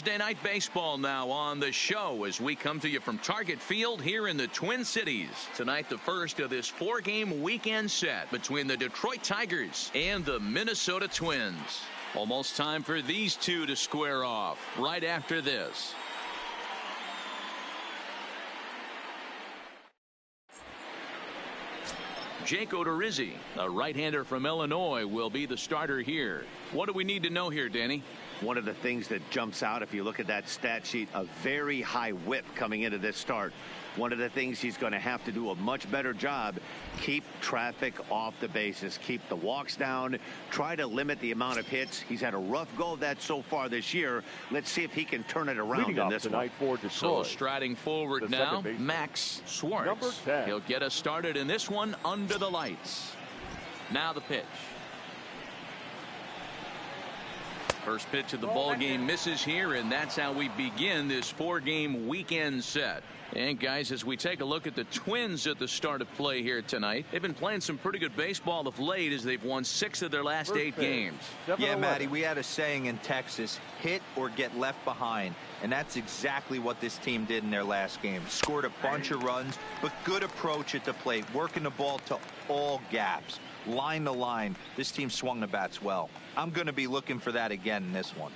Thursday Night Baseball now on the show as we come to you from Target Field here in the Twin Cities. Tonight, the first of this 4-game weekend set between the Detroit Tigers and the Minnesota Twins. Almost time for these two to square off right after this. Jake Odorizzi, a right-hander from Illinois, will be the starter here. What do we need to know here, Danny? One of the things that jumps out if you look at that stat sheet, a very high whip coming into this start. One of the things he's going to have to do a much better job, keep traffic off the bases, keep the walks down, try to limit the amount of hits. He's had a rough go of that so far this year. Let's see if he can turn it around in this one. So striding forward now, Max Schwartz. He'll get us started in this one under the lights. Now the pitch. First pitch of the ball game misses here, and that's how we begin this 4-game weekend set. And guys, as we take a look at the Twins at the start of play here tonight, they've been playing some pretty good baseball of late as they've won 6 of their last 8 games. Yeah, Matty, we had a saying in Texas, hit or get left behind. And that's exactly what this team did in their last game. Scored a bunch of runs, but good approach at the plate, working the ball to all gaps. Line to line, this team swung the bats well. I'm going to be looking for that again in this one.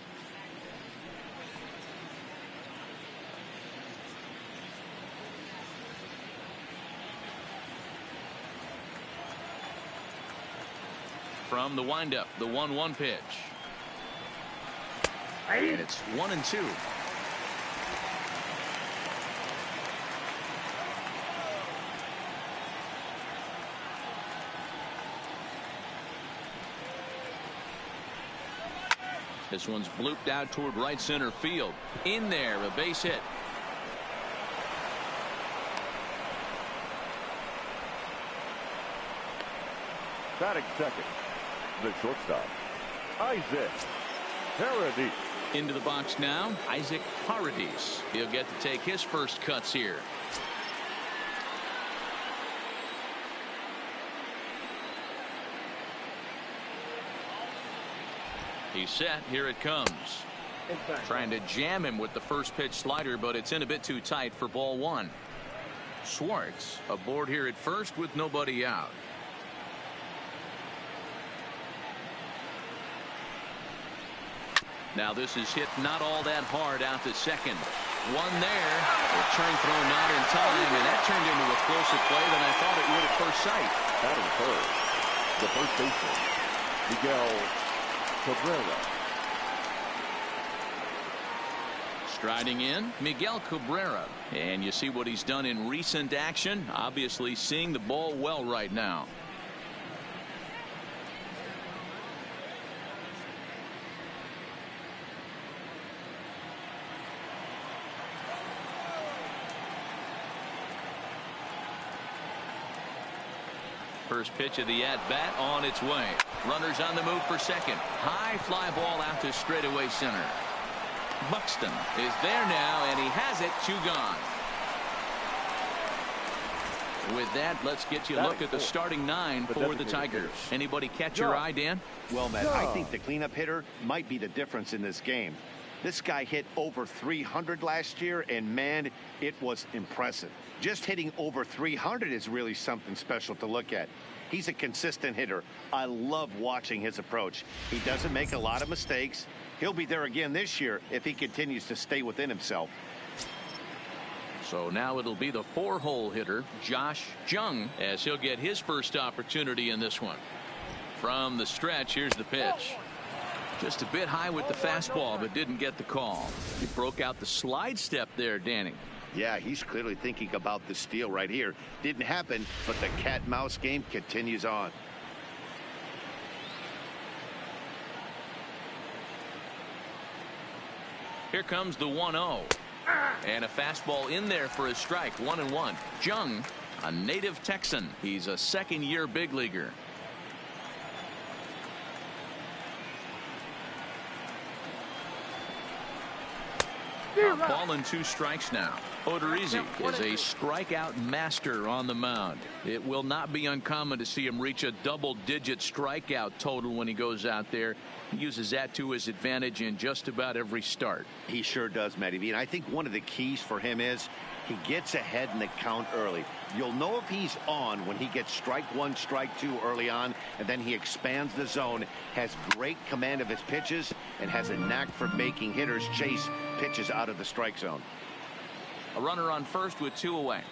From the windup, the 1-1 pitch. And it's 1-2. This one's blooped out toward right center field. In there, a base hit. Batting second, the shortstop, Isaac Paradis. Into the box now, Isaac Paradis. He'll get to take his first cuts here. He's set. Here it comes. Trying to jam him with the first pitch slider, but it's in a bit too tight for ball 1. Schwartz aboard here at first with nobody out. Now this is hit not all that hard out to second. One there. Return throw not in time, and that turned into a closer play than I thought it would at first sight. Batting third, the first baseman, Miguel Cabrera. Striding in, Miguel Cabrera. And you see what he's done in recent action. Obviously seeing the ball well right now. First pitch of the at-bat on its way. Runners on the move for second. High fly ball out to straightaway center. Buxton is there now, and he has it. 2 gone. With that, let's get you a look at the starting 9 for the Tigers. Anybody catch your eye, Dan? Well, Matt, I think the cleanup hitter might be the difference in this game. This guy hit over 300 last year, and man, it was impressive. Just hitting over 300 is really something special to look at. He's a consistent hitter. I love watching his approach. He doesn't make a lot of mistakes. He'll be there again this year if he continues to stay within himself. So now it'll be the 4-hole hitter, Josh Jung, as he'll get his first opportunity in this one. From the stretch, here's the pitch. Just a bit high with the fastball, but didn't get the call. He broke out the slide step there, Danny. Yeah, he's clearly thinking about the steal right here. Didn't happen, but the cat-mouse game continues on. Here comes the 1-0. And a fastball in there for a strike. 1-1. Jung, a native Texan. He's a second-year big leaguer. Ball and 2 strikes now. Odorizzi is a strikeout master on the mound. It will not be uncommon to see him reach a double-digit strikeout total when he goes out there. He uses that to his advantage in just about every start. He sure does, Matty V. And I think one of the keys for him is he gets ahead in the count early. You'll know if he's on when he gets strike 1, strike 2 early on, and then he expands the zone, has great command of his pitches, and has a knack for making hitters chase pitches out of the strike zone. A runner on first with 2 away.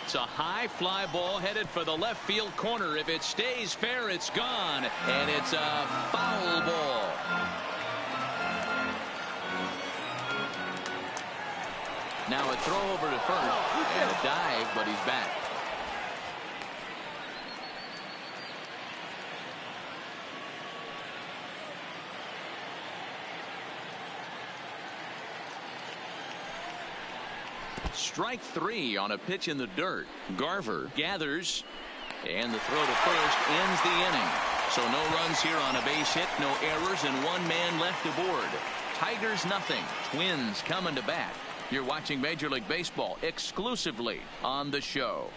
It's a high fly ball headed for the left field corner. If it stays fair, it's gone, and it's a foul ball. Now a throw over to first and a dive, but he's back. Strike 3 on a pitch in the dirt. Garver gathers, and the throw to first ends the inning. So no runs here on a base hit, no errors, and 1 man left aboard. Tigers nothing. Twins coming to bat. You're watching Major League Baseball exclusively on the show.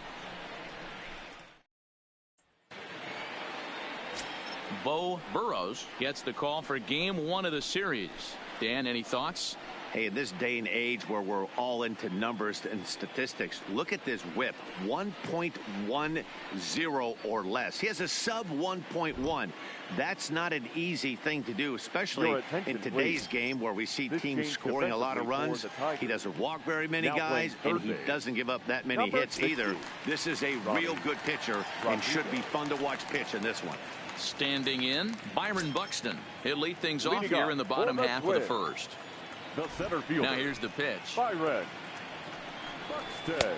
Bo Burrows gets the call for game 1 of the series. Dan, any thoughts? Hey, in this day and age where we're all into numbers and statistics, look at this whip, 1.10 or less. He has a sub 1.1. That's not an easy thing to do, especially in today's game where we see teams scoring a lot of runs. He doesn't walk very many guys, and he doesn't give up that many hits either. This is a real good pitcher and should be fun to watch pitch in this one. Standing in, Byron Buxton. He'll lead things off here in the bottom half of the first. The center fielder. Now here's the pitch. Byron Buxton.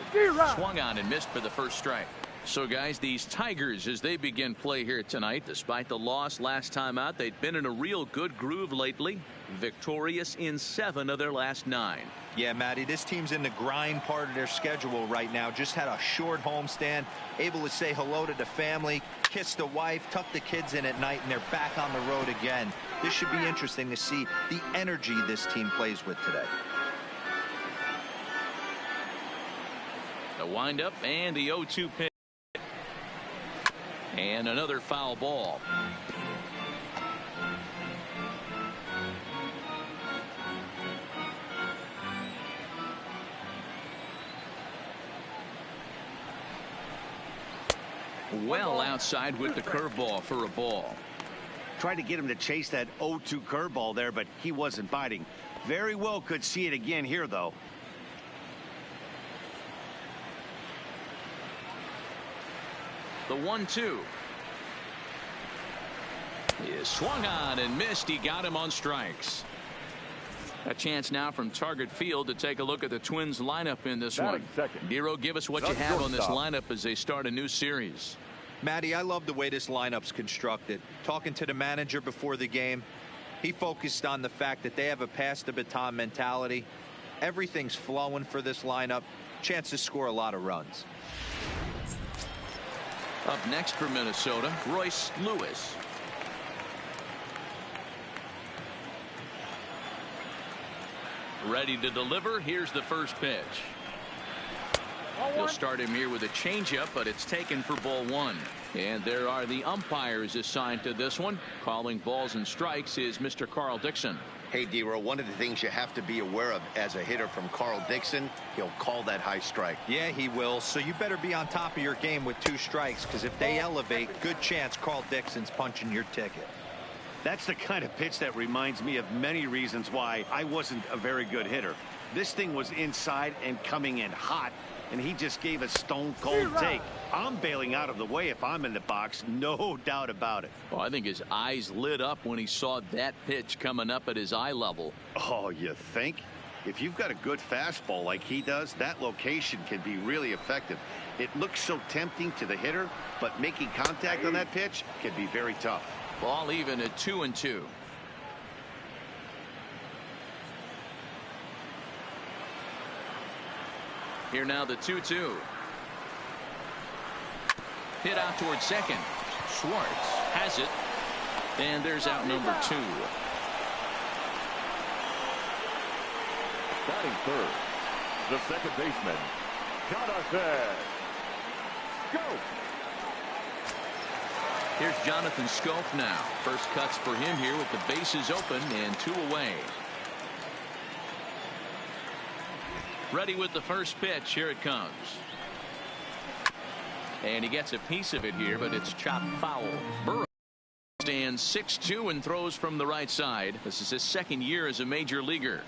Swung on and missed for the first strike. So guys, these Tigers, as they begin play here tonight, despite the loss last time out, they've been in a real good groove lately. Victorious in 7 of their last 9. Yeah, Matty, this team's in the grind part of their schedule right now. Just had a short homestand, able to say hello to the family, kiss the wife, tuck the kids in at night, and they're back on the road again. This should be interesting to see the energy this team plays with today. The windup and the 0-2 pitch. And another foul ball. Well outside with the curveball for a ball. Tried to get him to chase that 0-2 curveball there, but he wasn't biting. Very well could see it again here, though. The 1-2 is swung on and missed. He got him on strikes. A chance now from Target Field to take a look at the Twins lineup in this one. Nero, give us what you have on this lineup as they start a new series. Matty, I love the way this lineup's constructed. Talking to the manager before the game, he focused on the fact that they have a pass the baton mentality. Everything's flowing for this lineup. Chance to score a lot of runs. Up next for Minnesota, Royce Lewis. Ready to deliver. Here's the first pitch. He'll start him here with a changeup, but it's taken for ball 1. And there are the umpires assigned to this one. Calling balls and strikes is Mr. Carl Dixon. Hey, D-Row, one of the things you have to be aware of as a hitter from Carl Dixon, he'll call that high strike. Yeah, he will. So you better be on top of your game with 2 strikes, because if they elevate, good chance Carl Dixon's punching your ticket. That's the kind of pitch that reminds me of many reasons why I wasn't a very good hitter. This thing was inside and coming in hot, and he just gave a stone-cold take. I'm bailing out of the way if I'm in the box, no doubt about it. Well, I think his eyes lit up when he saw that pitch coming up at his eye level. Oh, you think? If you've got a good fastball like he does, that location can be really effective. It looks so tempting to the hitter, but making contact on that pitch can be very tough. Ball even at 2-2. Here now the 2-2. Hit out towards second. Schwartz has it. And there's out number 2. Batting third, the second baseman, Jonathan Scope. Here's Jonathan Scope now. First cuts for him here with the bases open and 2 away. Ready with the first pitch. Here it comes. And he gets a piece of it here, but it's chopped foul. Burrow stands 6'2" and throws from the right side. This is his second year as a major leaguer.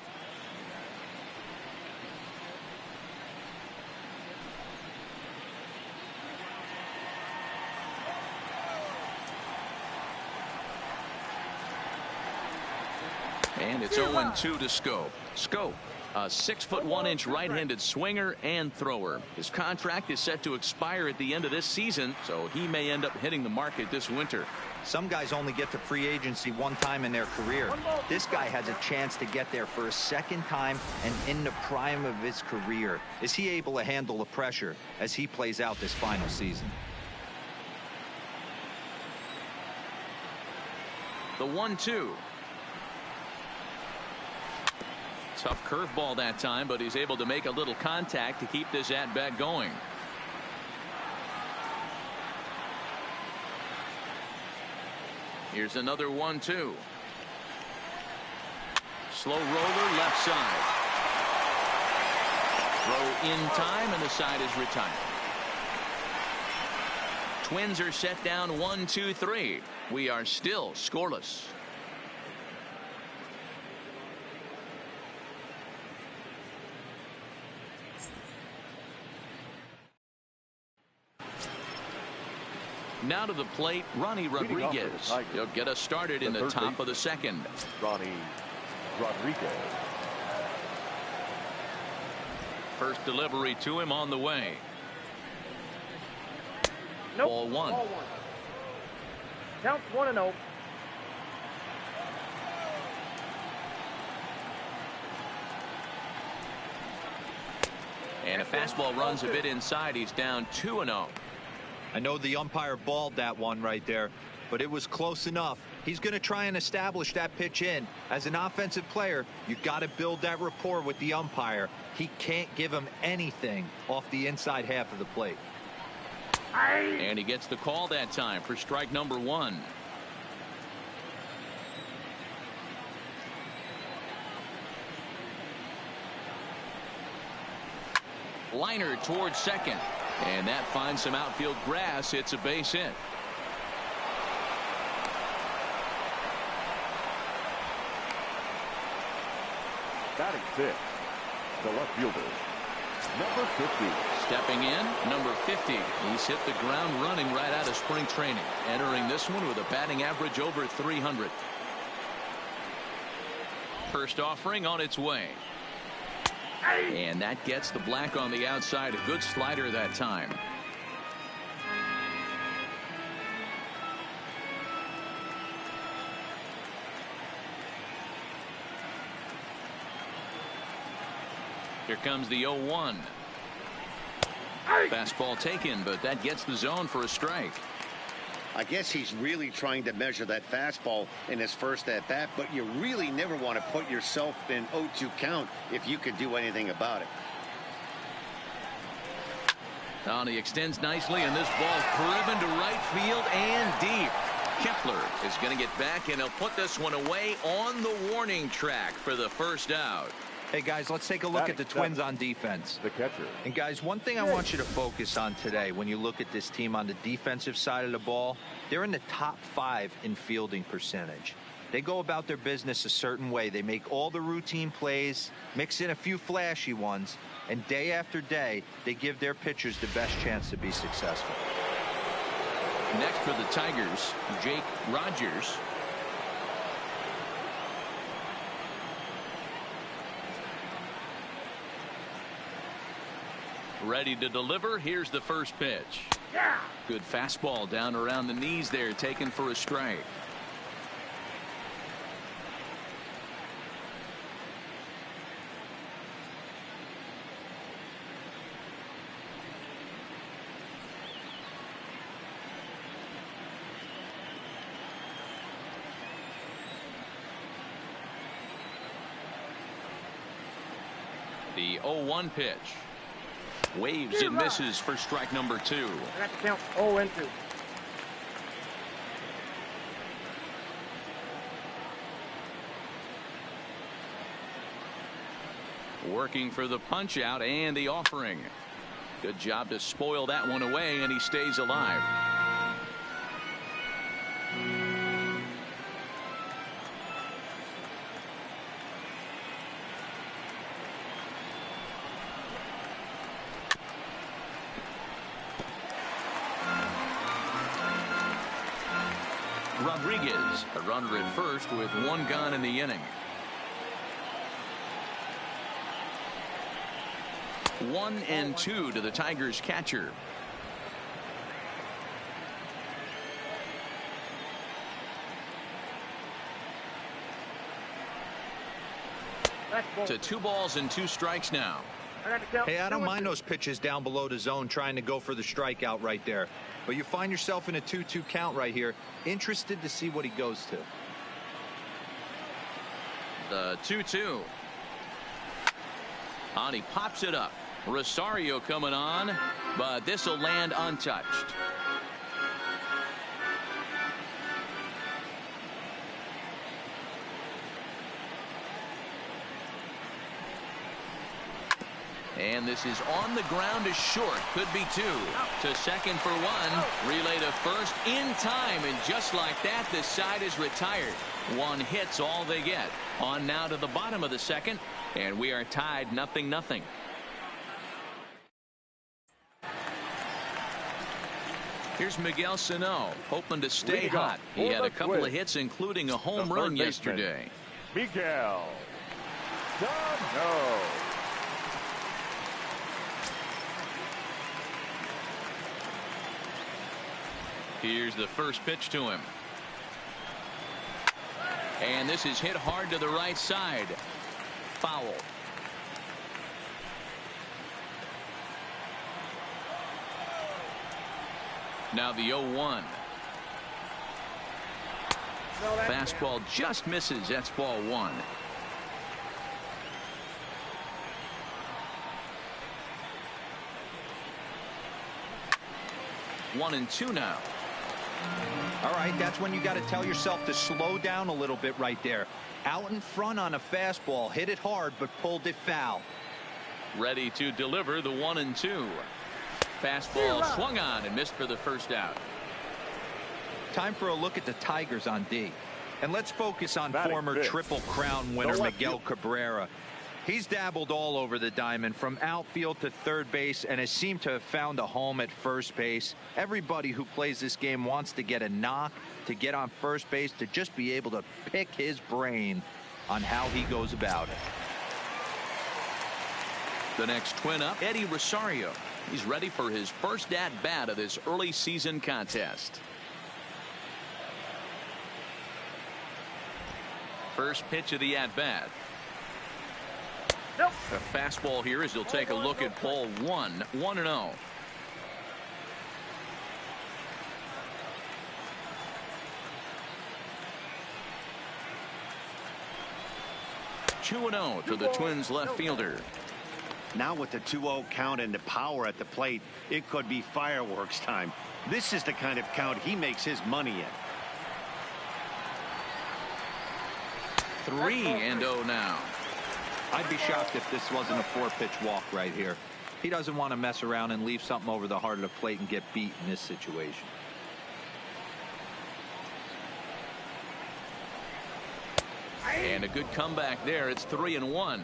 And it's 0-2 to Scope. Scope, a 6'1" right-handed swinger and thrower. His contract is set to expire at the end of this season, so he may end up hitting the market this winter. Some guys only get to free agency one time in their career. This guy has a chance to get there for a second time and in the prime of his career. Is he able to handle the pressure as he plays out this final season? The 1-2. Tough curveball that time, but he's able to make a little contact to keep this at-bat going. Here's another 1-2. Slow roller left side. Throw in time, and the side is retired. Twins are set down 1-2-3. We are still scoreless. Now to the plate, Ronnie Rodriguez. He'll get us started in the top of the second. Ronnie Rodriguez. First delivery to him on the way. Nope. Ball 1. Counts 1-0. And a fastball runs a bit inside. He's down 2-0. I know the umpire balled that one right there, but it was close enough. He's going to try and establish that pitch in. As an offensive player, you got to build that rapport with the umpire. He can't give him anything off the inside half of the plate. And he gets the call that time for strike number 1. Liner towards second. And that finds some outfield grass. It's a base hit. Batting 6, the left fielder, number 50. Stepping in, number 50. He's hit the ground running right out of spring training. Entering this one with a batting average over 300. First offering on its way. And that gets the black on the outside. A good slider that time. Here comes the 0-1. Fastball taken, but that gets the zone for a strike. I guess he's really trying to measure that fastball in his first at bat, but you really never want to put yourself in 0-2 count if you could do anything about it. Now he extends nicely, and this ball driven to right field and deep. Kepler is going to get back, and he'll put this one away on the warning track for the first out. Hey, guys, let's take a look at the Twins on defense. The catcher. And, guys, one thing I want you to focus on today when you look at this team on the defensive side of the ball, they're in the top 5 in fielding percentage. They go about their business a certain way. They make all the routine plays, mix in a few flashy ones, and day after day, they give their pitchers the best chance to be successful. Next for the Tigers, Jake Rogers. Ready to deliver. Here's the first pitch. Good fastball down around the knees there, taken for a strike. The 0-1 pitch. Waves and misses for strike number 2. I got to count 0-2. Working for the punch out and the offering. Good job to spoil that one away, and he stays alive. Rodriguez, a runner at first with 1 gone in the inning. 1-2 to the Tigers catcher. To 2 balls and 2 strikes now. Hey, I don't mind those pitches down below the zone trying to go for the strikeout right there. But you find yourself in a 2-2 count right here. Interested to see what he goes to. The 2-2. And he pops it up. Rosario coming on, but this will land untouched. And this is on the ground to short. Could be 2. To second for 1. Relay to first in time. And just like that, the side is retired. 1 hit's all they get. On now to the bottom of the second. And we are tied 0-0. Here's Miguel Sano, hoping to stay hot. He had a couple of hits, including a home run yesterday. Miguel Sano. Here's the first pitch to him. And this is hit hard to the right side. Foul. Now the 0-1. Fastball just misses. That's ball 1. One and 2 now. All right, that's when you got to tell yourself to slow down a little bit right there. Out in front on a fastball, hit it hard, but pulled it foul. Ready to deliver the 1-2. Fastball swung on and missed for the first out. Time for a look at the Tigers on D. And let's focus on former fifth. Triple Crown winner Miguel Cabrera. He's dabbled all over the diamond from outfield to third base and has seemed to have found a home at first base. Everybody who plays this game wants to get a knock, to get on first base, to just be able to pick his brain on how he goes about it. The next twin up, Eddie Rosario. He's ready for his first at-bat of this early season contest. First pitch of the at-bat. A fastball here as he'll take a look at ball 1. 1-0. (2-0) to the Twins left fielder. Now with the 2-0 count and the power at the plate, it could be fireworks time. This is the kind of count he makes his money in. 3-0 now. I'd be shocked if this wasn't a 4-pitch walk right here. He doesn't want to mess around and leave something over the heart of the plate and get beat in this situation. And a good comeback there. It's 3-1.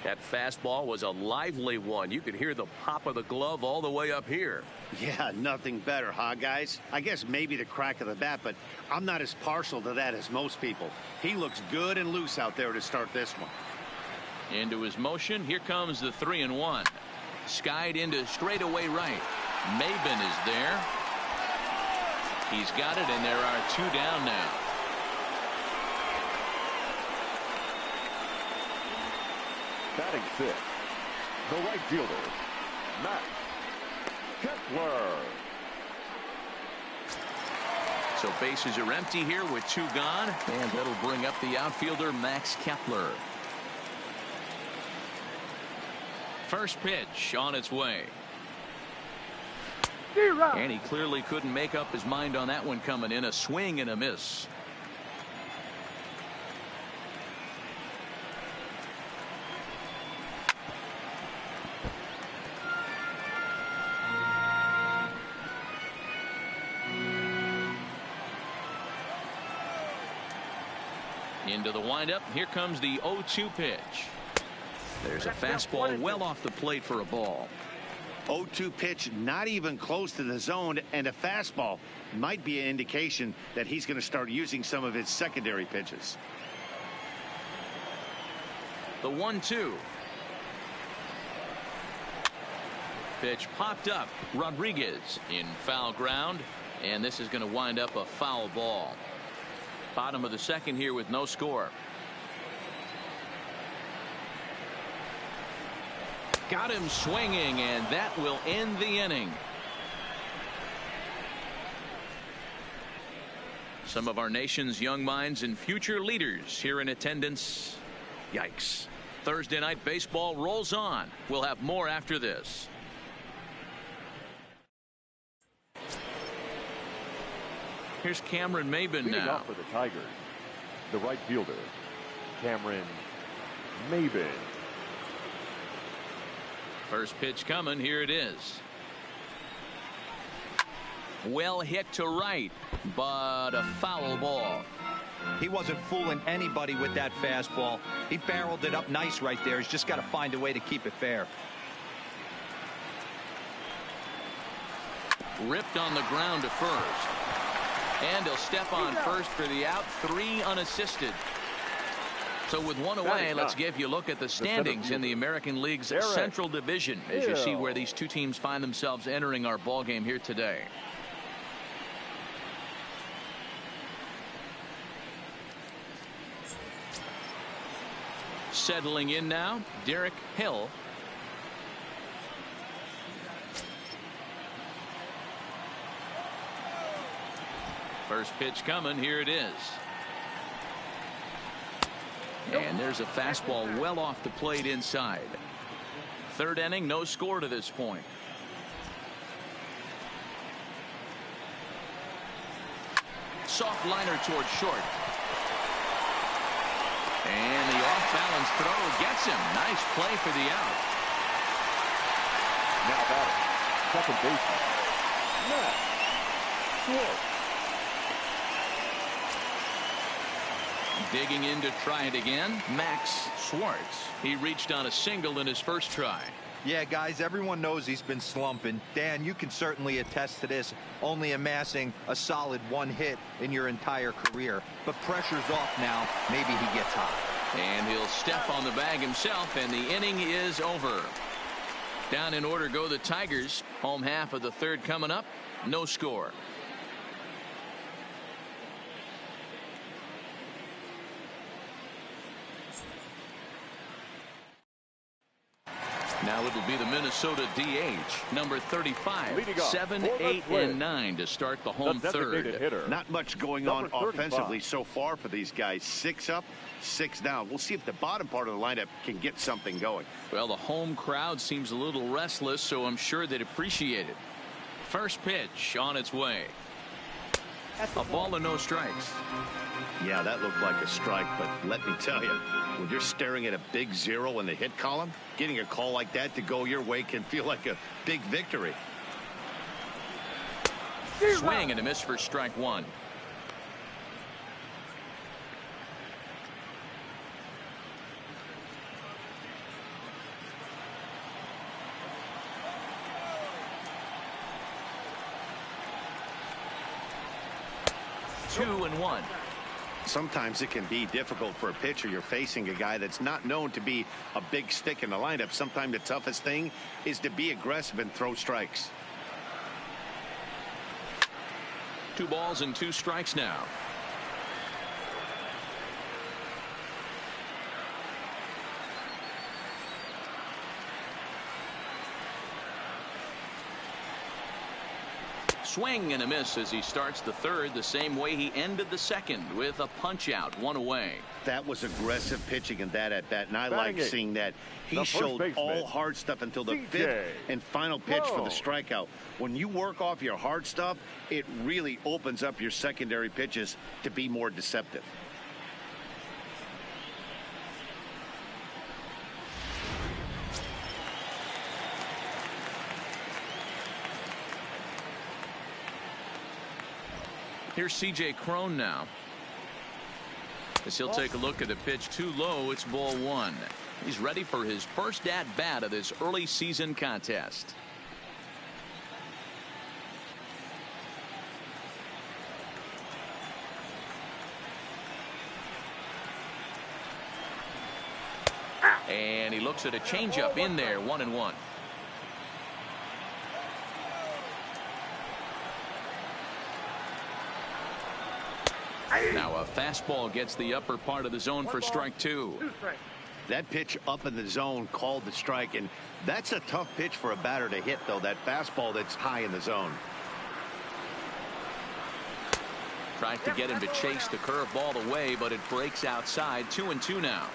That fastball was a lively one. You could hear the pop of the glove all the way up here. Yeah, nothing better, huh, guys? I guess maybe the crack of the bat, but I'm not as partial to that as most people. He looks good and loose out there to start this one. Into his motion. Here comes the 3-1. Skied into straightaway right. Maben is there. He's got it, and there are 2 down now. Batting 6th, the right fielder, Max Kepler. So bases are empty here with 2 gone, and that'll bring up the outfielder Max Kepler. First pitch on its way. And he clearly couldn't make up his mind on that one coming in. A swing and a miss. Into the windup. Here comes the 0-2 pitch. There's a fastball well off the plate for a ball. 0-2 pitch, not even close to the zone, and a fastball might be an indication that he's going to start using some of his secondary pitches. The 1-2 pitch popped up. Rodriguez in foul ground, and this is going to wind up a foul ball. Bottom of the second here with no score. Got him swinging, and that will end the inning. Some of our nation's young minds and future leaders here in attendance. Yikes. Thursday night baseball rolls on. We'll have more after this. Here's Cameron Maben Leading now. off for the Tigers, the right fielder, Cameron Maben. First pitch coming. Here it is. Well hit to right, but a foul ball. He wasn't fooling anybody with that fastball. He barreled it up nice right there. He's just got to find a way to keep it fair. Ripped on the ground to first. And he'll step on first for the out. 3 unassisted. So with one away, let's give you a look at the standings in the American League's Central Division as you see where these two teams find themselves entering our ball game here today. Settling in now, Derek Hill. First pitch coming. Here it is. And there's a fastball well off the plate inside. Third inning, no score to this point. Soft liner towards short. And the off-balance throw gets him. Nice play for the out. Now batting, second baseman, Matt Schwartz. Digging in to try it again, Max Schwartz. He reached on a single in his first try. Yeah, guys, everyone knows he's been slumping. Dan, you can certainly attest to this, only amassing a solid 1 hit in your entire career. But pressure's off now. Maybe he gets hot. And he'll step on the bag himself, and the inning is over. Down in order go the Tigers. Home half of the third coming up. No score. Now it'll be the Minnesota DH, number 35, Leading off 7, for the 8, Twins, and 9 to start the home the designated third. hitter, Not much going on number 35. offensively so far for these guys. 6 up, 6 down. We'll see if the bottom part of the lineup can get something going. Well, the home crowd seems a little restless, so I'm sure they'd appreciate it. First pitch on its way. A ball and no strikes. Yeah, that looked like a strike, but let me tell you, when you're staring at a big 0 in the hit column, getting a call like that to go your way can feel like a big victory. Swing and a miss for strike 1. Two and 1. Sometimes it can be difficult for a pitcher. You're facing a guy that's not known to be a big stick in the lineup. Sometimes the toughest thing is to be aggressive and throw strikes. 2 balls and 2 strikes now. swing and a miss as he starts the third the same way he ended the second, with a punch out, one away. That was aggressive pitching in that at bat, and I like Batting seeing that. He the first showed baseman, all hard stuff until the CJ fifth and final pitch for the Cron. strikeout. When you work off your hard stuff, it really opens up your secondary pitches to be more deceptive. Here's CJ Cron now, as he'll take a look at a pitch too low. It's ball one. He's ready for his first at bat of this early season contest. And he looks at a changeup in there, 1-1. Now a fastball gets the upper part of the zone for strike two. That pitch up in the zone called the strike, and that's a tough pitch for a batter to hit, though, that fastball that's high in the zone. Tries to get him to chase the curveball away, but it breaks outside. 2-2 now.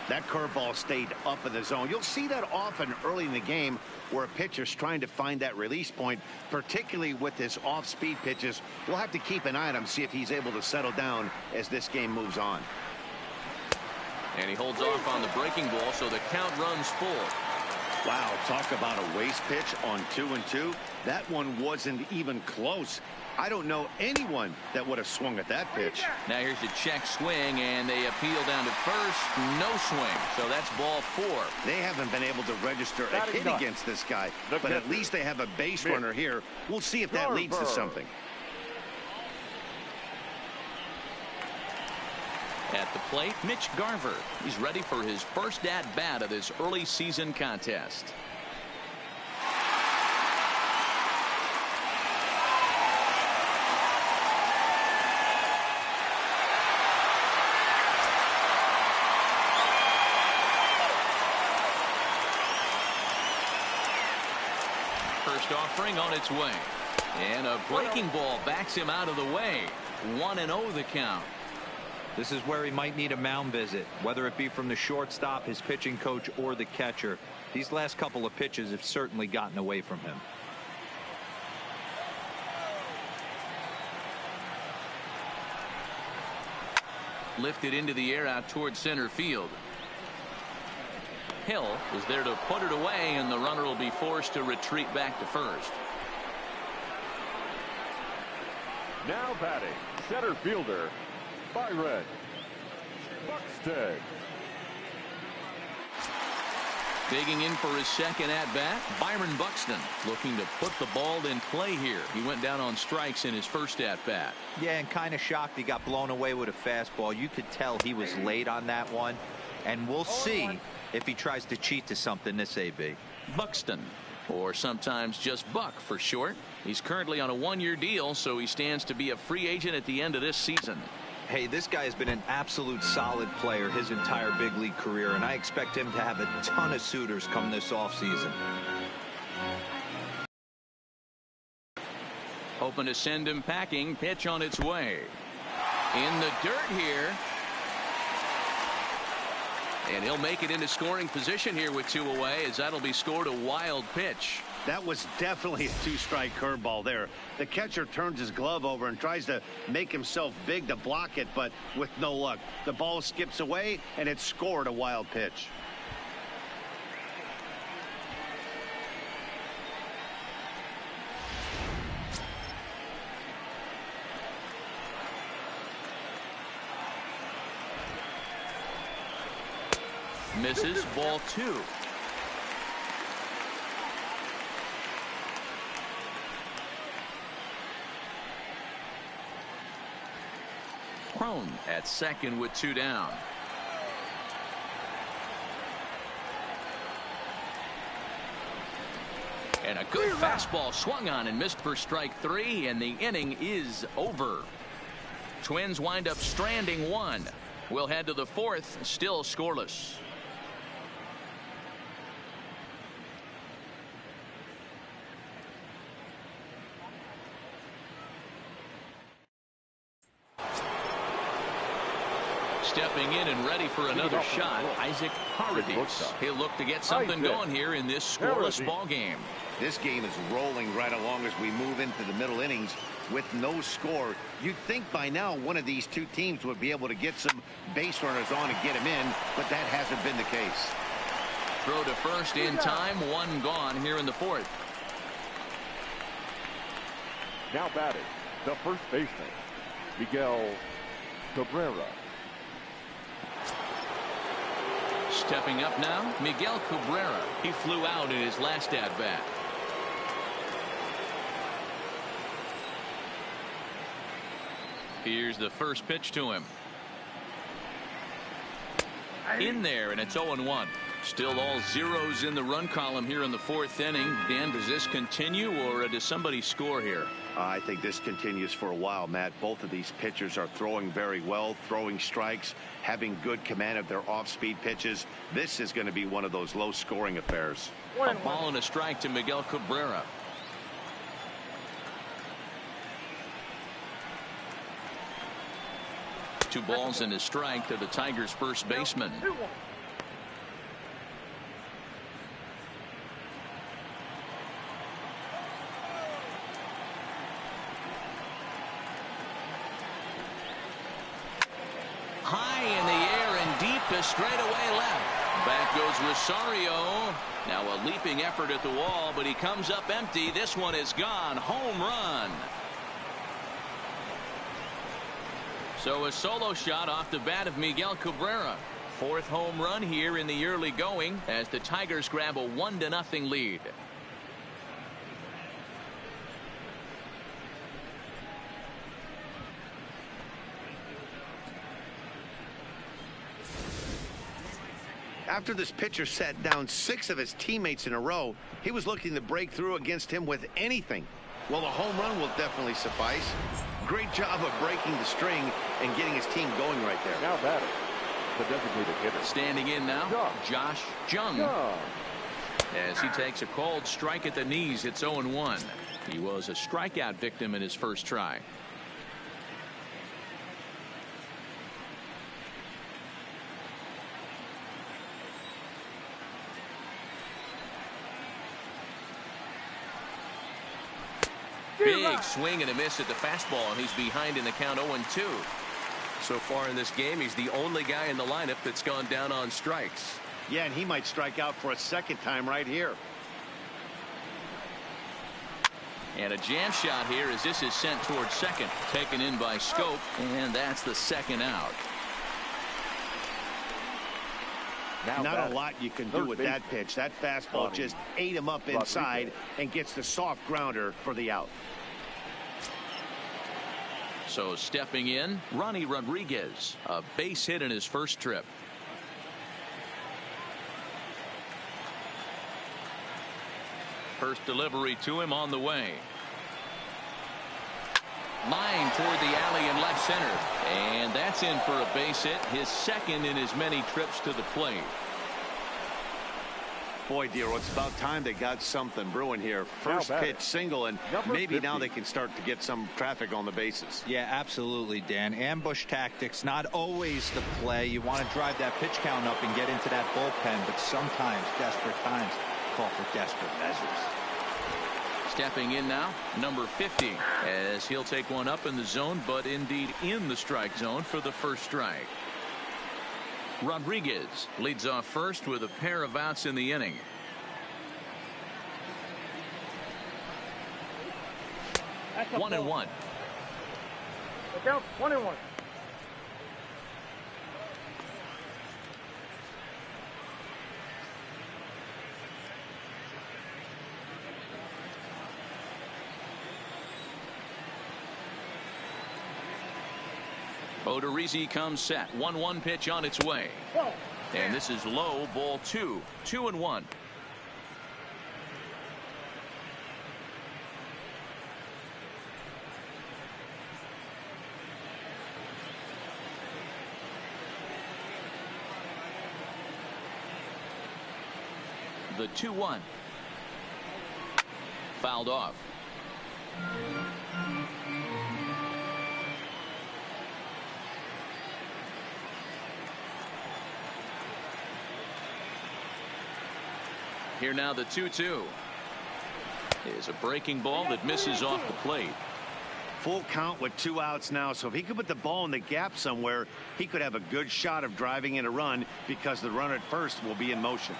That curveball stayed up in the zone. You'll see that often early in the game where a pitcher's trying to find that release point, particularly with his off-speed pitches. We'll have to keep an eye on him, see if he's able to settle down as this game moves on. And he holds off on the breaking ball, so the count runs full. Wow, talk about a waste pitch on 2-2. That one wasn't even close. I don't know anyone that would have swung at that pitch. Now here's a check swing, and they appeal down to first. No swing, so that's ball four. They haven't been able to register a hit against this guy, but at least they have a base runner here. We'll see if that leads to something. At the plate, Mitch Garver. He's ready for his first at-bat of this early season contest. First offering on its way. And a breaking ball backs him out of the way. 1-0 the count. This is where he might need a mound visit, whether it be from the shortstop, his pitching coach, or the catcher. These last couple of pitches have certainly gotten away from him. Lifted into the air out towards center field. Hill is there to put it away, and the runner will be forced to retreat back to first. Now batting, center fielder, Byron Buxton. Digging in for his second at-bat, Byron Buxton, looking to put the ball in play here. He went down on strikes in his first at-bat. Yeah, and kind of shocked he got blown away with a fastball. You could tell he was late on that one, and we'll see if he tries to cheat to something this AB. Buxton, or sometimes just Buck for short. He's currently on a one-year deal, so he stands to be a free agent at the end of this season. Hey, this guy has been an absolute solid player his entire big league career, and I expect him to have a ton of suitors come this offseason. Hoping to send him packing. Pitch on its way. In the dirt here. And he'll make it into scoring position here with two away, as that'll be scored a wild pitch. That was definitely a two-strike curveball there. The catcher turns his glove over and tries to make himself big to block it, but with no luck. The ball skips away, and it scored a wild pitch. Misses, ball two. Cron at second with two down. And a good fastball swung on and missed for strike three, and the inning is over. Twins wind up stranding one. We'll head to the fourth, still scoreless. Stepping in and ready for another shot, Isaac Paradis. He'll look to get something going here in this scoreless ball game. This game is rolling right along as we move into the middle innings with no score. You'd think by now one of these two teams would be able to get some base runners on and get him in, but that hasn't been the case. Throw to first in time, one gone here in the fourth. Now batting, the first baseman, Miguel Cabrera. Stepping up now, Miguel Cabrera. He flew out in his last at-bat. Here's the first pitch to him. In there, and it's 0-1. Still all zeros in the run column here in the fourth inning. Dan, does this continue, or does somebody score here? I think this continues for a while, Matt. Both of these pitchers are throwing very well, throwing strikes, having good command of their off-speed pitches. This is going to be one of those low-scoring affairs. A ball and a strike to Miguel Cabrera. Two balls and a strike to the Tigers' first baseman. High in the air and deep to straightaway left. Back goes Rosario. Now a leaping effort at the wall, but he comes up empty. This one is gone. Home run. So a solo shot off the bat of Miguel Cabrera. Fourth home run here in the early going as the Tigers grab a 1-0 lead. After this pitcher sat down 6 of his teammates in a row, he was looking to break through against him with anything. Well, a home run will definitely suffice. Great job of breaking the string and getting his team going right there. Now batting, the designated hitter. Standing in now, Josh Jung. As he takes a called strike at the knees, it's 0-1. He was a strikeout victim in his first try. Big swing and a miss at the fastball, and he's behind in the count 0-2. So far in this game, he's the only guy in the lineup that's gone down on strikes. Yeah, and he might strike out for a second time right here. And a jam shot here as this is sent towards second. Taken in by Scope, and that's the second out. Not a lot you can do with that pitch. That fastball just ate him up inside and gets the soft grounder for the out. So stepping in, Ronnie Rodriguez, a base hit in his first trip. First delivery to him on the way. Line toward the alley in left center. And that's in for a base hit, his second in as many trips to the plate. Boy, Dero, it's about time they got something brewing here. First pitch single, and maybe now they can start to get some traffic on the bases. Yeah, absolutely, Dan. Ambush tactics, not always the play. You want to drive that pitch count up and get into that bullpen, but sometimes desperate times call for desperate measures. Stepping in now, number 50, as he'll take one up in the zone, but indeed in the strike zone for the first strike. Rodriguez leads off first with a pair of outs in the inning. That's 1-1. Look out, 1-1. Odorizzi comes set. 1-1 pitch on its way. And this is low, ball 2. 2-1. The 2-1. Fouled off. Here now the 2-2 is a breaking ball that misses off the plate. Full count with 2 outs now, so if he could put the ball in the gap somewhere, he could have a good shot of driving in a run because the runner at first will be in motion.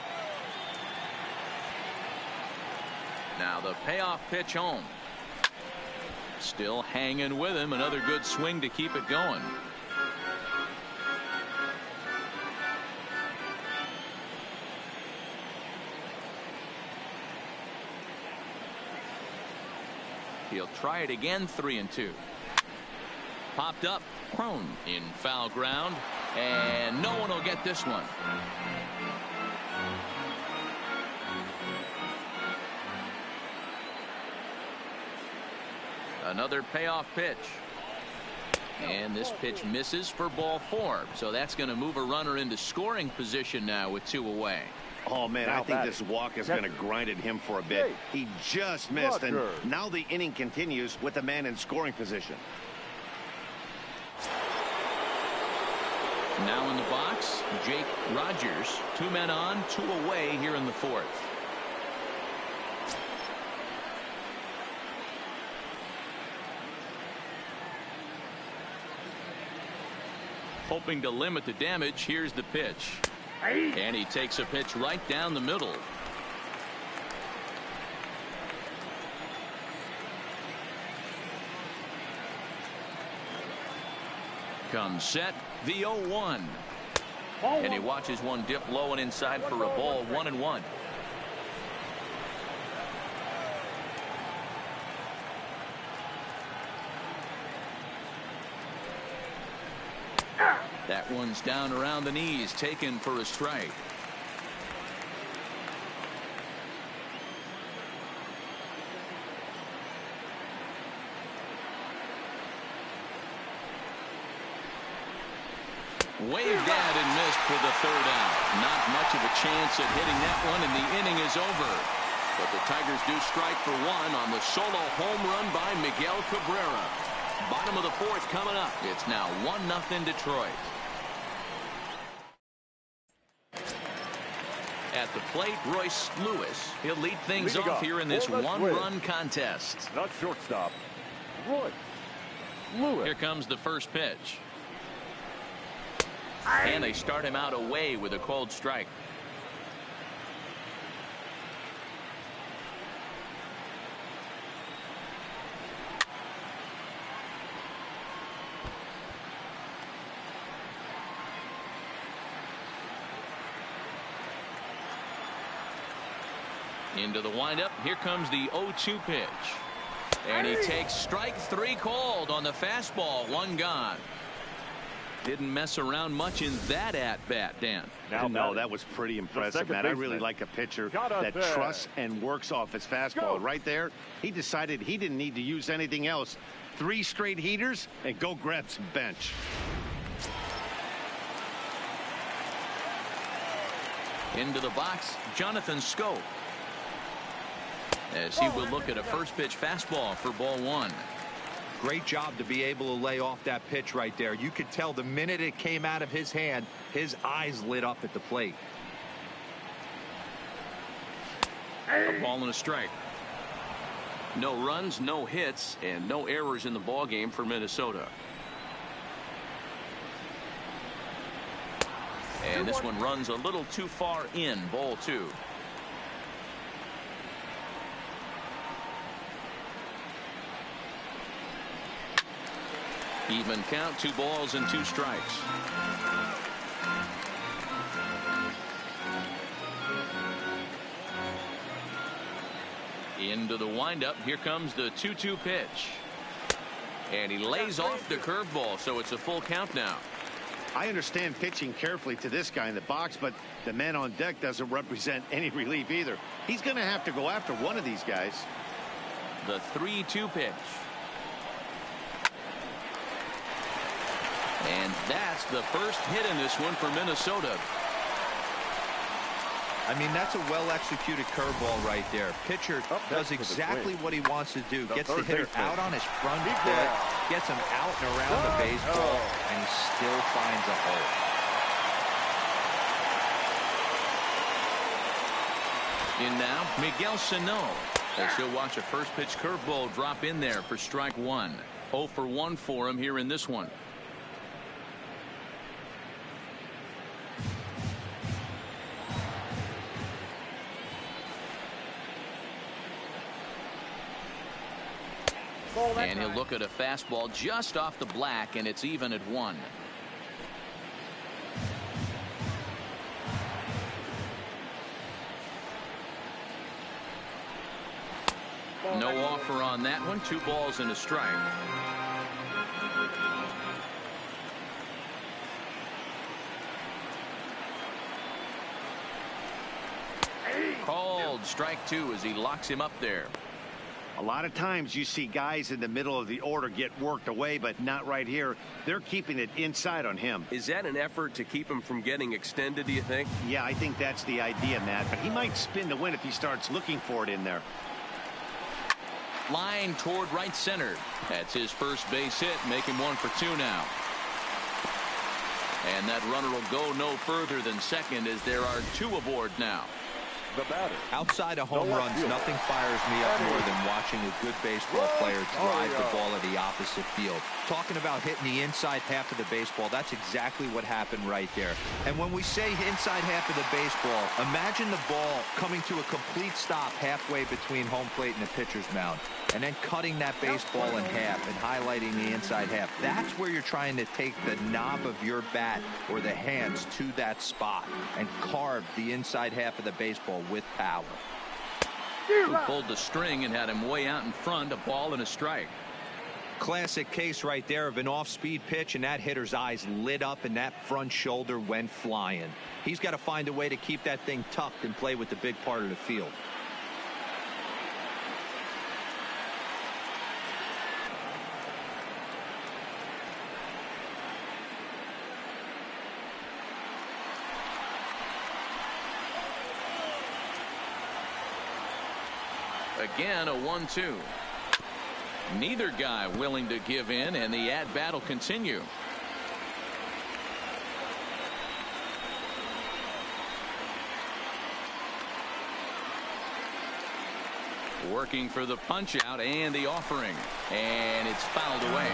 Now the payoff pitch home. Still hanging with him. Another good swing to keep it going. He'll try it again. 3-2. Popped up. Prone in foul ground. And no one will get this one. Another payoff pitch. And this pitch misses for ball 4. So that's going to move a runner into scoring position now with 2 away. Oh, man, I think this walk is going to grind at him for a bit. He just missed, and now the inning continues with the man in scoring position. Now in the box, Jake Rogers. 2 men on, 2 away here in the 4th. Hoping to limit the damage. Here's the pitch. And he takes a pitch right down the middle. Comes set. The 0-1. And he watches one dip low and inside for a ball. 1-1. That one's down around the knees, taken for a strike. Waved at and missed for the 3rd out. Not much of a chance at hitting that one, and the inning is over. But the Tigers do strike for 1 on the solo home run by Miguel Cabrera. Bottom of the 4th coming up. It's now 1-0 Detroit. At the plate, Royce Lewis. He'll lead things off here in this 1-run contest. Not shortstop, Royce Lewis. Here comes the first pitch. And they start him out away with a cold strike. Into the windup. Here comes the 0-2 pitch. And he takes strike 3 called on the fastball. 1 gone. Didn't mess around much in that at-bat, Dan. No, that was pretty impressive, man. I really like a pitcher that trusts and works off his fastball. Right there, he decided he didn't need to use anything else. 3 straight heaters and go grab some bench. Into the box, Jonathan Scope. As he will look at a first pitch fastball for ball 1. Great job to be able to lay off that pitch right there. You could tell the minute it came out of his hand, his eyes lit up at the plate. A ball and a strike. No runs, no hits, and no errors in the ball game for Minnesota. And this one runs a little too far in. Ball 2. Even count. 2 balls and 2 strikes. Into the windup. Here comes the 2-2 pitch. And he lays off the curveball, so it's a full count now. I understand pitching carefully to this guy in the box, but the man on deck doesn't represent any relief either. He's going to have to go after one of these guys. The 3-2 pitch. And that's the first hit in this one for Minnesota. I mean, that's a well-executed curveball right there. Pitcher does exactly what he wants to do. Gets the hitter out on his front foot, gets him out and around the baseball, and he still finds a hole. In now, Miguel Sano, as he'll watch a first pitch curveball drop in there for strike one. 0 for 1 for him here in this one. And he'll look at a fastball just off the black, and it's even at 1. No offer on that one. 2 balls and a strike. Called strike 2 as he locks him up there. A lot of times you see guys in the middle of the order get worked away, but not right here. They're keeping it inside on him. Is that an effort to keep him from getting extended, do you think? Yeah, I think that's the idea, Matt, but he might spin to win if he starts looking for it in there. Line toward right center. That's his first base hit, making 1 for 2 now. And that runner will go no further than second as there are 2 aboard now. The batter. Outside of home runs, nothing fires me up more than watching a good baseball player drive the ball at the opposite field. Talking about hitting the inside half of the baseball, that's exactly what happened right there. And when we say inside half of the baseball, imagine the ball coming to a complete stop halfway between home plate and the pitcher's mound, and then cutting that baseball in half and highlighting the inside half. That's where you're trying to take the knob of your bat or the hands to that spot and carve the inside half of the baseball with power. Who pulled the string and had him way out in front, a ball and a strike. Classic case right there of an off-speed pitch, and that hitter's eyes lit up and that front shoulder went flying. He's got to find a way to keep that thing tucked and play with the big part of the field. Again, a 1-2. Neither guy willing to give in, and the at-bat will continue. Working for the punch out and the offering, and it's fouled away.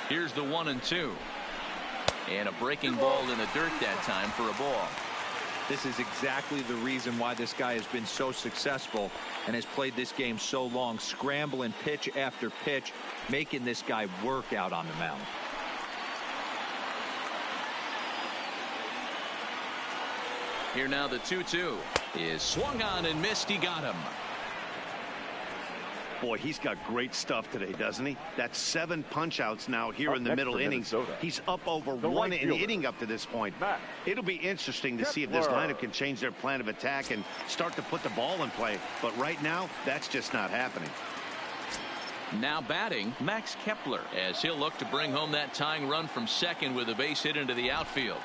Here's the 1-2. And a breaking ball in the dirt that time for a ball. This is exactly the reason why this guy has been so successful and has played this game so long, scrambling pitch after pitch, making this guy work out on the mound. Here now the 2-2 is swung on and missed. He got him. Boy, he's got great stuff today, doesn't he? That's 7 punch-outs now here in the middle innings. He's up over 1 inning up to this point. It'll be interesting to see if this lineup can change their plan of attack and start to put the ball in play. But right now, that's just not happening. Now batting, Max Kepler, as he'll look to bring home that tying run from second with a base hit into the outfield.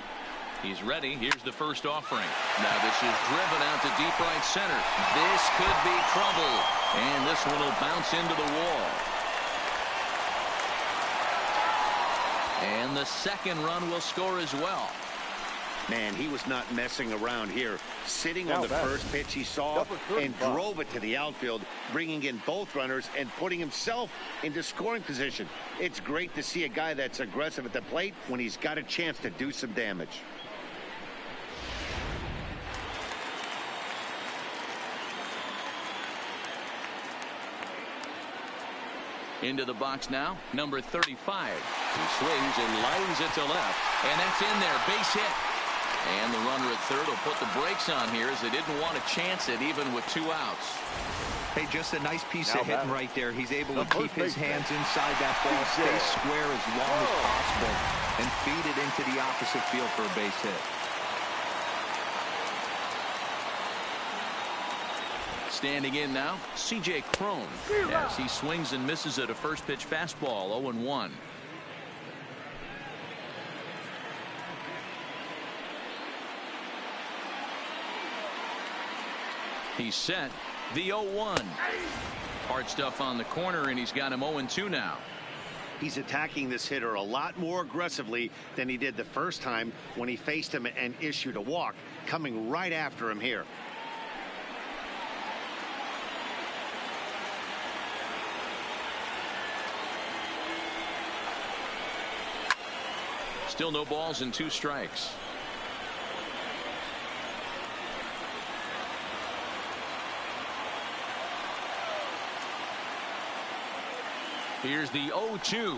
He's ready. Here's the first offering. Now this is driven out to deep right center. This could be trouble. And this one will bounce into the wall. And the second run will score as well. Man, he was not messing around here. Sitting on the first pitch he saw and drove it to the outfield, bringing in both runners and putting himself into scoring position. It's great to see a guy that's aggressive at the plate when he's got a chance to do some damage. Into the box now, number 35. He swings and lines it to left, and that's in there, base hit. And the runner at third will put the brakes on here as they didn't want to chance it even with 2 outs. Hey, just a nice piece of hitting right there. He's able to keep his hands inside that ball, stay square as long as possible, and feed it into the opposite field for a base hit. Standing in now, C.J. Cron, as he swings and misses at a first pitch fastball, 0-1. He's set. The 0-1. Hard stuff on the corner, and he's got him 0-2 now. He's attacking this hitter a lot more aggressively than he did the first time when he faced him and issued a walk, coming right after him here. Still no balls and 2 strikes. Here's the 0-2.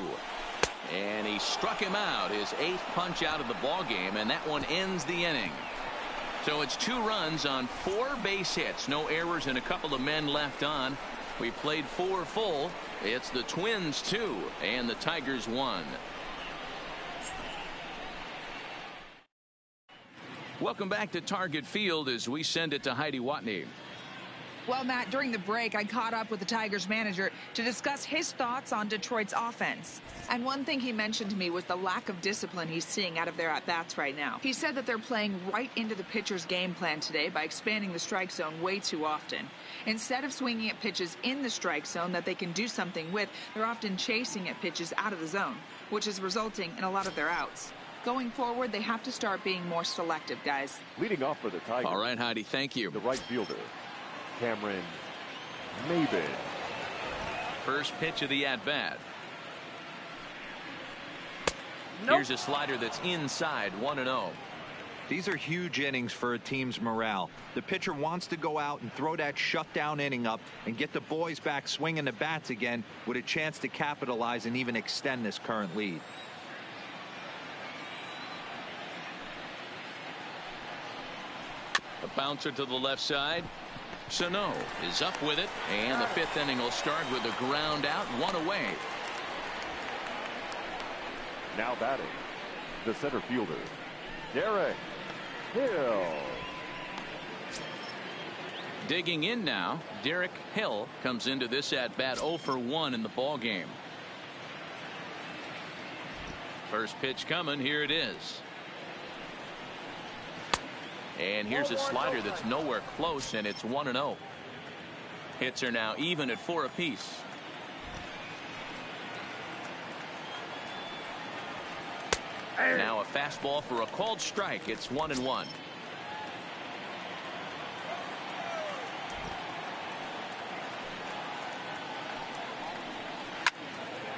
And he struck him out, his 8th punch out of the ball game, and that one ends the inning. So it's 2 runs on 4 base hits, no errors, and a couple of men left on. We played 4 full. It's the Twins 2 and the Tigers 1. Welcome back to Target Field as we send it to Heidi Watney. Well, Matt, during the break, I caught up with the Tigers manager to discuss his thoughts on Detroit's offense. And one thing he mentioned to me was the lack of discipline he's seeing out of their at-bats right now. He said that they're playing right into the pitcher's game plan today by expanding the strike zone way too often. Instead of swinging at pitches in the strike zone that they can do something with, they're often chasing at pitches out of the zone, which is resulting in a lot of their outs. Going forward, they have to start being more selective, guys. Leading off for the Tigers. All right, Heidi, thank you. The right fielder, Cameron Maybin. First pitch of the at-bat. Nope. Here's a slider that's inside, 1-0. These are huge innings for a team's morale. The pitcher wants to go out and throw that shutdown inning up and get the boys back swinging the bats again with a chance to capitalize and even extend this current lead. A bouncer to the left side. Sano is up with it, and the 5th inning will start with a ground out, 1 away. Now batting, the center fielder, Derek Hill. Digging in now, Derek Hill comes into this at-bat 0 for 1 in the ball game. First pitch coming, here it is. And here's a slider that's nowhere close, and it's 1-0. Hits are now even at 4 apiece. Now a fastball for a called strike. It's 1-1.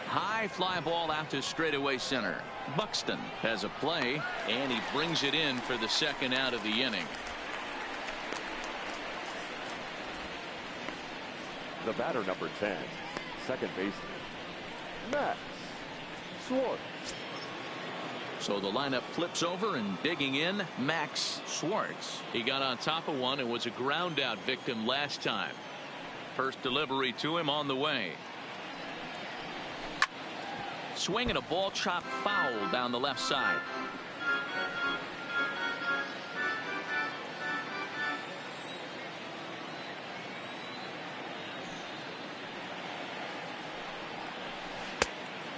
High fly ball out to straightaway center. Buxton has a play, and he brings it in for the 2nd out of the inning. The batter, number 10, second baseman, Max Schwartz. So the lineup flips over, and digging in, Max Schwartz. He got on top of one and was a ground out victim last time. First delivery to him on the way. Swinging a ball chopped foul down the left side.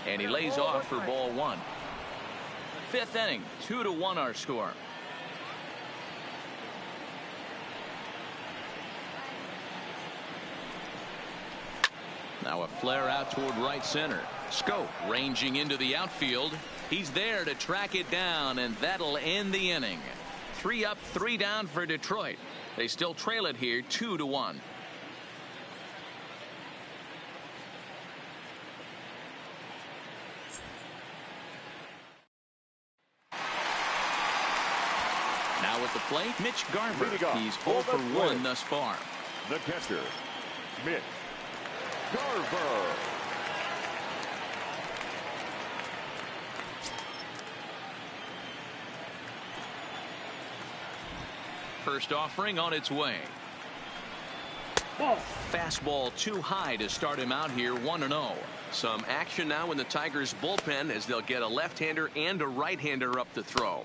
And he lays off for ball 1. 5th inning, 2-1 our score. Now a flare out toward right center. Scope ranging into the outfield. He's there to track it down, and that'll end the inning. 3 up, 3 down for Detroit. They still trail it here 2-1. Now at the plate, Mitch Garver. He's 0 for 1 thus far. The catcher, Mitch Garver. First offering on its way. Fastball too high to start him out here, 1-0. Some action now in the Tigers bullpen as they'll get a left-hander and a right-hander up to throw.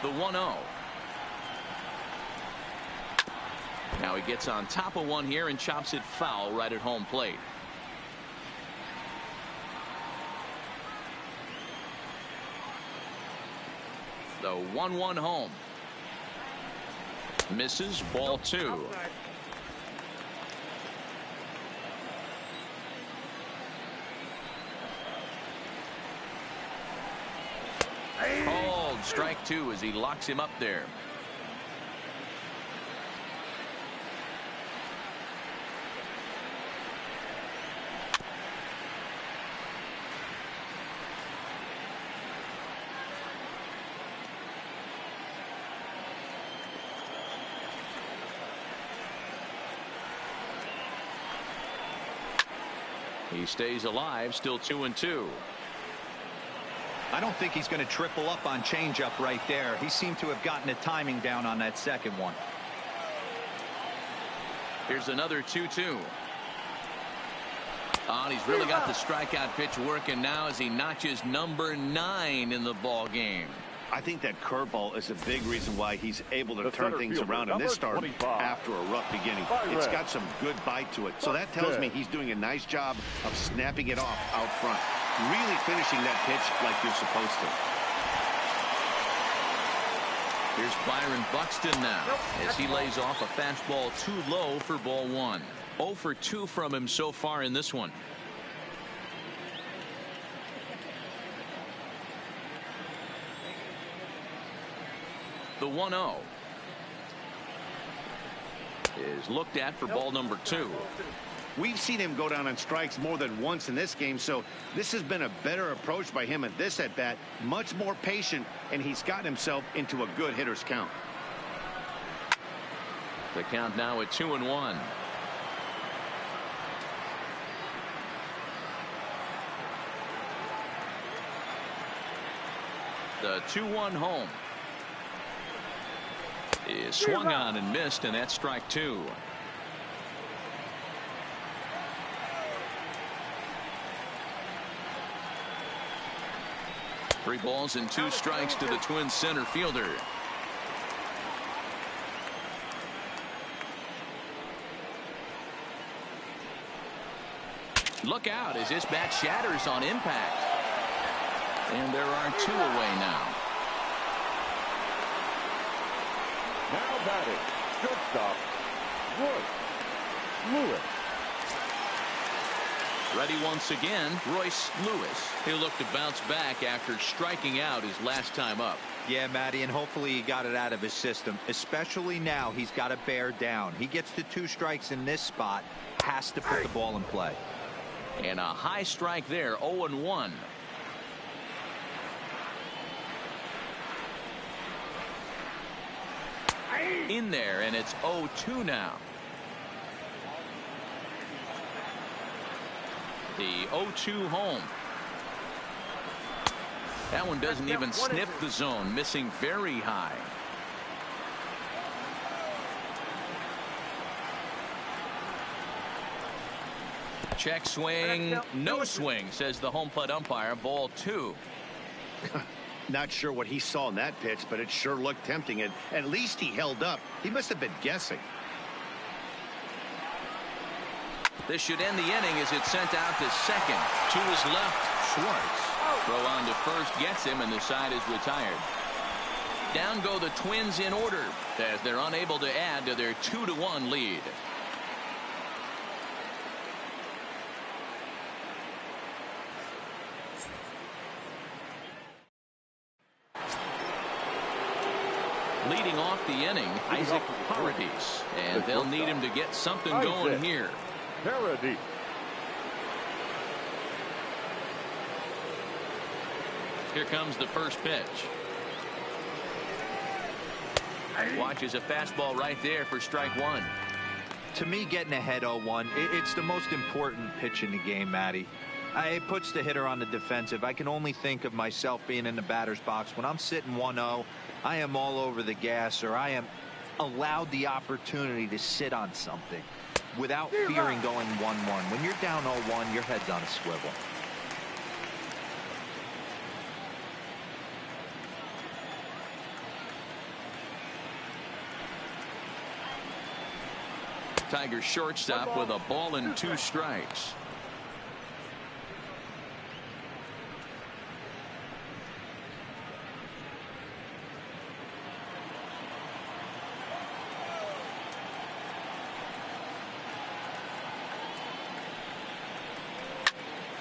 The 1-0. Now he gets on top of one here and chops it foul right at home plate. The 1-1 home. Misses, ball 2. Called strike 2 as he locks him up there. He stays alive, still 2-2. I don't think he's going to triple up on changeup right there. He seemed to have gotten the timing down on that second one. Here's another 2-2. And he's really got the strikeout pitch working now as he notches number 9 in the ball game. I think that curveball is a big reason why he's able to turn things around in this start after a rough beginning. It's got some good bite to it. So that tells me he's doing a nice job of snapping it off out front. Really finishing that pitch like you're supposed to. Here's Byron Buxton now as he lays off a fastball too low for ball 1. 0 for 2 from him so far in this one. The 1-0 is looked at for ball number 2. We've seen him go down on strikes more than once in this game, so this has been a better approach by him at this at-bat. Much more patient, and he's gotten himself into a good hitter's count. The count now at 2-1. The 2-1 home is swung on and missed, and that's strike 2. Three balls and 2 strikes to the Twins center fielder. Look out as this bat shatters on impact. And there are 2 away now. Now batting, shortstop, Royce Lewis. Ready once again, Royce Lewis. He'll look to bounce back after striking out his last time up. Yeah, Matty, and hopefully he got it out of his system. Especially now, he's got to bear down. He gets the 2 strikes in this spot, has to put the ball in play. And a high strike there, 0-1. In there, and it's 0-2 now. The 0-2 home. That one doesn't even sniff the zone, missing very high. Check swing, no swing, says the home plate umpire. Ball 2. Not sure what he saw in that pitch, but it sure looked tempting. And at least he held up. He must have been guessing. This should end the inning as it's sent out to second. To his left, Schwartz. Throw on to first gets him, and the side is retired. Down go the Twins in order as they're unable to add to their 2-1 lead. Leading off the inning, Isaac Paradis, and they'll need him to get something going here. Paradis. Here comes the first pitch. Watches a fastball right there for strike 1. To me, getting ahead 0-1, it's the most important pitch in the game, Matty. It puts the hitter on the defensive. I can only think of myself being in the batter's box. When I'm sitting 1-0, I am all over the gas, or I am allowed the opportunity to sit on something without fearing going 1-1. When you're down 0-1, your head's on a swivel. Tigers shortstop with a ball and 2 strikes.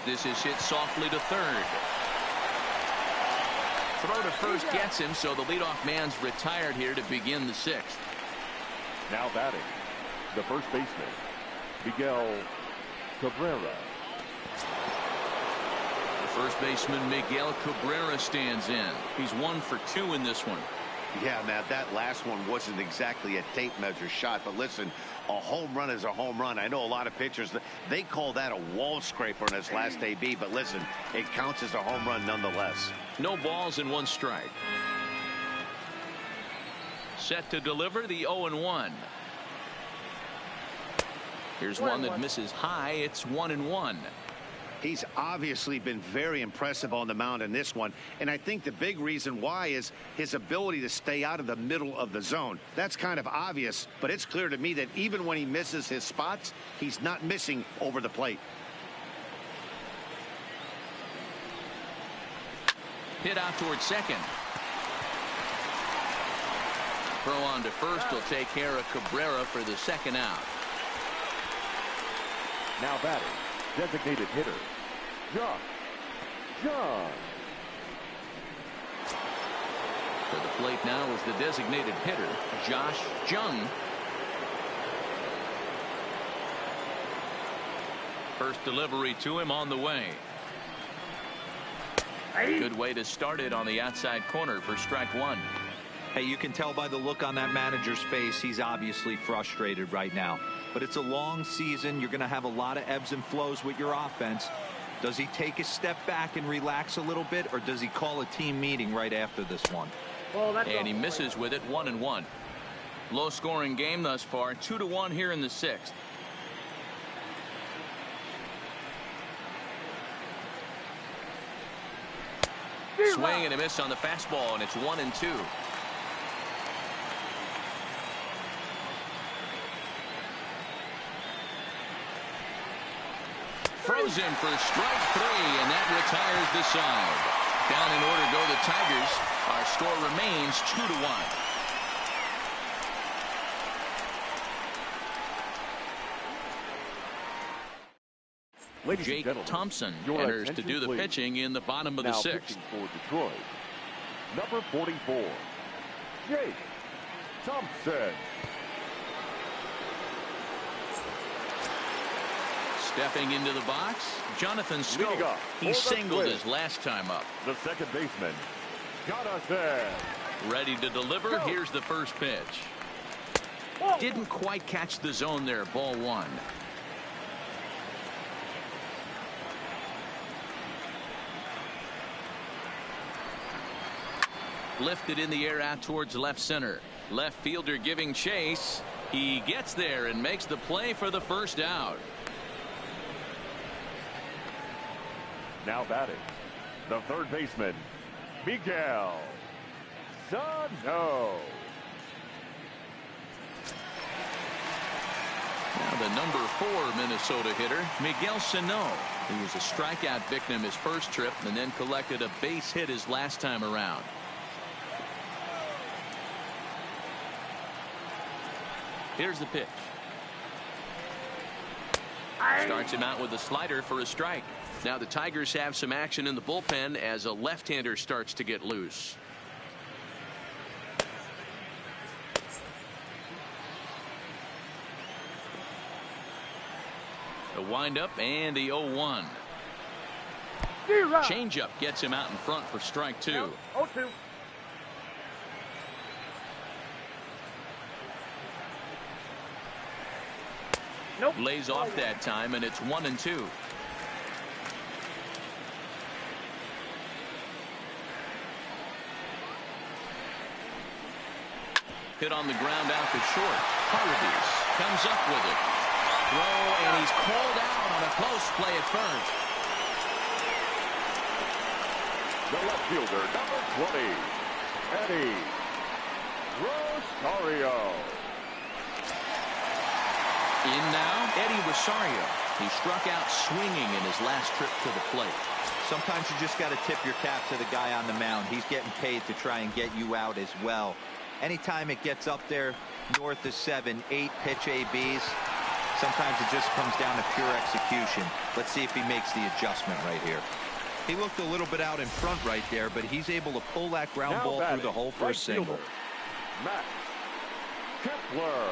This is hit softly to third. Throw to first gets him, so the leadoff man's retired here to begin the sixth. Now batting, the first baseman, Miguel Cabrera. The first baseman, Miguel Cabrera, stands in. He's 1 for 2 in this one. Yeah, Matt, that last one wasn't exactly a tape measure shot, but listen, a home run is a home run. I know a lot of pitchers, they call that a wall scraper in his last AB, but listen, it counts as a home run nonetheless. No balls and 1 strike. Set to deliver the 0-1. Here's one that misses high. It's 1-1. He's obviously been very impressive on the mound in this one, and I think the big reason why is his ability to stay out of the middle of the zone. That's kind of obvious, but it's clear to me that even when he misses his spots, he's not missing over the plate. Hit out towards second. Throw on to first will take care of Cabrera for the second out. Now batting, designated hitter, Josh Jung. To the plate now is the designated hitter, Josh Jung. First delivery to him on the way. Good way to start it on the outside corner for strike 1. Hey, you can tell by the look on that manager's face, he's obviously frustrated right now. But it's a long season. You're going to have a lot of ebbs and flows with your offense. Does he take a step back and relax a little bit, or does he call a team meeting right after this one? And he misses with it, 1-1. Low scoring game thus far, 2-1 here in the sixth. Swing and a miss on the fastball, and it's 1-2. Throws him for strike 3, and that retires the side. Down in order go the Tigers. Our score remains 2-1. Jake Thompson enters to do the pitching in the bottom of the sixth. For Detroit, number 44, Jake Thompson. Stepping into the box, Jonathan Scope. He singled his last time up. The second baseman, Jonathan. Ready to deliver. Here's the first pitch. Didn't quite catch the zone there. Ball 1. Lifted in the air out towards left center. Left fielder giving chase. He gets there and makes the play for the first out. Now batting, the third baseman, Miguel Sano. Now the number 4 Minnesota hitter, Miguel Sano. He was a strikeout victim his first trip and then collected a base hit his last time around. Here's the pitch. Starts him out with a slider for a strike. Now the Tigers have some action in the bullpen as a left-hander starts to get loose. The windup and the 0-1. Changeup gets him out in front for strike 2. 0-2. Nope. Lays off that time, and it's 1-2. Hit on the ground out to short. Holidays comes up with it. Throw, and he's called out on a close play at first. The left fielder, number 20, Eddie Rosario. In now, Eddie Rosario. He struck out swinging in his last trip to the plate. Sometimes you just got to tip your cap to the guy on the mound. He's getting paid to try and get you out as well. Anytime it gets up there north of 7, 8 pitch ABs, Sometimes it just comes down to pure execution. Let's see if he makes the adjustment right here. He looked a little bit out in front right there, but he's able to pull that ground ball through the hole for a single. Max Kepler.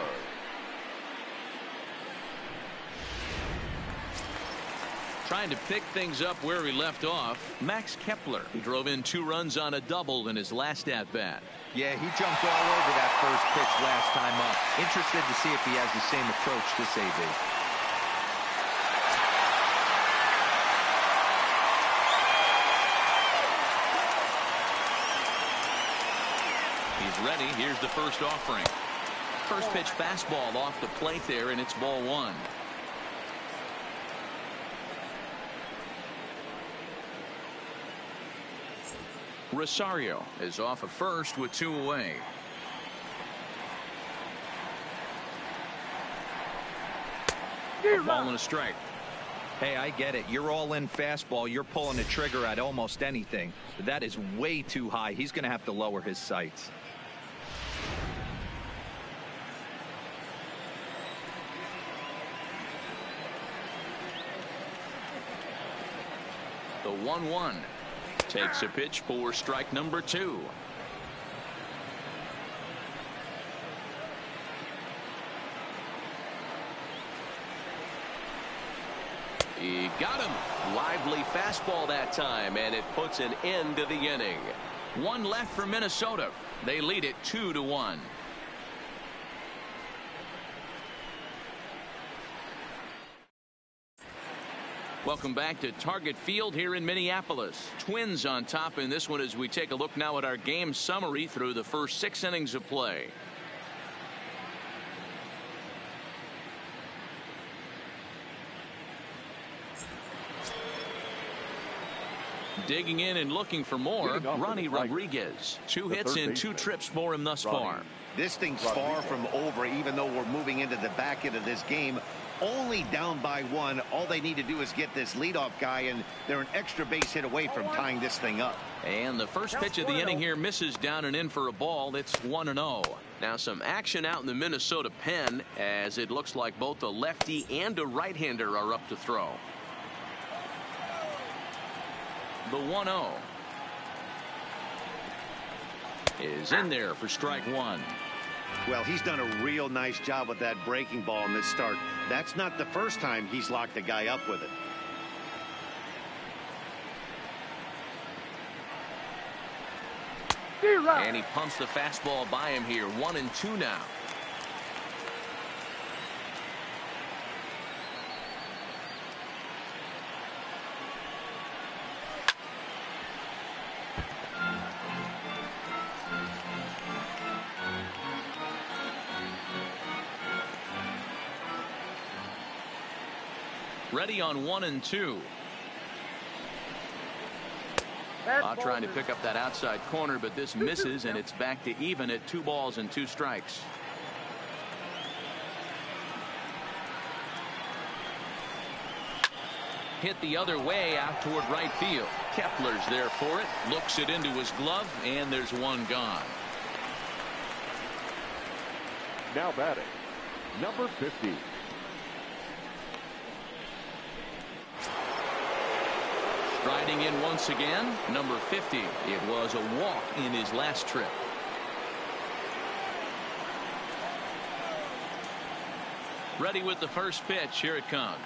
Trying to pick things up where he left off, Max Kepler. He drove in 2 runs on a double in his last at-bat. Yeah, he jumped all over that first pitch last time up. Interested to see if he has the same approach this AB. He's ready. Here's the first offering. First pitch fastball off the plate there, and it's ball 1. Rosario is off of first with 2 away. A ball and a strike. Hey, I get it. You're all in fastball. You're pulling the trigger at almost anything. But that is way too high. He's going to have to lower his sights. The 1-1 takes a pitch for strike number 2. He got him. Lively fastball that time, and it puts an end to the inning. 1 left for Minnesota. They lead it 2-1. Welcome back to Target Field here in Minneapolis. Twins on top in this one as we take a look now at our game summary through the first 6 innings of play. Digging in and looking for more, Ronnie Rodriguez. 2 hits and 2 trips for him thus far. This thing's far from over, even though we're moving into the back end of this game. Only down by 1. All they need to do is get this leadoff guy, and they're an extra base hit away from tying this thing up. And the first pitch of the inning here misses down and in for a ball. It's 1-0. Now some action out in the Minnesota pen, as it looks like both a lefty and a right-hander are up to throw. The 1-0 is in there for strike 1. Well, he's done a real nice job with that breaking ball in this start. That's not the first time he's locked the guy up with it. And he pumps the fastball by him here. 1-2 now. Ready on 1-2. Trying to pick up that outside corner, but this misses, and it's back to even at 2 balls and 2 strikes. Hit the other way out toward right field. Kepler's there for it, looks it into his glove, and there's 1 gone. Now batting, number 50. Striding in once again, number 50. It was a walk in his last trip. Ready with the first pitch. Here it comes.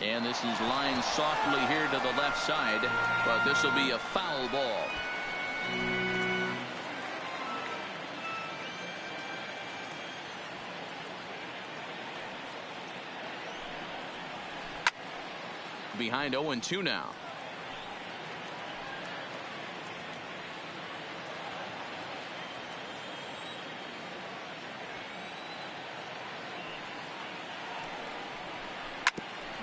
And this is lined softly here to the left side, but this will be a foul ball. Behind 0-2 now.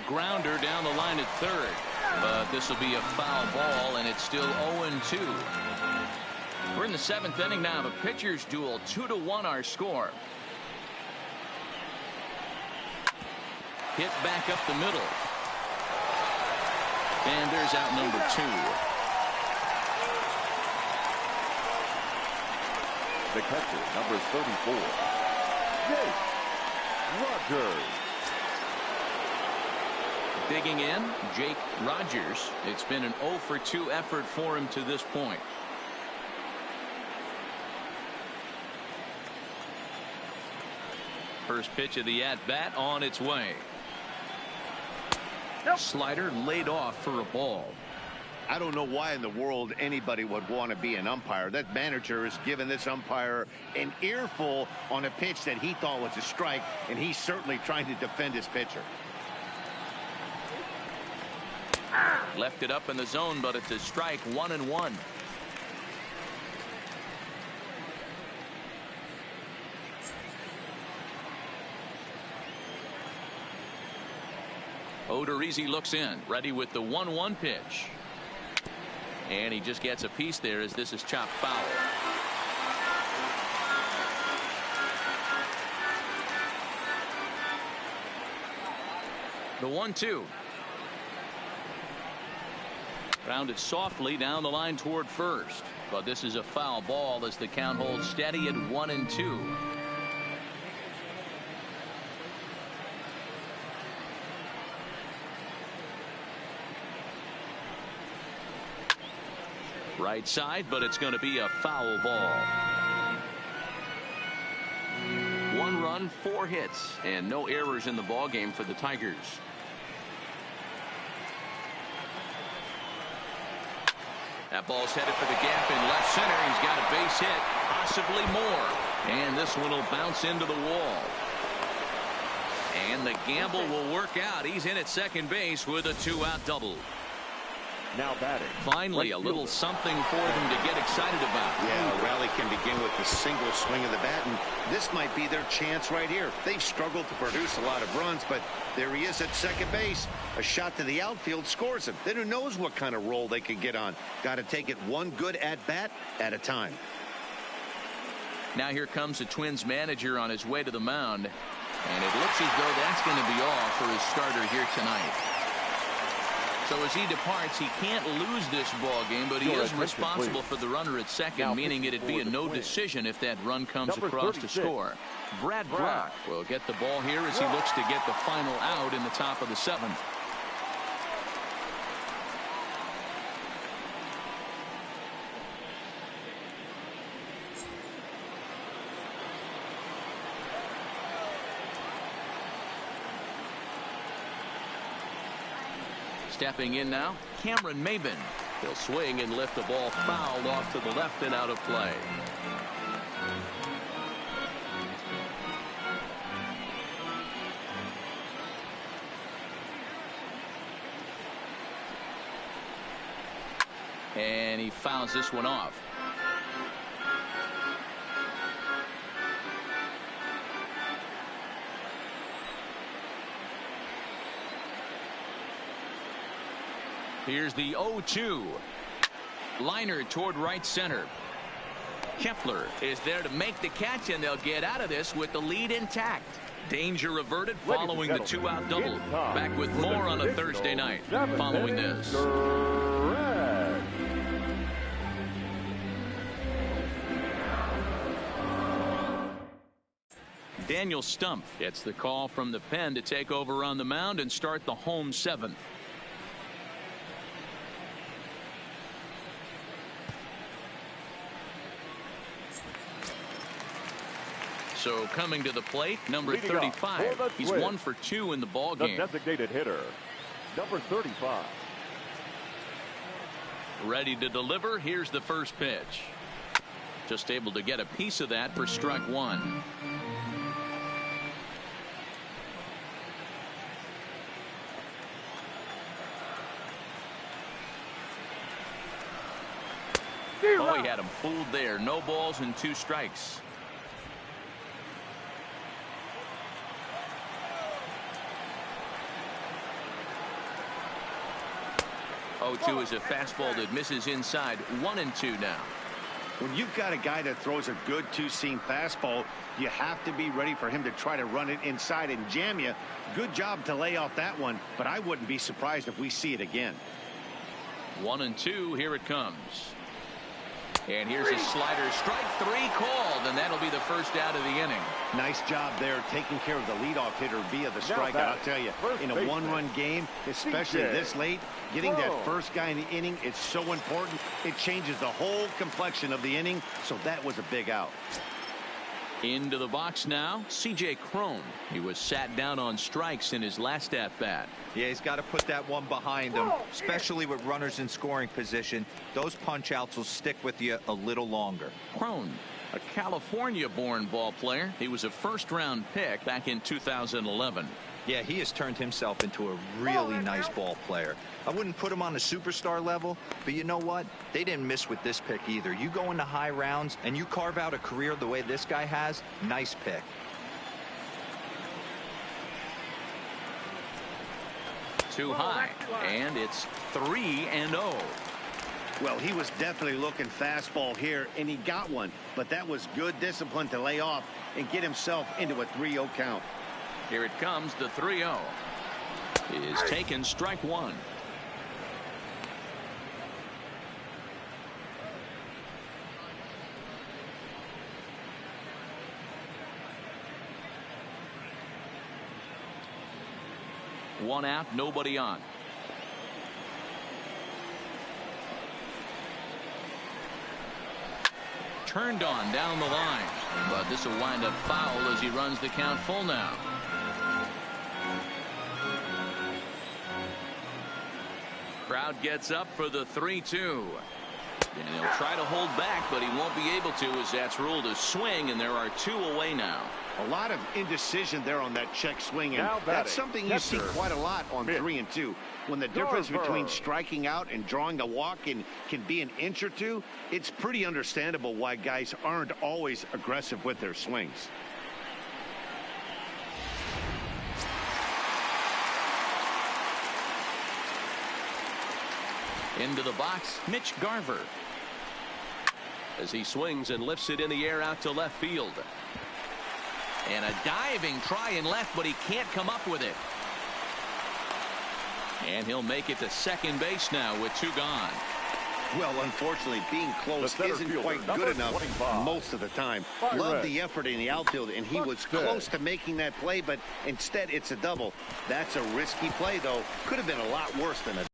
Grounder down the line at third, but this will be a foul ball, and it's still 0-2. We're in the 7th inning now. The pitchers duel. 2-1 our score. Hit back up the middle. And there's out number 2. The catcher, number 34. Jake Rogers. Digging in, Jake Rogers. It's been an 0 for 2 effort for him to this point. First pitch of the at-bat on its way. Slider laid off for a ball. I don't know why in the world anybody would want to be an umpire. That manager has given this umpire an earful on a pitch that he thought was a strike, and he's certainly trying to defend his pitcher. Left it up in the zone, but it's a strike, 1-1. Odorizzi looks in, ready with the 1-1 pitch. And he just gets a piece there as this is chopped foul. The 1-2. Grounded softly down the line toward first. But this is a foul ball as the count holds steady at 1-2. Right side, but it's going to be a foul ball. 1 run, 4 hits, and no errors in the ball game for the Tigers. That ball's headed for the gap in left center. He's got a base hit, possibly more. And this one will bounce into the wall. And the gamble will work out. He's in at second base with a 2-out double. Now batting. Finally, a little something for them to get excited about. Yeah, a rally can begin with the single swing of the bat, and this might be their chance right here. They've struggled to produce a lot of runs, but there he is at second base. A shot to the outfield scores him. Then who knows what kind of roll they could get on. Got to take it one good at-bat at a time. Now here comes the Twins manager on his way to the mound, and it looks as though that's going to be all for his starter here tonight. So as he departs, he can't lose this ball game, but he is responsible for the runner at second, meaning it'd be a no decision if that run comes across to score. Brad Brock will get the ball here as he looks to get the final out in the top of the 7th. Stepping in now, Cameron Maben. He'll swing and lift the ball fouled off to the left and out of play. And he fouls this one off. Here's the 0-2. Liner toward right center. Kepler is there to make the catch, and they'll get out of this with the lead intact. Danger averted following the 2-out double. Back with more on a Thursday night following this. Daniel Stumpf gets the call from the pen to take over on the mound and start the home 7th. So coming to the plate, number 35. He's 1 for 2 in the ball game. The designated hitter, number 35. Ready to deliver. Here's the first pitch. Just able to get a piece of that for strike 1. Oh, he had him fooled there. No balls and 2 strikes. 0-2 is a fastball that misses inside. 1-2 now. When you've got a guy that throws a good two-seam fastball, you have to be ready for him to try to run it inside and jam you. Good job to lay off that one, but I wouldn't be surprised if we see it again. 1-2. Here it comes. And here's a slider. Strike 3 called, and that'll be the first out of the inning. Nice job there taking care of the leadoff hitter via the strikeout. I'll tell you, in a one-run game, especially this late, getting that first guy in the inning, it's so important. It changes the whole complexion of the inning, so that was a big out. Into the box now, C.J. Cron. He was sat down on strikes in his last at-bat. Yeah, he's got to put that one behind him, especially with runners in scoring position. Those punch-outs will stick with you a little longer. Cron, a California-born ball player. He was a first-round pick back in 2011. Yeah, he has turned himself into a really nice ball player. I wouldn't put him on the superstar level, but you know what? They didn't miss with this pick either. You go into high rounds and you carve out a career the way this guy has, nice pick. Too high, and it's 3-0. Well, he was definitely looking fastball here, and he got one. But that was good discipline to lay off and get himself into a 3-0 count. Here it comes, the 3-0. Is taken, strike 1. One out, nobody on. Turned on down the line, but this will wind up foul as he runs the count full now. Crowd gets up for the 3-2. And he'll try to hold back, but he won't be able to, as that's ruled a swing, and there are 2 away now. A lot of indecision there on that check swing, and that's something you see quite a lot on 3 and 2. When the difference between striking out and drawing the walk can be an inch or 2, it's pretty understandable why guys aren't always aggressive with their swings. Into the box, Mitch Garver. As he swings and lifts it in the air out to left field. And a diving try in left, but he can't come up with it. And he'll make it to second base now with 2 gone. Well, unfortunately, being close isn't quite good enough most of the time. Love the effort in the outfield, and he was close to making that play, but instead it's a double. That's a risky play, though. Could have been a lot worse than a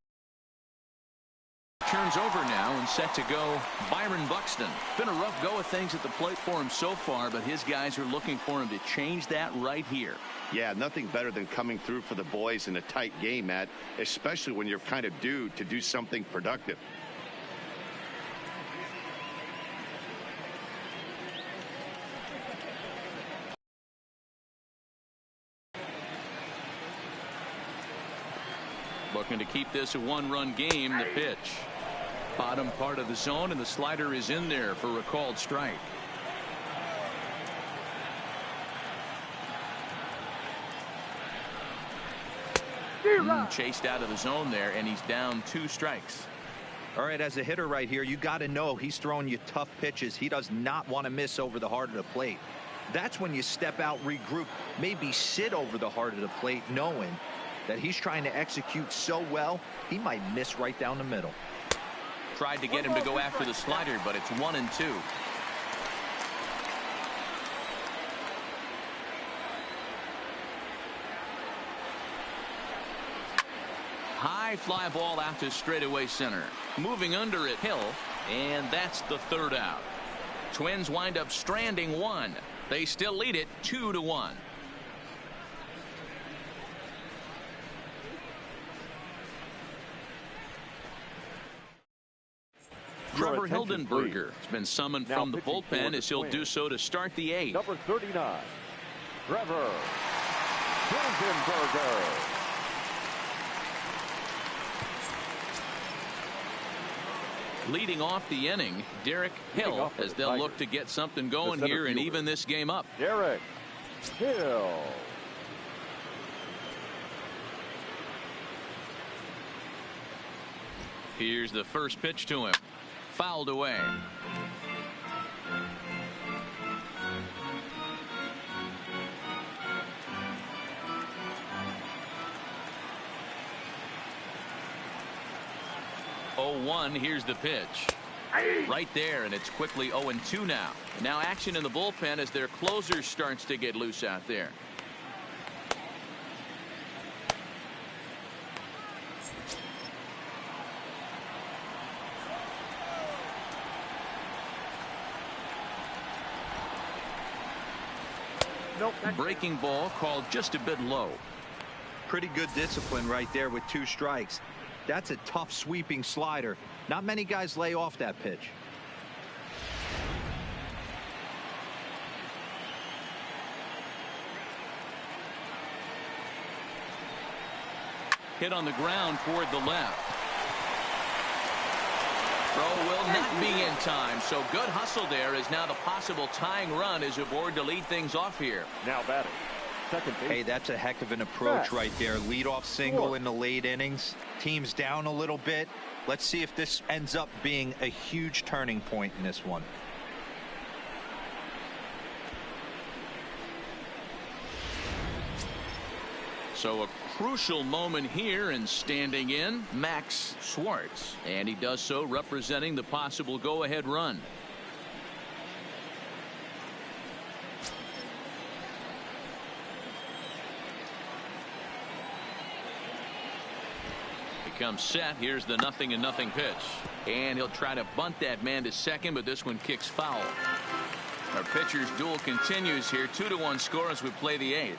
Turns over now and set to go Byron Buxton. Been a rough go of things at the plate for him so far, but his guys are looking for him to change that right here. Yeah, nothing better than coming through for the boys in a tight game, Matt, especially when you're kind of due to do something productive. Looking to keep this a 1-run game. The pitch. Bottom part of the zone, and the slider is in there for a called strike. Chased out of the zone there, and he's down 2 strikes. All right, as a hitter right here, you got to know he's throwing you tough pitches. He does not want to miss over the heart of the plate. That's when you step out, regroup, maybe sit over the heart of the plate, knowing that he's trying to execute so well, he might miss right down the middle. Tried to get him to go after the slider, but it's 1 and 2. High fly ball out to straightaway center. Moving under it, Hill, and that's the 3rd out. Twins wind up stranding 1. They still lead it 2-1. Trevor Hildenberger has been summoned from the bullpen as he'll do so to start the 8th. Number 39, Trevor Hildenberger. Leading off the inning, Derek Hill, as they'll look to get something going here and even this game up. Derek Hill. Here's the first pitch to him. Fouled away. Oh, 1. Here's the pitch. Right there, and it's quickly 0-2 now. Now action in the bullpen as their closer starts to get loose out there. Nope. Breaking ball called just a bit low. Pretty good discipline right there with 2 strikes. That's a tough sweeping slider. Not many guys lay off that pitch. Hit on the ground toward the left. Throw will not be in time, so good hustle there as now the possible tying run is aboard to lead things off here. Now batting. Second base. Hey, that's a heck of an approach right there. Leadoff single in the late innings. Team's down a little bit. Let's see if this ends up being a huge turning point in this one. So a crucial moment here, and standing in, Max Schwartz. And he does so representing the possible go-ahead run. He comes set. Here's the 0-0 pitch. And he'll try to bunt that man to second, but this one kicks foul. Our pitcher's duel continues here. 2-1 score as we play the 8th.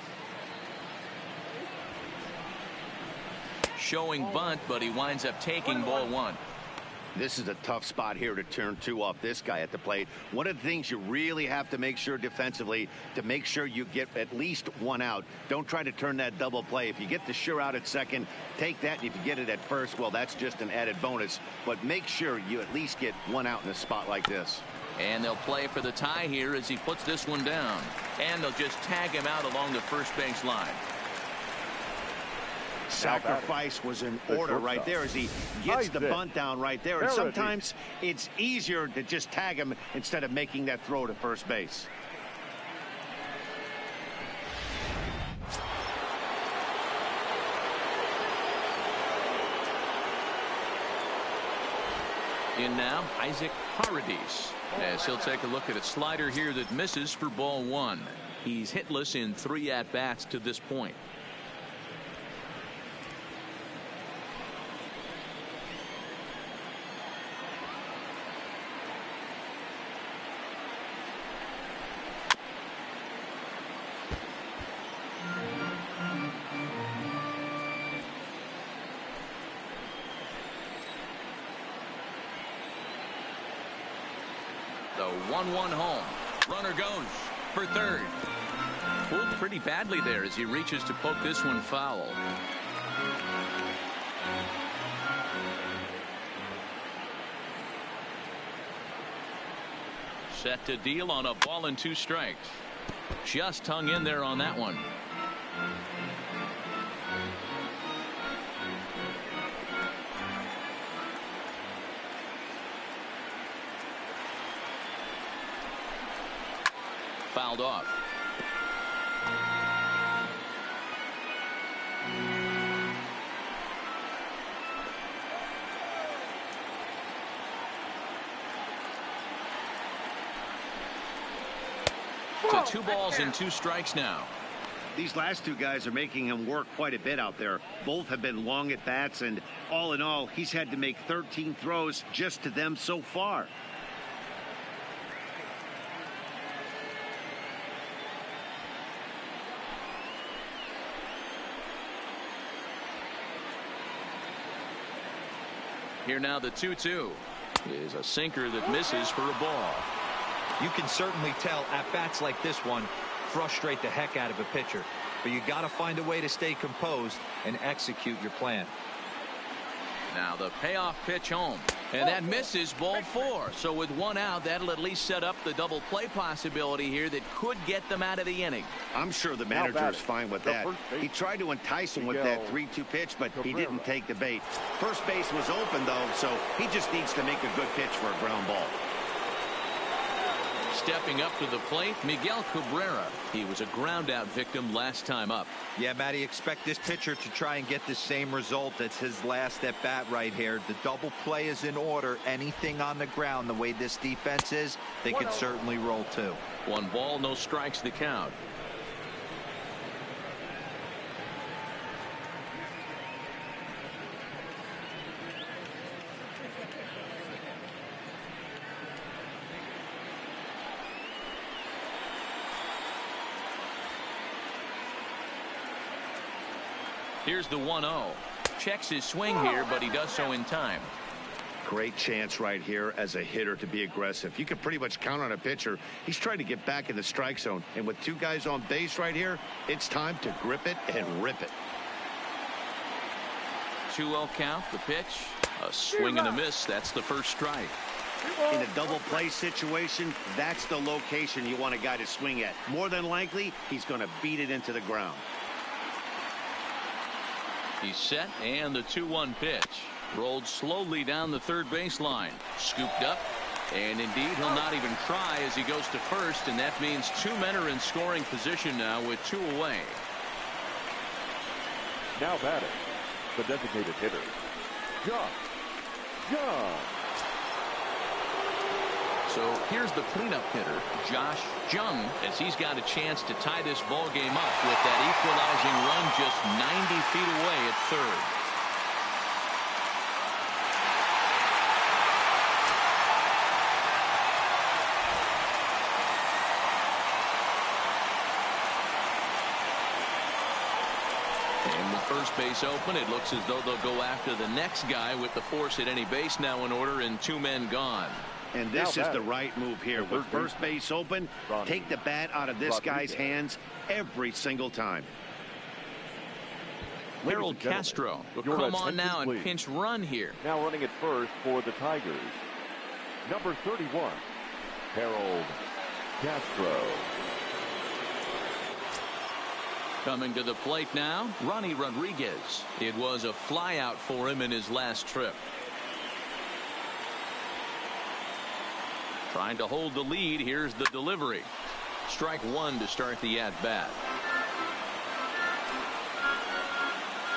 Showing bunt, but he winds up taking ball 1. This is a tough spot here to turn 2 off this guy at the plate. One of the things you really have to make sure defensively to make sure you get at least 1 out. Don't try to turn that double play. If you get the sure out at second, take that. And if you get it at first, well, that's just an added bonus. But make sure you at least get 1 out in a spot like this. And they'll play for the tie here as he puts this one down. And they'll just tag him out along the first base line. Sacrifice was in order right there as he gets the bunt down right there. And sometimes it's easier to just tag him instead of making that throw to first base. In now, Isaac Paradis, as he'll take a look at a slider here that misses for ball 1. He's hitless in 3 at-bats to this point. The 1-1 home. Runner goes for third. Pulled pretty badly there as he reaches to poke this one foul. Set to deal on a ball and 2 strikes. Just hung in there on that one. Fouled off. To 2 balls and 2 strikes now. These last 2 guys are making him work quite a bit out there. Both have been long at bats, and all in all, he's had to make 13 throws just to them so far. Here now the 2-2 is a sinker that misses for a ball. You can certainly tell at bats like this one frustrate the heck out of a pitcher, but you got to find a way to stay composed and execute your plan. Now the payoff pitch home, and that misses ball 4. So with 1 out, that'll at least set up the double play possibility here that could get them out of the inning. I'm sure the manager is fine with that. He tried to entice him with that 3-2 pitch, but he didn't take the bait. First base was open, though, so he just needs to make a good pitch for a ground ball. stepping up to the plate, Miguel Cabrera. He was a ground out victim last time up. Yeah, Matty, expect this pitcher to try and get the same result as his last at bat right here. The double play is in order. Anything on the ground, the way this defense is, they could certainly roll too. 1 ball, no strikes the count. Here's the 1-0. Checks his swing here, but he does so in time. Great chance right here as a hitter to be aggressive. You can pretty much count on a pitcher. He's trying to get back in the strike zone. And with 2 guys on base right here, it's time to grip it and rip it. 2-0 count, the pitch. A swing and a miss. That's the first strike. In a double play situation, that's the location you want a guy to swing at. More than likely, he's going to beat it into the ground. He's set, and the 2-1 pitch. Rolled slowly down the third baseline. Scooped up, and indeed he'll not even try as he goes to first, and that means 2 men are in scoring position now with 2 away. Now batting, the designated hitter, Josh Jung. So here's the cleanup hitter, Josh Jung, as he's got a chance to tie this ball game up with that equalizing run just 90 feet away at third. And with first base open, it looks as though they'll go after the next guy with the force at any base now in order and 2 men gone. And this is the right move here. With first base open, take the bat out of this guy's hands every single time. Harold Castro will come on now and pinch run here. Now running at first for the Tigers, number 31, Harold Castro. Coming to the plate now, Ronnie Rodriguez. It was a flyout for him in his last trip. Trying to hold the lead. Here's the delivery. Strike 1 to start the at-bat.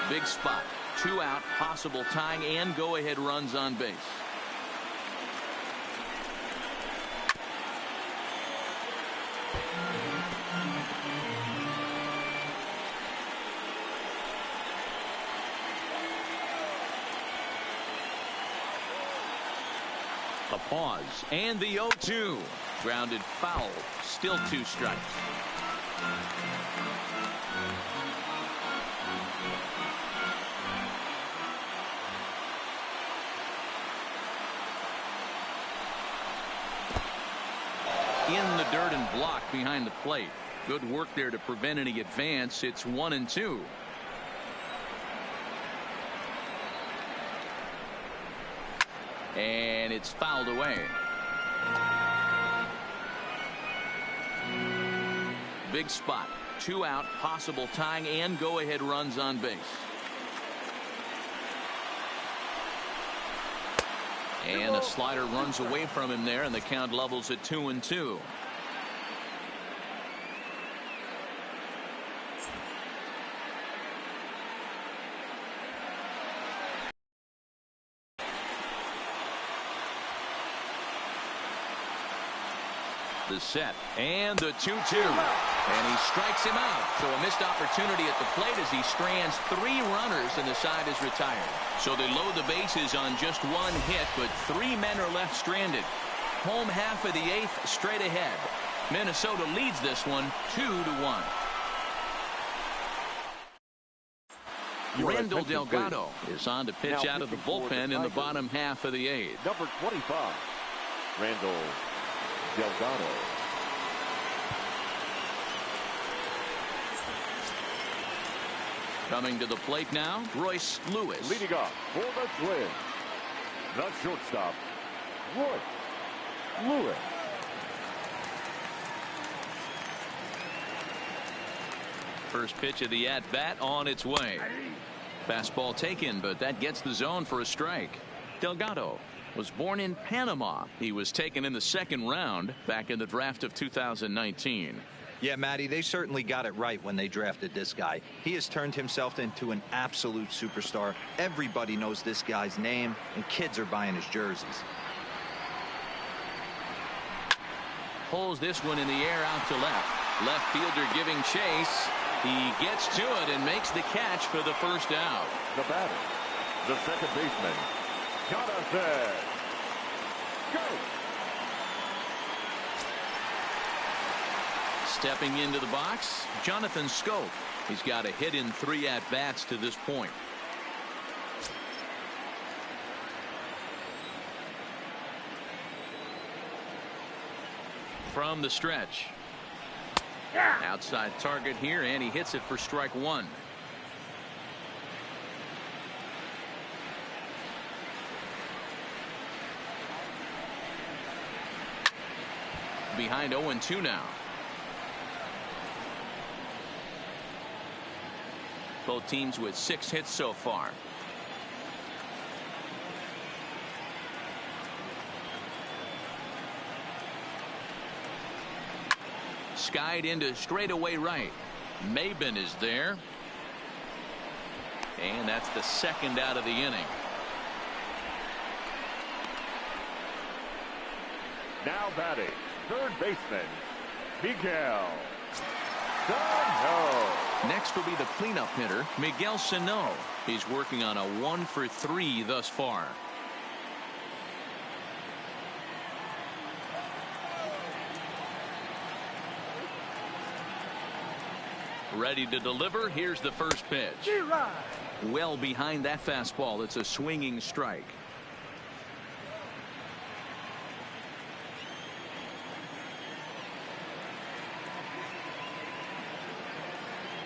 Big spot. 2 out, possible tying and go-ahead runs on base. A pause, and the 0-2. Grounded foul. Still 2 strikes. In the dirt and blocked behind the plate. Good work there to prevent any advance. It's 1-2. And it's fouled away. Big spot. 2 out, possible tying and go-ahead runs on base. And a slider runs away from him there, and the count levels at 2-2. The set and the 2-2, and he strikes him out. So a missed opportunity at the plate as he strands 3 runners, and the side is retired. So they load the bases on just 1 hit, but 3 men are left stranded. Home half of the 8th, straight ahead. Minnesota leads this one 2-1. Randall Delgado is on to pitch out of the bullpen in the bottom half of the 8th. Number 25, Randall Delgado. Coming to the plate now, Royce Lewis. Leading off for the Twins, the shortstop, Royce Lewis. First pitch of the at-bat on its way. Fastball taken, but that gets the zone for a strike. Delgado was born in Panama. He was taken in the second round back in the draft of 2019. Yeah, Matty, they certainly got it right when they drafted this guy. He has turned himself into an absolute superstar. Everybody knows this guy's name, and kids are buying his jerseys. Pulls this one in the air out to left. Left fielder giving chase. He gets to it and makes the catch for the first out. The batter, the second baseman, Jonathan. Go! Stepping into the box, Jonathan Scope. He's got a hit in 3 at-bats to this point. From the stretch. Outside target here, and he hits it for strike 1. Behind 0-2 now. Both teams with 6 hits so far. Skied into straightaway right. Maben is there. And that's the second out of the inning. Now batting, third baseman, Miguel Sano. Next will be the cleanup hitter, Miguel Sano. He's working on a 1-for-3 thus far. Ready to deliver. Here's the first pitch. Well behind that fastball. It's a swinging strike.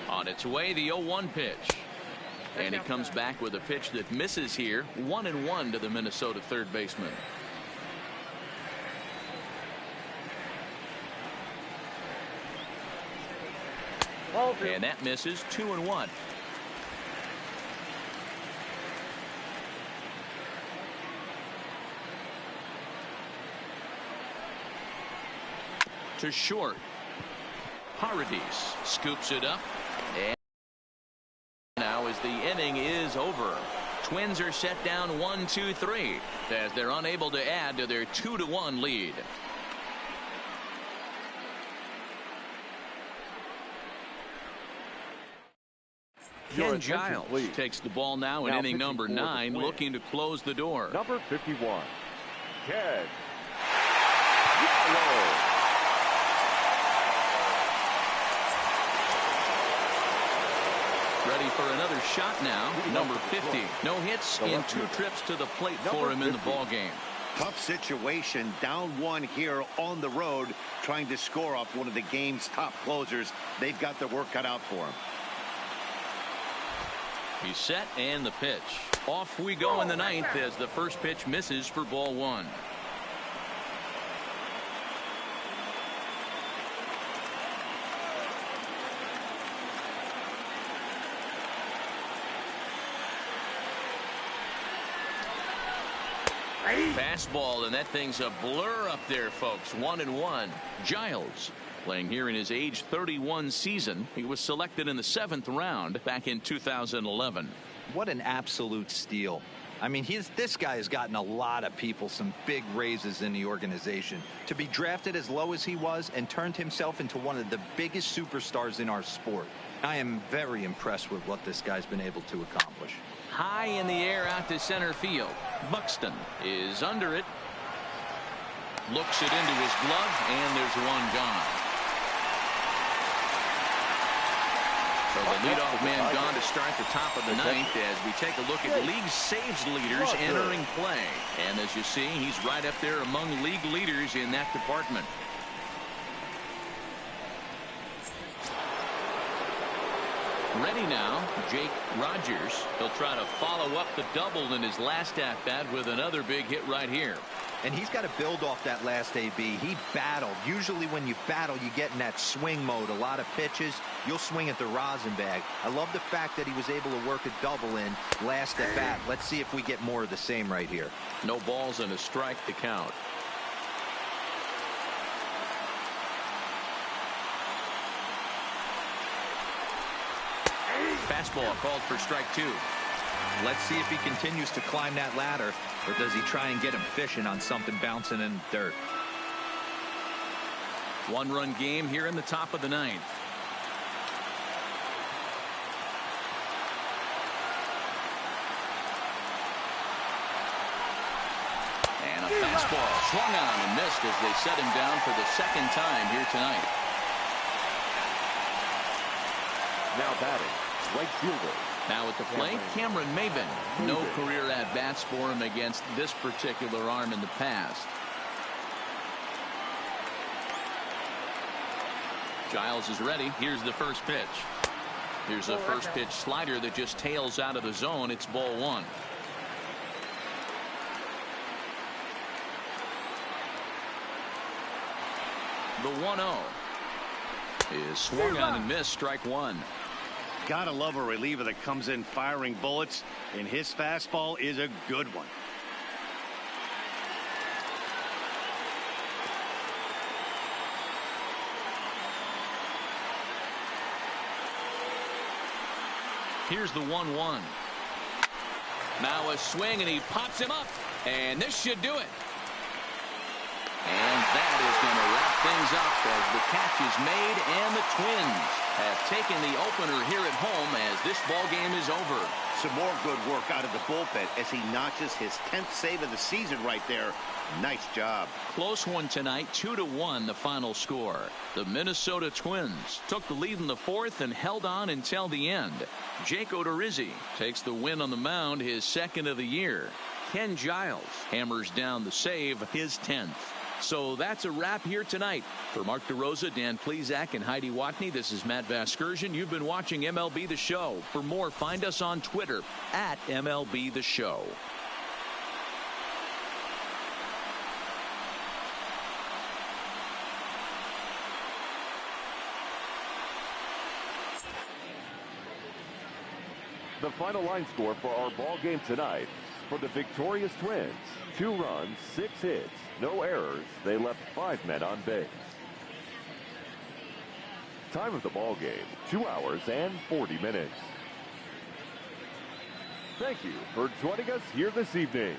On its way, the 0-1 pitch. And he comes back with a pitch that misses here. 1-1 to the Minnesota third baseman. And that misses. 2-1. To short. Paradis scoops it up. And now as the inning is over, Twins are set down 1-2-3 as they're unable to add to their 2-1 lead. Ken Giles takes the ball now in inning number 9, looking to close the door. Number 51, Ken Giles. Ready for another shot now. Number 50. No hits in 2 trips to the plate for him in the ball game. Tough situation, down 1 here on the road, trying to score off one of the game's top closers. They've got their work cut out for him. He's set, and the pitch. Off we go in the 9th as the first pitch misses for ball 1. Fastball, and that thing's a blur up there, folks. 1-1. Giles playing here in his age 31 season. He was selected in the 7th round back in 2011. What an absolute steal. I mean, this guy has gotten a lot of people some big raises in the organization. To be drafted as low as he was and turned himself into one of the biggest superstars in our sport. I am very impressed with what this guy's been able to accomplish. High in the air out to center field. Buxton is under it. Looks it into his glove, and there's one gone. So the leadoff man gone to start the top of the 9th as we take a look at league saves leaders entering play. And as you see, he's right up there among league leaders in that department. Ready now, Jake Rogers. He'll try to follow up the double in his last at-bat with another big hit right here. And he's got to build off that last AB. He battled. Usually when you battle, you get in that swing mode. A lot of pitches, you'll swing at the rosin bag. I love the fact that he was able to work a double in last at bat. Let's see if we get more of the same right here. No balls and a strike to count. Fastball called for strike 2. Let's see if he continues to climb that ladder, or does he try and get him fishing on something bouncing in the dirt. One-run game here in the top of the 9th. And a fastball swung on and missed as they set him down for the second time here tonight. Now batting, right fielder. Now at the plate, Cameron Maben. No career at-bats for him against this particular arm in the past. Giles is ready. Here's the first pitch. Here's a first pitch slider that just tails out of the zone. It's ball 1. The 1-0 is swung on and missed. Strike 1. Gotta love a reliever that comes in firing bullets, and his fastball is a good one. Here's the 1-1. Now a swing, and he pops him up, and this should do it. And that is going to wrap things up as the catch is made, and the Twins have taken the opener here at home as this ball game is over. Some more good work out of the bullpen as he notches his 10th save of the season right there. Nice job. Close one tonight, 2-1 the final score. The Minnesota Twins took the lead in the 4th and held on until the end. Jake Odorizzi takes the win on the mound, his 2nd of the year. Ken Giles hammers down the save, his 10th. So that's a wrap here tonight. For Mark DeRosa, Dan Plesac, and Heidi Watney, this is Matt Vasgersian. You've been watching MLB The Show. For more, find us on Twitter at MLB The Show. The final line score for our ball game tonight. For the victorious Twins, 2 runs, 6 hits, no errors. They left 5 men on base. Time of the ball game, 2 hours and 40 minutes. Thank you for joining us here this evening.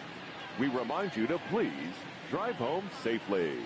We remind you to please drive home safely.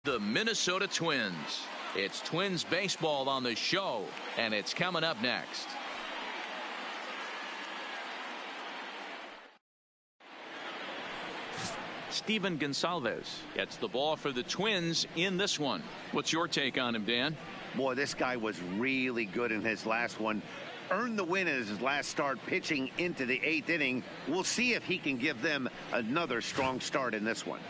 The Minnesota Twins. It's Twins baseball on the show, and it's coming up next. Steven Gonsalves gets the ball for the Twins in this one. What's your take on him, Dan? Boy, this guy was really good in his last one. Earned the win as his last start, pitching into the 8th inning. We'll see if he can give them another strong start in this one.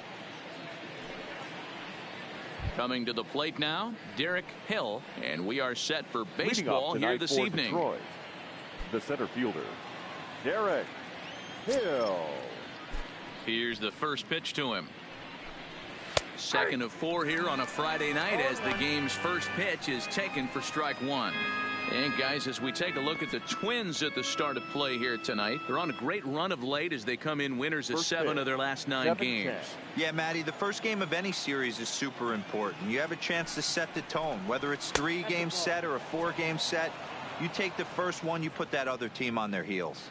Coming to the plate now, Derek Hill, and we are set for baseball here this evening. Detroit, the center fielder, Derek Hill. Here's the first pitch to him. Second of 4 here on a Friday night as the game's first pitch is taken for strike 1. And guys, as we take a look at the Twins at the start of play here tonight, they're on a great run of late as they come in winners of 7 of their last 9 games. Yeah, Matty, the first game of any series is super important. You have a chance to set the tone, whether it's 3-game set or a 4-game set. You take the first one, you put that other team on their heels.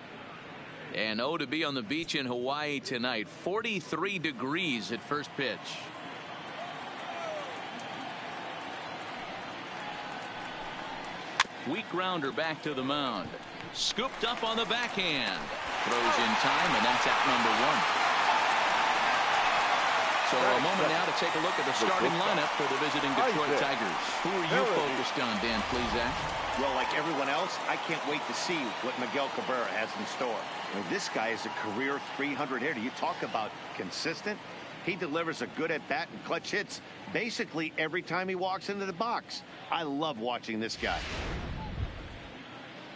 And to be on the beach in Hawaii tonight. 43 degrees at first pitch. Weak grounder back to the mound. Scooped up on the backhand. Throws in time, and that's out number 1. So a moment now to take a look at the starting lineup for the visiting Detroit Tigers. Who are you focused on, Dan Plesac? Well, like everyone else, I can't wait to see what Miguel Cabrera has in store. I mean, this guy is a career 300 hitter. You talk about consistent. He delivers a good at-bat and clutch hits basically every time he walks into the box. I love watching this guy.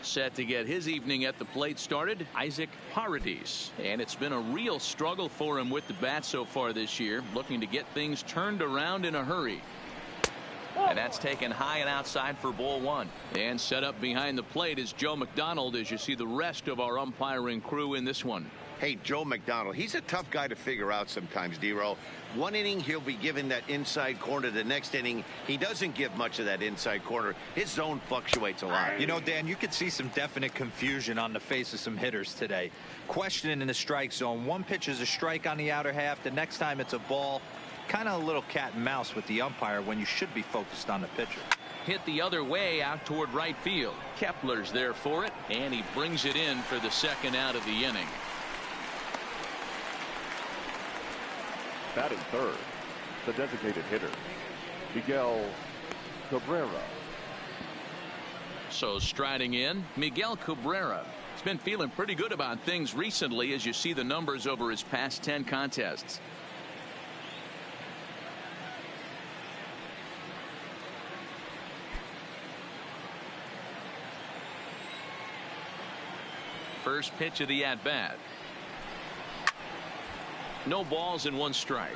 Set to get his evening at the plate started, Isaac Paredes. And it's been a real struggle for him with the bat so far this year, looking to get things turned around in a hurry. And that's taken high and outside for ball 1. And set up behind the plate is Joe McDonald as you see the rest of our umpiring crew in this one. Hey, Joe McDonald, he's a tough guy to figure out sometimes, D-Row. One inning, he'll be given that inside corner. The next inning, he doesn't give much of that inside corner. His zone fluctuates a lot. You know, Dan, you could see some definite confusion on the face of some hitters today. Questioning in the strike zone. One pitch is a strike on the outer half. The next time it's a ball. Kind of a little cat and mouse with the umpire when you should be focused on the pitcher. Hit the other way out toward right field. Kepler's there for it, and he brings it in for the second out of the inning. Batting third, the designated hitter, Miguel Cabrera. So striding in, Miguel Cabrera. He's been feeling pretty good about things recently as you see the numbers over his past 10 contests. First pitch of the at-bat. No balls and 1 strike.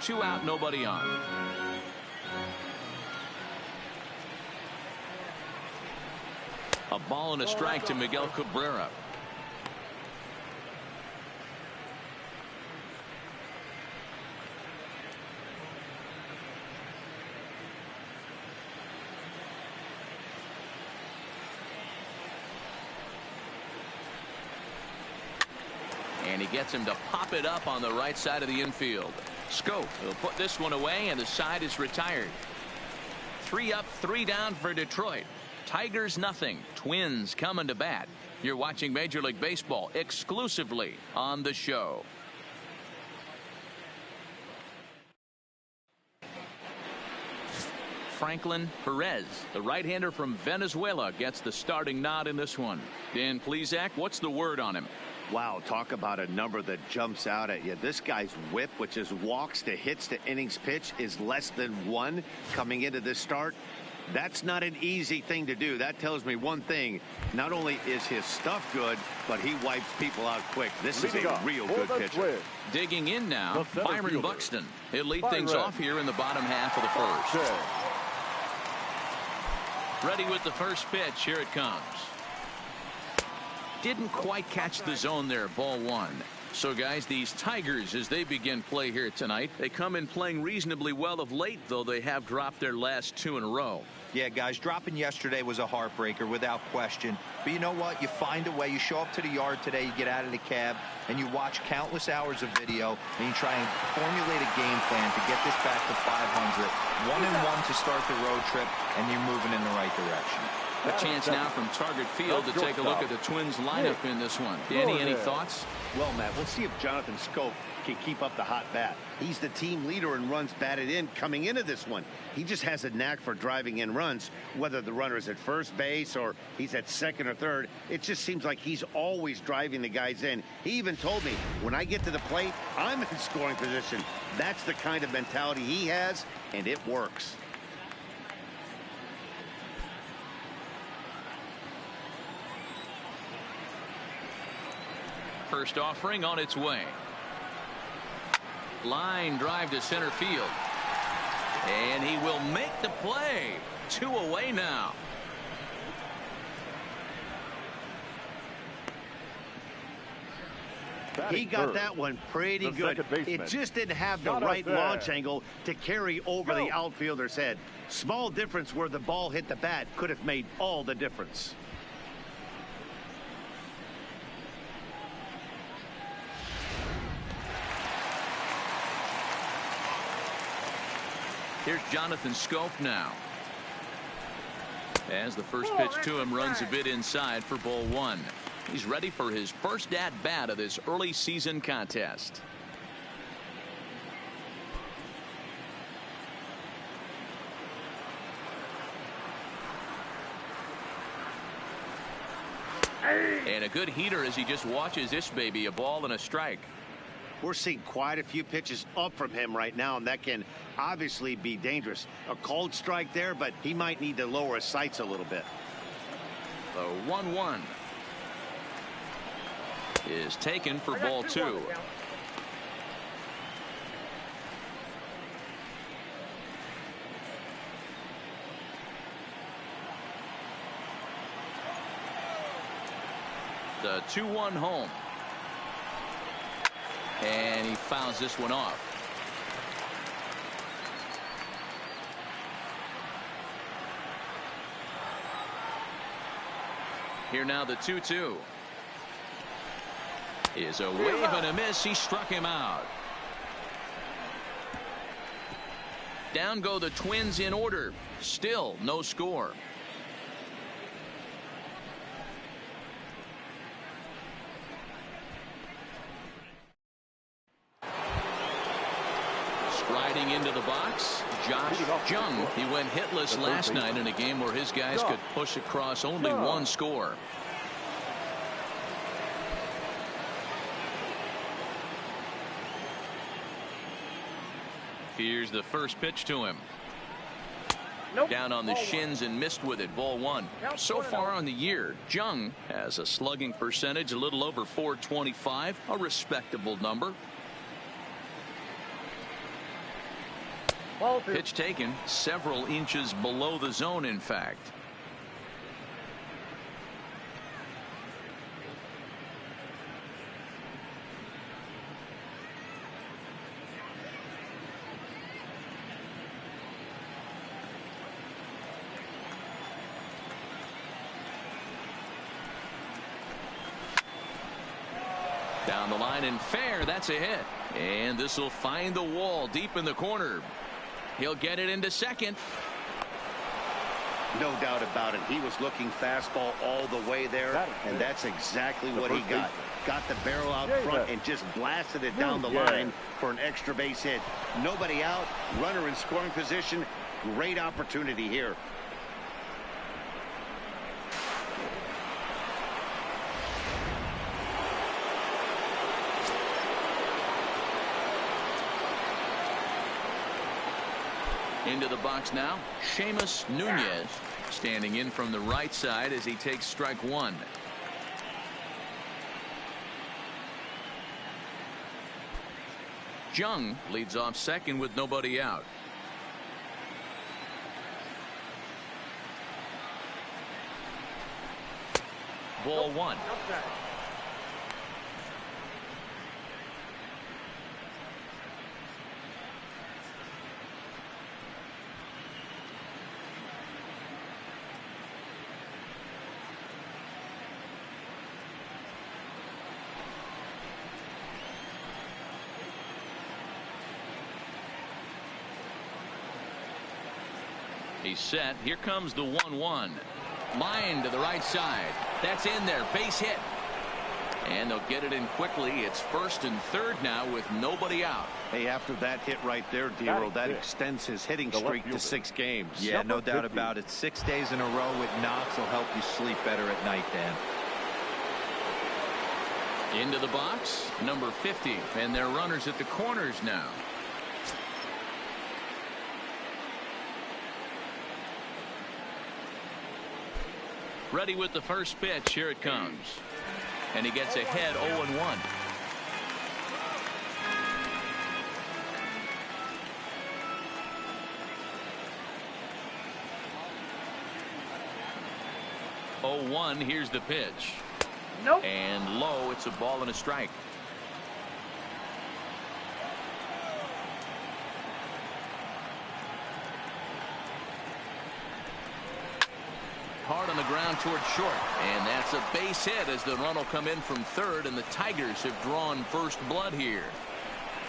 2 out, nobody on. A ball and a strike to Miguel Cabrera. And he gets him to pop it up on the right side of the infield. Scope will put this one away, and the side is retired. 3 up, 3 down for Detroit. Tigers nothing. Twins coming to bat. You're watching Major League Baseball exclusively on the show. Franklin Perez, the right-hander from Venezuela, gets the starting nod in this one. Dan Plesac, what's the word on him? Wow, talk about a number that jumps out at you. This guy's whip, which is walks to hits to innings pitch, is less than 1 coming into this start. That's not an easy thing to do. That tells me one thing. Not only is his stuff good, but he wipes people out quick. This is a real good pitcher. Digging in now, Byron Buxton. He'll lead things off here in the bottom half of the first. Ready with the first pitch. Here it comes. Didn't quite catch the zone there. Ball 1. So guys, these Tigers, as they begin play here tonight, they come in playing reasonably well of late, though they have dropped their last 2 in a row. Yeah, guys, dropping yesterday was a heartbreaker without question. But you know what? You find a way. You show up to the yard today, you get out of the cab, and you watch countless hours of video, and you try and formulate a game plan to get this back to 500. 1-1 to start the road trip, and you're moving in the right direction. A chance now from Target Field to take a look at the Twins lineup in this one. Danny, any thoughts? Well, Matt, we'll see if Jonathan Schoop can keep up the hot bat. He's the team leader in runs batted in coming into this one. He just has a knack for driving in runs, whether the runner is at first base or he's at second or third. It just seems like he's always driving the guys in. He even told me, when I get to the plate, I'm in scoring position. That's the kind of mentality he has, and it works. First offering on its way. Line drive to center field. And he will make the play. 2 away now. He got that one pretty good. It just didn't have the right launch angle to carry over the outfielder's head. Small difference where the ball hit the bat could have made all the difference. Here's Jonathan Schoop now. As the first pitch to him runs a bit inside for ball 1. He's ready for his first at-bat of this early season contest. And a good heater as he just watches this baby, a ball and a strike. We're seeing quite a few pitches up from him right now, and that can obviously be dangerous. A cold strike there, but he might need to lower his sights a little bit. The 1-1 is taken for ball 2. The 2-1 home. And he fouls this one off. Here now the 2-2. Is a wave and a miss. He struck him out. Down go the Twins in order. Still no score. Striding into the box, Josh Jung. He went hitless last night in a game where his guys could push across only one score. Here's the first pitch to him. Down on the shins and missed with it. Ball 1. So far on the year, Jung has a slugging percentage a little over .425, a respectable number. Pitch taken several inches below the zone, in fact. Down the line and fair. That's a hit. And this will find the wall deep in the corner. He'll get it into second. No doubt about it. He was looking fastball all the way there, and that's exactly what he got. Got the barrel out front and just blasted it down the line for an extra base hit. Nobody out, runner in scoring position. Great opportunity here. Into the box now, Seamus Nunez standing in from the right side as he takes strike 1. Jung leads off second with nobody out. Ball 1. He's set. Here comes the 1-1. Line to the right side. That's in there. Base hit. And they'll get it in quickly. It's first and third now with nobody out. Hey, after that hit right there, Dero, that extends his hitting streak to 6 games. Yeah, no doubt about it. 6 days in a row with knocks will help you sleep better at night, Dan. Into the box, number 50, and their runners at the corners now. Ready with the first pitch. Here it comes. And he gets ahead 0-1. Here's the pitch. Nope. And low. It's a ball and a strike. Hard on the ground towards short, and that's a base hit as the run will come in from third, and the Tigers have drawn first blood here.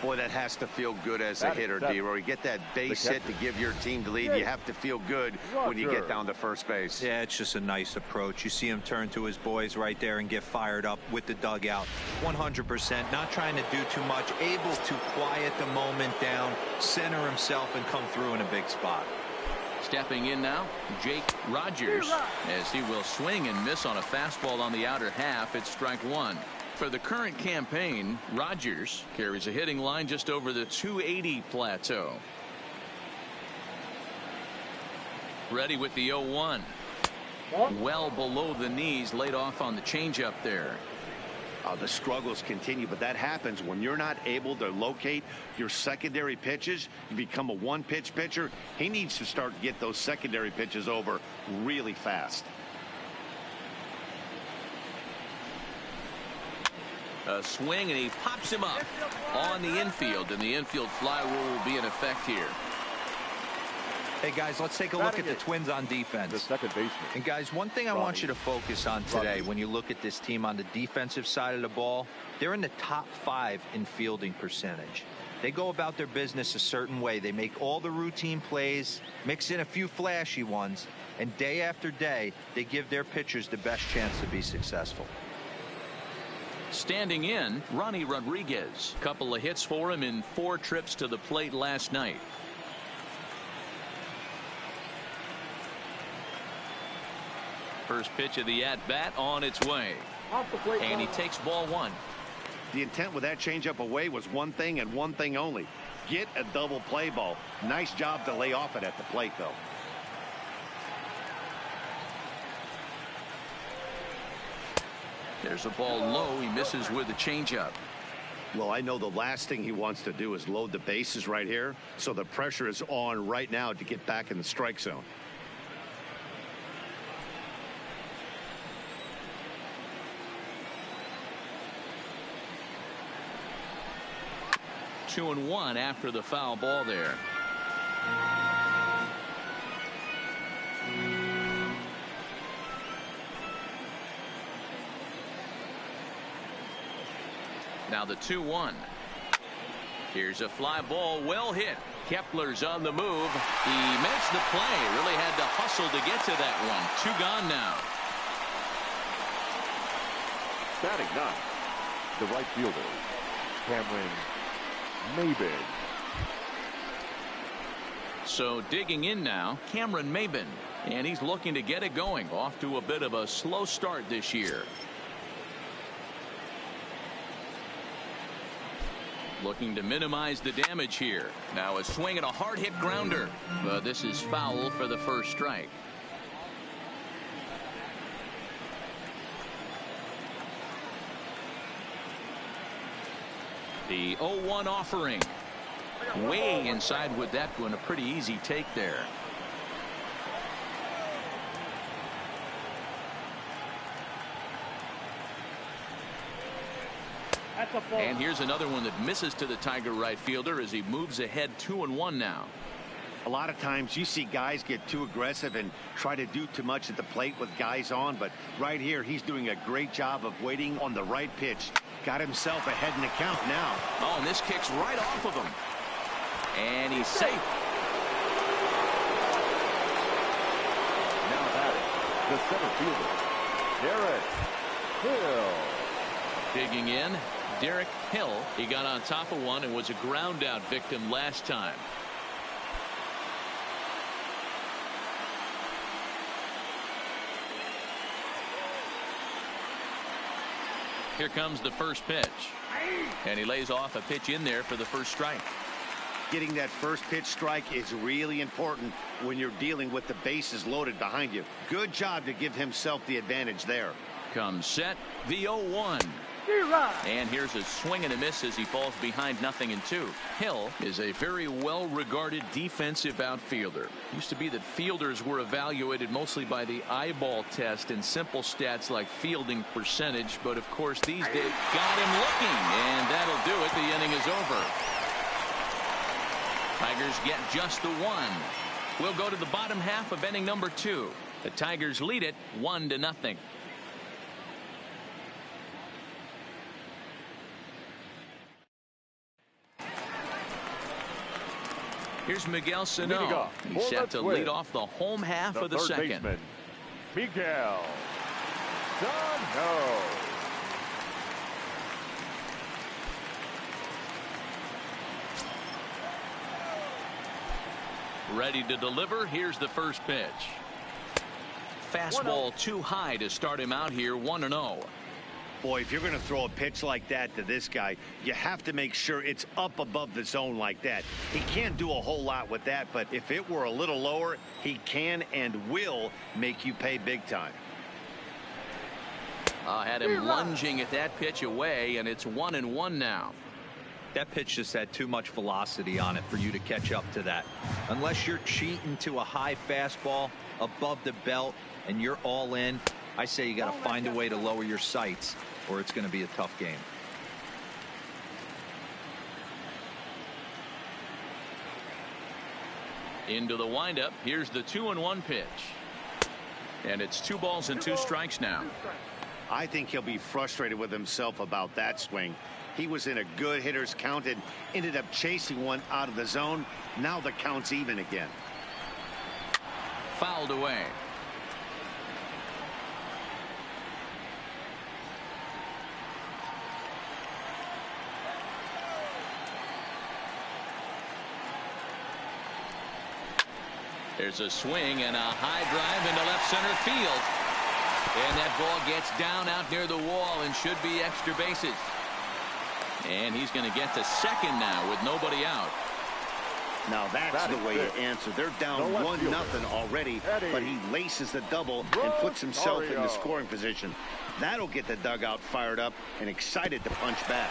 Boy, that has to feel good as a hitter, Dero. You get that base hit to give your team the lead. You have to feel good when you get down to first base. Yeah, it's just a nice approach. You see him turn to his boys right there and get fired up with the dugout. 100%, not trying to do too much, able to quiet the moment down, center himself, and come through in a big spot. Stepping in now, Jake Rogers, as he will swing and miss on a fastball on the outer half. It's strike one. For the current campaign, Rogers carries a hitting line just over the 280 plateau. Ready with the 0-1. Well below the knees, laid off on the changeup there. The struggles continue, but that happens when you're not able to locate your secondary pitches. You become a one-pitch pitcher. He needs to start to get those secondary pitches over really fast. A swing, and he pops him up on the infield, and the infield fly rule will be in effect here. Hey, guys, let's take a look at the Twins on defense. The second baseman. And, guys, one thing I want you to focus on today when you look at this team on the defensive side of the ball, they're in the top 5 in fielding percentage. They go about their business a certain way. They make all the routine plays, mix in a few flashy ones, and day after day, they give their pitchers the best chance to be successful. Standing in, Ronnie Rodriguez. Couple of hits for him in 4 trips to the plate last night. First pitch of the at-bat on its way. And he takes ball 1. The intent with that changeup away was one thing and one thing only. Get a double play ball. Nice job to lay off it at the plate, though. There's a ball low. He misses with the changeup. Well, I know the last thing he wants to do is load the bases right here, so the pressure is on right now to get back in the strike zone. Two and one after the foul ball there. Now the 2-1. Here's a fly ball, well hit. Kepler's on the move. He makes the play. Really had to hustle to get to that one. 2 gone now. Batting 9, the right fielder, Cameron Maybin. So digging in now, Cameron Maybin, and he's looking to get it going. Off to a bit of a slow start this year. Looking to minimize the damage here. Now a swing and a hard hit grounder, but this is foul for the first strike. The 0-1 offering. Way inside with that one. A pretty easy take there. And here's another one that misses to the Tiger right fielder as he moves ahead 2-1 now. A lot of times you see guys get too aggressive and try to do too much at the plate with guys on, but right here he's doing a great job of waiting on the right pitch. Got himself ahead in the count now. Oh, and this kicks right off of him. And he's safe. the center fielder, Derek Hill. Digging in, Derek Hill. He got on top of one and was a ground out victim last time. Here comes the first pitch. And he lays off a pitch in there for the first strike. Getting that first pitch strike is really important when you're dealing with the bases loaded behind you. Good job to give himself the advantage there. Comes set, the 0-1. And here's a swing and a miss as he falls behind 0-2. Hill is a very well-regarded defensive outfielder. Used to be that fielders were evaluated mostly by the eyeball test and simple stats like fielding percentage. But of course these days got him looking, and that'll do it. The inning is over. Tigers get just the one. We'll go to the bottom half of inning number 2. The Tigers lead it 1-0. Here's Miguel Sano. He's set to lead off the home half of the second. Baseman, Miguel Sano. Ready to deliver. Here's the first pitch. Fastball too high to start him out here. 1-0. Boy, if you're going to throw a pitch like that to this guy, you have to make sure it's up above the zone like that. He can't do a whole lot with that, but if it were a little lower, he can and will make you pay big time. Had him lunging at that pitch away, and it's 1-1 now. That pitch just had too much velocity on it for you to catch up to that. Unless you're cheating to a high fastball above the belt and you're all in, I say you got to find a way to lower your sights, or it's going to be a tough game. Into the windup. Here's the 2-1 pitch. And it's 2 balls and 2 strikes now. I think he'll be frustrated with himself about that swing. He was in a good hitter's count and ended up chasing one out of the zone. Now the count's even again. Fouled away. There's a swing and a high drive into left center field. And that ball gets down out near the wall and should be extra bases. And he's going to get to second now with nobody out. Now that's the way to answer. They're down 1-0 already, but he laces the double and puts himself in the scoring position. That'll get the dugout fired up and excited to punch back.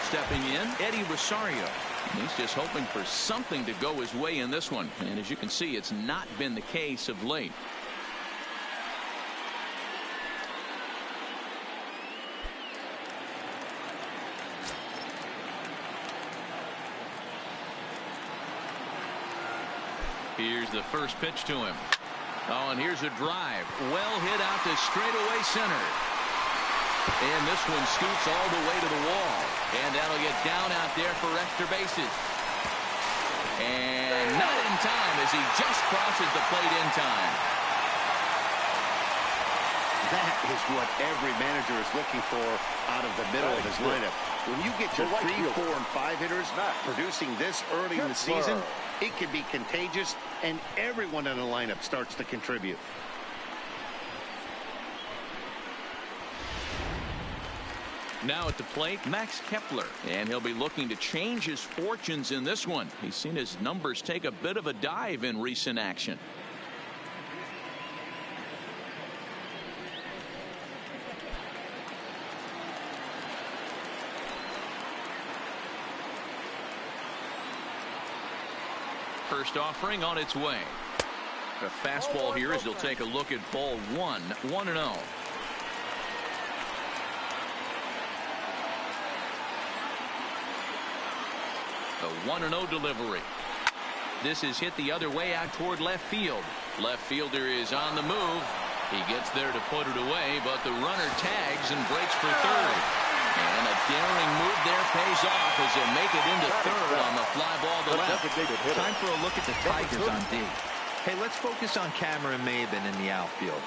Stepping in, Eddie Rosario. He's just hoping for something to go his way in this one. And as you can see, it's not been the case of late. Here's the first pitch to him. Oh, and here's a drive. Well hit out to straightaway center. And this one scoots all the way to the wall. And that'll get down out there for extra bases. And not in time as he just crosses the plate in time. That is what every manager is looking for out of the middle of his lineup. When you get your 3, 4, and 5 hitters producing this early in the season, it can be contagious, and everyone in the lineup starts to contribute. Now at the plate, Max Kepler, and he'll be looking to change his fortunes in this one. He's seen his numbers take a bit of a dive in recent action. First offering on its way. The fastball here as he'll take a look at ball 1, 1-0. The 1-0 delivery. This is hit the other way out toward left field. Left fielder is on the move. He gets there to put it away, but the runner tags and breaks for third. And a daring move there pays off as he'll make it into third on the fly ball to left. Time for a look at the Tigers on D. Hey, let's focus on Cameron Maybin in the outfield.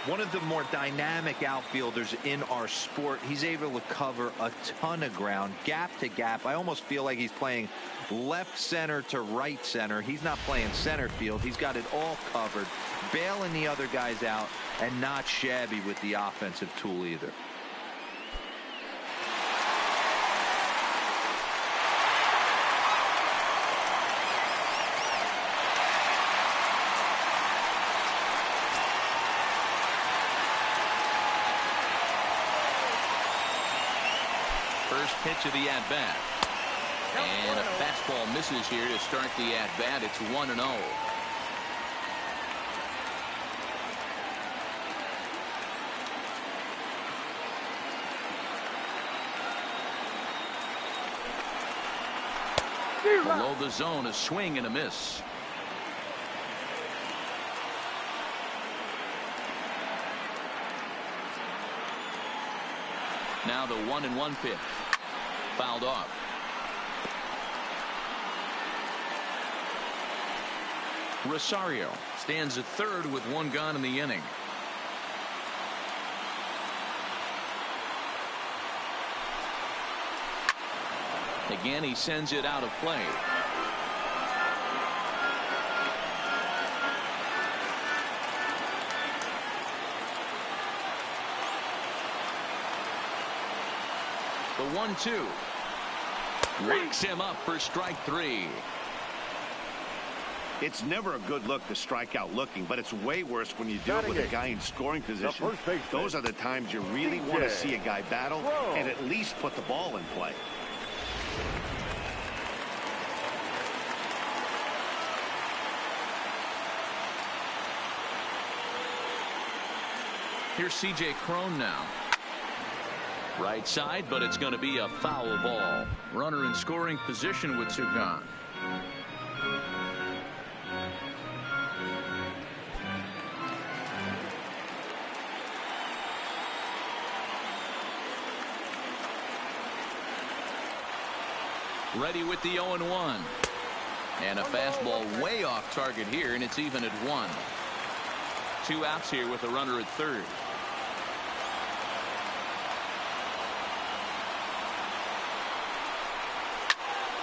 One of the more dynamic outfielders in our sport. He's able to cover a ton of ground, gap to gap. I almost feel like he's playing left center to right center. He's not playing center field. He's got it all covered, bailing the other guys out, and not shabby with the offensive tool either. First pitch of the at-bat. And a fastball misses here to start the at-bat. It's 1-0. Below the zone, a swing and a miss. Now the 1-1 pitch. Fouled off. Rosario stands at third with one gone in the inning. Again, he sends it out of play. The 1-2. Wakes him up for strike three. It's never a good look to strike out looking, but it's way worse when you do it with a guy in scoring position. Those are the times you really want to see a guy battle and at least put the ball in play. Here's C.J. Cron now. Right side, but it's going to be a foul ball. Runner in scoring position with two gone. Ready with the 0-1. And a fastball way off target here, and it's even at 1. 2 outs here with a runner at third.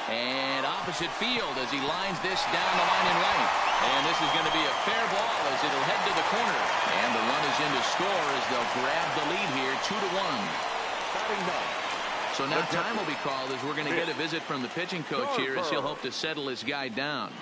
And opposite field as he lines this down the line in right. And this is going to be a fair ball as it'll head to the corner. And the run is in to score as they'll grab the lead here 2-1. So now time will be called as we're going to get a visit from the pitching coach here as he'll hope to settle his guy down.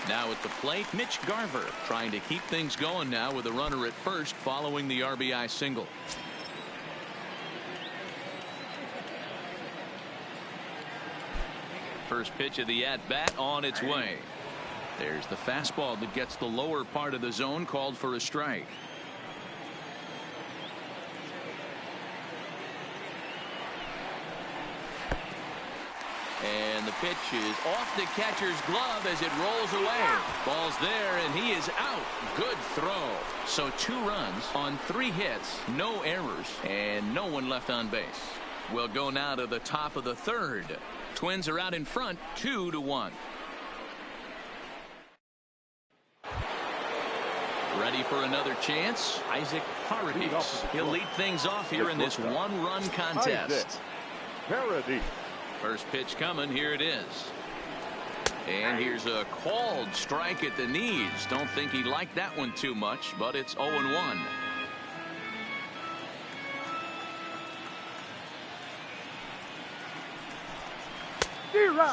Now at the plate, Mitch Garver trying to keep things going now with a runner at first following the RBI single. First pitch of the at-bat on its way. There's the fastball that gets the lower part of the zone, called for a strike. And the pitch is off the catcher's glove as it rolls away. Ball's there, and he is out. Good throw. So 2 runs on 3 hits, no errors, and no one left on base. We'll go now to the top of the third. Twins are out in front, 2-1. Ready for another chance? Isaac Paradis. He'll lead things off here in this 1-run contest. Paradis. First pitch coming. Here it is. And here's a called strike at the knees. Don't think he liked that one too much, but it's 0-1.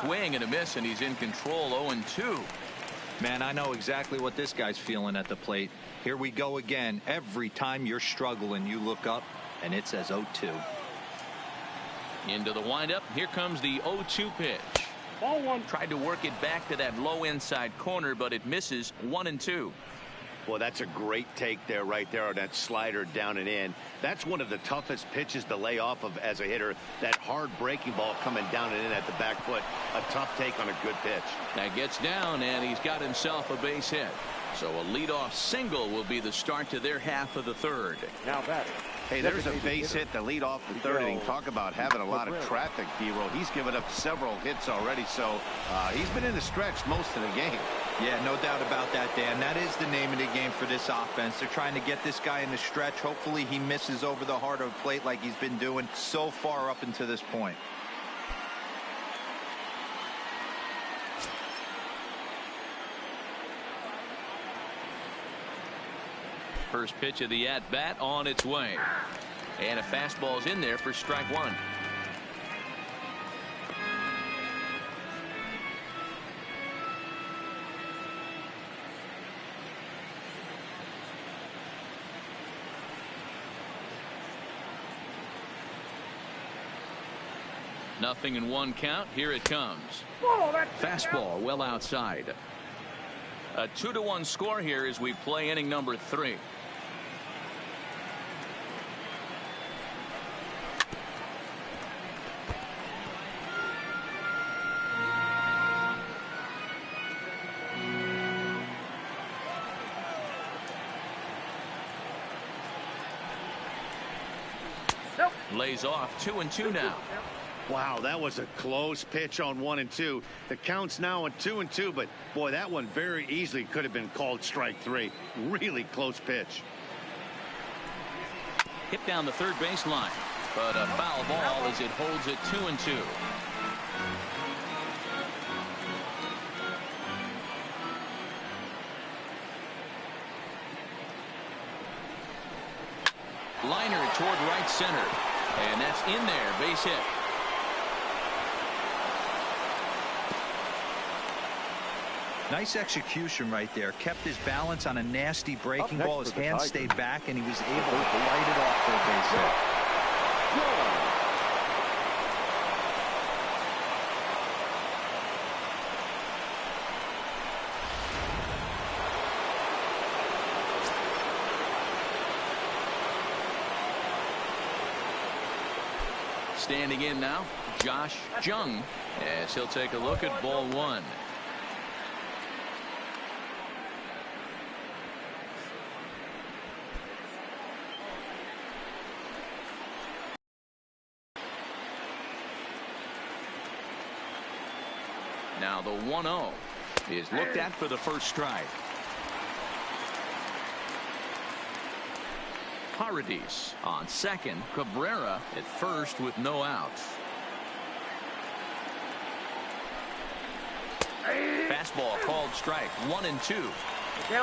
Swing and a miss, and he's in control. 0-2. Man, I know exactly what this guy's feeling at the plate. Here we go again. Every time you're struggling, you look up, and it says 0-2. Into the windup. Here comes the 0-2 pitch. Ball 1. Tried to work it back to that low inside corner, but it misses. 1-2. Well, that's a great take there, right there on that slider down and in. That's one of the toughest pitches to lay off of as a hitter. That hard breaking ball coming down and in at the back foot. A tough take on a good pitch. That gets down, and he's got himself a base hit. So a leadoff single will be the start to their half of the third. Now batting, Hey, there's a base hit to lead off the third inning. Talk about having a lot of traffic, Hero. He's given up several hits already, so he's been in the stretch most of the game. Yeah, no doubt about that, Dan. That is the name of the game for this offense. They're trying to get this guy in the stretch. Hopefully he misses over the heart of the plate like he's been doing so far up until this point. First pitch of the at-bat on its way. And a fastball's in there for strike one. Nothing in one count. Here it comes. Fastball well outside. A 2-1 score here as we play inning number 3. Lays off 2-2 now. Wow, that was a close pitch on 1-2. The count's now on 2-2, but boy, that one very easily could have been called strike 3. Really close pitch. Hit down the third baseline, but a foul ball as it holds it 2-2. Liner toward right center, and that's in there. Base hit. Nice execution right there. Kept his balance on a nasty breaking ball. His hands stayed back, and he was able to fight it off for a base hit. Standing in now, Josh Jung, as he'll take a look at ball one. Now the 1-0 is looked at for the first strike. Paradis on second. Cabrera at first with no outs. Fastball called strike 1-2.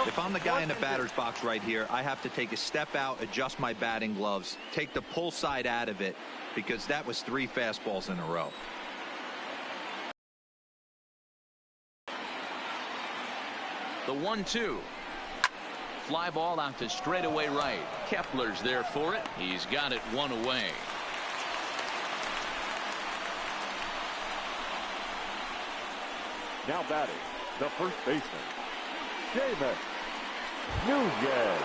If I'm the guy in the batter's box right here, I have to take a step out, adjust my batting gloves, take the pull side out of it, because that was 3 fastballs in a row. The 1-2. Fly ball out to straightaway right. Kepler's there for it. He's got it 1 away. Now batting, the first baseman, Seamus Nunez.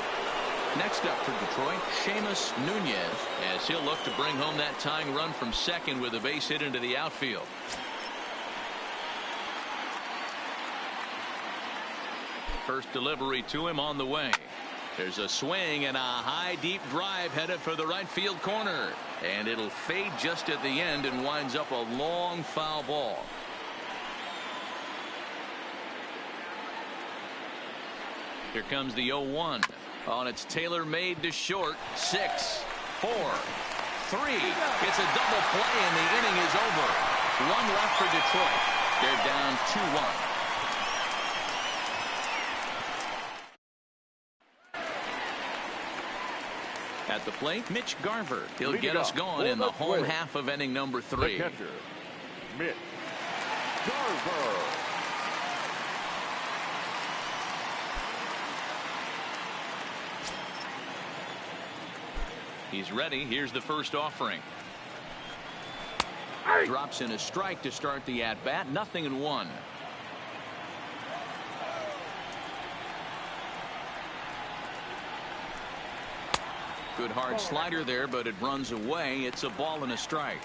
Next up for Detroit, Seamus Nunez, as he'll look to bring home that tying run from second with a base hit into the outfield. First delivery to him on the way. There's a swing and a high deep drive headed for the right field corner, and it'll fade just at the end and winds up a long foul ball. Here comes the 0-1 on its tailor-made to short. 6, 4, 3. It's a double play and the inning is over. 1 left for Detroit. They're down 2-1. At the plate, Mitch Garver. He'll get us going in the home half of inning number 3. The catcher, Mitch Garver. He's ready. Here's the first offering. Drops in a strike to start the at-bat. 0-1. Good hard slider there, but it runs away. It's a ball and a strike.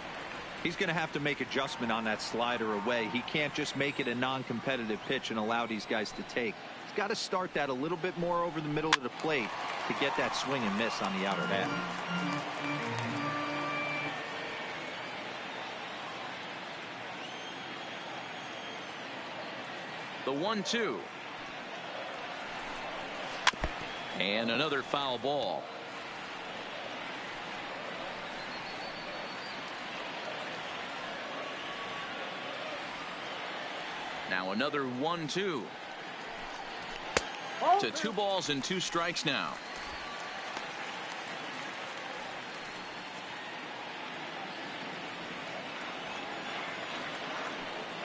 He's going to have to make adjustment on that slider away. He can't just make it a non-competitive pitch and allow these guys to take. He's got to start that a little bit more over the middle of the plate to get that swing and miss on the outer half. The 1-2. And another foul ball. Now another 1-2. To 2 balls and 2 strikes now.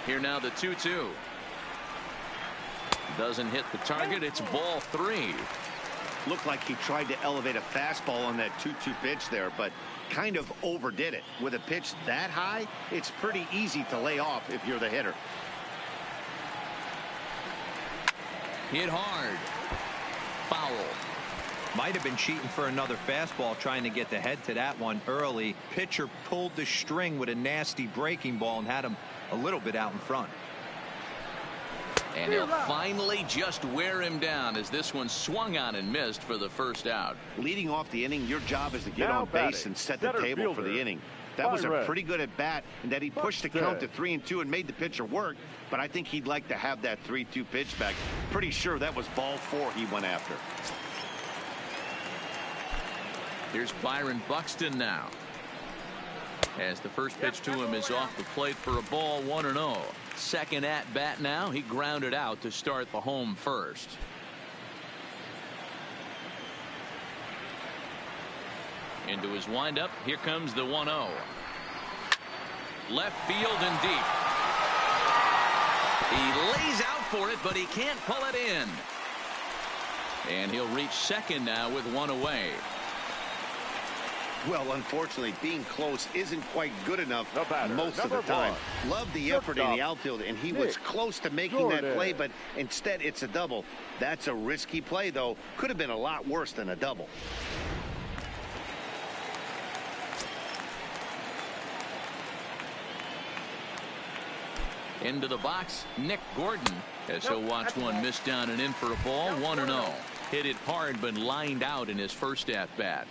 Here now the 2-2. Doesn't hit the target. It's ball 3. Looked like he tried to elevate a fastball on that 2-2 pitch there, but kind of overdid it. With a pitch that high, it's pretty easy to lay off if you're the hitter. Hit hard. Foul. Might have been cheating for another fastball, trying to get the head to that one early. Pitcher pulled the string with a nasty breaking ball and had him a little bit out in front. And he'll finally just wear him down as this one swung on and missed for the first out. Leading off the inning, your job is to get on base and set the table for the inning. That was a pretty good at bat, and that he pushed the count to 3-2 and made the pitcher work. But I think he'd like to have that 3-2 pitch back. Pretty sure that was ball 4 he went after. Here's Byron Buxton now. As the first pitch to him is off the plate for a ball, 1-0. Second at bat now. He grounded out to start the home first. Into his windup. Here comes the 1-0. Left field and deep. He lays out for it, but he can't pull it in. And he'll reach second now with 1 away. Well, unfortunately, being close isn't quite good enough most of the 1. time. Love the effort in the outfield, and he was close to making that play, but instead it's a double. That's a risky play, though. Could have been a lot worse than a double. Into the box, Nick Gordon, as he'll watch one miss down and in for a ball, 1-0. Hit it hard, but lined out in his first at bat.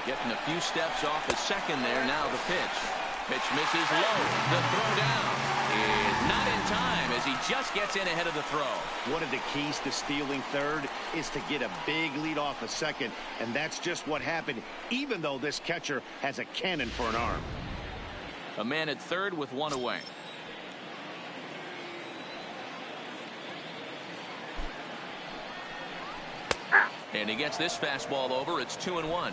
Getting a few steps off the second there. Now the pitch. Pitch misses low. The throw down is not in time as he just gets in ahead of the throw. One of the keys to stealing third is to get a big lead off a second, and that's just what happened, even though this catcher has a cannon for an arm. A man at third with 1 away. And he gets this fastball over. It's 2-1.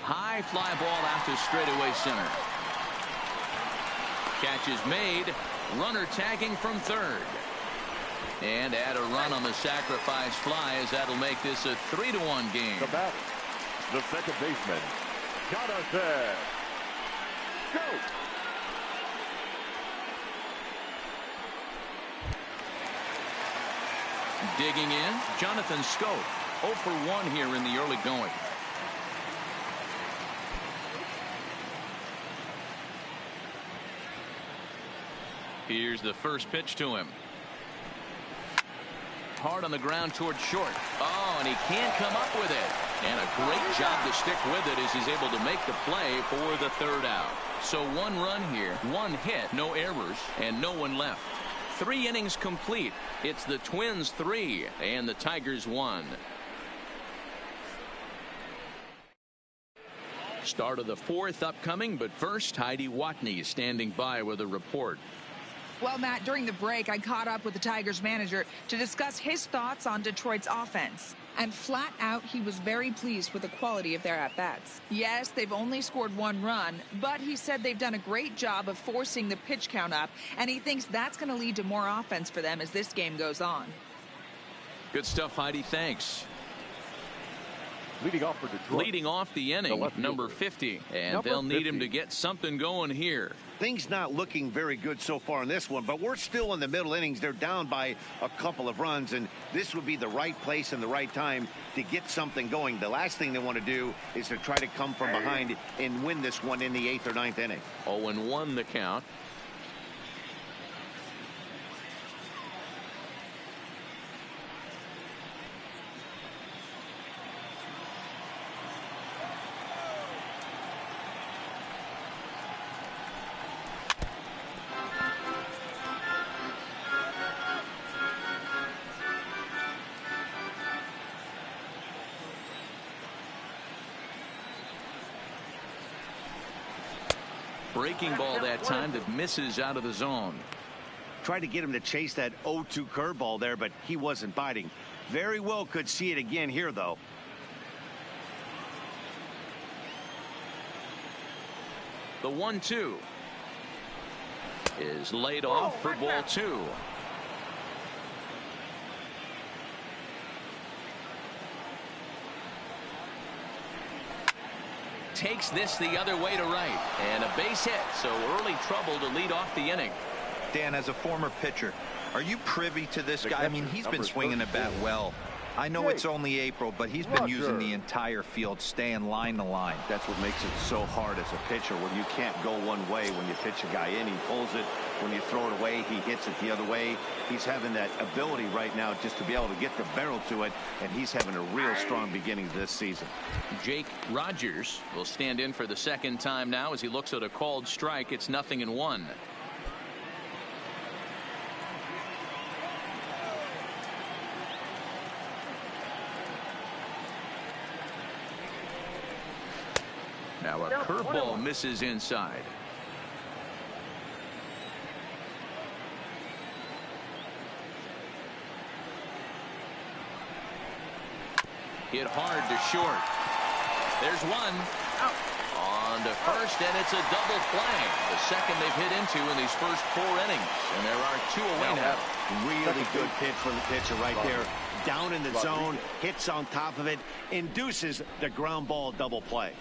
High fly ball out to straightaway center. Catch is made. Runner tagging from third. And add a run on the sacrifice fly as that'll make this a 3-1 game. The batter, the second baseman, Jonathan. Go! Digging in, Jonathan Scope. 0 for 1 here in the early going. Here's the first pitch to him. Hard on the ground toward short. Oh, and he can't come up with it. And a great job to stick with it as he's able to make the play for the third out. So 1 run here, 1 hit, no errors, and no one left. 3 innings complete. It's the Twins 3 and the Tigers 1. Start of the 4th upcoming, but first, Heidi Watney is standing by with a report. Well, Matt, during the break, I caught up with the Tigers manager to discuss his thoughts on Detroit's offense. And flat out, he was very pleased with the quality of their at-bats. Yes, they've only scored 1 run, but he said they've done a great job of forcing the pitch count up, and he thinks that's going to lead to more offense for them as this game goes on. Good stuff, Heidi. Thanks. Leading off for Detroit. Leading off the inning, number 50. And they'll need him to get something going here. Things not looking very good so far in this one, but we're still in the middle innings. They're down by a couple of runs, and this would be the right place and the right time to get something going. The last thing they want to do is to try to come from behind and win this one in the 8th or 9th inning. 0-1 the count. Breaking ball that time that misses out of the zone. Tried to get him to chase that 0-2 curveball there, but he wasn't biting. Very well could see it again here, though. The 1-2 is laid off for ball 2. Takes this the other way to right, and a base hit, so early trouble to lead off the inning. Dan, as a former pitcher, are you privy to this guy? I mean, he's been swinging the bat well. I know it's only April, but he's been using the entire field, staying line to line. That's what makes it so hard as a pitcher, when you can't go one way when you pitch a guy in. He pulls it. When you throw it away, he hits it the other way. He's having that ability right now just to be able to get the barrel to it, and he's having a real strong beginning to this season. Jake Rogers will stand in for the second time now as he looks at a called strike. It's 0-1. Now a curveball misses inside. Hit hard to short. There's one. On to first, and it's a double play. The second they've hit into in these first 4 innings. And there are 2 away now. Really good pitch from the pitcher right there. Down in the zone, hits on top of it, induces the ground ball double play.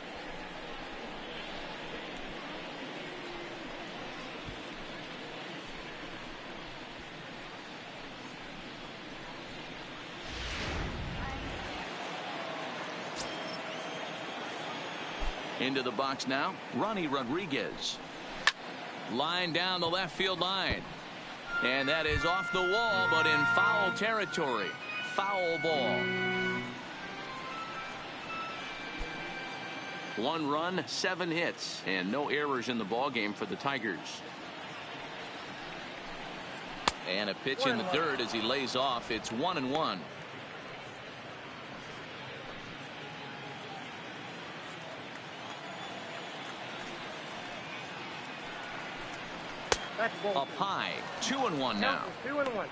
Into the box now, Ronnie Rodriguez. Line down the left field line. And that is off the wall, but in foul territory. Foul ball. 1 run, 7 hits, and no errors in the ball game for the Tigers. And a pitch in the dirt as he lays off. It's 1-1. Up high, 2-1 now. 2-1.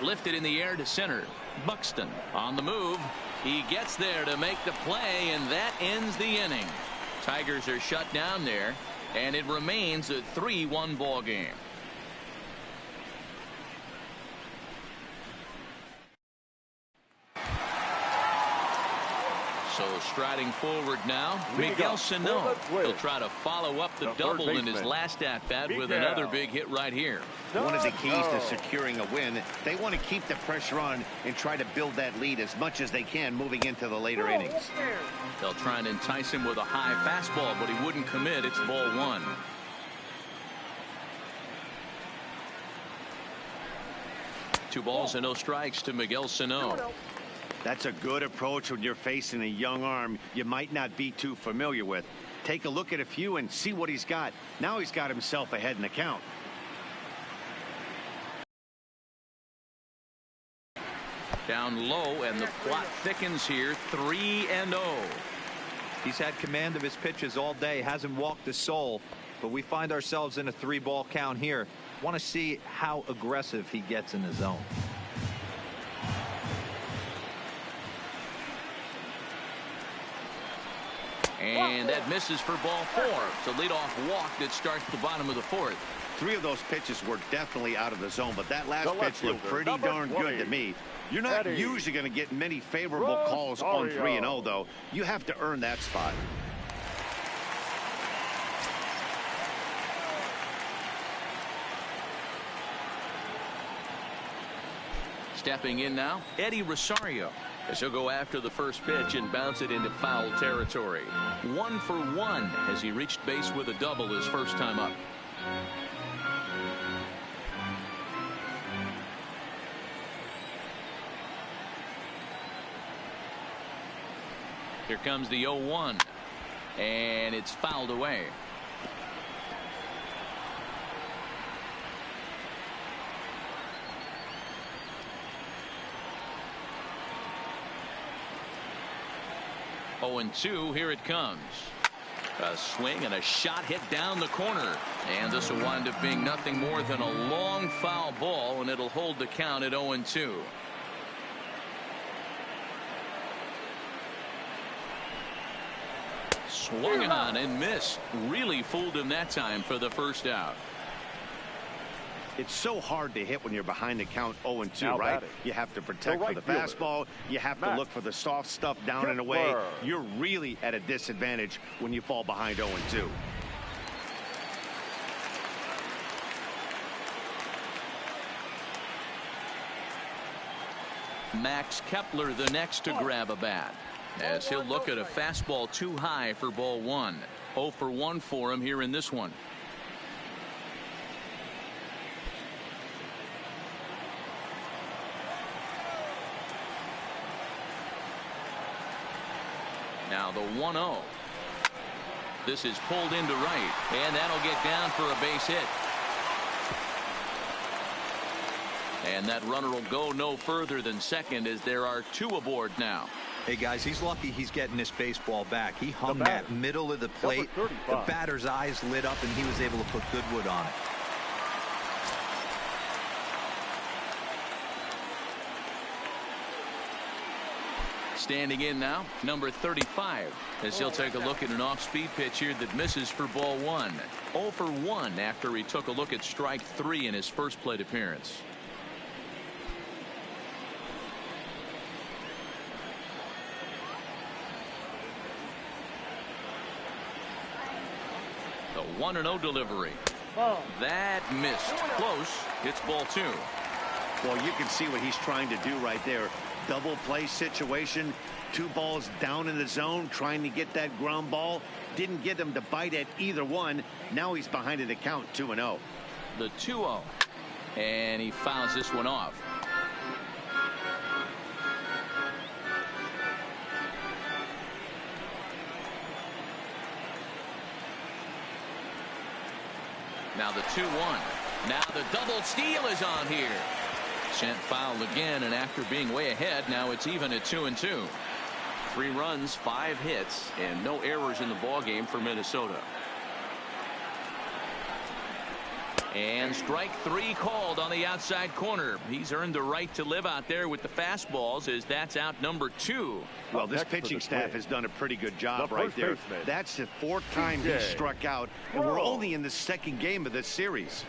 Lifted in the air to center. Buxton on the move. He gets there to make the play, and that ends the inning. Tigers are shut down there, and it remains a 3-1 ball game. So striding forward now, Miguel Sano. He'll try to follow up the double in his last at-bat with another big hit right here. One of the keys to securing a win, they want to keep the pressure on and try to build that lead as much as they can moving into the later innings. They'll try and entice him with a high fastball, but he wouldn't commit. It's ball 1. Two balls and no strikes to Miguel Sano. That's a good approach when you're facing a young arm you might not be too familiar with. Take a look at a few and see what he's got. Now he's got himself ahead in the count. Down low, and the plot thickens here. 3-0. He's had command of his pitches all day, hasn't walked a soul, but we find ourselves in a 3-ball count here. Want to see how aggressive he gets in the zone. And that misses for ball 4. It's a leadoff walk that starts the bottom of the 4th. 3 of those pitches were definitely out of the zone, but that last pitch looked pretty number darn 20. good to me. You're not Eddie. usually going to get many favorable calls on 3-0, though. You have to earn that spot. Stepping in now, Eddie Rosario, as he'll go after the first pitch and bounce it into foul territory. 1 for 1 as he reached base with a double his first time up. Here comes the 0-1, and it's fouled away. Oh, and 2, here it comes. A swing and a shot hit down the corner. And this will wind up being nothing more than a long foul ball, and it'll hold the count at 0-2. Swung on and missed. Really fooled him that time for the first out. It's so hard to hit when you're behind the count 0-2, Now right? batting. You have to protect The for right the fielder, fastball. You have to Max look for the soft stuff down and away. Kepler. You're really at a disadvantage when you fall behind 0-2. Max Kepler the next to grab a bat, as he'll look at a fastball too high for ball 1. 0 for 1 for him here in this one. Now the 1-0. This is pulled into right, and that'll get down for a base hit. And that runner will go no further than second, as there are 2 aboard now. Hey, guys, he's lucky he's getting this baseball back. He hung The batter, that middle of the plate. number The 35. batter's eyes lit up, and he was able to put good wood on it. Standing in now, number 35, as he'll take a look at an off-speed pitch here that misses for ball 1. 0 for 1 after he took a look at strike 3 in his first plate appearance. The 1-0 delivery. That missed. Close. It's ball 2. Well, you can see what he's trying to do right there. Double play situation. 2 balls down in the zone, trying to get that ground ball. Didn't get him to bite at either one. Now he's behind in the count, 2-0. The 2-0. And he fouls this one off. Now the 2-1. Now the double steal is on here. Sent foul again, and after being way ahead, now it's even at 2-2. 3 runs, 5 hits, and no errors in the ballgame for Minnesota. And strike 3 called on the outside corner. He's earned the right to live out there with the fastballs, as that's out number 2. Well, this Next for pitching the staff Twins, has done a pretty good job the right first there. baseman, That's the 4th time he TJ. struck out, and we're Whoa. only in the 2nd game of this series.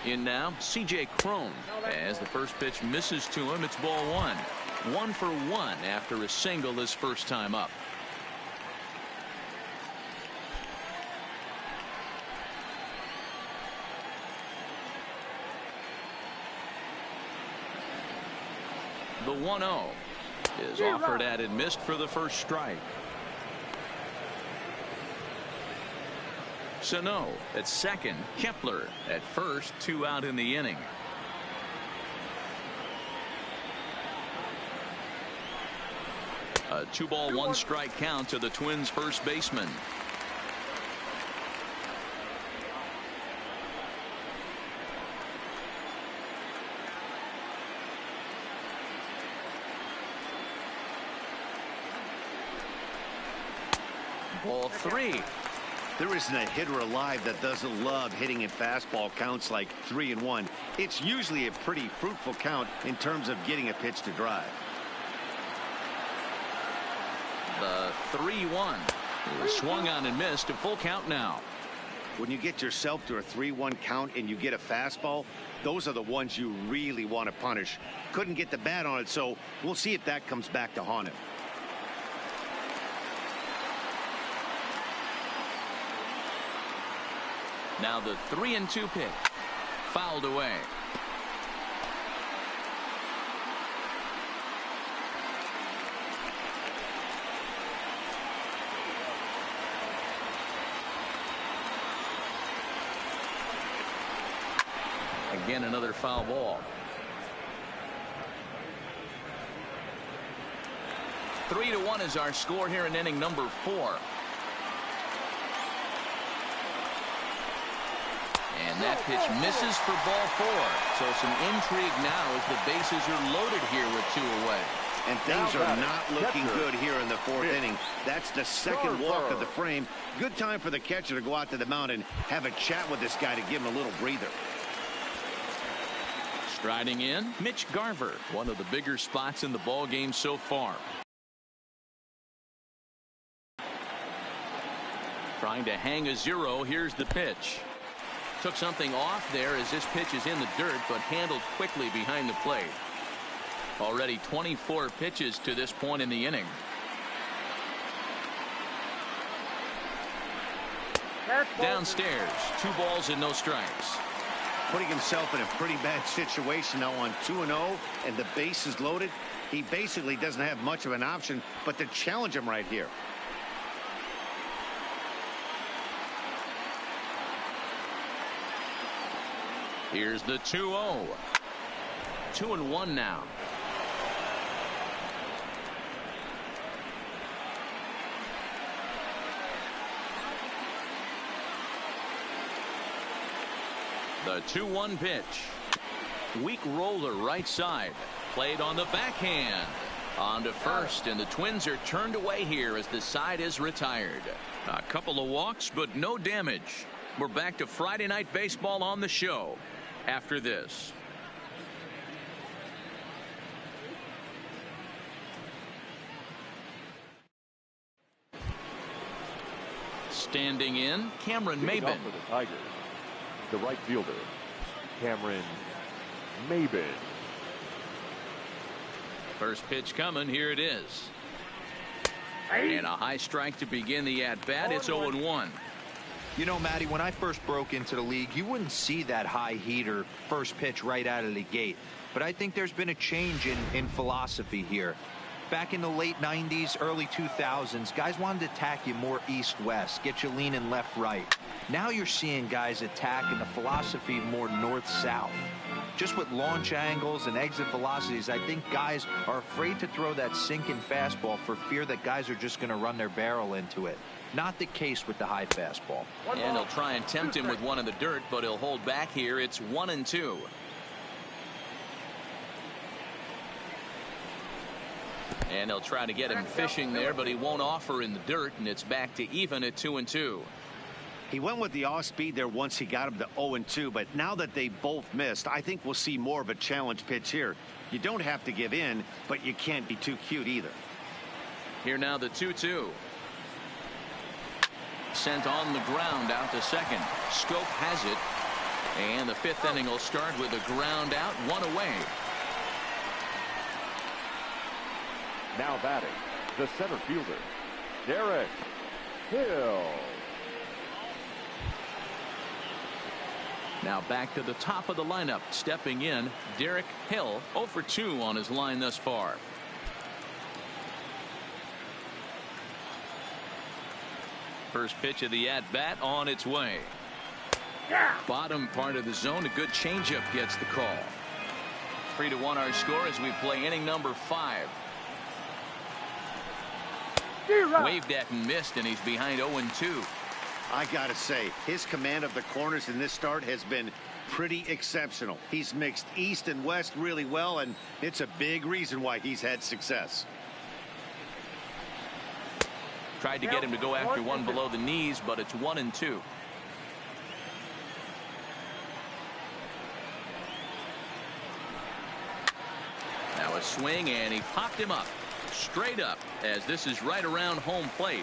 In now, C.J. Cron. As the first pitch misses to him, it's ball 1. 1 for 1 after a single his first time up. The 1-0 is offered at and missed for the first strike. Sano at second, Kepler at first, 2 out in the inning. A 2-ball, 1-strike count to the Twins' first baseman. Ball 3. There isn't a hitter alive that doesn't love hitting in fastball counts like 3-1. It's usually a pretty fruitful count in terms of getting a pitch to drive. The 3-1. It was swung on and missed. A full count now. When you get yourself to a 3-1 count and you get a fastball, those are the ones you really want to punish. Couldn't get the bat on it, so we'll see if that comes back to haunt him. Now the 3-2 pitch. Fouled away. Again, another foul ball. 3-1 is our score here in inning number 4. And that pitch misses for ball 4. So some intrigue now as the bases are loaded here with 2 away. And things are not looking good here in the 4th inning. That's the second walk of the frame. Good time for the catcher to go out to the mound and have a chat with this guy to give him a little breather. Striding in, Mitch Garver, one of the bigger spots in the ball game so far. Trying to hang a 0. Here's the pitch. Took something off there as this pitch is in the dirt, but handled quickly behind the plate. Already 24 pitches to this point in the inning. Downstairs, 2 balls and no strikes. Putting himself in a pretty bad situation now on 2-0 and the base is loaded. He basically doesn't have much of an option but to challenge him right here. Here's the 2-0. 2-1 now. The 2-1 pitch. Weak roller right side. Played on the backhand. On to first, and the Twins are turned away here as the side is retired. A couple of walks, but no damage. We're back to Friday Night Baseball on the show after this. Standing in, Cameron Maben. For the Tigers, the right fielder, Cameron Maben. First pitch coming. Here it is. And a high strike to begin the at-bat. It's 0-1. You know, Matty, when I first broke into the league, you wouldn't see that high heater first pitch right out of the gate. But I think there's been a change in philosophy here. Back in the late 90s, early 2000s, guys wanted to attack you more east-west, get you leaning left-right. Now you're seeing guys attack in the philosophy more north-south. Just with launch angles and exit velocities, I think guys are afraid to throw that sinking fastball for fear that guys are just going to run their barrel into it. Not the case with the high fastball. And they'll try and tempt him with one in the dirt, but he'll hold back here. It's 1-2. And they'll try to get him fishing there, but he won't offer in the dirt, and it's back to even at 2-2. He went with the off speed there once he got him to 0-2, but now that they both missed, I think we'll see more of a challenge pitch here. You don't have to give in, but you can't be too cute either. Here now the 2-2. Sent on the ground out to second. Scope has it. And the 5th inning will start with a ground out, 1 away. Now batting, the center fielder, Derek Hill. Now back to the top of the lineup. Stepping in, Derek Hill, 0 for 2 on his line thus far. First pitch of the at-bat on its way. Bottom part of the zone, a good changeup gets the call. 3-1 our score as we play inning number 5. Waved at and missed, and he's behind 0-2. I gotta say, his command of the corners in this start has been pretty exceptional. He's mixed east and west really well, and it's a big reason why he's had success. Tried to get him to go after one below the knees, but it's 1-2. Now a swing, and he popped him up. Straight up, as this is right around home plate.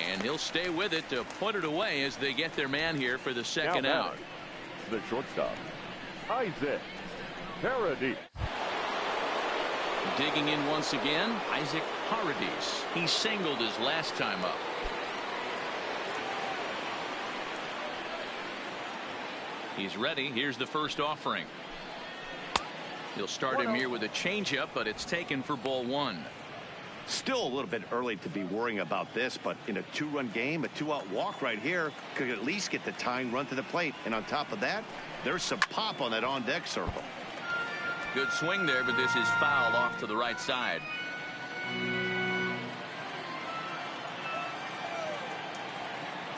And he'll stay with it to put it away as they get their man here for the second out. The shortstop, Isaac Paradis. Digging in once again, Isaac Paradis. He singled his last time up. He's ready. Here's the first offering. He'll start him here with a changeup, but it's taken for ball 1. Still a little bit early to be worrying about this, but in a 2-run game, a 2-out walk right here could at least get the tying run to the plate. And on top of that, there's some pop on that on-deck circle. Good swing there, but this is foul off to the right side.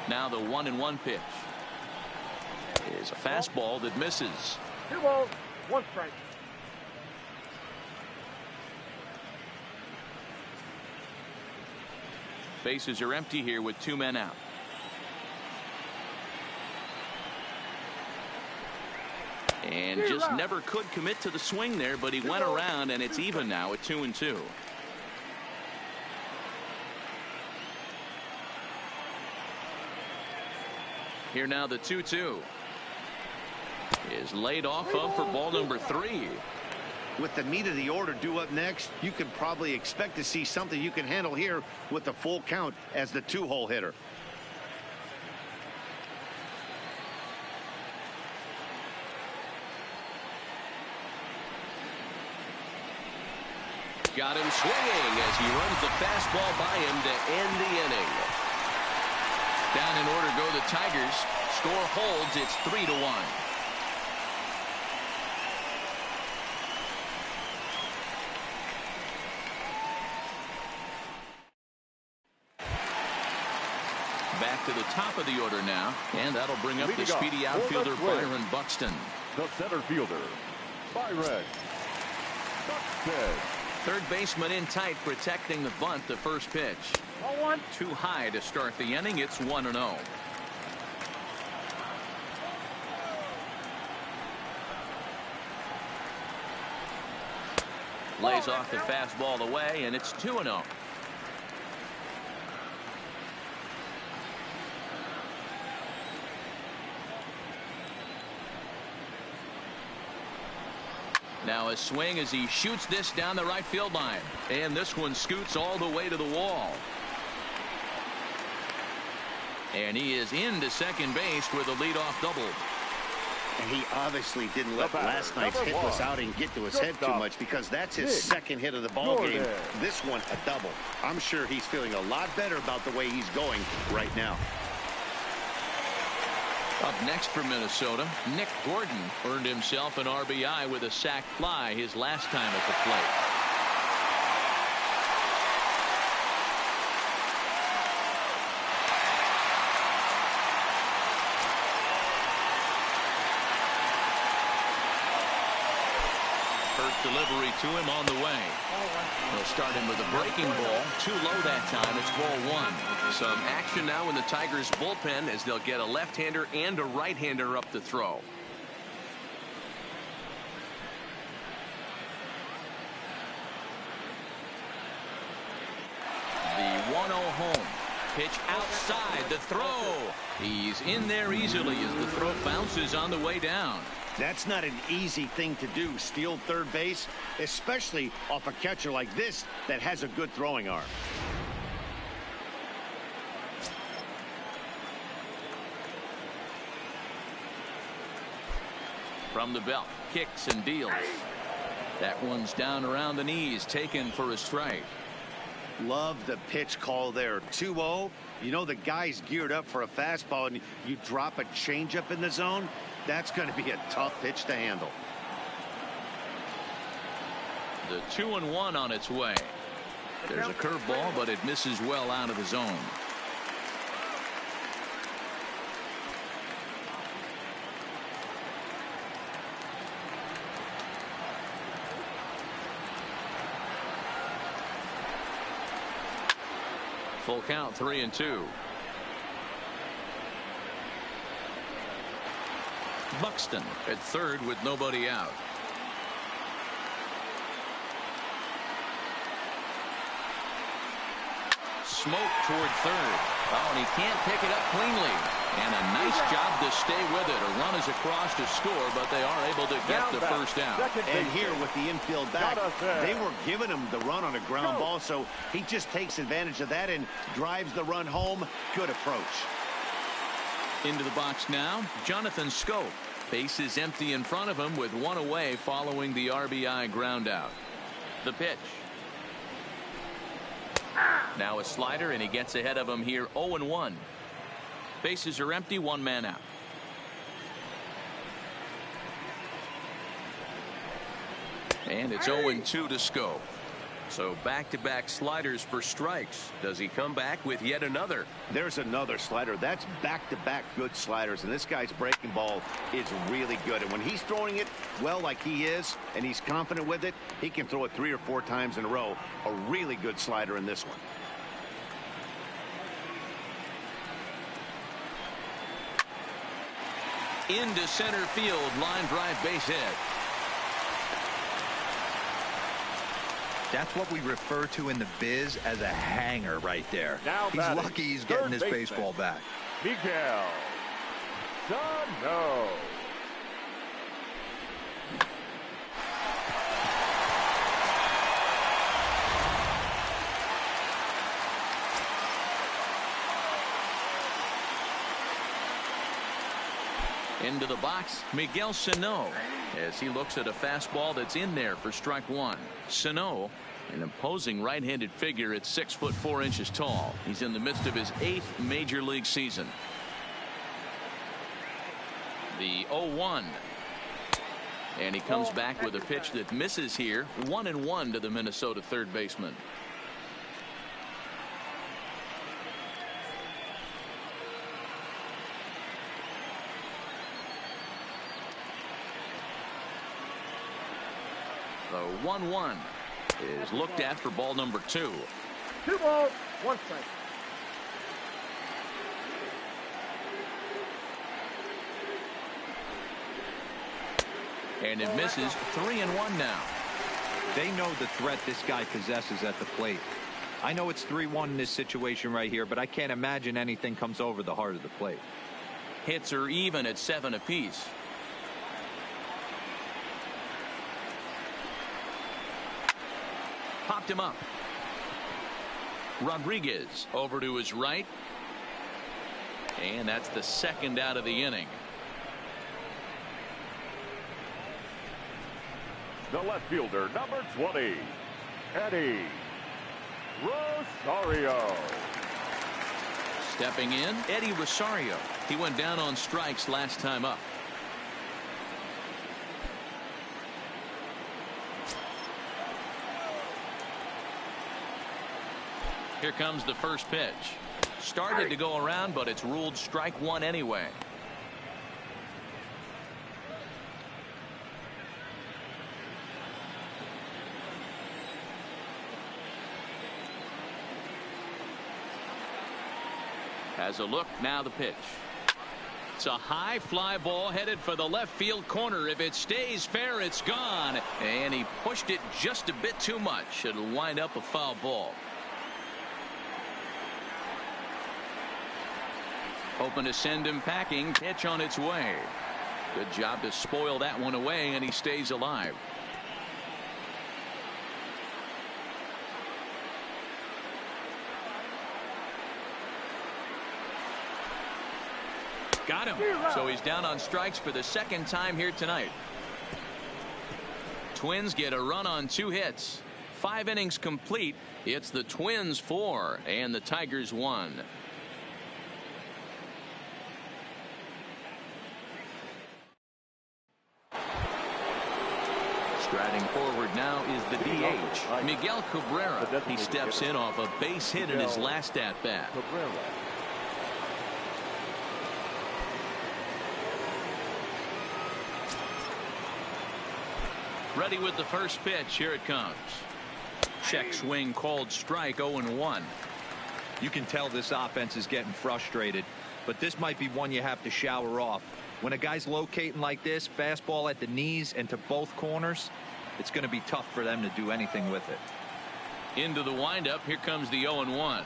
Now the 1-1 pitch is a fastball that misses. 2 balls, 1 strike. Bases are empty here with 2 men out. And just never could commit to the swing there, but he went around, and it's even now at 2-2. Here now the 2-2 is laid off of for ball number 3. With the meat of the order due up next, you can probably expect to see something you can handle here with the full count as the 2-hole hitter. Got him swinging as he runs the fastball by him to end the inning. Down in order go the Tigers. Score holds. It's 3-1. Back to the top of the order now, and that'll bring up the speedy outfielder Byron Buxton. The center fielder, Byron Buxton. Third baseman in tight, protecting the bunt. The first pitch. 1-1. Too high to start the inning. It's 1-0. Lays off the fastball away, and it's 2-0. Now a swing as he shoots this down the right field line. And this one scoots all the way to the wall. And he is into second base with a leadoff double. And he obviously didn't let last night's hitless outing get to his head too much, because that's his second hit of the ball game. This one a double. I'm sure he's feeling a lot better about the way he's going right now. Up next for Minnesota, Nick Gordon earned himself an RBI with a sac fly his last time at the plate. Delivery to him on the way. They'll start him with a breaking ball. Too low that time. It's ball 1. Some action now in the Tigers bullpen as they'll get a left-hander and a right-hander up to throw. The 1-0 home. Pitch outside. The throw. He's in there easily as the throw bounces on the way down. That's not an easy thing to do, steal third base, especially off a catcher like this that has a good throwing arm. From the belt, kicks and deals. That one's down around the knees, taken for a strike. Love the pitch call there. 2-0. You know the guy's geared up for a fastball, and you drop a changeup in the zone. That's going to be a tough pitch to handle. The 2-1 on its way. There's a curveball, but it misses well out of the zone. Full count, 3-2. Buxton at third with nobody out. Smoke toward third. Oh, and he can't pick it up cleanly. And a nice job to stay with it. A run is across to score, but they are able to get the first out. And here with the infield back, they were giving him the run on a ground ball, so he just takes advantage of that and drives the run home. Good approach. Into the box now, Jonathan Schoop. Base is empty in front of him with one away following the RBI ground out. The pitch. Now a slider, and he gets ahead of him here, 0-1. Bases are empty, one man out. And it's 0-2 to Schoop. So back-to-back sliders for strikes. Does he come back with yet another? There's another slider. That's back-to-back good sliders, and this guy's breaking ball is really good. And when he's throwing it well like he is, and he's confident with it, he can throw it 3 or 4 times in a row. A really good slider in this one. Into center field, line drive, base hit. That's what we refer to in the biz as a hanger right there. Now he's batting, lucky he's getting his baseman, baseball back. Miguel Sano. Into the box, Miguel Sano, as he looks at a fastball that's in there for strike one. Sano, an imposing right-handed figure at 6'4" tall. He's in the midst of his 8th major league season. The 0-1. And he comes back with a pitch that misses here. 1-1 to the Minnesota third baseman. The 1-1 is looked at for ball number 2. 2 balls, 1 strike. And it misses. 3-1 now. They know the threat this guy possesses at the plate. I know it's 3-1 in this situation right here, but I can't imagine anything comes over the heart of the plate. Hits are even at 7 apiece. Popped him up. Rodriguez over to his right. And that's the second out of the inning. The left fielder, number 20, Eddie Rosario. Stepping in, Eddie Rosario. He went down on strikes last time up. Here comes the first pitch. Started to go around, but it's ruled strike one anyway. Has a look, now the pitch. It's a high fly ball headed for the left field corner. If it stays fair, it's gone. And he pushed it just a bit too much. It'll wind up a foul ball. Hoping to send him packing. Pitch on its way. Good job to spoil that one away, and he stays alive. Got him. So he's down on strikes for the second time here tonight. Twins get a run on 2 hits. 5 innings complete. It's the Twins 4 and the Tigers 1. Striding forward now is the DH, Miguel Cabrera. He steps in off a base hit in his last at-bat. Ready with the first pitch. Here it comes. Check swing called strike. 0-1. You can tell this offense is getting frustrated, but this might be one you have to shower off. When a guy's locating like this, fastball at the knees and to both corners, it's going to be tough for them to do anything with it. Into the windup, here comes the 0-1.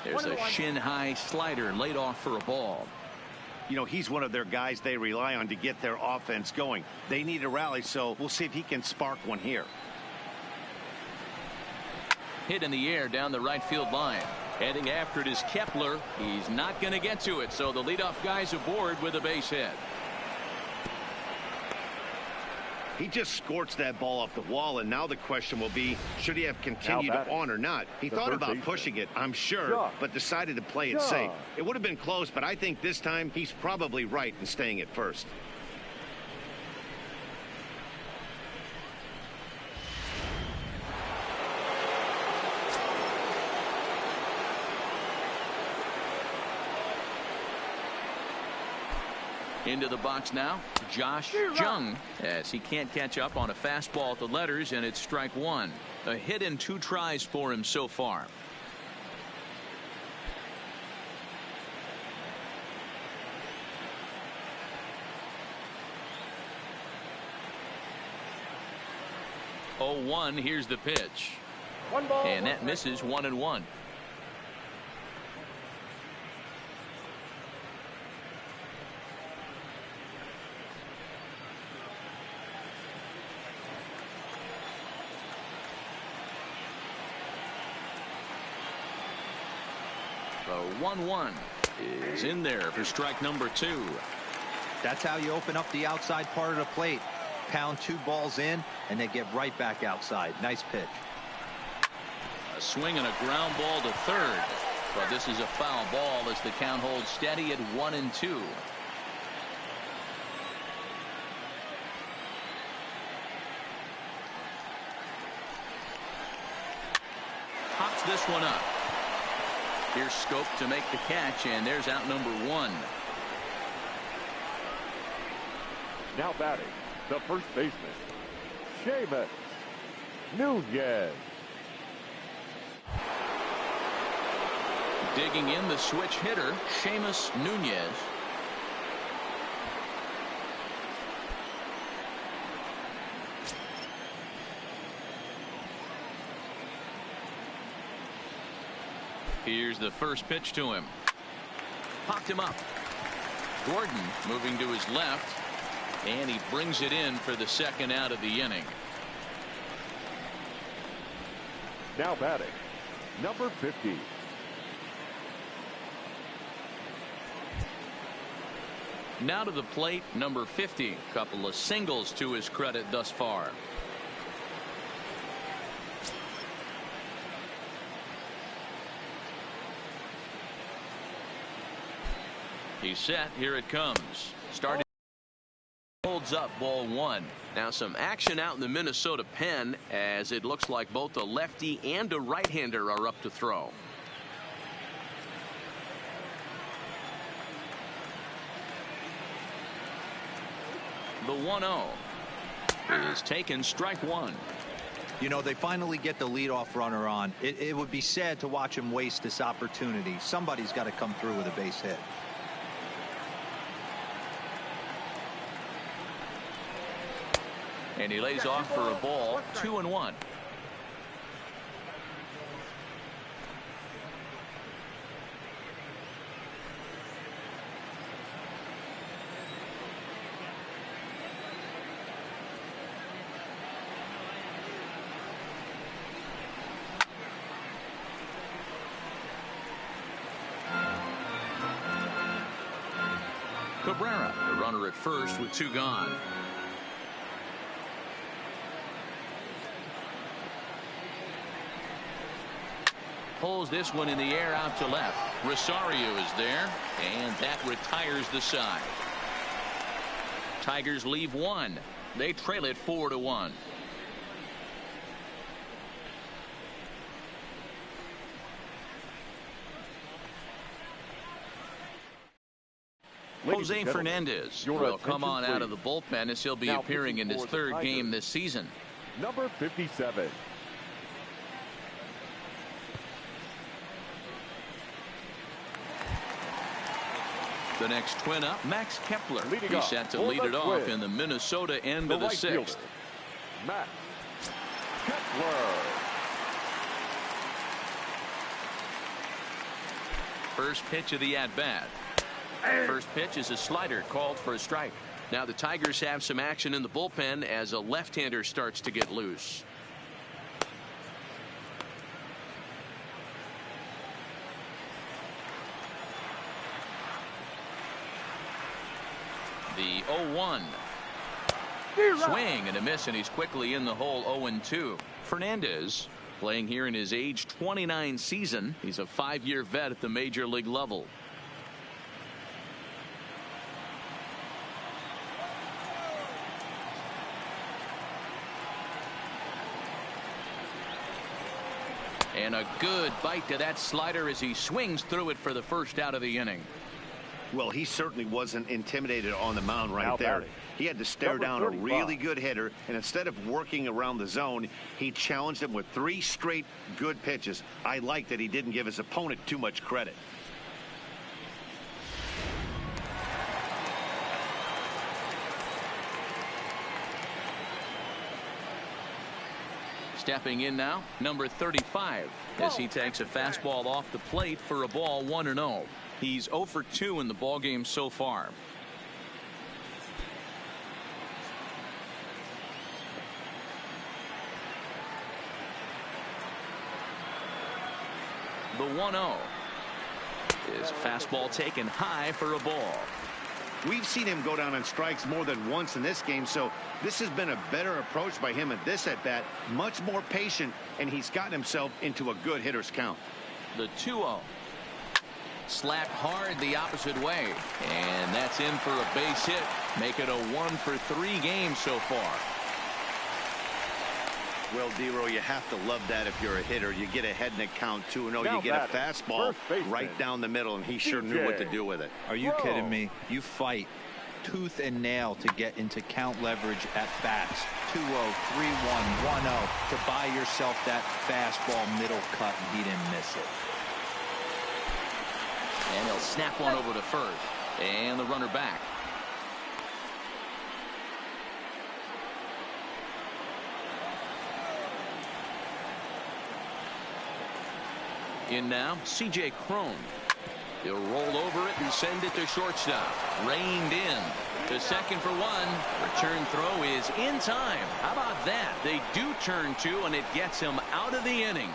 There's a shin-high slider laid off for a ball. You know, he's one of their guys they rely on to get their offense going. They need a rally, so we'll see if he can spark one here. Hit in the air down the right field line. Heading after it is Kepler. He's not going to get to it, so the leadoff guy's aboard with a base hit. He just scorched that ball off the wall, and now the question will be, should he have continued on or not? He thought about pushing it, I'm sure, but decided to play it safe. It would have been close, but I think this time he's probably right in staying at first. Into the box now, Josh Jung, as he can't catch up on a fastball at the letters, and it's strike one. A hit in 2 tries for him so far. Oh, 1, here's the pitch. And that misses 1-1. The 1-1 is in there for strike number 2. That's how you open up the outside part of the plate. Pound 2 balls in, and they get right back outside. Nice pitch. A swing and a ground ball to third. But this is a foul ball as the count holds steady at 1-2. Pops this one up. Here's Scope to make the catch, and there's out number 1. Now batting, the first baseman, Seamus Nunez. Digging in the switch hitter, Seamus Nunez. Here's the first pitch to him. Popped him up. Gordon moving to his left, and he brings it in for the second out of the inning. Now batting, number 50. Now to the plate, number 50. Couple of singles to his credit thus far. He's set. Here it comes. Starting. Holds up, ball 1. Now some action out in the Minnesota pen, as it looks like both a lefty and a right-hander are up to throw. The 1-0 is taken, strike 1. You know, they finally get the leadoff runner on. It would be sad to watch him waste this opportunity. Somebody's got to come through with a base hit. And he lays off for a ball, 2-1. Cabrera, the runner at first with 2 gone. Pulls this one in the air out to left. Rosario is there, and that retires the side. Tigers leave 1. They trail it 4-1. Jose Fernandez will come on out of the bullpen as he'll be appearing in his 3rd game this season. Number 57. The next Twin up, Max Kepler. Leading He's off set to for lead the it off Twins, in the Minnesota end the of the right sixth. fielder, Max Kepler. First pitch of the at-bat. First pitch is a slider called for a strike. Now the Tigers have some action in the bullpen as a left-hander starts to get loose. The 0-1. Swing and a miss, and he's quickly in the hole. 0-2. Fernandez playing here in his age 29 season. He's a 5-year vet at the major league level. And a good bite to that slider as he swings through it for the first out of the inning. Well, he certainly wasn't intimidated on the mound right Now there. batting, He had to stare number down 35. a really good hitter, and instead of working around the zone, he challenged him with 3 straight good pitches. I like that he didn't give his opponent too much credit. Stepping in now, number 35, as he takes a fastball off the plate for a ball, 1-0. He's 0 for 2 in the ballgame so far. The 1-0 is a fastball taken high for a ball. We've seen him go down on strikes more than once in this game, so this has been a better approach by him at this at-bat. Much more patient, and he's gotten himself into a good hitter's count. The 2-0. Slapped hard the opposite way, and that's in for a base hit. Make it a 1 for 3 game so far. Well, D-Row, you have to love that if you're a hitter. You get ahead in the count 2-0. Now You get a batting, fastball first baseman, right down the middle, and he sure knew what to do with it. Are you Whoa. kidding me? You fight tooth and nail to get into count leverage at bats. 2-0, 3-1, 1-0 to buy yourself that fastball middle cut, and he didn't miss it. And he'll snap one over to first. And the runner back. In now, C.J. Cron. He'll roll over it and send it to shortstop. Reined in. To second for 1. Return throw is in time. How about that? They do turn 2, and it gets him out of the inning.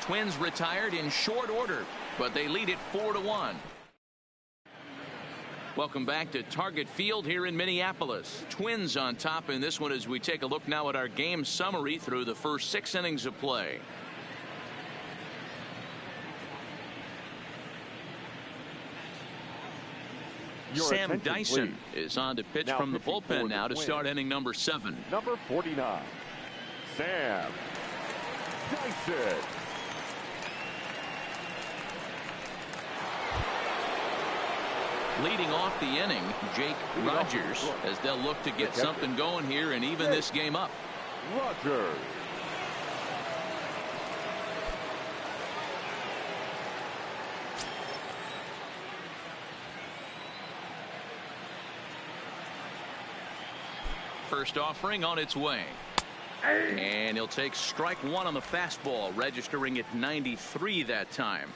Twins retired in short order, but they lead it 4-1. Welcome back to Target Field here in Minneapolis. Twins on top in this one as we take a look now at our game summary through the first 6 innings of play. Sam attention, Dyson please. is on to pitch Now from the pitching for bullpen the now to Twins, start inning number 7. Number 49, Sam Dyson. Leading off the inning, Jake Rogers, as they'll look to get something going here and even this game up. Rogers. First offering on its way. And he'll take strike 1 on the fastball, registering at 93 that time.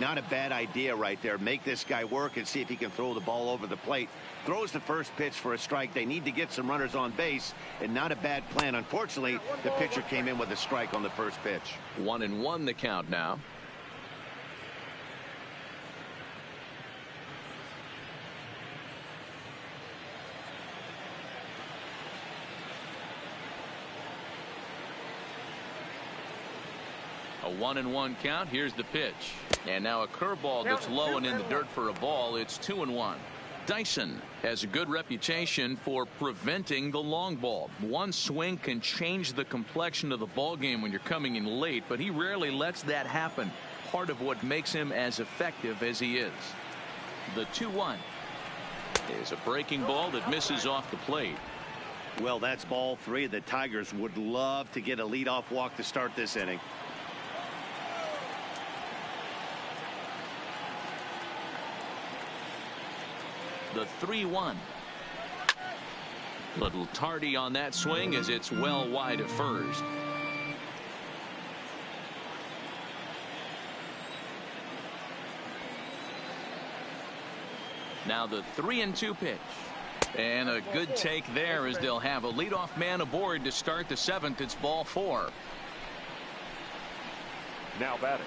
Not a bad idea right there. Make this guy work and see if he can throw the ball over the plate. Throws the first pitch for a strike. They need to get some runners on base, and not a bad plan. Unfortunately, the pitcher came in with a strike on the first pitch. 1-1 the count now. A 1-1 count. Here's the pitch. And now a curveball that's low and in the dirt for a ball. It's 2-1. Dyson has a good reputation for preventing the long ball. One swing can change the complexion of the ball game when you're coming in late, but he rarely lets that happen. Part of what makes him as effective as he is. The 2-1 is a breaking ball that misses off the plate. Well, that's ball 3. The Tigers would love to get a leadoff walk to start this inning. the 3-1. Little tardy on that swing as it's well wide at first. Now the 3-2 pitch. And a good take there as they'll have a leadoff man aboard to start the 7th. It's ball 4. Now batting,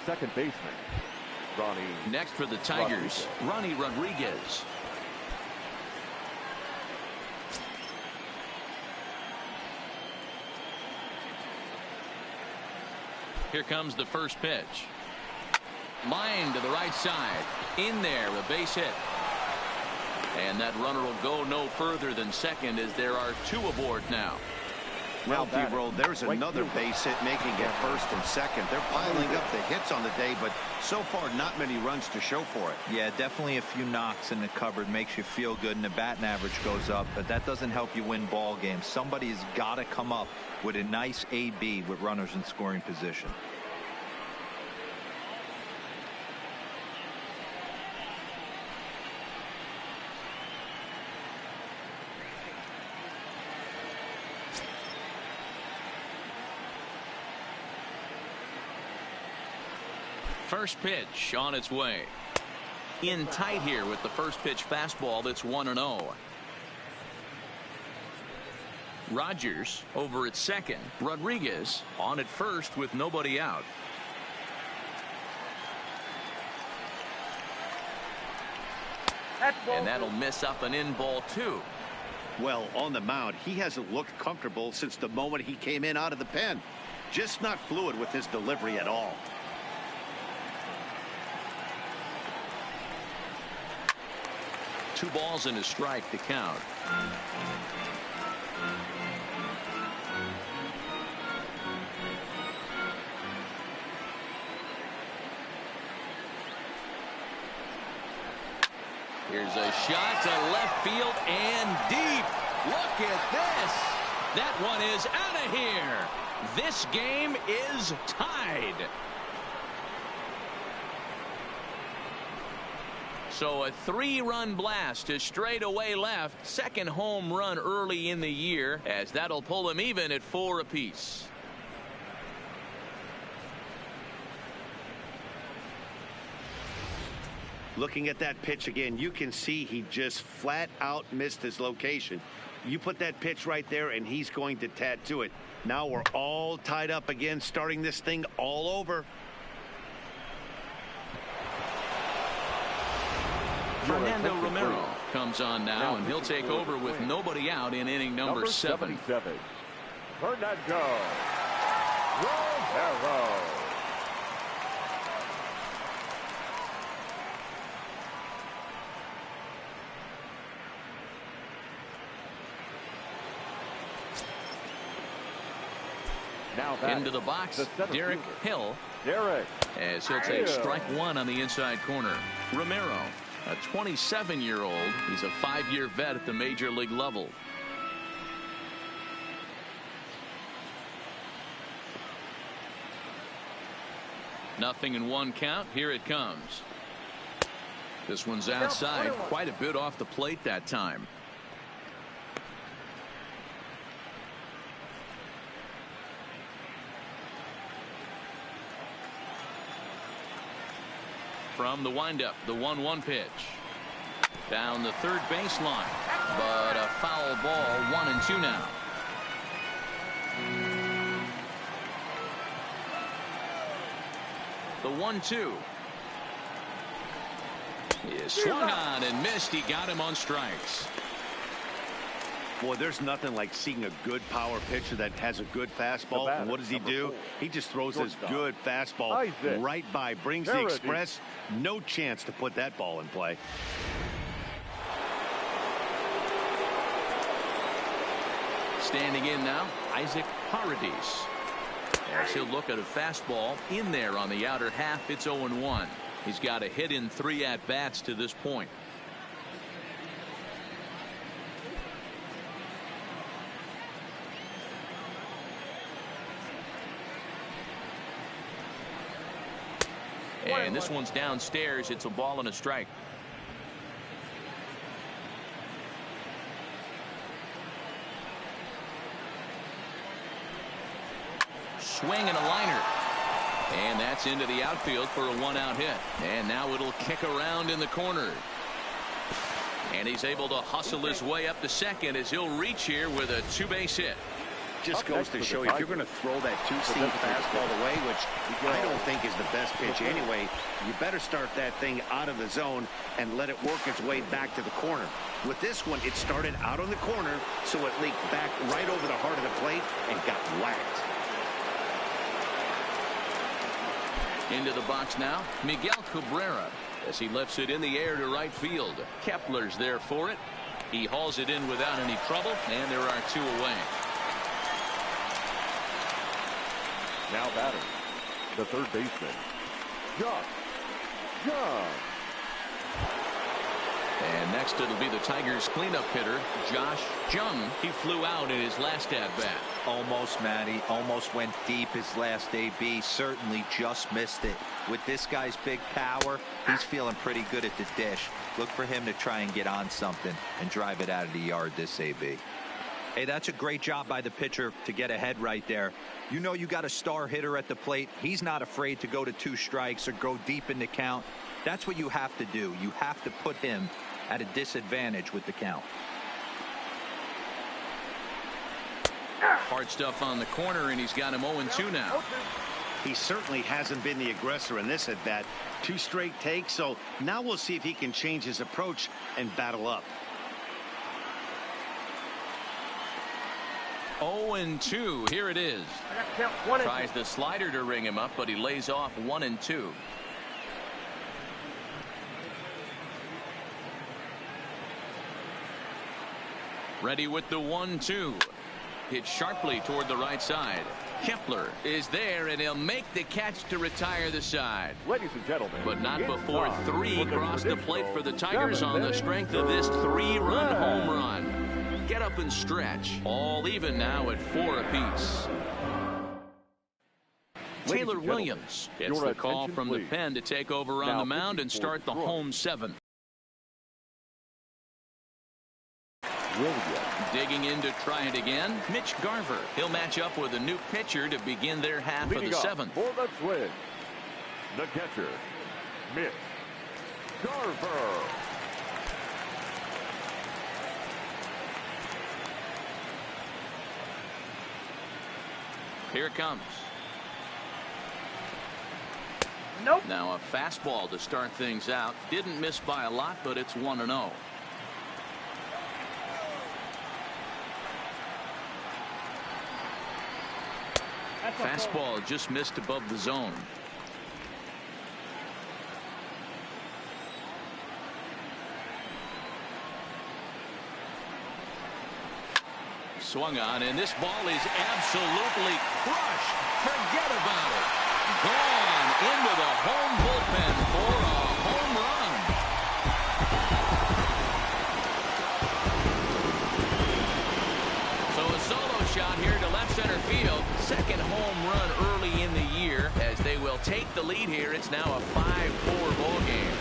second baseman, Ronnie. Next for the Tigers, Ronnie Rodriguez. Here comes the first pitch. Line to the right side. In there, a base hit. And that runner will go no further than second as there are 2 aboard now. Well, D-Roll, there's another base hit making it first and second. They're piling up the hits on the day, but so far not many runs to show for it. Yeah, definitely a few knocks in the cupboard makes you feel good, and the batting average goes up, but that doesn't help you win ball games. Somebody's got to come up with a nice AB with runners in scoring position. First pitch on its way. In tight here with the first pitch fastball that's 1-0. Rogers over at second. Rodriguez on at first with nobody out. And that'll miss up and in ball 2. Well, on the mound, he hasn't looked comfortable since the moment he came in out of the pen. Just not fluid with his delivery at all. Two balls and a strike to count. Here's a shot to left field and deep. Look at this. That one is out of here. This game is tied. So a 3-run blast to straightaway left. Second home run early in the year, as that'll pull them even at 4 apiece. Looking at that pitch again, you can see he just flat out missed his location. You put that pitch right there and he's going to tattoo it. Now we're all tied up again, starting this thing all over. Fernando Romero comes on now, and he'll take over with nobody out in inning number 7. Fernando Romero. Into the box, Derek Hill. As he'll take strike 1 on the inside corner. Romero, a 27-year-old. He's a 5-year vet at the major league level. Nothing in 1 count. Here it comes. This one's outside, quite a bit off the plate that time. From the windup, the 1-1 pitch. Down the third baseline, but a foul ball. 1-2 now. The 1-2 is swung on and missed. He got him on strikes. Boy, there's nothing like seeing a good power pitcher that has a good fastball. And what does he do? He just throws his good fastball right by, brings the express. No chance to put that ball in play. Standing in now, Isaac Paradis. As he'll look at a fastball in there on the outer half. It's 0-1. He's got a hit in 3 at-bats to this point. And this one's downstairs. It's a ball and a strike. swing and a liner. And that's into the outfield for a 1-out hit. And now it'll kick around in the corner. And he's able to hustle his way up to second as he'll reach here with a 2-base hit. Just goes to show you, if you're going to throw that two-seam fastball away, which I don't think is the best pitch anyway, you better start that thing out of the zone and let it work its way back to the corner. With this one, it started out on the corner, so it leaked back right over the heart of the plate and got whacked. Into the box now, Miguel Cabrera, as he lifts it in the air to right field. Kepler's there for it. He hauls it in without any trouble, and there are 2 away. Now batting, the third baseman, Josh Jung. And next it'll be the Tigers cleanup hitter, Josh Jung. He flew out in his last at-bat. Almost, Matty. Almost went deep his last AB. Certainly just missed it. With this guy's big power, he's feeling pretty good at the dish. Look for him to try and get on something and drive it out of the yard this AB. Hey, that's a great job by the pitcher to get ahead right there. You know you got a star hitter at the plate. He's not afraid to go to 2 strikes or go deep in the count. That's what you have to do. You have to put him at a disadvantage with the count. Hard stuff on the corner, and he's got him 0-2 now. He certainly hasn't been the aggressor in this at-bat. 2 straight takes, so now we'll see if he can change his approach and battle up. 0-2. Here it is. Tries the slider to ring him up, but he lays off 1-2. Ready with the 1-2. Hit sharply toward the right side. Kepler is there, and he'll make the catch to retire the side. Ladies and gentlemen, but not before 3 cross the plate for the Tigers on the strength of this 3-run home run. Get up and stretch. All even now at 4 apiece. Taylor Williams gets the call from the pen to take over on the mound and start the home 7th. Digging in to try it again, Mitch Garver. He'll match up with a new pitcher to begin their half of the 7th. For the Twins, the catcher, Mitch Garver. Here it comes. Nope. Now a fastball to start things out. Didn't miss by a lot, but it's 1-0. Fastball just missed above the zone. Swung on, and this ball is absolutely crushed. Forget about it. Gone into the home bullpen for a home run. So a solo shot here to left center field. Second home run early in the year as they will take the lead here. It's now a 5-4 ball game.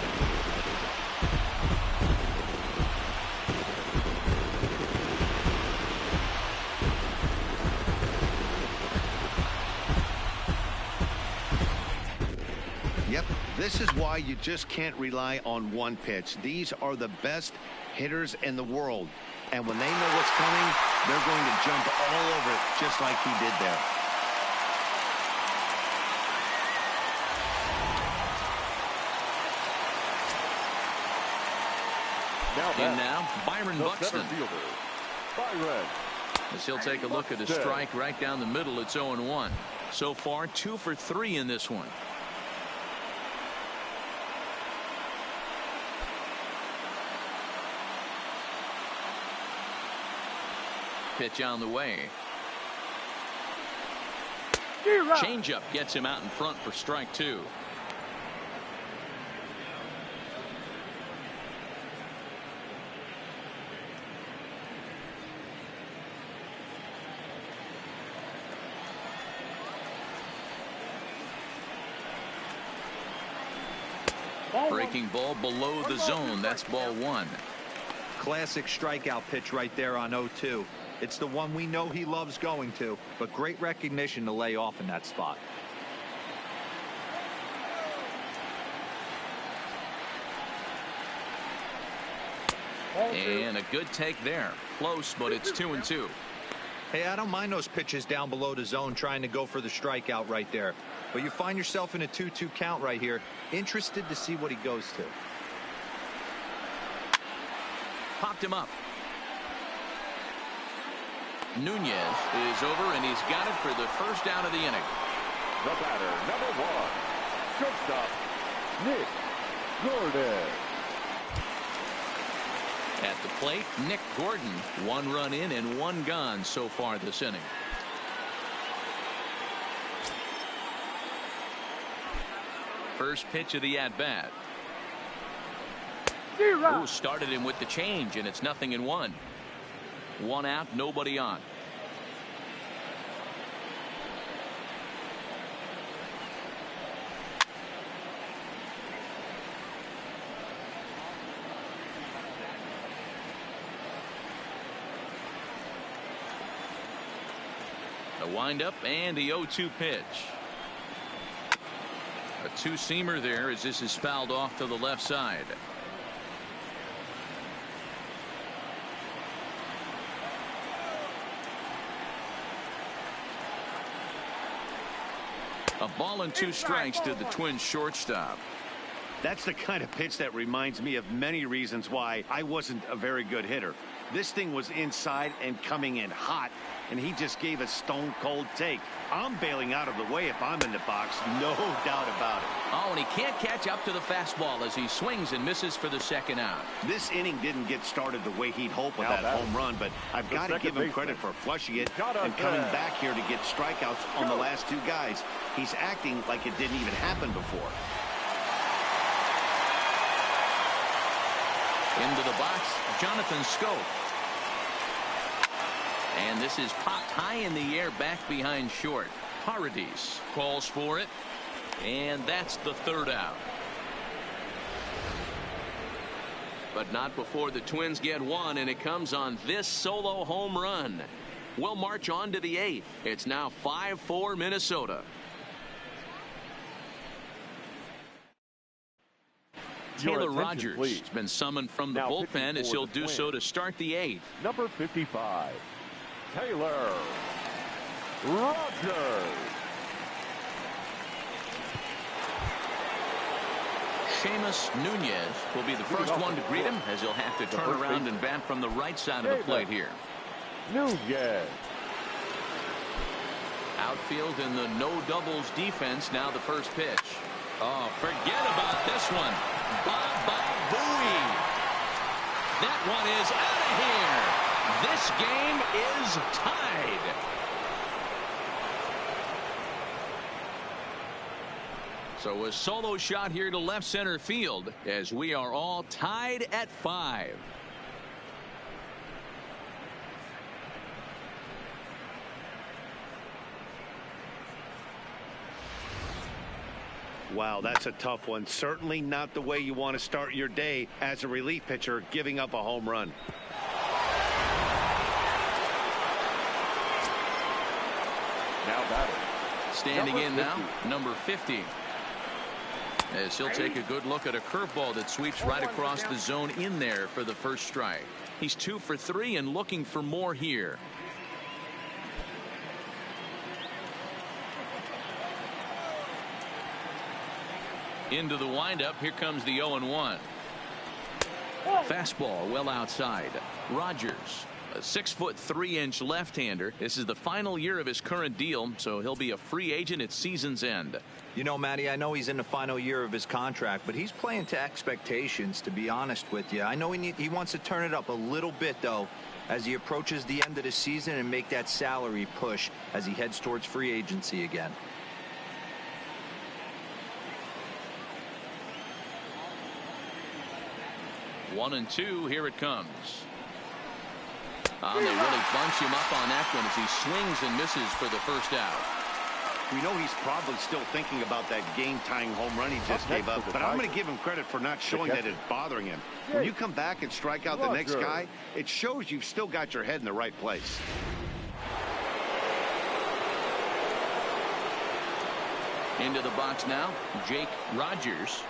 Yep, this is why you just can't rely on one pitch. These are the best hitters in the world. And when they know what's coming, they're going to jump all over it, just like he did there. Now Byron Buxton. Byron. As he'll take a look at a strike right down the middle. It's 0-1. So far 2 for 3 in this one. Pitch on the way. Changeup gets him out in front for strike 2. Breaking ball below the zone. That's ball 1. Classic strikeout pitch right there on 0-2. It's the one we know he loves going to, but great recognition to lay off in that spot. And a good take there. Close, but it's 2-2. Hey, I don't mind those pitches down below the zone trying to go for the strikeout right there. But you find yourself in a 2-2 count right here. Interested to see what he goes to. Popped him up. Nunez is over, and he's got it for the first out of the inning. The batter, number 1, shortstop, Nick Gordon. At the plate, Nick Gordon. 1 run in and 1 gone so far this inning. First pitch of the at-bat. Ooh, started him with the change, and it's 0-1. 1 out, nobody on. The windup and the 0-2 pitch. A 2-seamer there as this is fouled off to the left side. A ball and 2 strikes to the Twins shortstop. That's the kind of pitch that reminds me of many reasons why I wasn't a very good hitter. This thing was inside and coming in hot, and he just gave a stone-cold take. I'm bailing out of the way if I'm in the box, no doubt about it. Oh, and he can't catch up to the fastball as he swings and misses for the second out. This inning didn't get started the way he'd hoped with that home run, but I've got to give him credit for flushing it and coming back here to get strikeouts on the last 2 guys. He's acting like it didn't even happen before. Into the box, Jonathan Scope. And this is popped high in the air back behind short. Paradis calls for it. And that's the 3rd out. But not before the Twins get 1, and it comes on this solo home run. We'll march on to the 8th. It's now 5-4 Minnesota. Taylor Rogers has been summoned from the bullpen as he'll do so to start the 8th. Number 55, Taylor Rogers. Seamus Nunez will be the first one to greet him as he'll have to turn around and bat from the right side of the plate here. Nunez. Outfield in the no doubles defense. Now the first pitch. Oh, forget about this one. Booey. That one is out of here. This game is tied. So a solo shot here to left center field as we are all tied at 5. Wow, that's a tough one. Certainly not the way you want to start your day as a relief pitcher, giving up a home run. Now batting. Standing in now, number 50. As he'll take a good look at a curveball that sweeps right across the zone in there for the first strike. He's 2 for 3 and looking for more here. Into the windup. Here comes the 0-1. Fastball well outside. Rogers, a 6'3" left-hander. This is the final year of his current deal, so he'll be a free agent at season's end. You know, Matty, I know he's in the final year of his contract, but he's playing to expectations, to be honest with you. I know he wants to turn it up a little bit, though, as he approaches the end of the season and make that salary push as he heads towards free agency again. One and 2, here it comes. They really bunch him up on that one as he swings and misses for the first out. We know he's probably still thinking about that game-tying home run he just gave up, but I'm going to give him credit for not showing that it's bothering him. When you come back and strike out the next guy, it shows you've still got your head in the right place. Into the box now, Jake Rogers.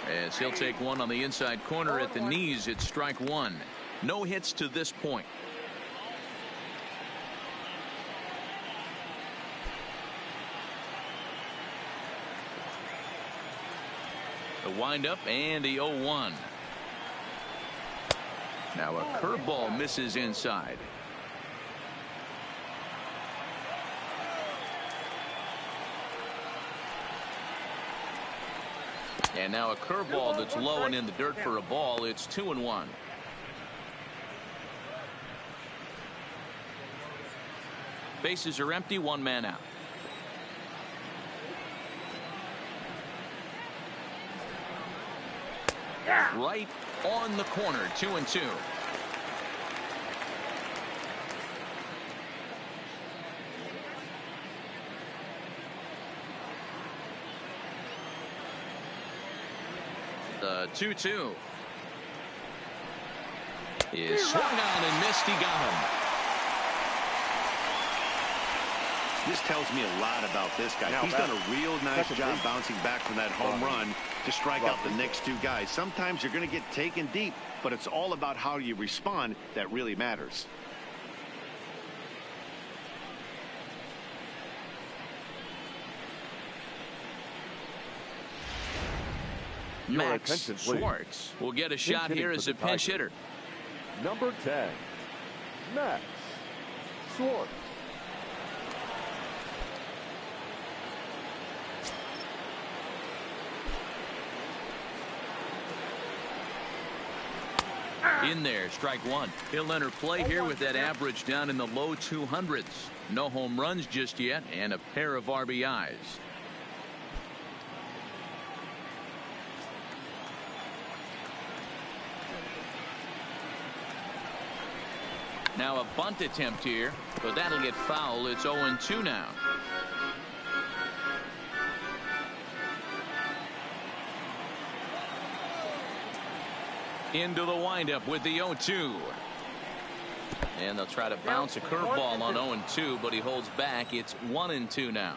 As he'll take one on the inside corner at the knees, it's strike one. No hits to this point. The windup and the 0-1. Now a curveball misses inside. And now a curveball that's low and in the dirt for a ball. It's 2-1. Bases are empty, one man out. Right on the corner, 2-2. The 2-2 is swung on and missed. He got him. This tells me a lot about this guy. He's done a real nice job bouncing back from that home run to strike out the next two guys. Sometimes you're going to get taken deep, but it's all about how you respond that really matters. Max Schwartz will get a shot here as a pinch hitter. Number 10, Max Schwartz. In there, strike one. He'll enter play here with that average down in the low 200s. No home runs just yet, and a pair of RBIs. Now a bunt attempt here, but that'll get foul. It's 0-2 now. Into the windup with the 0-2. And they'll try to bounce a curveball on 0-2, but he holds back. It's 1-2 now.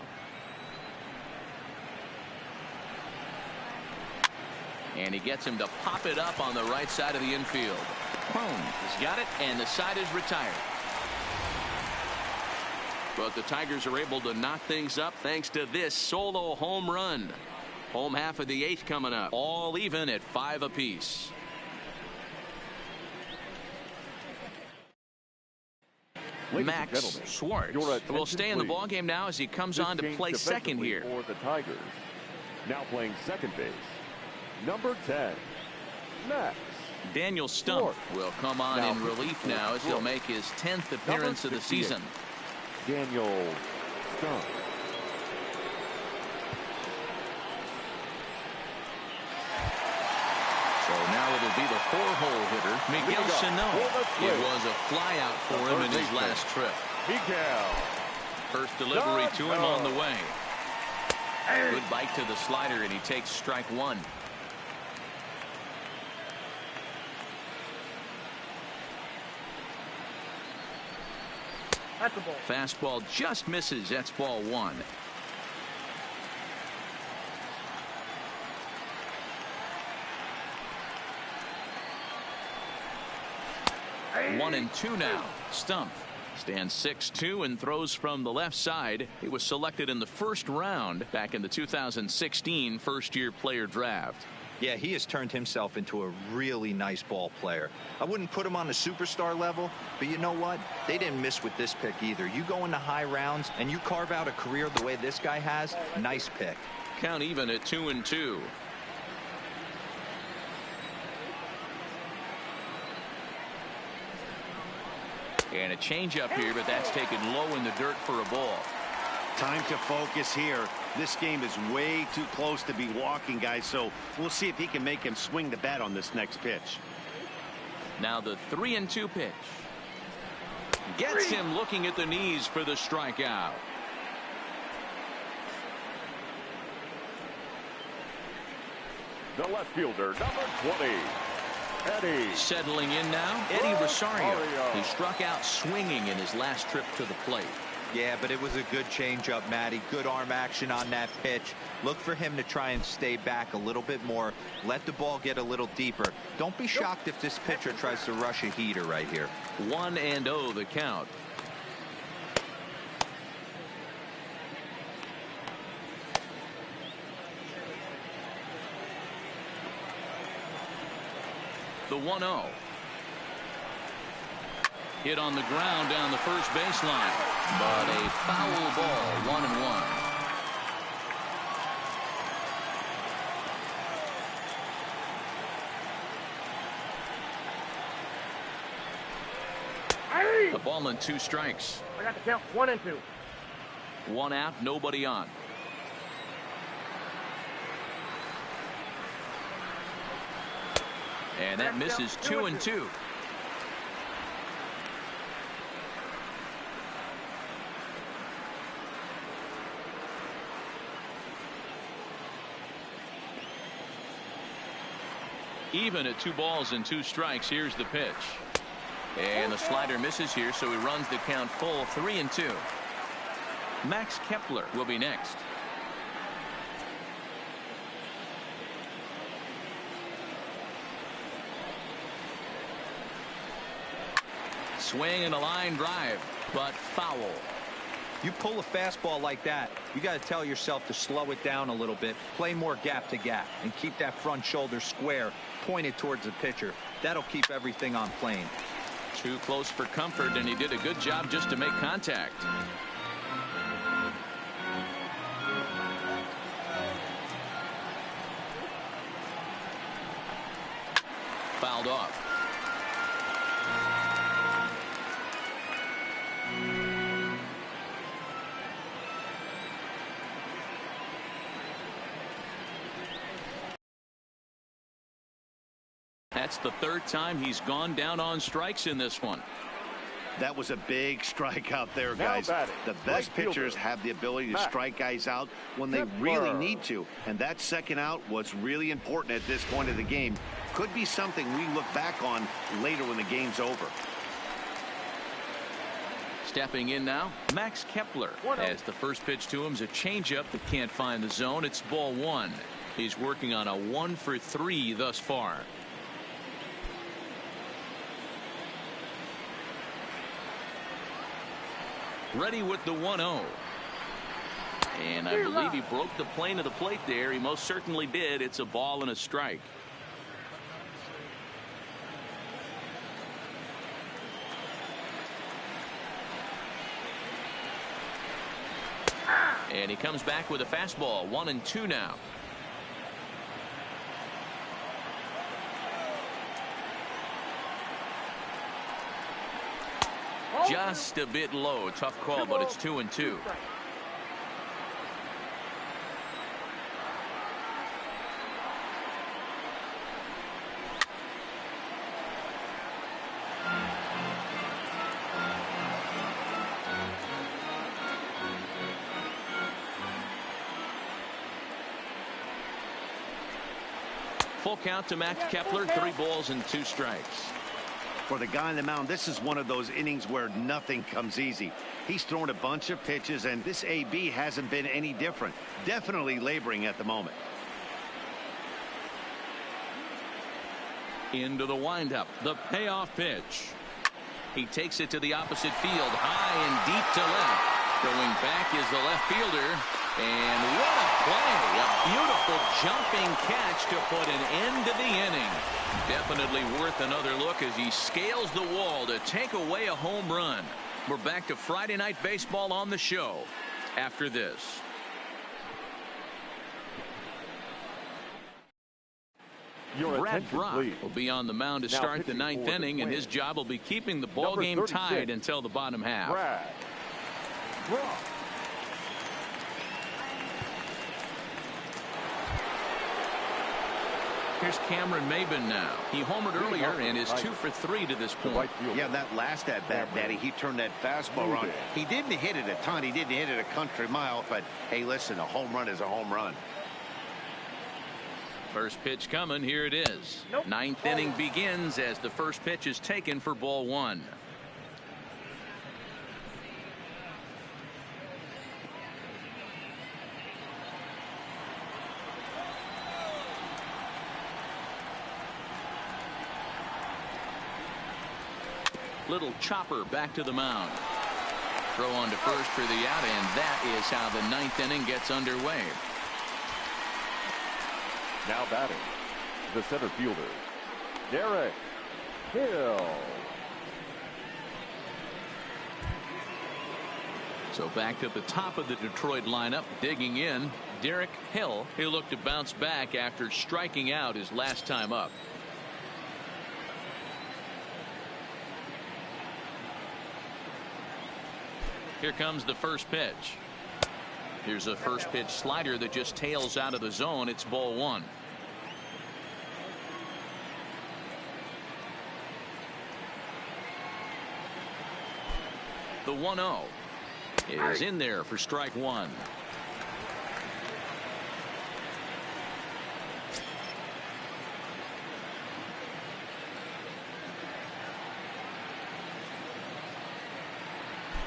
And he gets him to pop it up on the right side of the infield. Boom. He's got it, and the side is retired. But the Tigers are able to knock things up thanks to this solo home run. Home half of the 8th coming up. All even at 5 apiece. Max Schwartz will stay in the ballgame now as he comes on to play second here. For the Tigers. Now playing second base, number 10, Max. Daniel Stump will come on in relief now as he'll make his 10th appearance of the season. Daniel Stump. So now it'll be the 4-hole hitter, Miguel Sano. It was a flyout for him in his last trip. Miguel. First delivery to him on the way. Good bite to the slider, and he takes strike one. That's a ball. Fastball just misses. That's ball one. One and two now. Stump stands 6'2" and throws from the left side. He was selected in the first round back in the 2016 first-year player draft. Yeah, he has turned himself into a really nice ball player. I wouldn't put him on the superstar level, but you know what? They didn't miss with this pick either. You go into high rounds and you carve out a career the way this guy has. Nice pick. Count even at 2-2. And a changeup here, but that's taken low in the dirt for a ball. Time to focus here. This game is way too close to be walking, guys, so we'll see if he can make him swing the bat on this next pitch. Now the 3-2 pitch. Gets him looking at the knees for the strikeout. the left fielder, number 20, Eddie. Settling in now, Eddie Rosario. He struck out swinging in his last trip to the plate. Yeah, but it was a good changeup, Matty. Good arm action on that pitch. Look for him to try and stay back a little bit more. Let the ball get a little deeper. Don't be shocked if this pitcher tries to rush a heater right here. 1-0 the count. The 1-0. Hit on the ground down the first baseline, but a foul ball, 1-1. The ball and 2 strikes. I got the count 1 and 2. 1 out, nobody on. And that misses 2-2. Even at 2 balls and 2 strikes. Here's the pitch. And the slider misses here, so he runs the count full, 3-2. Max Kepler will be next. Swing and a line drive, but foul. You pull a fastball like that, you got to tell yourself to slow it down a little bit, play more gap to gap, and keep that front shoulder square, pointed towards the pitcher. That'll keep everything on plane. Too close for comfort, and he did a good job just to make contact. Fouled off. That's the 3rd time he's gone down on strikes in this one. That was a big strikeout there, guys. The best pitchers have the ability to strike guys out when they really need to. And that second out was really important at this point of the game. Could be something we look back on later when the game's over. Stepping in now, Max Kepler. As the first pitch to him is a changeup that can't find the zone. It's ball 1. He's working on a 1-for-3 thus far. Ready with the 1-0. And I believe he broke the plane of the plate there. He most certainly did. It's a ball and a strike. And he comes back with a fastball. 1-2 now. Just a bit low. Tough call, but it's 2-2. Full count to Max Kepler. 3 balls and 2 strikes. For the guy on the mound, this is one of those innings where nothing comes easy. He's thrown a bunch of pitches, and this AB hasn't been any different. Definitely laboring at the moment. Into the windup, the payoff pitch. He takes it to the opposite field, high and deep to left. Going back is the left fielder, and what a play! A beautiful jumping catch to put an end to the inning. Definitely worth another look as he scales the wall to take away a home run. We're back to Friday Night Baseball on the show after this. Brad Brock will be on the mound to start the 9th inning, and his job will be keeping the ball game tied until the bottom half. Brad Brock. Here's Cameron Maben now. He homered earlier and is 2 for 3 to this point. Yeah, that last at bat, Daddy, he turned that fastball around. He didn't hit it a ton. He didn't hit it a country mile. But, hey, listen, a home run is a home run. First pitch coming. Here it is. Nope. Ninth inning begins as the first pitch is taken for ball one. Little chopper back to the mound. Throw on to first for the out, and that is how the ninth inning gets underway. Now batting, the center fielder, Derek Hill. So back to the top of the Detroit lineup, digging in, Derek Hill. He'll look to bounce back after striking out his last time up. Here comes the first pitch. Here's a first pitch slider that just tails out of the zone. It's ball one. The 1-0 is in there for strike one.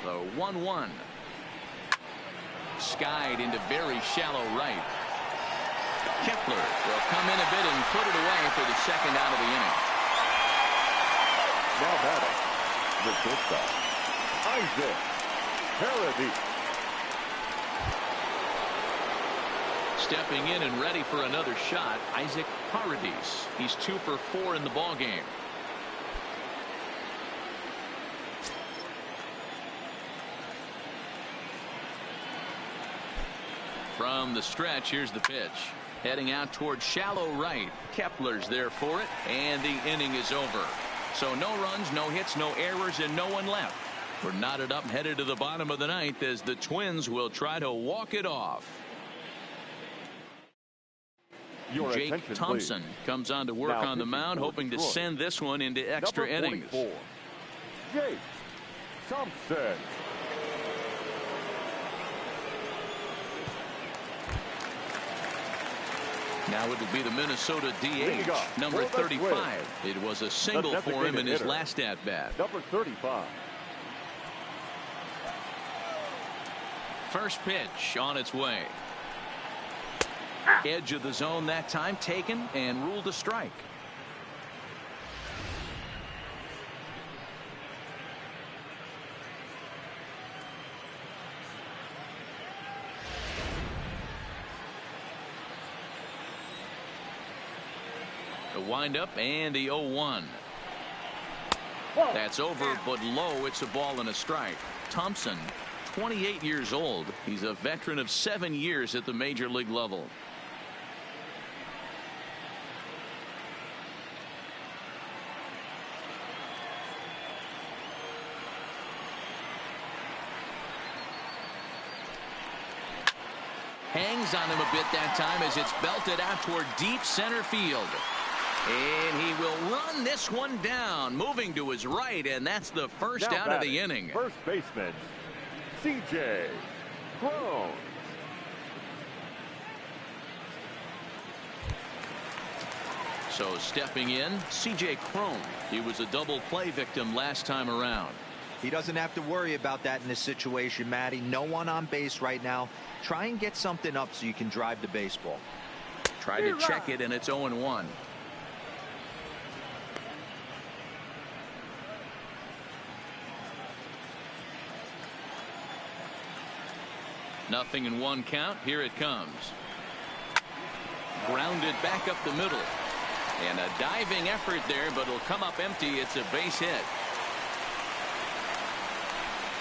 The 1-1. Skied into very shallow right. Kepler will come in a bit and put it away for the second out of the inning. Now batting, the shortstop, Isaac Paradis. Stepping in and ready for another shot, Isaac Paradis. He's 2 for 4 in the ballgame. From the stretch, here's the pitch. Heading out towards shallow right. Kepler's there for it, and the inning is over. So no runs, no hits, no errors, and no one left. We're knotted up, headed to the bottom of the ninth as the Twins will try to walk it off. Your Jake Thompson comes on to work on the mound, hoping to send this one into extra innings. Jake Thompson. Now it'll be the Minnesota DH, number 35. It was a single for him in his last at-bat. Number 35. First pitch on its way. Edge of the zone that time, taken and ruled a strike. The windup and the 0-1. That's over, but low. It's a ball and a strike. Thompson, 28 years old. He's a veteran of 7 years at the major league level. Hangs on him a bit that time as it's belted out toward deep center field. And he will run this one down, moving to his right, and that's the first out of the inning. First baseman, C.J. Cron. So stepping in, C.J. Cron. He was a double play victim last time around. He doesn't have to worry about that in this situation, Matty. No one on base right now. Try and get something up so you can drive the baseball. Tried to check it, and it's 0-1. Nothing in one count. Here it comes. Grounded back up the middle. And a diving effort there, but it'll come up empty. It's a base hit.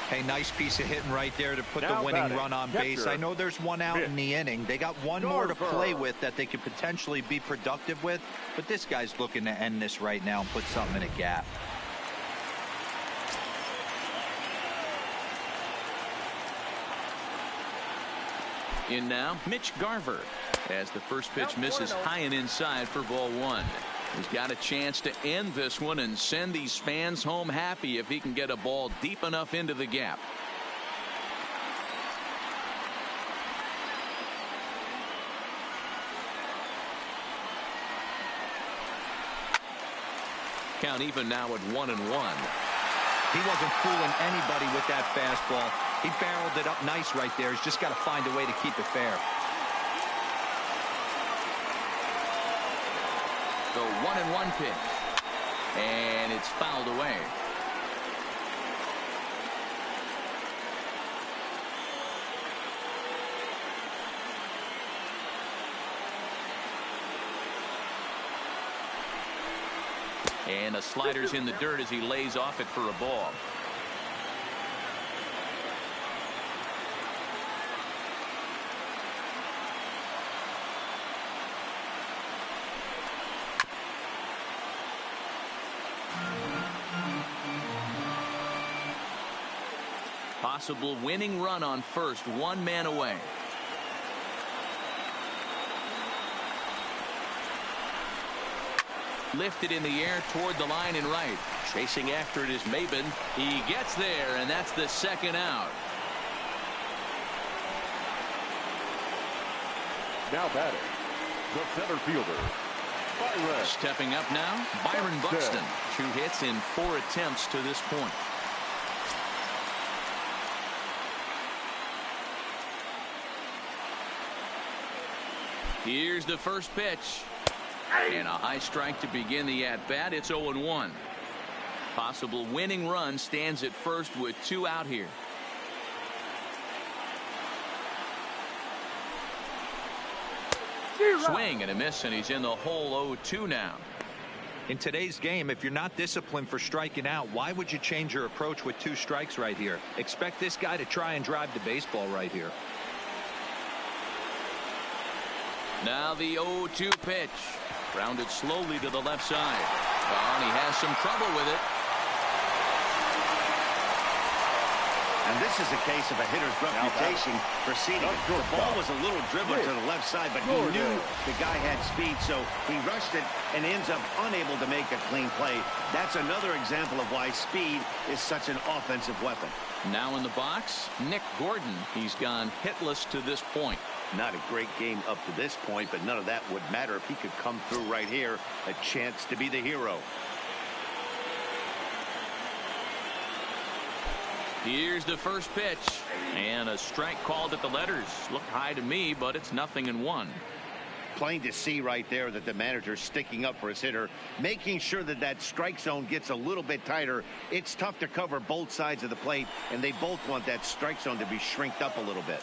Hey, nice piece of hitting right there to put the winning run on base. I know there's one out in the inning. They got one more to play with that they could potentially be productive with, but this guy's looking to end this right now and put something in a gap. In now, Mitch Garver, as the first pitch misses high and inside for ball one. He's got a chance to end this one and send these fans home happy if he can get a ball deep enough into the gap. count even now at 1-1. He wasn't fooling anybody with that fastball. He barreled it up nice right there. He's just got to find a way to keep it fair. The 1-1 pitch. And it's fouled away. And the slider's in the dirt as he lays off it for a ball. Possible winning run on first, one man away. Lifted in the air toward the line and right. Chasing after it is Maben. He gets there, and that's the second out. Now batting, the center fielder, Byron. Stepping up now, Byron Buxton. 2 hits in 4 attempts to this point. Here's the first pitch. And a high strike to begin the at-bat. It's 0-1. Possible winning run stands at first with 2 out here. Swing and a miss, and he's in the hole 0-2 now. In today's game, if you're not disciplined for striking out, why would you change your approach with 2 strikes right here? Expect this guy to try and drive the baseball right here. Now the 0-2 pitch. Grounded slowly to the left side. And he has some trouble with it. And this is a case of a hitter's reputation preceding it. The ball was a little dribbler to the left side, but he knew the guy had speed, so he rushed it and ends up unable to make a clean play. That's another example of why speed is such an offensive weapon. Now in the box, Nick Gordon. He's gone hitless to this point. Not a great game up to this point, but none of that would matter if he could come through right here. A chance to be the hero. Here's the first pitch. And a strike called at the letters. Looked high to me, but it's 0-1. Plain to see right there that the manager's sticking up for his hitter, making sure that that strike zone gets a little bit tighter. It's tough to cover both sides of the plate, and they both want that strike zone to be shrinked up a little bit.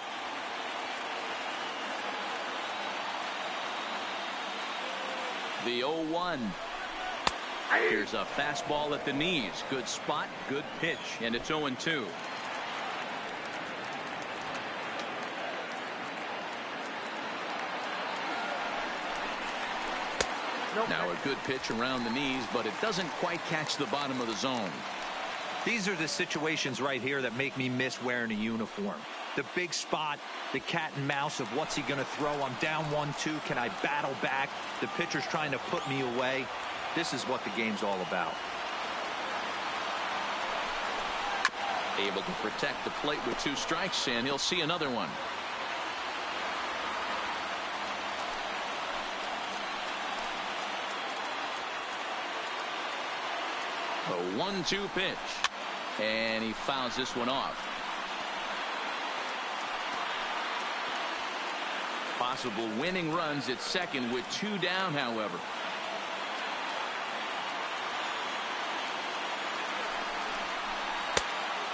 The 0-1. Here's a fastball at the knees. Good spot, good pitch, and it's 0-2. Now a good pitch around the knees, but it doesn't quite catch the bottom of the zone. These are the situations right here that make me miss wearing a uniform. The big spot, the cat and mouse of what's he going to throw. I'm down 1-2. Can I battle back? The pitcher's trying to put me away. This is what the game's all about. Able to protect the plate with 2 strikes, and he'll see another one. A 1-2 pitch. And he fouls this one off. Possible winning runs at second with 2 down, however.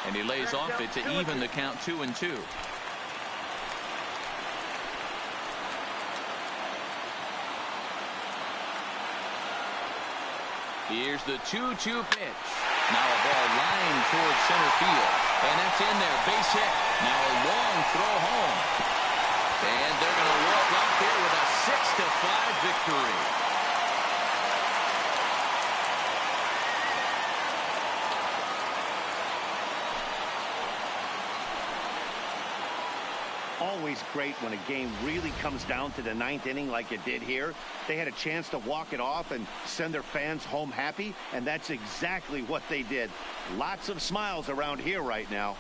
And he lays off it to even the count 2-2. Here's the 2-2 pitch. Now a ball lined towards center field. And that's in there. Base hit. Now a long throw home. And they're going to walk off here with a 6-5 victory. Always great when a game really comes down to the 9th inning like it did here. They had a chance to walk it off and send their fans home happy, and that's exactly what they did. Lots of smiles around here right now.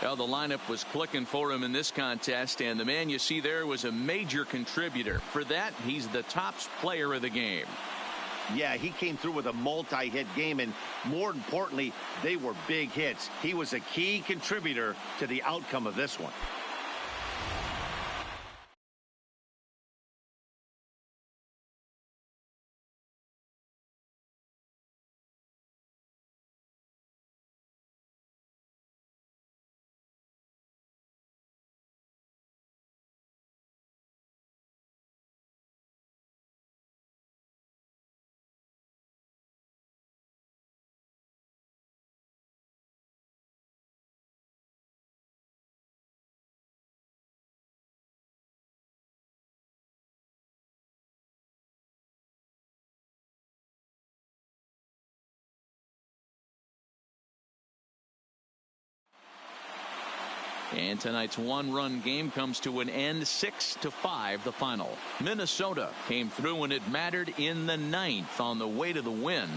Well, the lineup was clicking for him in this contest, and the man you see there was a major contributor. For that, he's the top player of the game. Yeah, he came through with a multi-hit game, and more importantly, they were big hits. He was a key contributor to the outcome of this one. And tonight's one-run game comes to an end, 6-5 the final. Minnesota came through when it mattered in the 9th on the way to the win.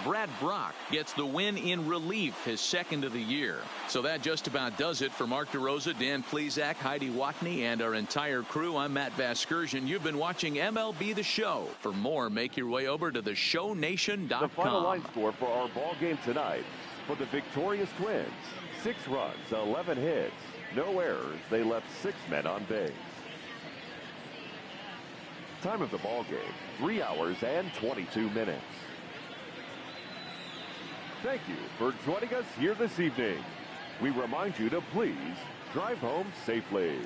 Brad Brock gets the win in relief, his second of the year. So that just about does it for Mark DeRosa, Dan Plesac, Heidi Watney, and our entire crew. I'm Matt Vasgersian. You've been watching MLB The Show. For more, make your way over to theshownation.com. The final line score for our ball game tonight for the victorious Twins: 6 runs, 11 hits, no errors. They left 6 men on base. Time of the ball game, 3 hours and 22 minutes. Thank you for joining us here this evening. We remind you to please drive home safely.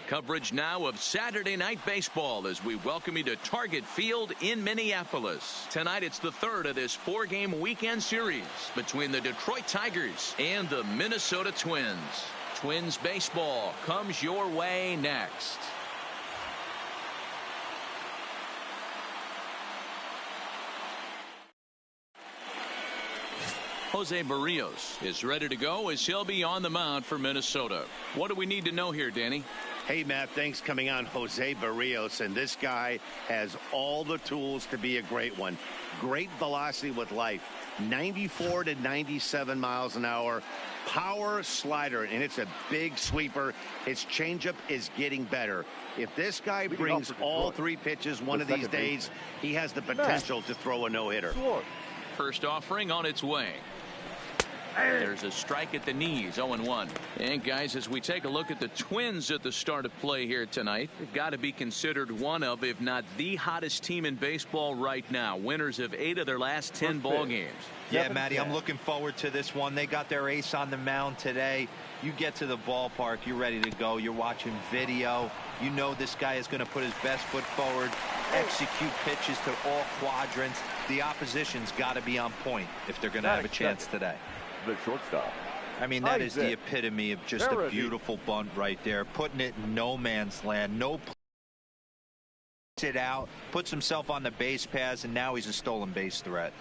Coverage now of Saturday Night Baseball as we welcome you to Target Field in Minneapolis. Tonight it's the third of this 4-game weekend series between the Detroit Tigers and the Minnesota Twins. Twins baseball comes your way next. Jose Barrios is ready to go as he'll be on the mound for Minnesota. What do we need to know here, Danny? Hey, Matt, thanks. Coming on, Jose Barrios, and this guy has all the tools to be a great one. Great velocity with life, 94 to 97 miles an hour, power slider, and it's a big sweeper. His changeup is getting better. If this guy brings all 3 pitches one of these days, he has the potential to throw a no-hitter. First offering on its way. There's a strike at the knees, 0-1. And guys, as we take a look at the Twins at the start of play here tonight, they've got to be considered one of, if not the hottest team in baseball right now. Winners of 8 of their last 10 ball games. Yeah, Matty, I'm looking forward to this one. They got their ace on the mound today. You get to the ballpark, you're ready to go. You're watching video. You know this guy is going to put his best foot forward, execute pitches to all quadrants. The opposition's got to be on point if they're going to have a chance today. The shortstop. I mean, that is the epitome of just a beautiful bunt right there. Putting it in no man's land. No it out, puts himself on the base paths, and now he's a stolen base threat.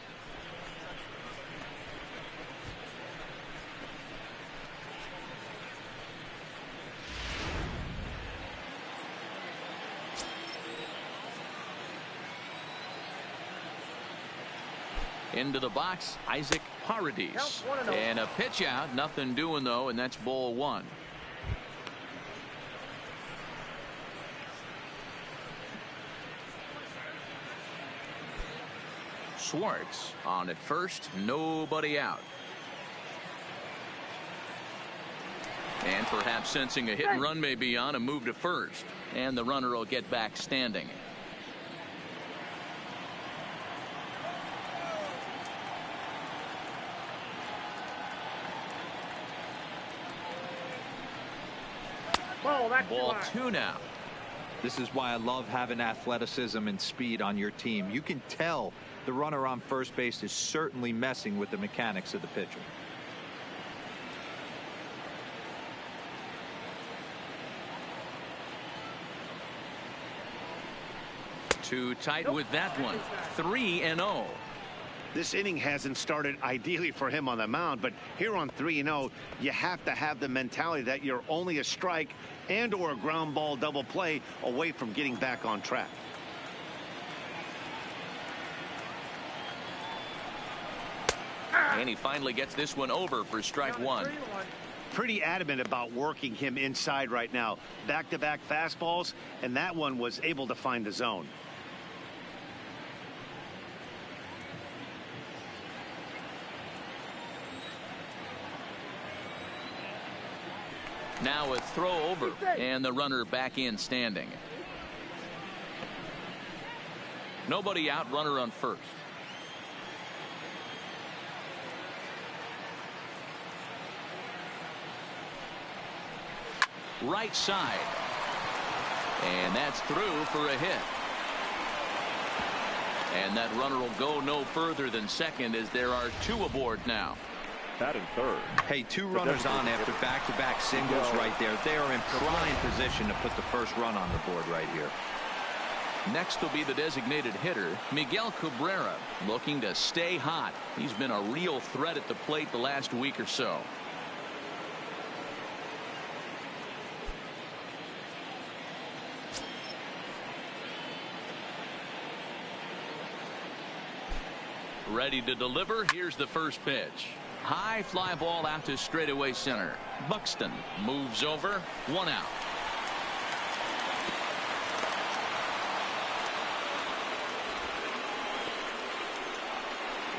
Into the box, Isaac Paradis. And a pitch out, nothing doing though, and that's ball 1. Schwartz on at first, nobody out. And perhaps sensing a hit and run may be on, a move to first. And the runner will get back standing. Ball 2 now. This is why I love having athleticism and speed on your team. You can tell the runner on first base is certainly messing with the mechanics of the pitcher. Too tight with that one. 3-0. This inning hasn't started ideally for him on the mound, but here on 3-0, you have to have the mentality that you're only a strike and or a ground ball double play away from getting back on track. And he finally gets this one over for strike 1. Pretty adamant about working him inside right now. Back-to-back fastballs, and that one was able to find the zone. Now a throw over, and the runner back in standing. Nobody out, runner on first. Right side. And that's through for a hit. And that runner will go no further than second as there are 2 aboard now. That in third. Hey, 2 runners on after back-to-back singles right there. They are in prime position to put the first run on the board right here. Next will be the designated hitter, Miguel Cabrera, looking to stay hot. He's been a real threat at the plate the last week or so. Ready to deliver. Here's the first pitch. High fly ball out to straightaway center. Buxton moves over. 1 out.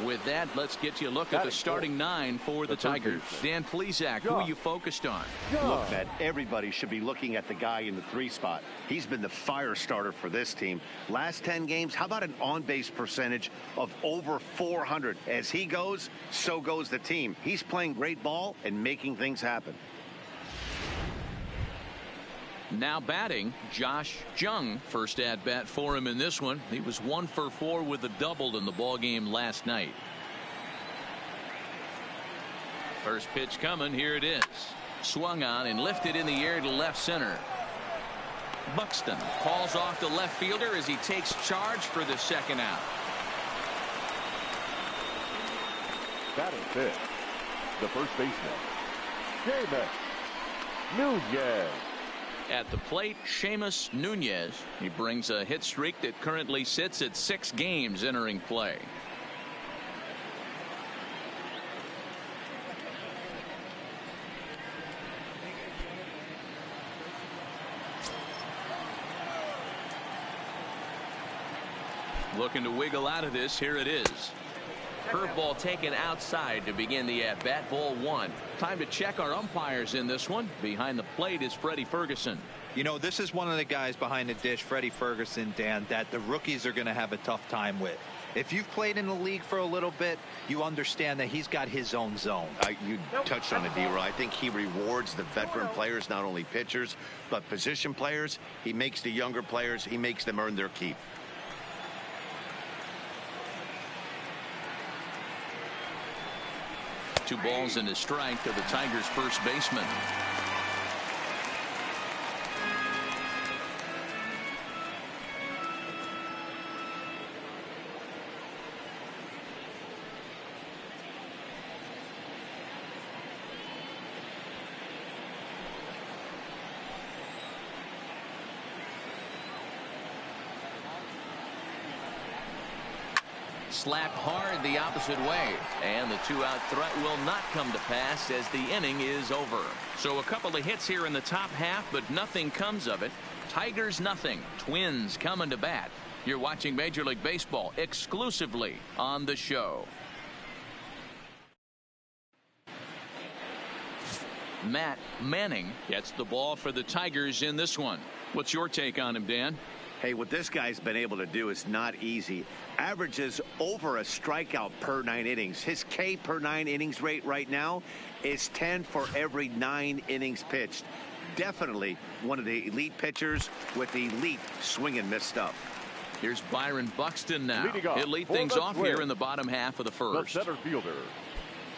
With that, let's get you a look at the starting 9 for the Tigers. Dan Plesac, who are you focused on? Look, Matt, everybody should be looking at the guy in the 3 spot. He's been the fire starter for this team. Last 10 games, how about an on-base percentage of over 400? As he goes, so goes the team. He's playing great ball and making things happen. Now batting, Josh Jung. First at bat for him in this one. He was 1 for 4 with a double in the ball game last night. First pitch coming. Here it is. Swung on and lifted in the air to left center. Buxton calls off the left fielder as he takes charge for the second out. Batting fifth, the first baseman, Seamus Nunez. At the plate, Seamus Nunez. He brings a hit streak that currently sits at 6 games entering play. Looking to wiggle out of this. Here it is. Curveball taken outside to begin the at-bat. Ball 1. Time to check our umpires in this one. Behind the plate is Freddie Ferguson. You know, this is one of the guys behind the dish, Freddie Ferguson, Dan, that the rookies are going to have a tough time with. If you've played in the league for a little bit, you understand that he's got his own zone. You touched on it, D-Roy. I think he rewards the veteran players, not only pitchers, but position players. He makes the younger players, he makes them earn their keep. Two balls and a strike to the Tigers' first baseman. Slapped hard the opposite way, and the 2-out threat will not come to pass as the inning is over. So a couple of hits here in the top half, but nothing comes of it. Tigers nothing. Twins coming to bat. You're watching Major League Baseball exclusively on the show. Matt Manning gets the ball for the Tigers in this one. What's your take on him, Dan? Hey, what this guy's been able to do is not easy. Averages over a strikeout per 9 innings. His K per 9 innings rate right now is 10 for every 9 innings pitched. Definitely one of the elite pitchers with elite swing and miss stuff. Here's Byron Buxton now. He'll lead for things the off Twins, here in the bottom half of the first. The center fielder,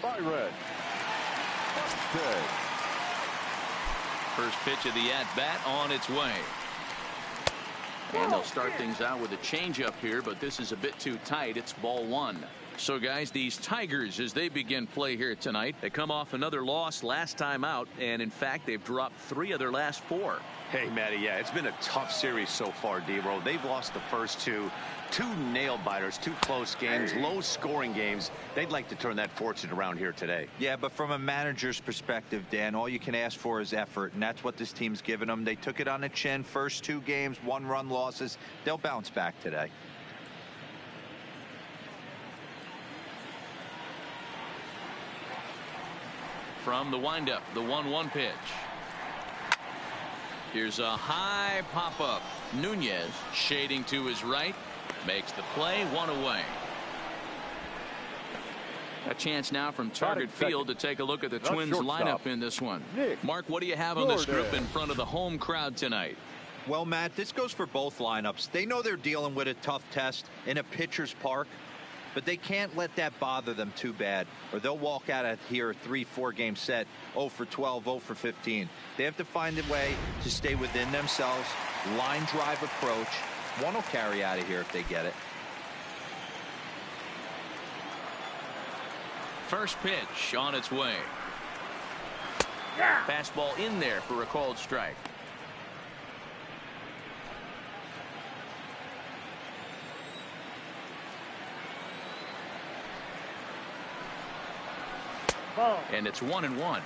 Byron Buxton. First pitch of the at-bat on its way. And they'll start things out with a changeup here, but this is a bit too tight. It's ball 1. So, guys, these Tigers, as they begin play here tonight, they come off another loss last time out, and, in fact, they've dropped 3 of their last 4. Hey, Matty, yeah, it's been a tough series so far, D-Roll. They've lost the first 2 nail-biters, 2 close games, low-scoring games. They'd like to turn that fortune around here today. Yeah, but from a manager's perspective, Dan, all you can ask for is effort, and that's what this team's given them. They took it on the chin. First 2 games, 1-run losses. They'll bounce back today. From the windup, the 1-1 pitch. Here's a high pop-up. Nunez shading to his right. Makes the play, 1 away. A chance now from Target Field to take a look at the Twins lineup in this one. Mark, what do you have on this group in front of the home crowd tonight? Well, Matt, this goes for both lineups. They know they're dealing with a tough test in a pitcher's park, but they can't let that bother them too bad, or they'll walk out of here a 3-4 game set, 0 for 12, 0 for 15. They have to find a way to stay within themselves, line drive approach. One will carry out of here if they get it. First pitch on its way. Fastball in there for a called strike. And it's 1-1.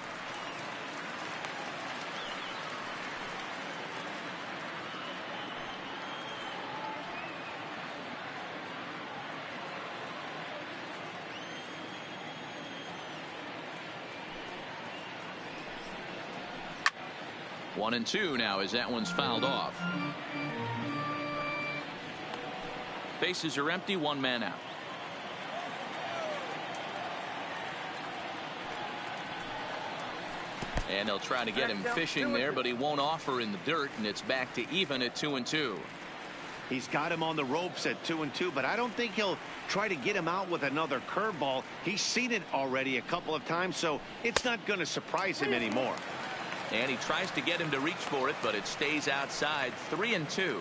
One and 2 now as that one's fouled off. Bases are empty, 1 man out. And they'll try to get him fishing there, but he won't offer in the dirt, and it's back to even at 2-2. He's got him on the ropes at 2-2, but I don't think he'll try to get him out with another curveball. He's seen it already a couple of times, so it's not going to surprise him anymore. And he tries to get him to reach for it, but it stays outside. 3-2.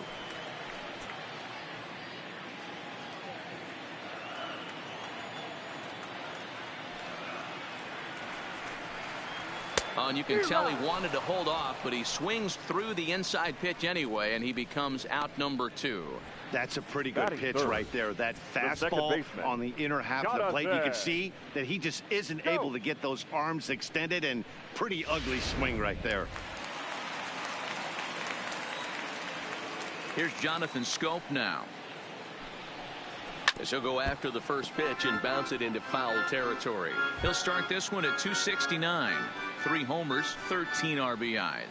And you can tell he wanted to hold off, but he swings through the inside pitch anyway, and he becomes out number 2. That's a pretty good pitch right there. That fastball on the inner half of the plate. You can see that he just isn't able to get those arms extended, and pretty ugly swing right there. Here's Jonathan Scope now. As he'll go after the first pitch and bounce it into foul territory. He'll start this one at 269. 3 homers, 13 RBIs.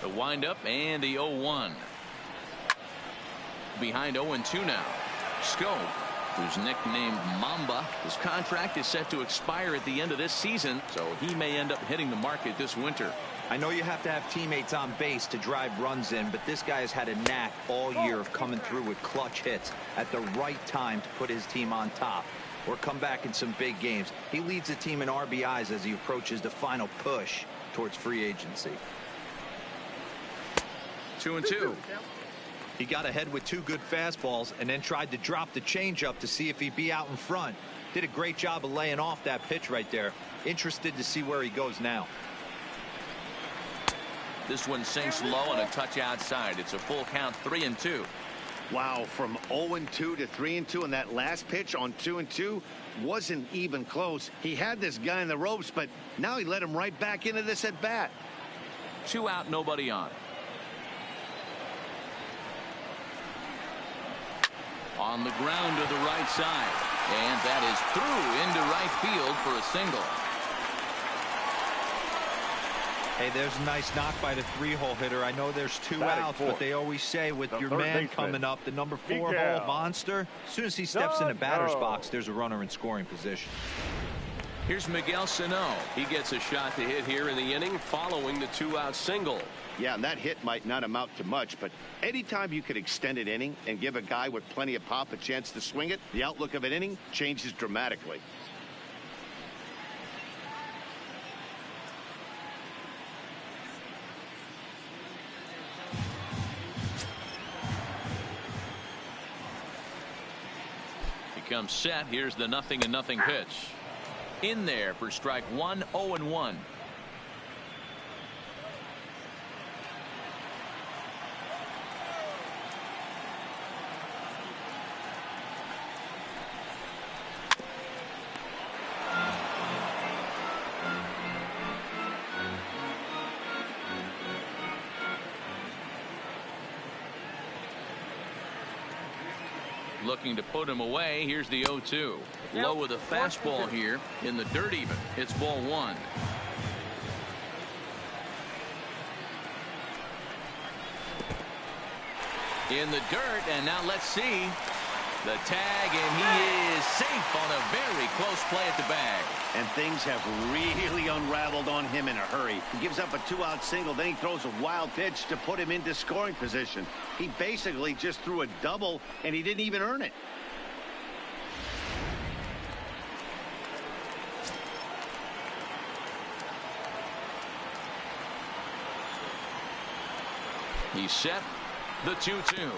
The windup and the 0-1. Behind 0-2 now. Scope, who's nicknamed Mamba, his contract is set to expire at the end of this season, so he may end up hitting the market this winter. I know you have to have teammates on base to drive runs in, but this guy has had a knack all year of coming through with clutch hits at the right time to put his team on top or come back in some big games. He leads the team in RBIs as he approaches the final push towards free agency. 2-2. He got ahead with 2 good fastballs and then tried to drop the changeup to see if he'd be out in front. Did a great job of laying off that pitch right there. Interested to see where he goes now. This one sinks low and a touch outside. It's a full count, 3-2. Wow, from 0-2 to 3-2, and that last pitch on 2-2 wasn't even close. He had this guy in the ropes, but now he let him right back into this at bat. 2 out, nobody on. On the ground to the right side, and that is through into right field for a single. Hey, there's a nice knock by the 3-hole hitter. I know there's 2 outs, but they always say with your man coming up, the number 4-hole monster, as soon as he steps in the batter's box, there's a runner in scoring position. Here's Miguel Sano. He gets a shot to hit here in the inning following the 2-out single. Yeah, and that hit might not amount to much, but anytime you could extend an inning and give a guy with plenty of pop a chance to swing it, the outlook of an inning changes dramatically. Comes set. Here's the 0-0 pitch. In there for strike 1, 0-1. Looking to put him away. Here's the 0-2. Low with a fastball here in the dirt even. It's ball 1. In the dirt, and now let's see the tag, and he is safe on a very close play at the bag. And things have really unraveled on him in a hurry. He gives up a 2-out single, then he throws a wild pitch to put him into scoring position. He basically just threw a double, and he didn't even earn it. He's set. The 2-2.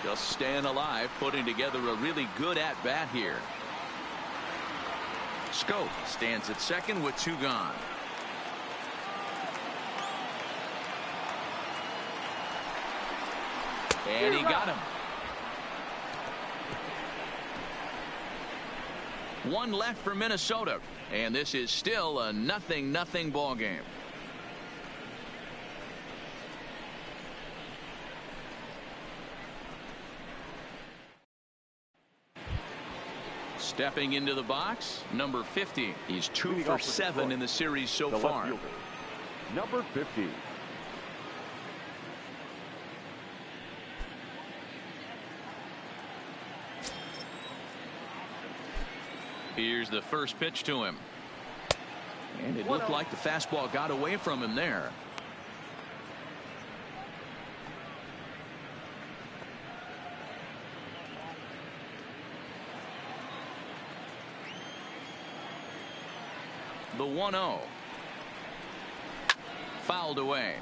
Just staying alive, putting together a really good at-bat here. Scope stands at second with 2 gone. And he got him. 1 left for Minnesota, and this is still a 0-0 ball game. Stepping into the box, number 50. He's 2 for 7 in the series so far. Number 50. Here's the first pitch to him. And it looked like the fastball got away from him there. The 1-0. Fouled away.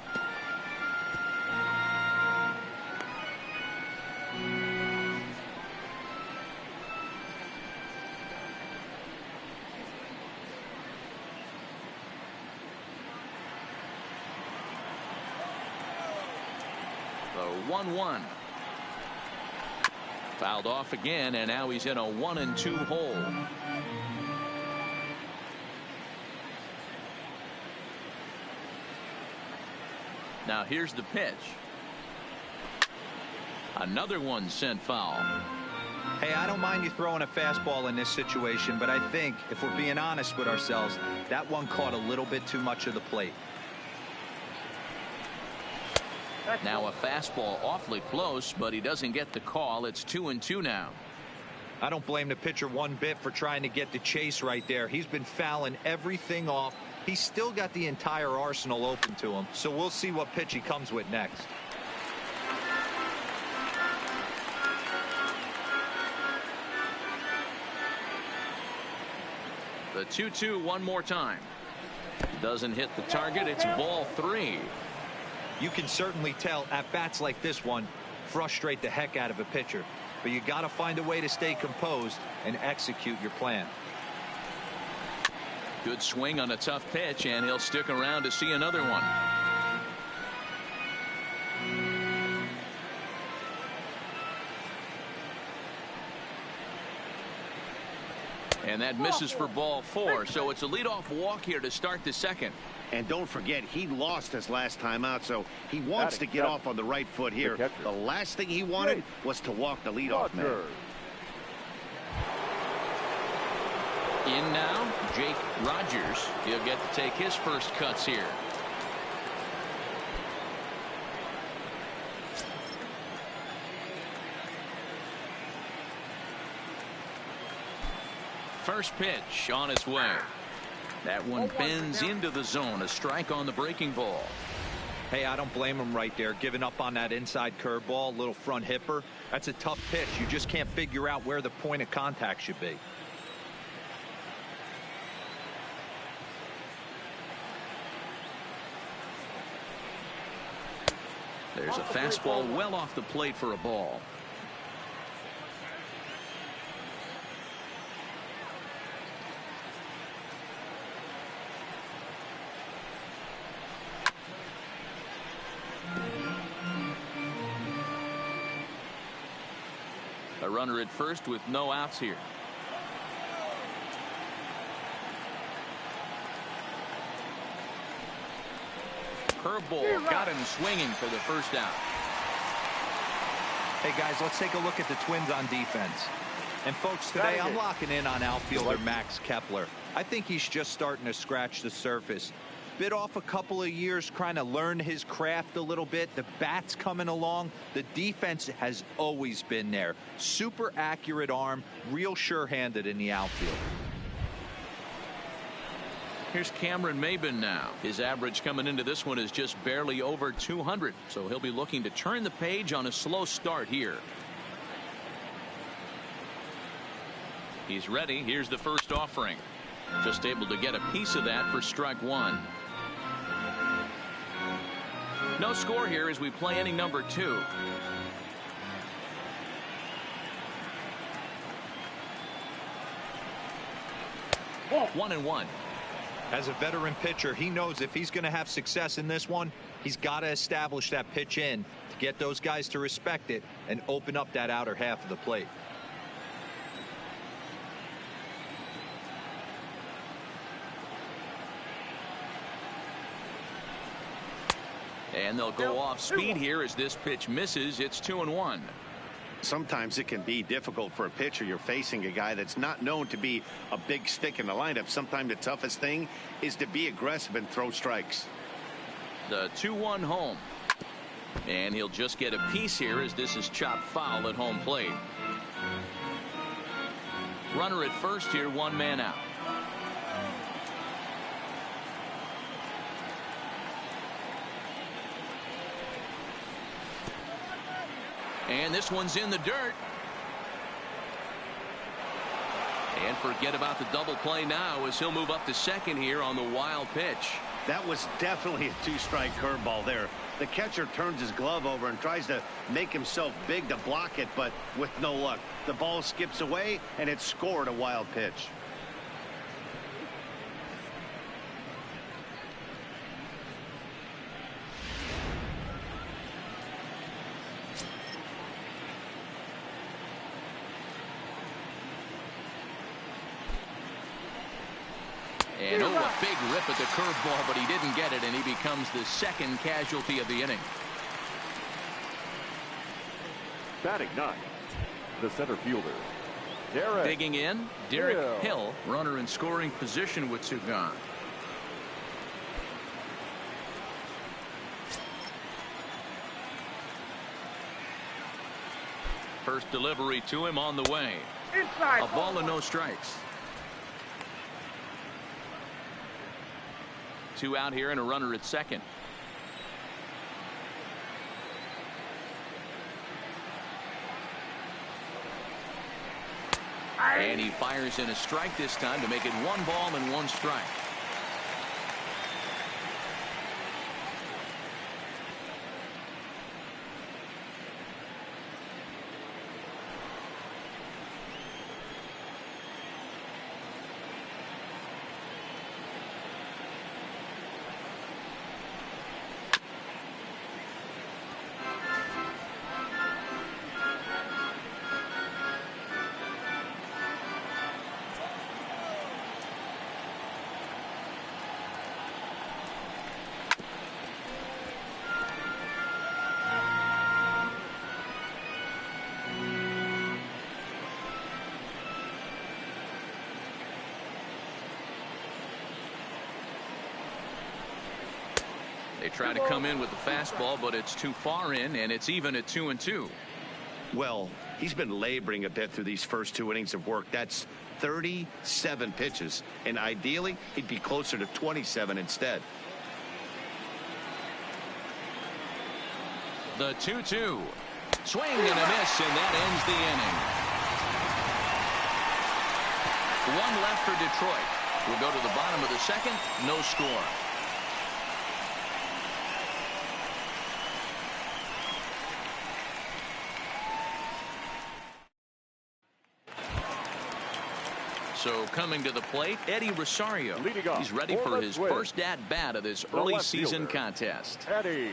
The 1-1. Fouled off again, and now he's in a 1-2 hole. Now here's the pitch. Another one sent foul. Hey, I don't mind you throwing a fastball in this situation, but I think if we're being honest with ourselves, that one caught a little bit too much of the plate. Now a fastball awfully close, but he doesn't get the call. It's 2-2 now. I don't blame the pitcher one bit for trying to get the chase right there. He's been fouling everything off. He's still got the entire arsenal open to him, so we'll see what pitch he comes with next. The 2-2 one more time. Doesn't hit the target. It's ball 3. You can certainly tell at bats like this one frustrate the heck out of a pitcher, but you got to find a way to stay composed and execute your plan. Good swing on a tough pitch, and he'll stick around to see another one. And that misses for ball 4, so it's a leadoff walk here to start the second. And don't forget, he lost his last time out, so he wants to get off on the right foot here. The last thing he wanted was to walk the leadoff man. In now, Jake Rogers. He'll get to take his first cuts here. First pitch on its way. That one bends into the zone. A strike on the breaking ball. Hey, I don't blame him right there, giving up on that inside curveball, little front hipper. That's a tough pitch. You just can't figure out where the point of contact should be. There's a fastball well off the plate for a ball. A runner at first with no outs here. Curveball got him swinging for the first out. Hey guys, let's take a look at the Twins on defense. And folks, today I'm locking in on outfielder Max Kepler. I think he's just starting to scratch the surface. Bit off a couple of years trying to learn his craft a little bit. The bat's coming along. The defense has always been there. Super accurate arm, real sure-handed in the outfield. Here's Cameron Maybin now. His average coming into this one is just barely over 200, so he'll be looking to turn the page on a slow start here. He's ready. Here's the first offering. Just able to get a piece of that for strike 1. No score here as we play inning number 2. Oh. 1-1. As a veteran pitcher, he knows if he's going to have success in this one, he's got to establish that pitch in to get those guys to respect it and open up that outer half of the plate. And they'll go off speed here as this pitch misses. It's 2-1. Sometimes it can be difficult for a pitcher. You're facing a guy that's not known to be a big stick in the lineup. Sometimes the toughest thing is to be aggressive and throw strikes. The 2-1 home. And he'll just get a piece here as this is chopped foul at home plate. Runner at first here, 1 man out. And this one's in the dirt. And forget about the double play now as he'll move up to second here on the wild pitch. That was definitely a 2-strike curveball there. The catcher turns his glove over and tries to make himself big to block it, but with no luck. The ball skips away, and it's scored a wild pitch. And a big rip at the curveball, but he didn't get it, and he becomes the second casualty of the inning. Batting 9, the center fielder, Derek. Digging in, Derek Hill, runner in scoring position with 2 gone. First delivery to him on the way. Inside. A ball and no strikes. 2 out here and a runner at second. And he fires in a strike this time to make it 1 ball and 1 strike. They try to come in with the fastball, but it's too far in, and it's even at 2-2. Well, he's been laboring a bit through these first 2 innings of work. That's 37 pitches, and ideally he'd be closer to 27 instead. The 2-2. Swing and a miss, and that ends the inning. 1 left for Detroit. We'll go to the bottom of the second. No score. So coming to the plate, Eddie Rosario. He's ready for his first at-bat of this early season contest. Eddie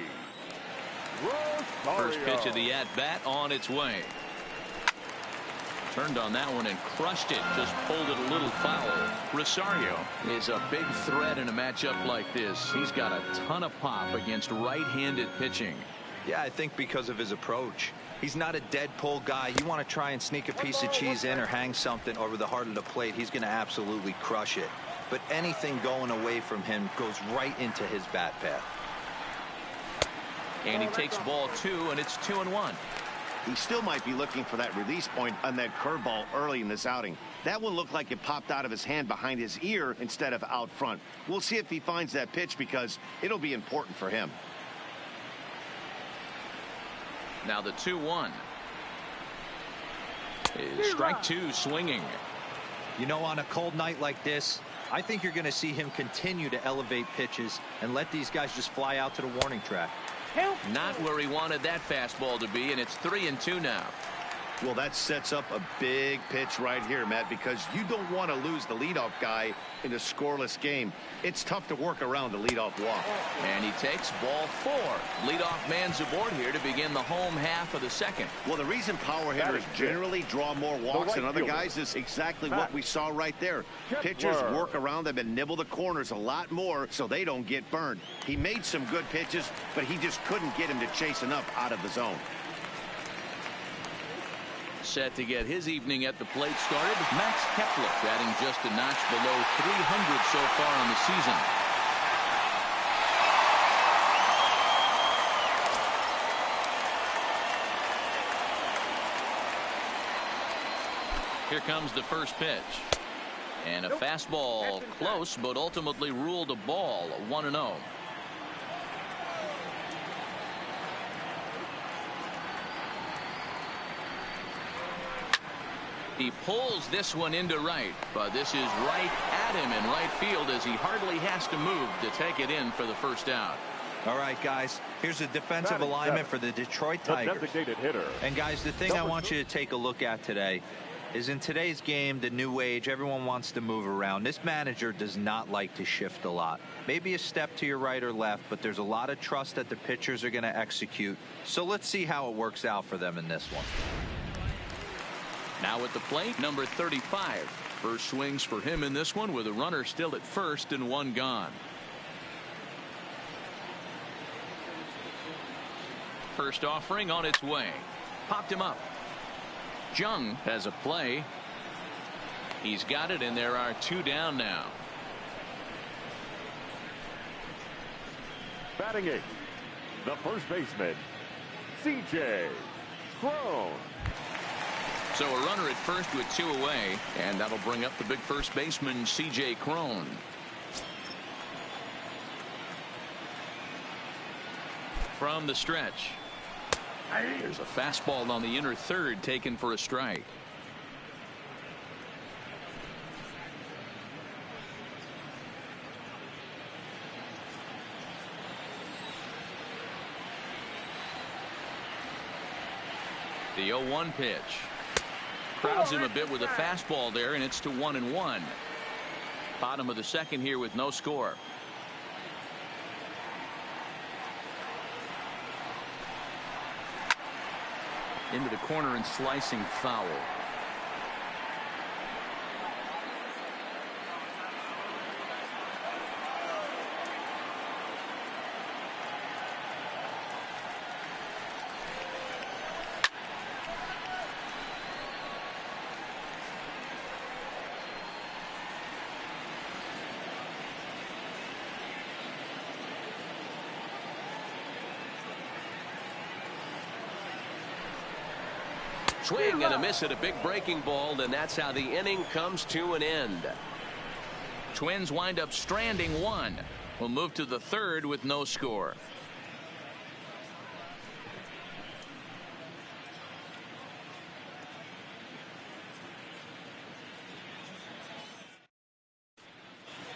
Rosario. First pitch of the at-bat on its way. Turned on that one and crushed it. Just pulled it a little foul. Rosario is a big threat in a matchup like this. He's got a ton of pop against right-handed pitching. Yeah, I think because of his approach. He's not a dead pull guy. You want to try and sneak a piece of cheese in or hang something over the heart of the plate, he's going to absolutely crush it. But anything going away from him goes right into his bat path. And he takes ball 2, and it's 2-1. He still might be looking for that release point on that curveball early in this outing. That one looked like it popped out of his hand behind his ear instead of out front. We'll see if he finds that pitch because it'll be important for him. Now the 2-1 is strike 2 swinging. You know, on a cold night like this, I think you're going to see him continue to elevate pitches and let these guys just fly out to the warning track. Not where he wanted that fastball to be, and it's 3-2 now. Well, that sets up a big pitch right here, Matt, because you don't want to lose the leadoff guy in a scoreless game. It's tough to work around the leadoff walk. And he takes ball 4. Leadoff man's aboard here to begin the home half of the second. Well, the reason power hitters generally draw more walks than other guys is exactly what we saw right there. Pitchers work around them and nibble the corners a lot more so they don't get burned. He made some good pitches, but he just couldn't get him to chase enough out of the zone. Set to get his evening at the plate started, Max Kepler batting just a notch below 300 so far in the season. Here comes the first pitch. And a fastball close, but ultimately ruled a ball. 1-0. He pulls this one into right, but this is right at him in right field as he hardly has to move to take it in for the first out. All right, guys, here's a defensive alignment for the Detroit Tigers. Designated hitter. And, guys, the thing I want you to take a look at today is in today's game, the new age, everyone wants to move around. This manager does not like to shift a lot. Maybe a step to your right or left, but there's a lot of trust that the pitchers are going to execute. So let's see how it works out for them in this one. Now at the plate, number 35. First swings for him in this one with a runner still at first and one gone. First offering on its way. Popped him up. Jung has a play. He's got it, and there are two down now. Batting eighth, the first baseman, C.J. Cron. So a runner at first with two away, and that'll bring up the big first baseman, C.J. Cron. From the stretch. There's a fastball on the inner third taken for a strike. The 0-1 pitch. Crowds him a bit with a fastball there, and it's to 1-1. Bottom of the second here with no score. Into the corner and slicing foul. Swing and a miss at a big breaking ball, and that's how the inning comes to an end. Twins wind up stranding one. We'll move to the third with no score.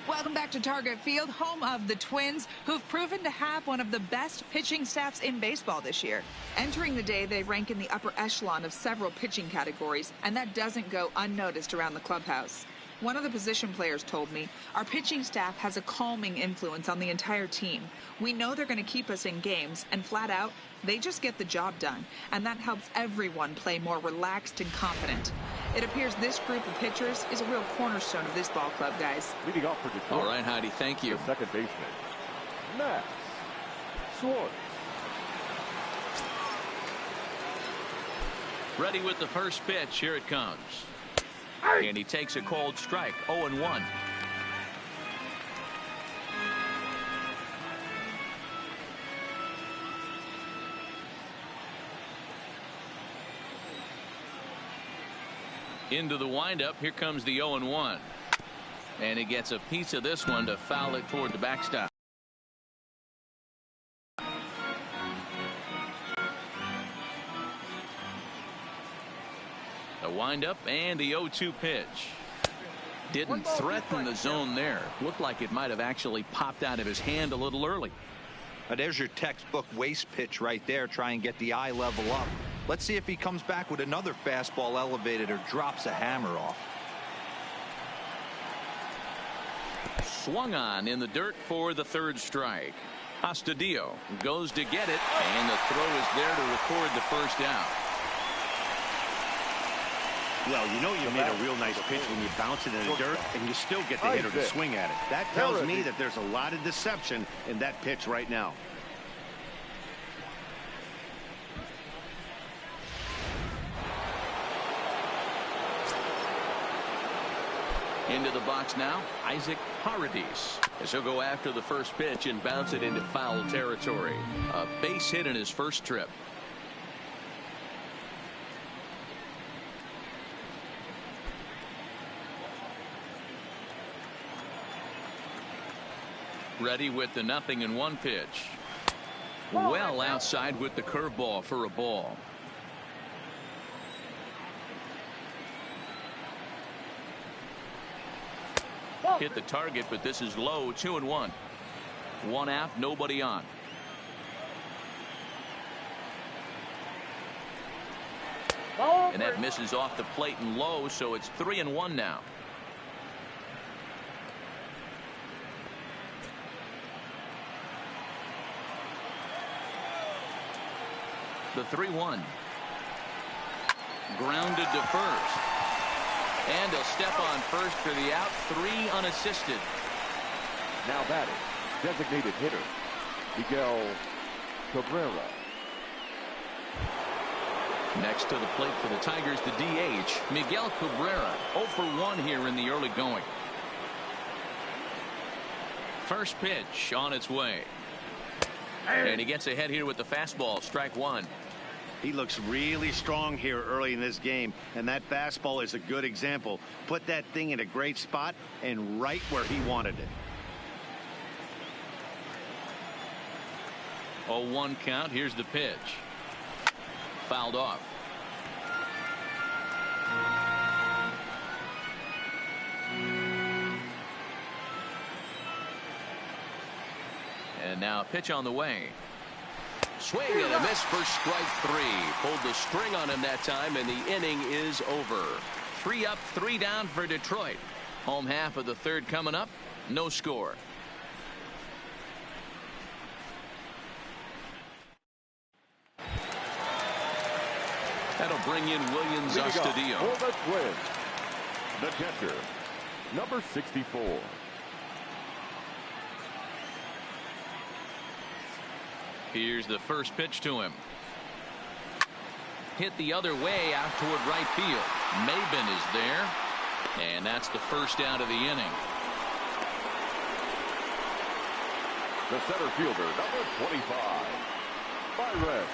Welcome back to Target Field, home of the Twins, who've proven to have one of the best pitching staffs in baseball this year. Entering the day, they rank in the upper echelon of several pitching categories, and that doesn't go unnoticed around the clubhouse. One of the position players told me, our pitching staff has a calming influence on the entire team. We know they're going to keep us in games, and flat out, they just get the job done, and that helps everyone play more relaxed and confident. It appears this group of pitchers is a real cornerstone of this ball club, guys. Leading off for Detroit. All right, Heidi, thank you. The second baseman, Max Schwartz. Ready with the first pitch. Here it comes. And he takes a cold strike. 0-1. Into the windup. Here comes the 0-1. And he gets a piece of this one to foul it toward the backstop. The windup and the 0-2 pitch. Didn't threaten the zone there. Looked like it might have actually popped out of his hand a little early. There's your textbook waste pitch right there. Try and get the eye level up. Let's see if he comes back with another fastball elevated or drops a hammer off. Swung on in the dirt for the third strike. Astudillo goes to get it, and the throw is there to record the first out. Well, you know you made a real nice pitch when you bounce it in the dirt and you still get the hitter to swing at it. That tells me that there's a lot of deception in that pitch right now. Into the box now, Isaac Paradis, as he'll go after the first pitch and bounce it into foul territory. A base hit in his first trip. Ready with the 0-1 pitch. Well outside with the curveball for a ball. Hit the target, but this is low. 2-1. One out, nobody on. And that misses off the plate and low, so it's 3-1 now. The 3-1. Grounded to first. And a step on first for the out. 3 unassisted. Now batting, designated hitter, Miguel Cabrera. Next to the plate for the Tigers, the DH, Miguel Cabrera. 0 for 1 here in the early going. First pitch on its way. And he gets ahead here with the fastball. Strike 1. He looks really strong here early in this game, and that fastball is a good example. Put that thing in a great spot and right where he wanted it. 0-1 count. Here's the pitch. Fouled off. And now a pitch on the way. Swing and a miss for strike 3. Pulled the string on him that time, and the inning is over. 3 up, 3 down for Detroit. Home half of the third coming up. No score. That'll bring in Williams Astudillo. For the Twins, the catcher, number 64. Here's the first pitch to him. Hit the other way out toward right field. Maben is there. And that's the first out of the inning. The center fielder, number 25, Byron.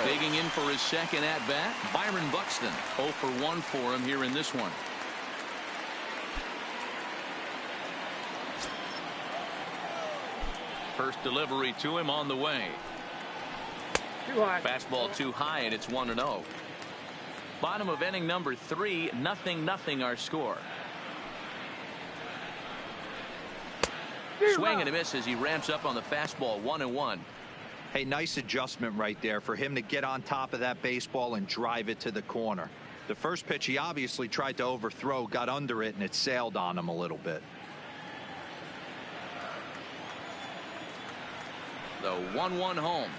Digging in for his second at-bat, Byron Buxton. 0 for 1 for him here in this one. First delivery to him on the way. Too high. Fastball too high, and it's 1-0. Bottom of inning number 3, 0-0 our score. Swing and a miss as he ramps up on the fastball. 1-1. Hey, nice adjustment right there for him to get on top of that baseball and drive it to the corner. The first pitch he obviously tried to overthrow, got under it, and it sailed on him a little bit. The 1-1 home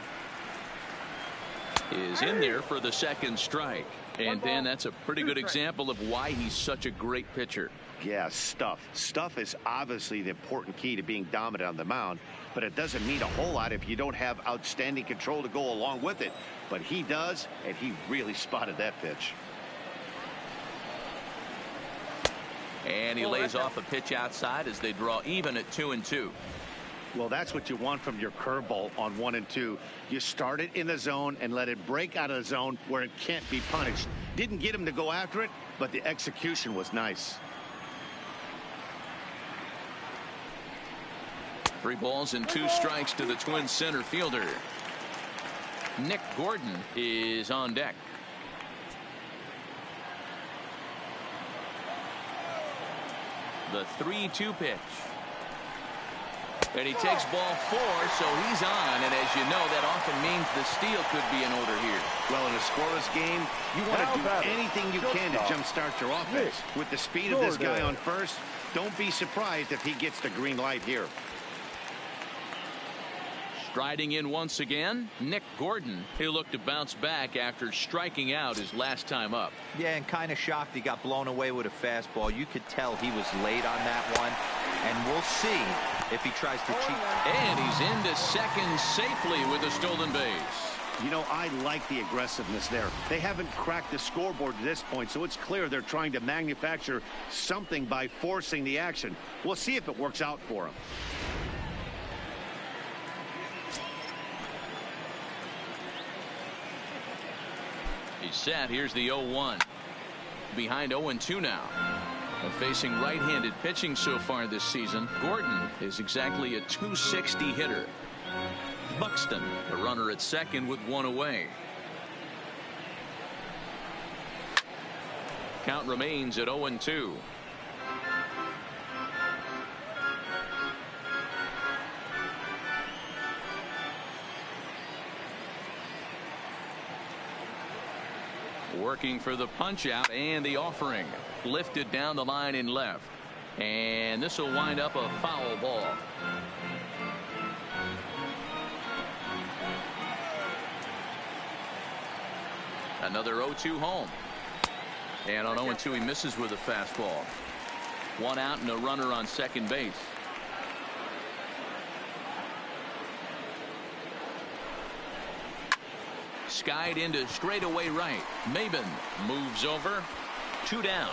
is in there for the second strike. And Dan, that's a pretty good example of why he's such a great pitcher. Yeah, stuff. Stuff is obviously the important key to being dominant on the mound, but it doesn't mean a whole lot if you don't have outstanding control to go along with it. But he does, and he really spotted that pitch. And he lays off a pitch outside as they draw even at 2-2. Well, that's what you want from your curveball on 1 and 2. You start it in the zone and let it break out of the zone where it can't be punished. Didn't get him to go after it, but the execution was nice. 3 balls and 2 strikes to the Twins center fielder. Nick Gordon is on deck. The 3-2 pitch. And he takes ball 4, so he's on. And as you know, that often means the steal could be in order here. Well, in a scoreless game, you want to do anything you can to jumpstart your offense. With the speed of this guy on first, don't be surprised if he gets the green light here. Striding in once again, Nick Gordon. He'll look to bounce back after striking out his last time up. Yeah, and kind of shocked he got blown away with a fastball. You could tell he was late on that one. And we'll see if he tries to cheat. And he's into second safely with a stolen base. You know, I like the aggressiveness there. They haven't cracked the scoreboard to this point, so it's clear they're trying to manufacture something by forcing the action. We'll see if it works out for him. He's set. Here's the 0-1. Behind 0-2 now. Facing right-handed pitching so far this season, Gordon is exactly a .260 hitter. Buxton, the runner at second with one away. Count remains at 0-2. Working for the punch out and the offering. Lifted down the line in left. And this will wind up a foul ball. Another 0-2 home. And on 0-2 he misses with a fastball. One out and a runner on second base. Skied into straightaway right. Maben moves over. 2 down.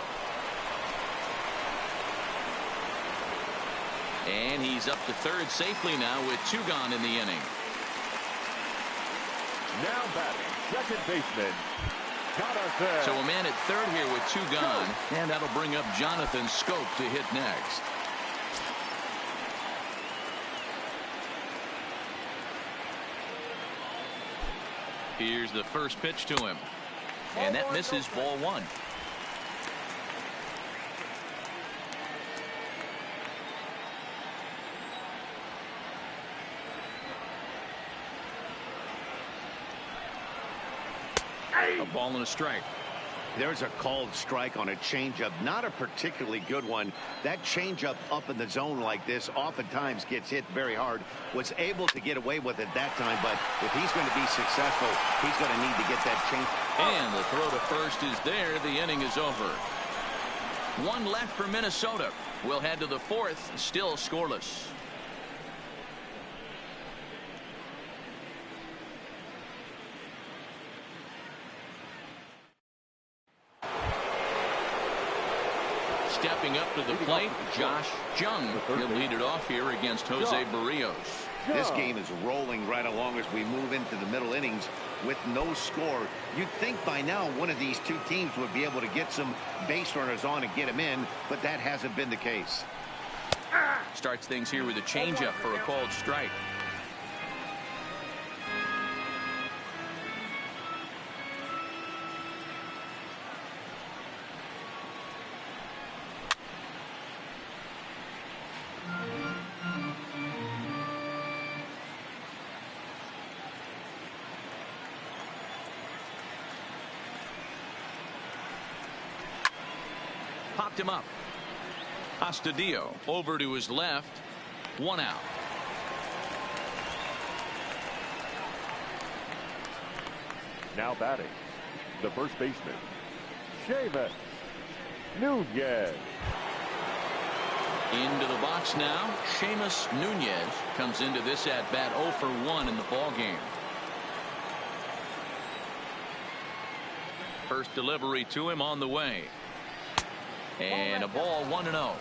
And he's up to third safely now with 2 gone in the inning. Now batting, second baseman, Jonathan. So a man at third here with 2 gone. And that'll bring up Jonathan Scope to hit next. Here's the first pitch to him. And that misses, ball 1. A ball and a strike. There's a called strike on a changeup, not a particularly good one. That changeup up in the zone like this oftentimes gets hit very hard. Was able to get away with it that time, but if he's going to be successful, he's going to need to get that change. And the throw to first is there. The inning is over. 1 left for Minnesota. We'll head to the 4th, still scoreless. Stepping up to the plate, Josh Jung. He'll lead it off here against Jose Barrios. This game is rolling right along as we move into the middle innings with no score. You'd think by now one of these 2 teams would be able to get some base runners on and get them in, but that hasn't been the case. Starts things here with a changeup for a called strike. Popped him up. Astudillo over to his left. 1 out. Now batting, the first baseman, Seamus Nunez. Into the box now. Seamus Nunez comes into this at bat 0 for 1 in the ball game. First delivery to him on the way. And a ball 1-0.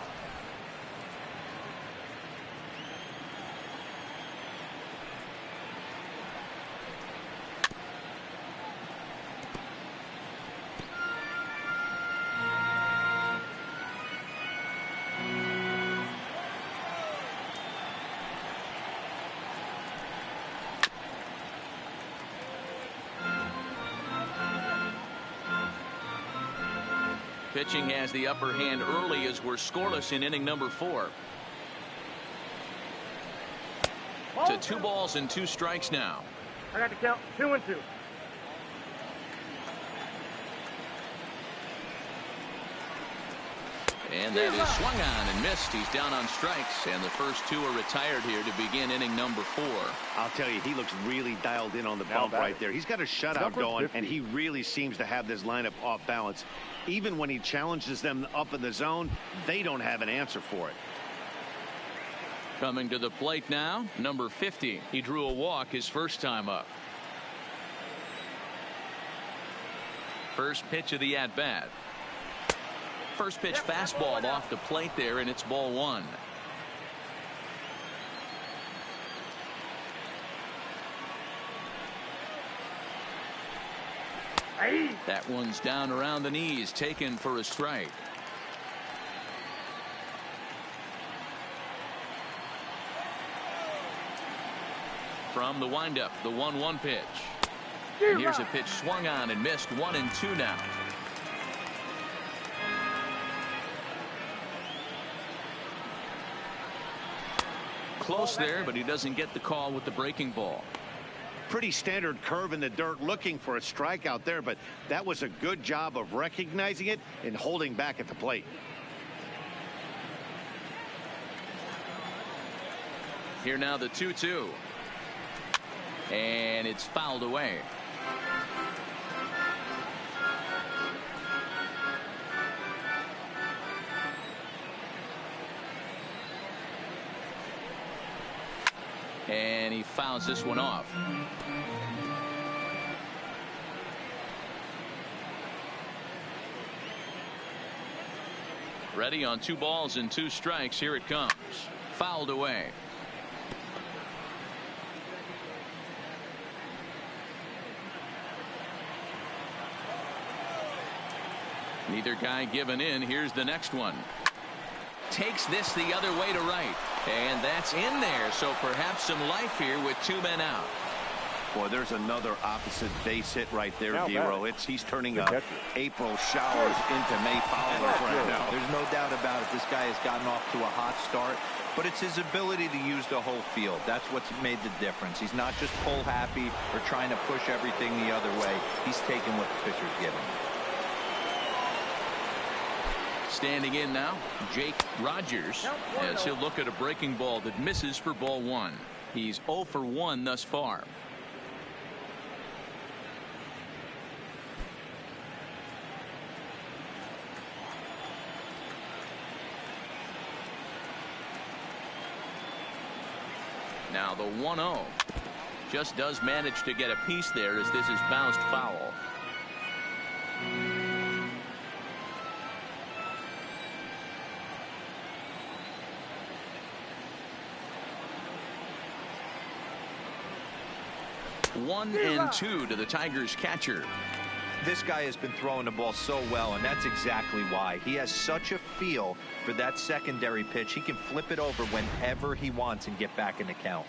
Pitching has the upper hand early as we're scoreless in inning number 4. To 2 balls and 2 strikes now. I got to count 2-2. And that is swung on and missed. He's down on strikes, and the first 2 are retired here to begin inning number 4. I'll tell you, he looks really dialed in on the bump right there. He's got a shutout going, and he really seems to have this lineup off balance. Even when he challenges them up in the zone, they don't have an answer for it. Coming to the plate now, number 50. He drew a walk his first time up. First pitch of the at-bat. First pitch fastball off the plate there, and it's ball 1. That one's down around the knees, taken for a strike. From the windup, the 1-1 pitch. And here's a pitch swung on and missed. 1-2 now. Close there, but he doesn't get the call with the breaking ball. Pretty standard curve in the dirt, looking for a strikeout there, but that was a good job of recognizing it and holding back at the plate. Here now the 2-2. And it's fouled away. And he fouls this one off. Ready on 2 balls and 2 strikes. Here it comes. Fouled away. Neither guy giving in. Here's the next one. Takes this the other way to right. And that's in there. So perhaps some life here with 2 men out. Boy, there's another opposite base hit right there, Now Giro. He's turning April showers into May followers right now. There's no doubt about it. This guy has gotten off to a hot start, but it's his ability to use the whole field. That's what's made the difference. He's not just pull happy or trying to push everything the other way. He's taking what the pitcher's giving. Standing in now, Jake Rogers, as he'll look at a breaking ball that misses for ball 1. He's 0 for 1 thus far. Now the 1-0. Just does manage to get a piece there as this is bounced foul. One and 2 to the Tigers catcher. This guy has been throwing the ball so well, and that's exactly why. He has such a feel for that secondary pitch. He can flip it over whenever he wants and get back in the count.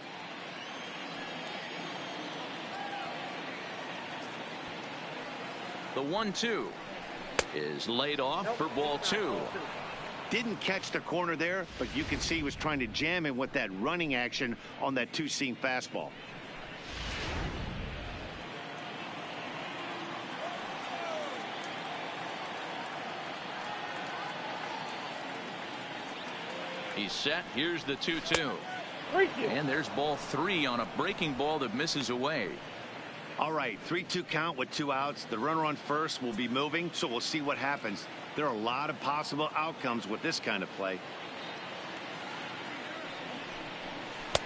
The 1-2 is laid off for ball 2. Didn't catch the corner there, but you can see he was trying to jam him with that running action on that 2-seam fastball. He's set. Here's the 2-2. And there's ball 3 on a breaking ball that misses away. All right, 3-2 count with 2 outs. The runner on first will be moving, so we'll see what happens. There are a lot of possible outcomes with this kind of play.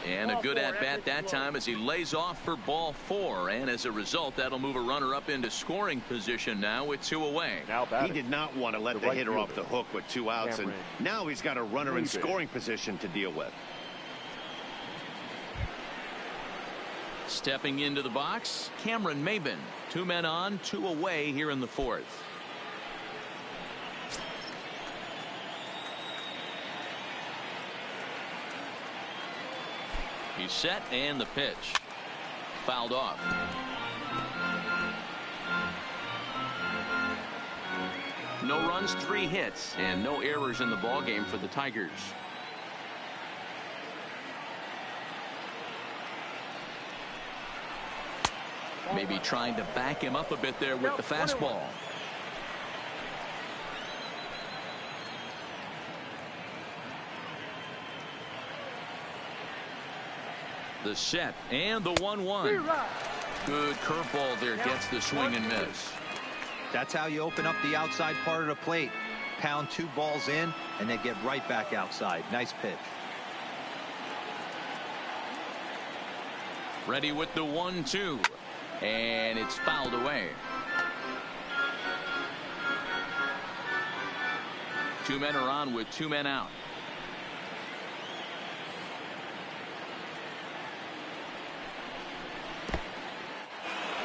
And a good at-bat that time as he lays off for ball 4. And as a result, that'll move a runner up into scoring position now with 2 away. He did not want to let the hitter off the hook with 2 outs, and now he's got a runner in scoring position to deal with. Stepping into the box, Cameron Maben. 2 men on, 2 away here in the 4th. He's set, and the pitch. Fouled off. No runs, 3 hits, and no errors in the ballgame for the Tigers. Maybe trying to back him up a bit there with the fastball. The set and the 1-1. Good curveball there, gets the swing and miss. That's how you open up the outside part of the plate. Pound 2 balls in and then get right back outside. Nice pitch. Ready with the 1-2. And it's fouled away. 2 men are on with 2 men out.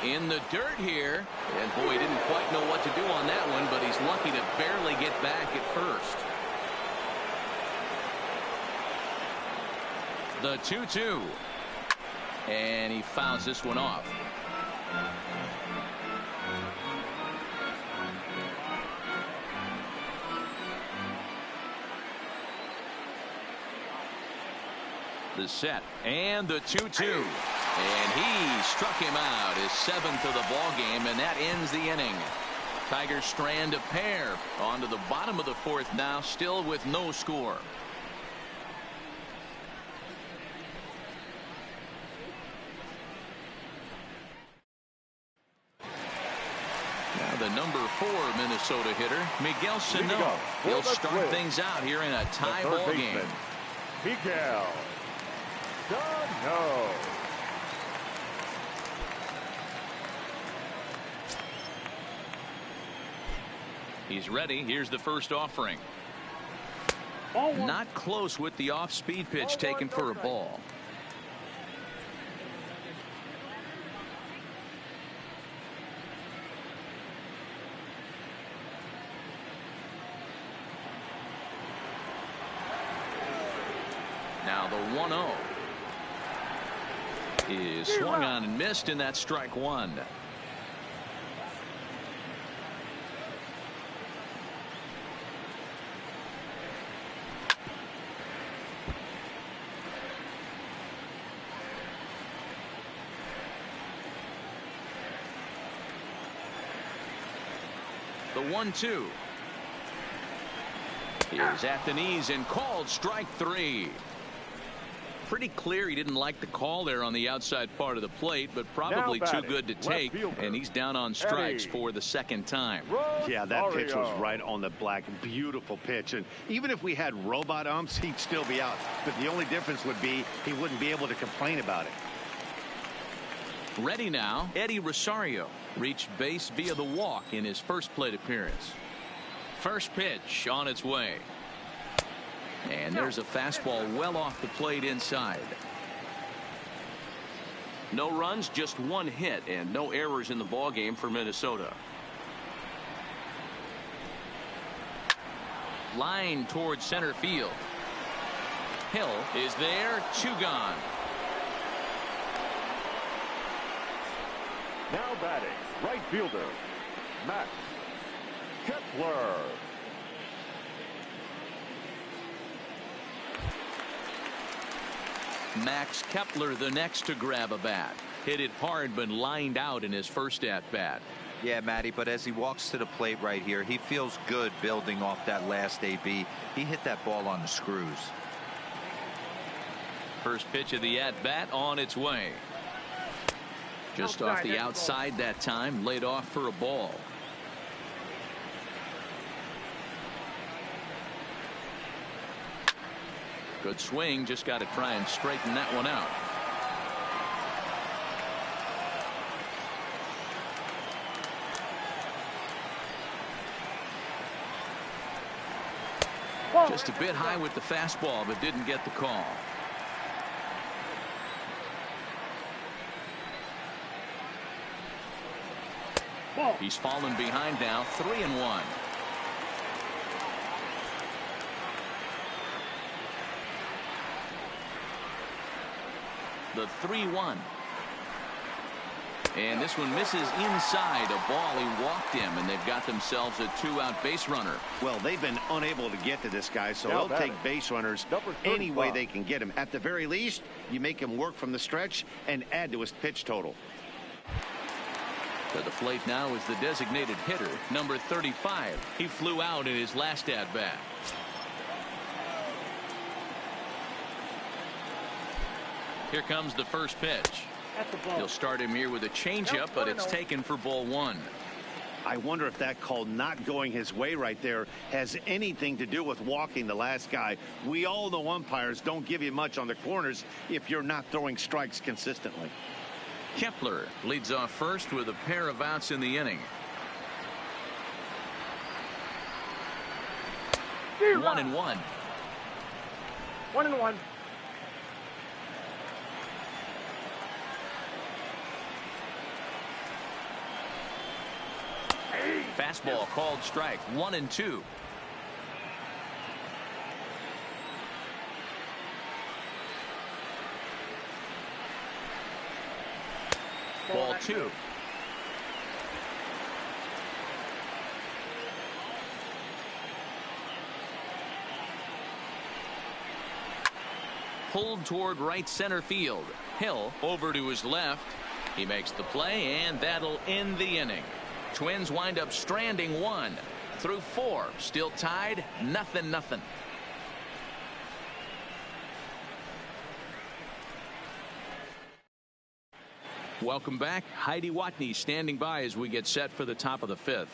In the dirt here, and boy, he didn't quite know what to do on that one, but he's lucky to barely get back at first. The 2-2. And he fouls this one off. The set and the 2-2, and he struck him out, his 7th of the ball game, and that ends the inning. Tigers strand a pair onto the bottom of the 4th now, still with no score. Now the number 4 Minnesota hitter, Miguel Sano. He'll start things out here in a tie ball game. Miguel Sano. He's ready. Here's the first offering. Not close with the off-speed pitch taken for a ball. Now the 1-0 is swung on and missed, and that's strike one. The 1-2 is at the knees and called strike 3. Pretty clear he didn't like the call there on the outside part of the plate, but probably too good to take, and he's down on strikes for the second time. Yeah, that pitch was right on the black. Beautiful pitch, and even if we had robot umps, he'd still be out, but the only difference would be he wouldn't be able to complain about it. Ready now, Eddie Rosario reached base via the walk in his first plate appearance. First pitch on its way. And there's a fastball well off the plate inside. No runs, just one hit, and no errors in the ball game for Minnesota. Line towards center field. Hill is there, 2 gone. Now batting, right fielder, Max Kepler. Max Kepler the next to grab a bat. Hit it hard but lined out in his first at bat. Yeah, Matty, but as he walks to the plate right here, he feels good building off that last AB. He hit that ball on the screws. First pitch of the at bat on its way. Just off the outside that time, laid off for a ball. Good swing, just got to try and straighten that one out. Just a bit high with the fastball, but didn't get the call. He's fallen behind now, 3-1. The 3-1. And this one misses inside a ball. He walked him, and they've got themselves a 2-out base runner. Well, they've been unable to get to this guy, so they'll take base runners any way they can get him. At the very least, you make him work from the stretch and add to his pitch total. To the plate now is the designated hitter, number 35. He flew out in his last at bat. Here comes the first pitch. He'll start him here with a changeup, but it's taken for ball 1. I wonder if that call not going his way right there has anything to do with walking the last guy. We all know umpires don't give you much on the corners if you're not throwing strikes consistently. Kepler leads off first with a pair of outs in the inning. 1-1. 1-1. Fastball called strike. 1-2. Ball 2. Pulled toward right center field. Hill over to his left. He makes the play, and that'll end the inning. Twins wind up stranding 1 through 4. Still tied, 0-0. Welcome back. Heidi Watney standing by as we get set for the top of the 5th.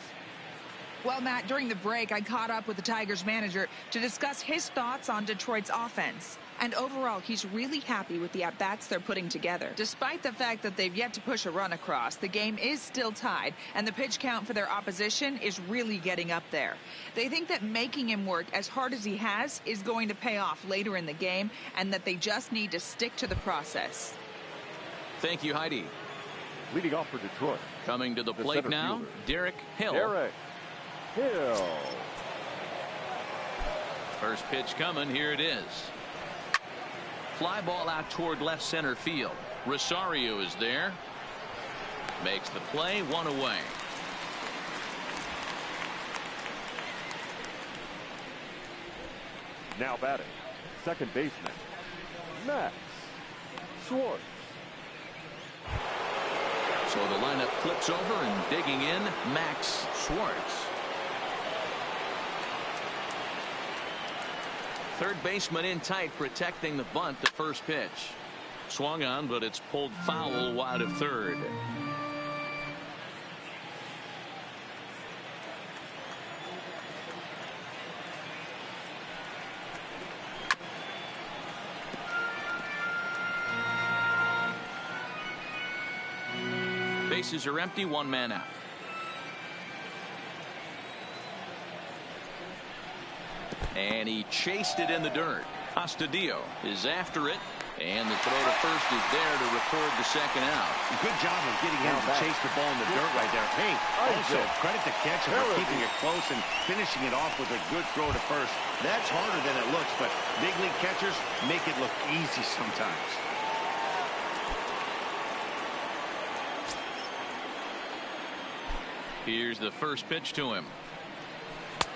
Well, Matt, during the break, I caught up with the Tigers manager to discuss his thoughts on Detroit's offense. And overall, he's really happy with the at-bats they're putting together. Despite the fact that they've yet to push a run across, the game is still tied, and the pitch count for their opposition is really getting up there. They think that making him work as hard as he has is going to pay off later in the game, and that they just need to stick to the process. Thank you, Heidi. Leading off for Detroit. Coming to the plate now, fielder, Derek Hill. Derek Hill. First pitch coming. Here it is. Fly ball out toward left center field. Rosario is there. Makes the play, 1 away. Now batting, second baseman, Max Schwartz. So the lineup flips over, and digging in, Max Schwartz. Third baseman in tight, protecting the bunt. The first pitch swung on, but it's pulled foul wide of third. Bases are empty, 1 man out. And he chased it in the dirt. Astudillo is after it, and the throw to first is there to record the second out. Good job of getting him to chase the ball in the dirt right there. Hey, also credit the catcher for keeping it close and finishing it off with a good throw to first. That's harder than it looks, but big league catchers make it look easy sometimes. Here's the first pitch to him.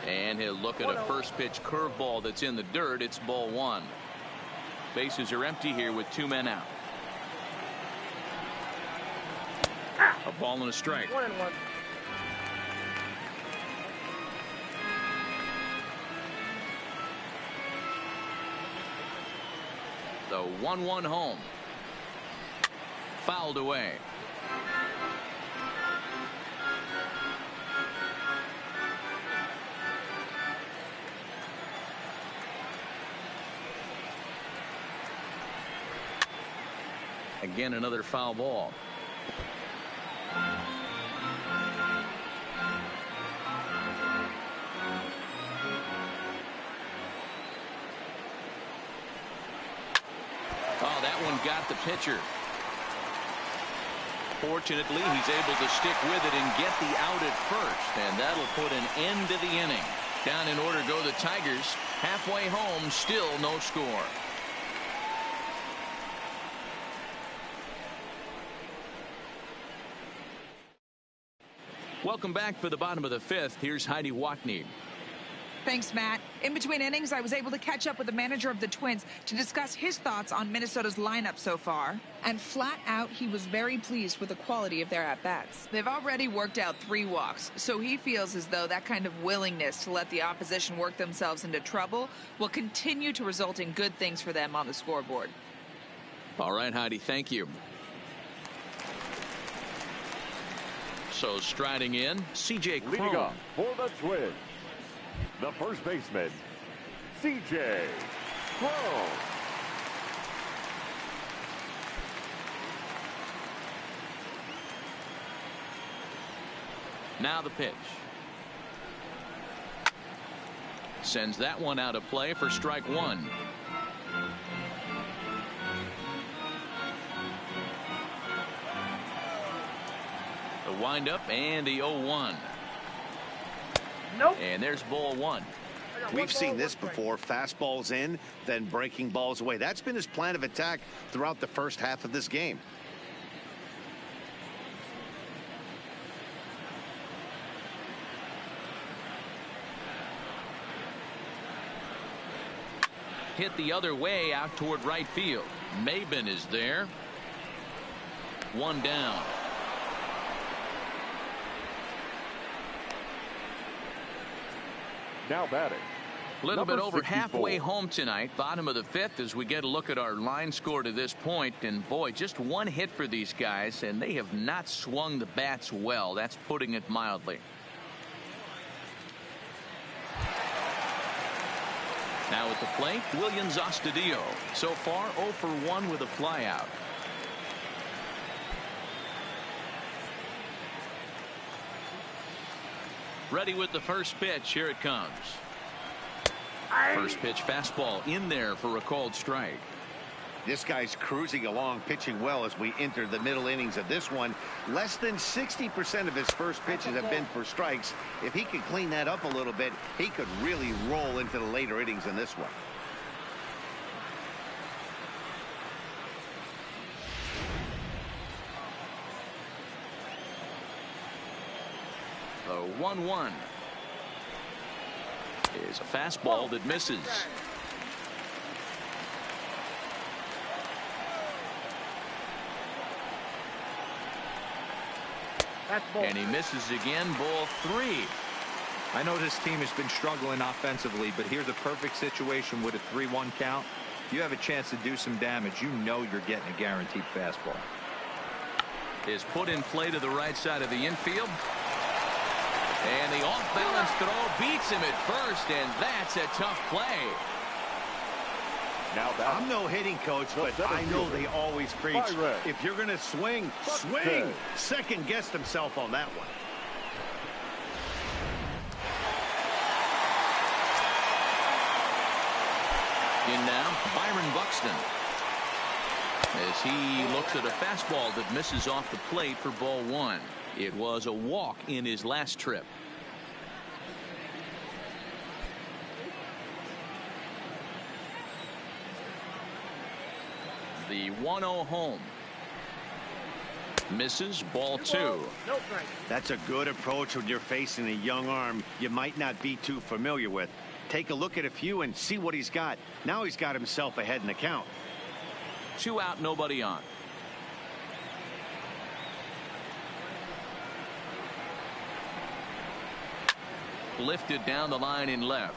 And he'll look at a first pitch curveball that's in the dirt. It's ball 1. Bases are empty here with 2 men out. A ball and a strike. 1-1. The 1-1 home. Fouled away. Again, another foul ball. Oh, that one got the pitcher. Fortunately, he's able to stick with it and get the out at first, and that'll put an end to the inning. Down in order go the Tigers. Halfway home, still no score. Welcome back for the bottom of the 5th. Here's Heidi Watney. Thanks, Matt. In between innings, I was able to catch up with the manager of the Twins to discuss his thoughts on Minnesota's lineup so far. And flat out, he was very pleased with the quality of their at-bats. They've already worked out 3 walks, so he feels as though that kind of willingness to let the opposition work themselves into trouble will continue to result in good things for them on the scoreboard. All right, Heidi, thank you. So striding in, C.J. Cron. Leading off for the Twins, the first baseman, C.J. Cron. Now the pitch. Sends that one out of play for strike 1. The windup and the 0-1. Nope. And there's ball 1. We've seen this before. Fastballs in, then breaking balls away. That's been his plan of attack throughout the first half of this game. hit the other way out toward right field. Maben is there. One down. Now batting. A little bit over 64. halfway home tonight, bottom of the fifth, as we get a look at our line score to this point. And boy, just one hit for these guys, and they have not swung the bats well. That's putting it mildly. Now at the plate, Williams Astudillo. So far 0 for 1 with a flyout. Ready with the first pitch. Here it comes. First pitch fastball in there for a called strike. This guy's cruising along, pitching well as we enter the middle innings of this one. Less than 60% of his first pitches have been for strikes. If he could clean that up a little bit, he could really roll into the later innings in this one. The 1-1 is a fastball that misses. And he misses again. Ball 3. I know this team has been struggling offensively, but here's a perfect situation with a 3-1 count. If you have a chance to do some damage, you know you're getting a guaranteed fastball. Is put in play to the right side of the infield. And the off-balance throw beats him at first, and that's a tough play. Now I'm no hitting coach, but I know they always preach, if you're going to swing, swing. Second guessed himself on that one. In now, Byron Buxton. As he looks at a fastball that misses off the plate for ball 1. It was a walk in his last trip. The 1-0 home. Misses. Ball 2. That's a good approach when you're facing a young arm you might not be too familiar with. Take a look at a few and see what he's got. Now he's got himself ahead in the count. 2 out, nobody on. Lifted down the line in left.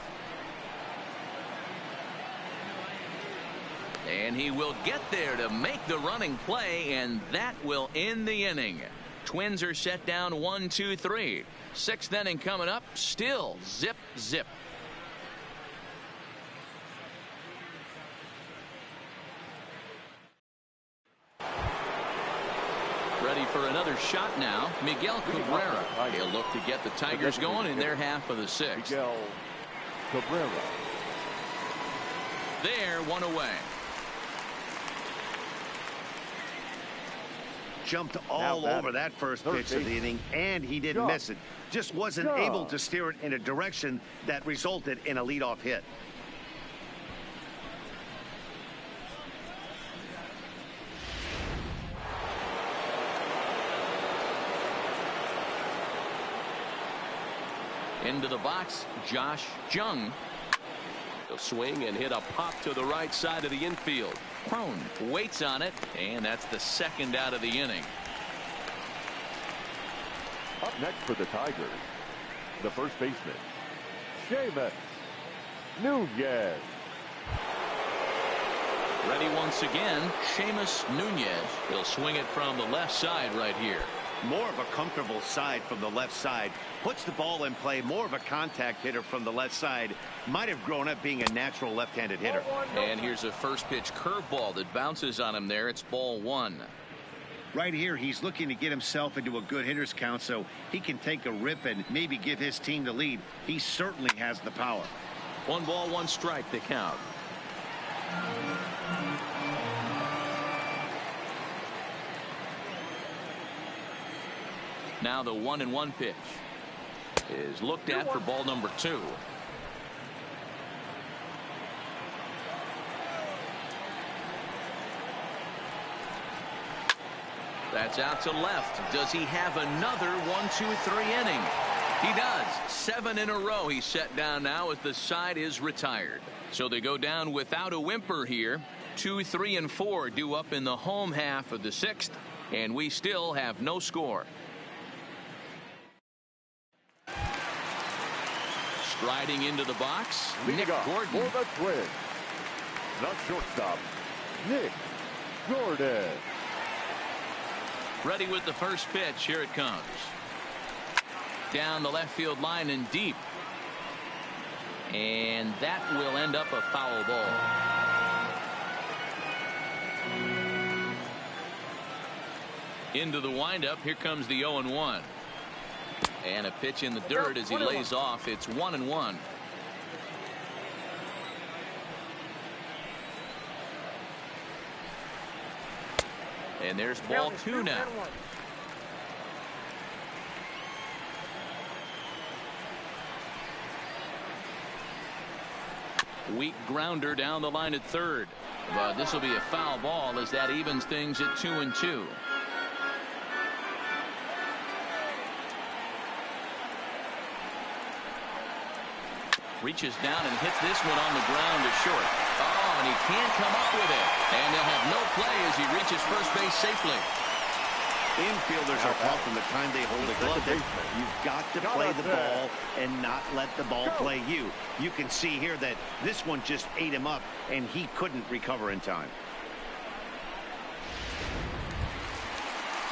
And he will get there to make the running play, and that will end the inning. Twins are set down 1-2-3. 6th inning coming up. Still zip zip. Ready for another shot now. Miguel Cabrera. He'll look to get the Tigers going in their half of the 6th. Miguel Cabrera. There, 1 away. Jumped all over that first pitch of the inning, and he didn't miss it. Just wasn't able to steer it in a direction that resulted in a leadoff hit. Into the box, Josh Jung. He'll swing and hit a pop to the right side of the infield. Crone waits on it, and that's the 2nd out of the inning. Up next for the Tigers, the first baseman, Seamus Nunez. Ready once again, Seamus Nunez. He'll swing it from the left side right here. More of a comfortable side from the left side. Puts the ball in play. More of a contact hitter from the left side. Might have grown up being a natural left-handed hitter. And here's a first pitch curveball that bounces on him there. It's ball 1. Right here, he's looking to get himself into a good hitter's count so he can take a rip and maybe give his team the lead. He certainly has the power. 1 ball, 1 strike to count. Now the 1-1 pitch is looked at for ball number 2. That's out to left. Does he have another 1-2-3 inning? He does. 7 in a row he's set down now as the side is retired. So they go down without a whimper here. 2, 3, and 4 due up in the home half of the 6th, and we still have no score. Striding into the box, Nick Gordon. For the Twins, the shortstop, Nick Gordon. Ready with the first pitch. Here it comes. Down the left field line and deep. And that will end up a foul ball. Into the windup. Here comes the 0-1. And a pitch in the dirt as he lays off. It's 1-1. And there's ball 2 now. Weak grounder down the line at third. But this will be a foul ball as that evens things at 2-2. Reaches down and hits this one on the ground to short. Oh, and he can't come up with it. And they'll have no play as he reaches first base safely. Infielders are tough from the time they hold the glove. You've got to play the ball and not let the ball play you. You can see here that this one just ate him up, and he couldn't recover in time.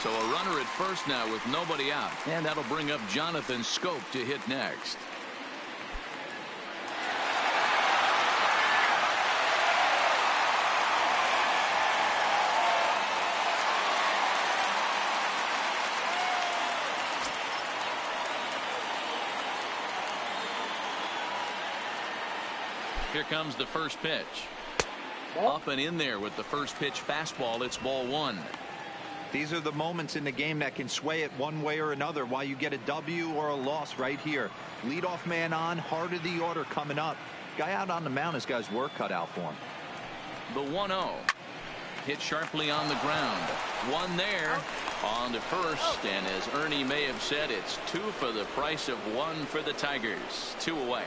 So a runner at first now with nobody out. And that'll bring up Jonathan Scope to hit next. Here comes the first pitch. Up and in there with the first pitch fastball. It's ball 1. These are the moments in the game that can sway it one way or another. Why you get a W or a loss right here. Leadoff man on, heart of the order coming up. Guy out on the mound has got his work cut out for him. The 1-0. Hit sharply on the ground. One there on to first. And as Ernie may have said, it's 2 for the price of 1 for the Tigers. 2 away.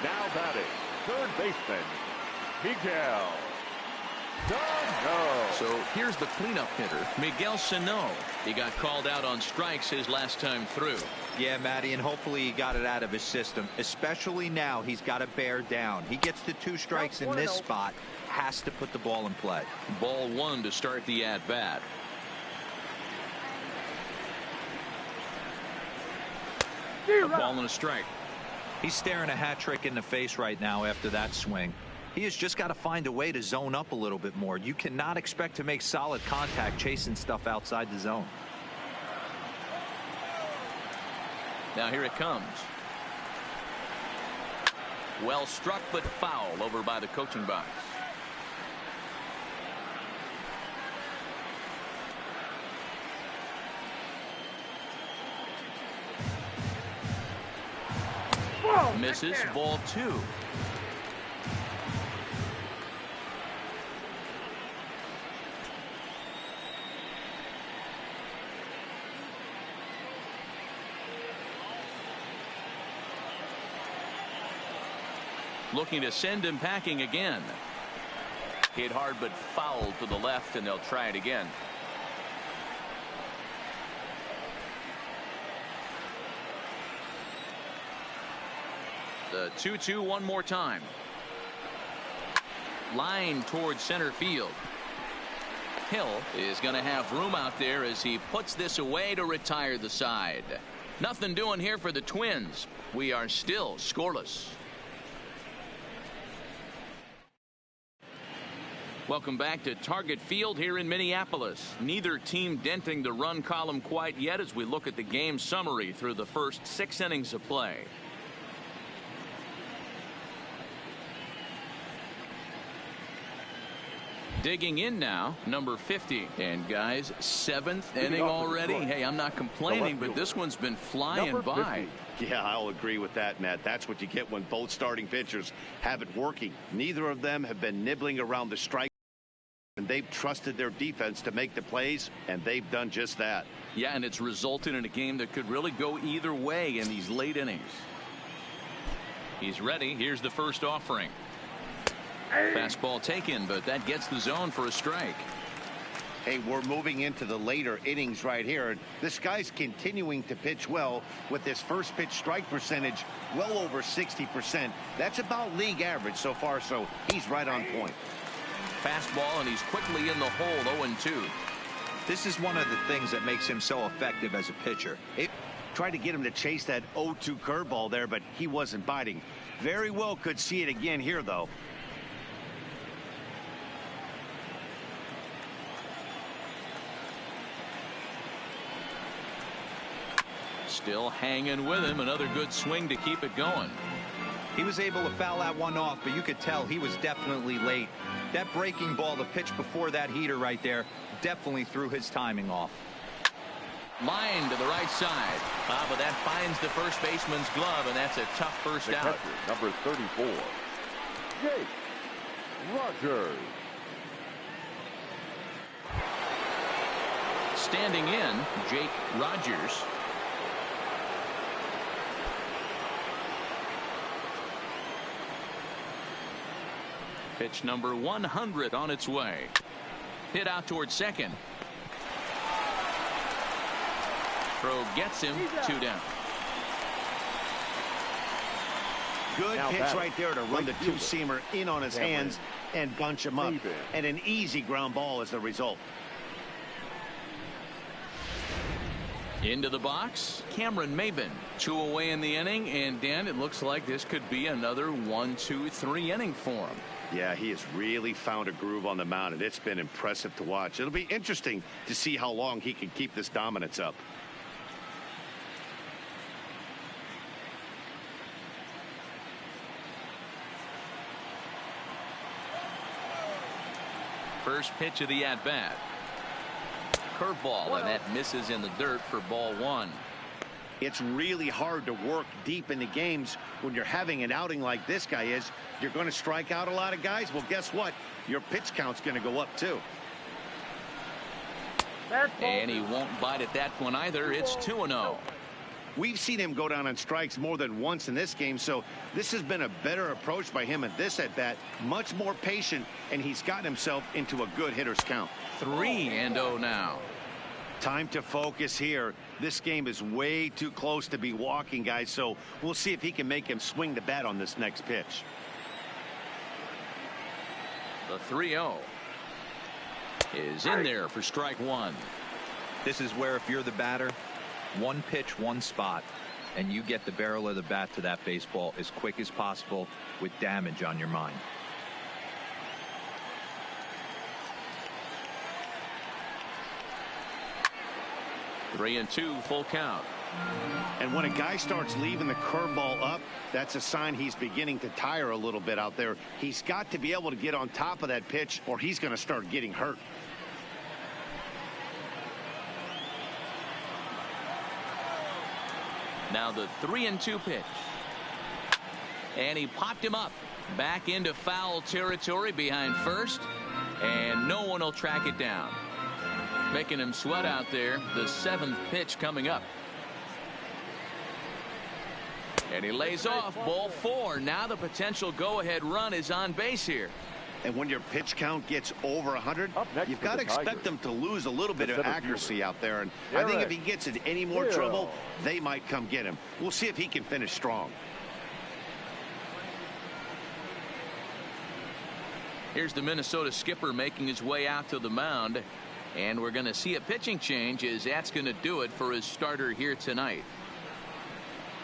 Now batting, third baseman, Miguel Sano. So here's the cleanup hitter, Miguel Sano. He got called out on strikes his last time through. Yeah, Matty, and hopefully he got it out of his system. Especially now, he's got to bear down. He gets the 2 strikes in this spot, has to put the ball in play. Ball 1 to start the at-bat. A ball and a strike. He's staring a hat trick in the face right now after that swing. He has just got to find a way to zone up a little bit more. You cannot expect to make solid contact chasing stuff outside the zone. Now here it comes. Well struck but foul over by the coaching box. Misses. Ball 2. Looking to send him packing again. Hit hard but foul to the left, and they'll try it again. The 2-2 one more time. Line towards center field. Hill is going to have room out there as he puts this away to retire the side. Nothing doing here for the Twins. We are still scoreless. Welcome back to Target Field here in Minneapolis. Neither team denting the run column quite yet as we look at the game summary through the first 6 innings of play. Digging in now, number 50. And guys, 7th inning already. Hey, I'm not complaining, but this one's been flying by. Yeah, I'll agree with that, Matt. That's what you get when both starting pitchers have it working. Neither of them have been nibbling around the strike they've trusted their defense to make the plays, and they've done just that. Yeah, and it's resulted in a game that could really go either way in these late innings. He's ready. Here's the first offering. Fastball taken, but that gets the zone for a strike. Hey, we're moving into the later innings right here. This guy's continuing to pitch well with his first pitch strike percentage well over 60%. That's about league average so far, so he's right on point. Fastball, and he's quickly in the hole, 0-2. This is one of the things that makes him so effective as a pitcher. Tried to get him to chase that 0-2 curveball there, but he wasn't biting. Very well could see it again here, though. Still hanging with him. Another good swing to keep it going. He was able to foul that one off, but you could tell he was definitely late. That breaking ball, the pitch before that heater right there, definitely threw his timing off. Line to the right side. But that finds the first baseman's glove, and that's a tough first The out. catcher, number 34, Jake Rogers. Standing in, Jake Rogers. Pitch number 100 on its way. Hit out towards second. Throw gets him, 2 down. Good Now pitch batting, right there to run right the fielder, two-seamer in on his Cameron hands and bunch him up. Maben. And an easy ground ball as the result. Into the box, Cameron Maben. 2 away in the inning, and Dan, it looks like this could be another 1, 2, 3 inning for him. Yeah, he has really found a groove on the mound, and it's been impressive to watch. It'll be interesting to see how long he can keep this dominance up. First pitch of the at-bat. Curveball, and that misses in the dirt for ball 1. It's really hard to work deep into games when you're having an outing like this guy is. You're going to strike out a lot of guys. Well, guess what? Your pitch count's going to go up, too. And he won't bite at that one either. It's 2-0. We've seen him go down on strikes more than once in this game, so this has been a better approach by him at this at-bat. Much more patient, and he's gotten himself into a good hitter's count. 3-0 now. Time to focus here. This game is way too close to be walking, guys, so we'll see if he can make him swing the bat on this next pitch. The 3-0 is in there for strike 1. This is where if you're the batter, one pitch, one spot, and you get the barrel of the bat to that baseball as quick as possible with damage on your mind. Three and two, full count. And when a guy starts leaving the curveball up, that's a sign he's beginning to tire a little bit out there. He's got to be able to get on top of that pitch, or he's going to start getting hurt. Now the 3-2 pitch. And he popped him up back into foul territory behind first, and no one will track it down. Making him sweat out there. The 7th pitch coming up. And he lays off ball 4. Now the potential go-ahead run is on base here. And when your pitch count gets over 100, you've got to expect them to lose a little bit of accuracy out there. And I think if he gets in any more trouble, they might come get him. We'll see if he can finish strong. Here's the Minnesota skipper making his way out to the mound. And we're going to see a pitching change, as that's going to do it for his starter here tonight.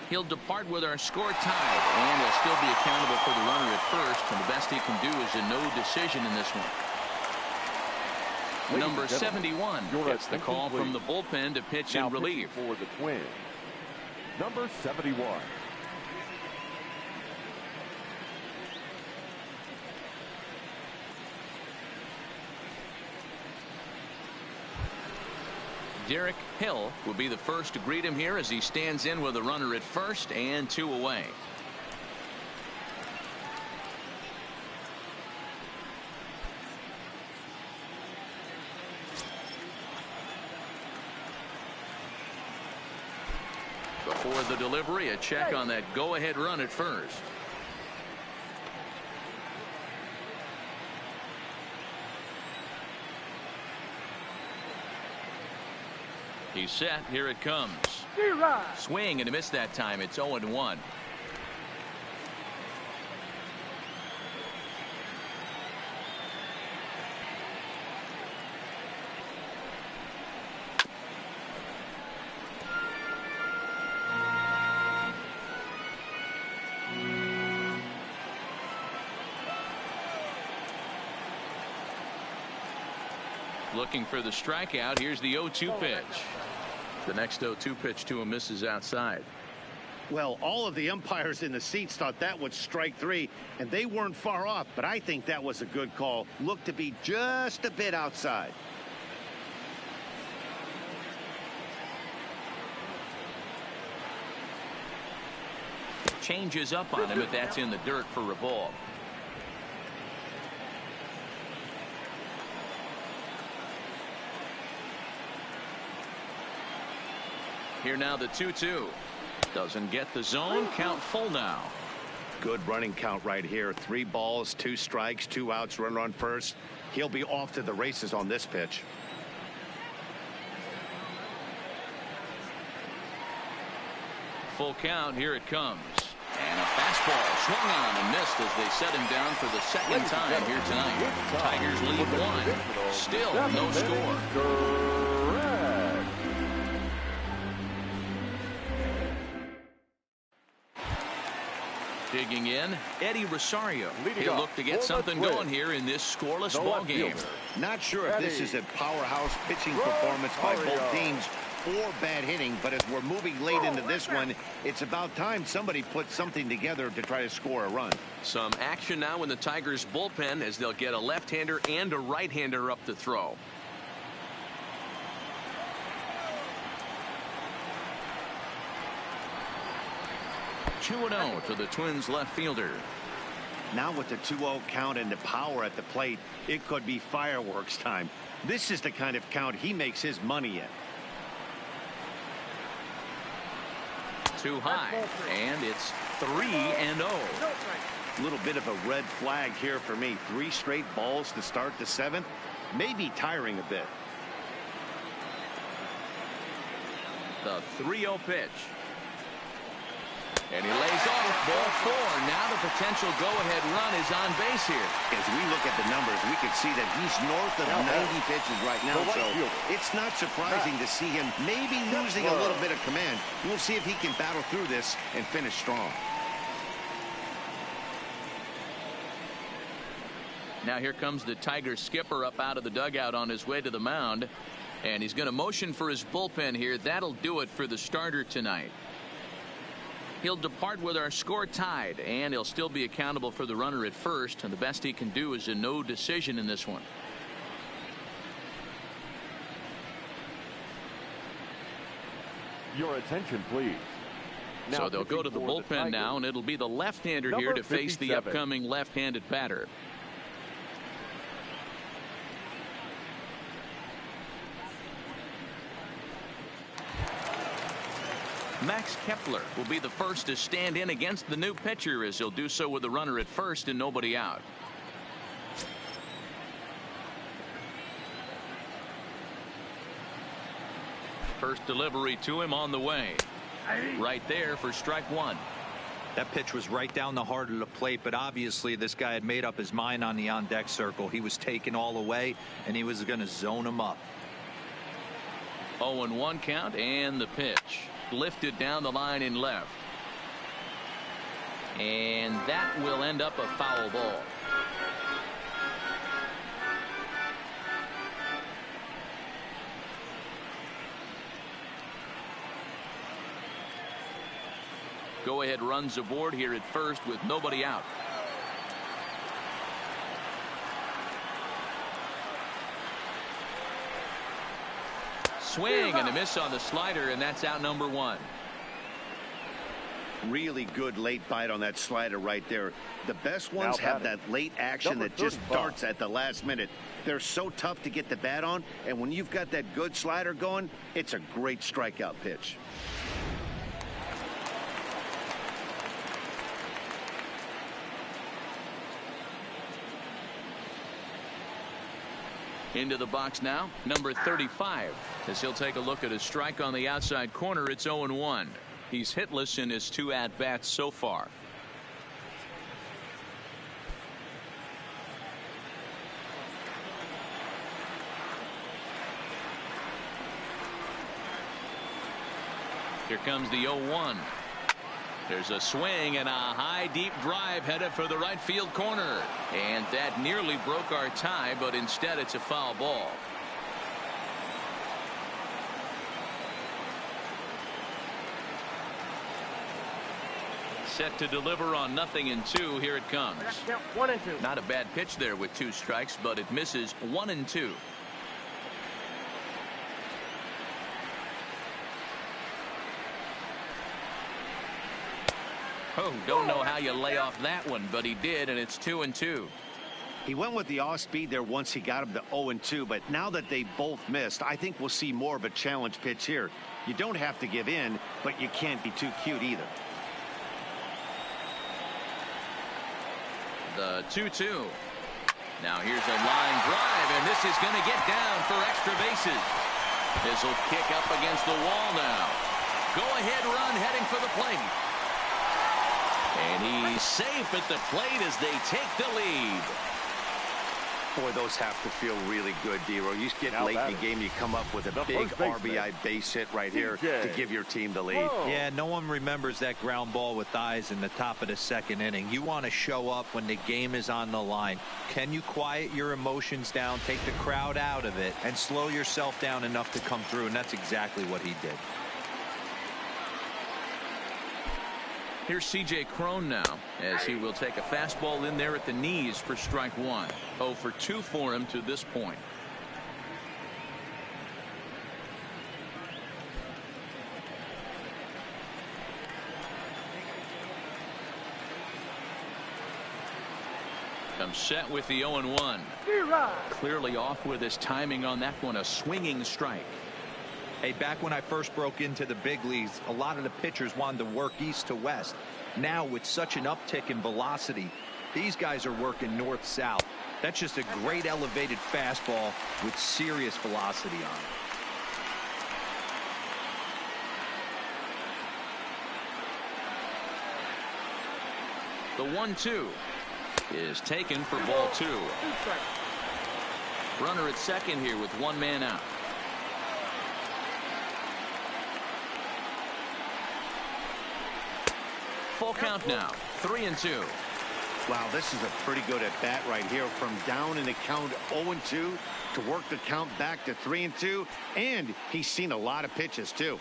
He'll depart with our score tied, and he'll still be accountable for the runner at first, and the best he can do is a no decision in this one. Number 71 gets the call from the bullpen to pitch in relief. For the Twins, number 71. Derek Hill will be the first to greet him here as he stands in with a runner at first and 2 away. Before the delivery, a check on that go-ahead run at first. He's set. Here it comes. Swing and a miss that time. It's 0-1. Looking for the strikeout. Here's the 0-2 pitch. The next 0-2 pitch to him misses outside. Well, all of the umpires in the seats thought that was strike three, and they weren't far off, but I think that was a good call. Looked to be just a bit outside. Changes up on him, but that's in the dirt for a ball. Here now the 2-2. Doesn't get the zone. Count full now. Good running count right here. 3 balls, 2 strikes, 2 outs, runner on first. He'll be off to the races on this pitch. Full count. Here it comes. And a fastball swung on and missed as they set him down for the second time here tonight. Tigers lead 1. Still no score. Digging in, Eddie Rosario. He'll look to get something going here in this scoreless ball game. Not sure if this is a powerhouse pitching performance by both teams or bad hitting, but as we're moving late into this one, it's about time somebody put something together to try to score a run. Some action now in the Tigers bullpen as they'll get a left-hander and a right-hander up to throw. (2-0) to the Twins left fielder. Now with the 2-0 count and the power at the plate, it could be fireworks time. This is the kind of count he makes his money in. Too high, and it's 3-0. A little bit of a red flag here for me. 3 straight balls to start the 7th. Maybe tiring a bit. The 3-0 pitch. And he lays off ball 4. Now the potential go-ahead run is on base here. As we look at the numbers, we can see that he's north of 90 pitches right now. So it's not surprising to see him maybe losing a little bit of command. We'll see if he can battle through this and finish strong. Now here comes the Tiger skipper up out of the dugout on his way to the mound. And he's going to motion for his bullpen here. That'll do it for the starter tonight. He'll depart with our score tied, and he'll still be accountable for the runner at first, and the best he can do is a no decision in this one. Your attention, please. So they'll go to the bullpen now, and it'll be the left-hander here to face the upcoming left-handed batter. Max Kepler will be the first to stand in against the new pitcher, as he'll do so with the runner at first and nobody out. First delivery to him on the way. Right there for strike 1. That pitch was right down the heart of the plate, but obviously this guy had made up his mind on the on-deck circle. He was taken all the way, and he was going to zone him up. 0-1 count, and the pitch. Lifted down the line in left. And that will end up a foul ball. Go-ahead runs aboard here at first with nobody out. Swing and a miss on the slider, and that's out number 1. Really good late bite on that slider right there. The best ones have that late action that just darts at the last minute. They're so tough to get the bat on, and when you've got that good slider going, it's a great strikeout pitch. Into the box now, number 35, as he'll take a look at a strike on the outside corner. It's 0-1. He's hitless in his 2 at-bats so far. Here comes the 0-1. There's a swing and a high deep drive headed for the right field corner, and that nearly broke our tie, but instead it's a foul ball. Set to deliver on 0-2. Here it comes. 1-2. Not a bad pitch there with 2 strikes, but it misses 1-2. Oh, don't know how you lay off that one, but he did, and it's 2-2. He went with the off speed there once he got him to 0-2, but now that they both missed, I think we'll see more of a challenge pitch here. You don't have to give in, but you can't be too cute either. The 2-2. Now here's a line drive, and this is going to get down for extra bases. This will kick up against the wall now. Go ahead run heading for the plate. And he's safe at the plate as they take the lead. Boy, those have to feel really good, D-Row. You get late in the game, you come up with a big RBI base hit right here to give your team the lead. Yeah, no one remembers that ground ball with eyes in the top of the 2nd inning. You want to show up when the game is on the line. Can you quiet your emotions down, take the crowd out of it, and slow yourself down enough to come through? And that's exactly what he did. Here's C.J. Cron now, as he will take a fastball in there at the knees for strike 1. 0 for 2 for him to this point. Comes set with the 0-1. Clearly off with his timing on that one. A swinging strike. Hey, back when I first broke into the big leagues, a lot of the pitchers wanted to work east to west. Now, with such an uptick in velocity, these guys are working north-south. That's just a great elevated fastball with serious velocity on it. The 1-2 is taken for ball 2. Runner at second here with 1 man out. Full count now, 3-2. Wow, this is a pretty good at bat right here. From down in the count 0-2 to work the count back to 3-2, and he's seen a lot of pitches too.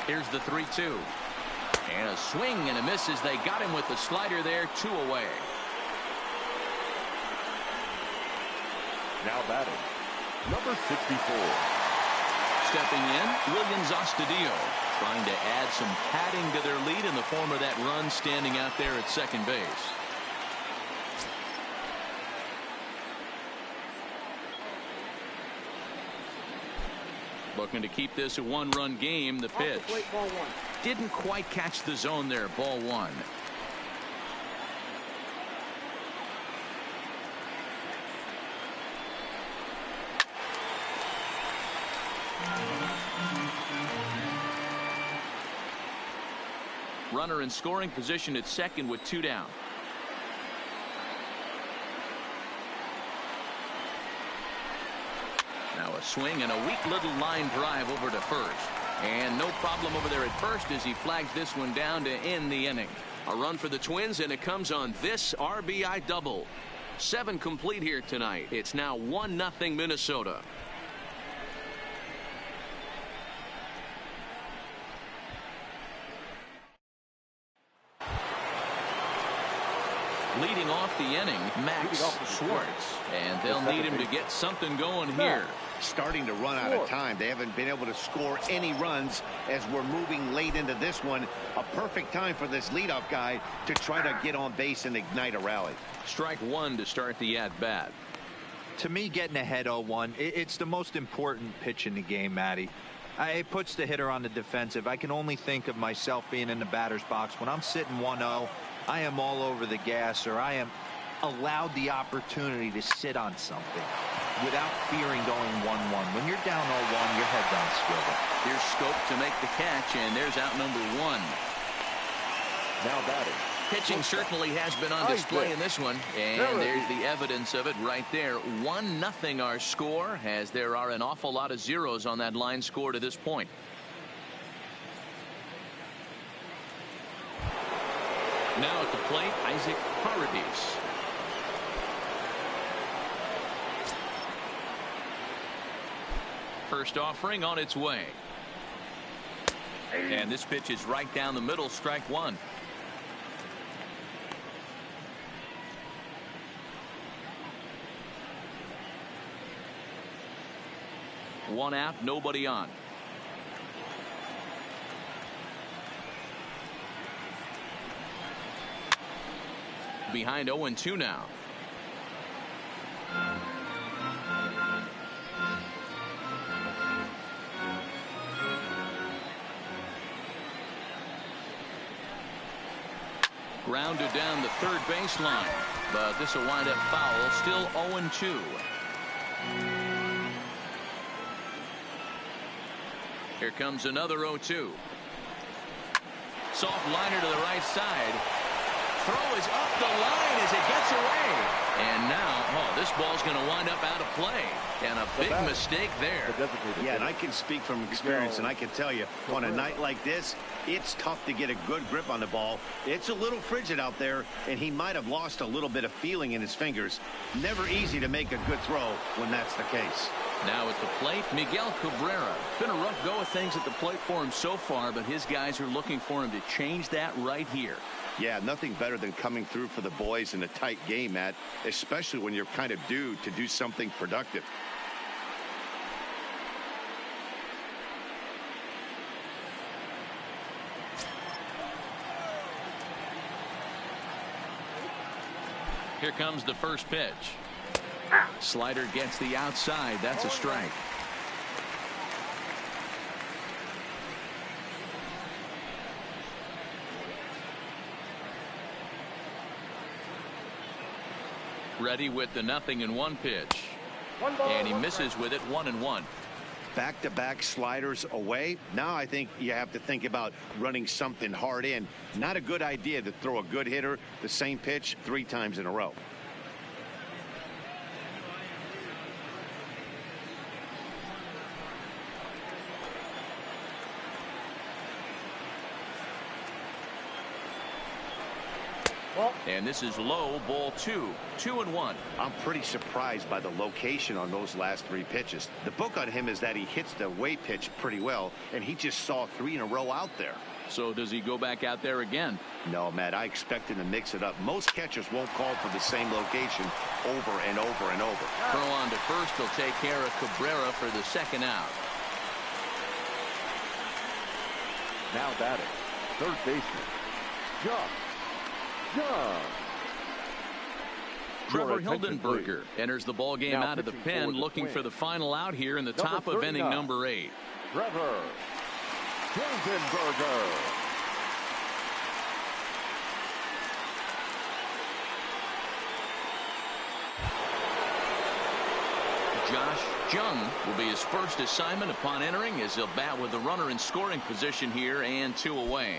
Here's the 3-2. And a swing and a miss as they got him with the slider there. 2 away. Now batting, number 64. Stepping in, Williams Astudillo, trying to add some padding to their lead in the form of that run standing out there at second base. Looking to keep this a 1-run game. The pitch didn't quite catch the zone there. Ball 1. Runner in scoring position at second with 2 down. Now a swing and a weak little line drive over to first. And no problem over there at first as he flags this one down to end the inning. A run for the Twins, and it comes on this RBI double. 7 complete here tonight. It's now 1-0 Minnesota. Leading off the inning, Max Schwartz. And they'll need him to get something going here. Starting to run out of time. They haven't been able to score any runs as we're moving late into this one. A perfect time for this leadoff guy to try to get on base and ignite a rally. Strike 1 to start the at-bat. To me, getting ahead 0-1, it's the most important pitch in the game, Matty. It puts the hitter on the defensive. I can only think of myself being in the batter's box. When I'm sitting 1-0, I am all over the gas, or I am allowed the opportunity to sit on something without fearing going 1-1. When you're down 0-1, your head's on swivel. Here's Scope to make the catch, and there's out number 1. Now batting. Pitching certainly has been on display in this one, and there's the evidence of it right there. 1-0 our score, as there are an awful lot of zeros on that line score to this point. Now at the plate, Isaac Paradis. First offering on its way. And this pitch is right down the middle, strike 1. One out, nobody on. Behind 0-2 now. Grounded down the third baseline, but this will wind up foul. Still 0-2. Here comes another 0-2. Soft liner to the right side. Throw is up the line as it gets away. And now, this ball's going to wind up out of play. And a big mistake there. Yeah, and I can speak from experience, and I can tell you, on a night like this, it's tough to get a good grip on the ball. It's a little frigid out there, and he might have lost a little bit of feeling in his fingers. Never easy to make a good throw when that's the case. Now at the plate, Miguel Cabrera. It's been a rough go of things at the plate for him so far, but his guys are looking for him to change that right here. Yeah, nothing better than coming through for the boys in a tight game, Matt, especially when you're kind of due to do something productive. Here comes the first pitch. Slider gets the outside. That's a strike. Ready with the 0-1 pitch. And he misses with it, 1-1. Back-to-back sliders away. Now I think you have to think about running something hard in. Not a good idea to throw a good hitter the same pitch 3 times in a row. And this is low, ball 2, 2-1. I'm pretty surprised by the location on those last 3 pitches. The book on him is that he hits the away pitch pretty well, and he just saw 3 in a row out there. So does he go back out there again? No, Matt, I expect him to mix it up. Most catchers won't call for the same location over and over and over. Throw on to first will take care of Cabrera for the second out. Now batting, third baseman, Josh Young. Trevor Hildenberger enters the ball game out of the pen, looking for the final out here in the top of inning number 8. Trevor Hildenberger. Josh Jung will be his first assignment upon entering, as he'll bat with the runner in scoring position here and 2 away.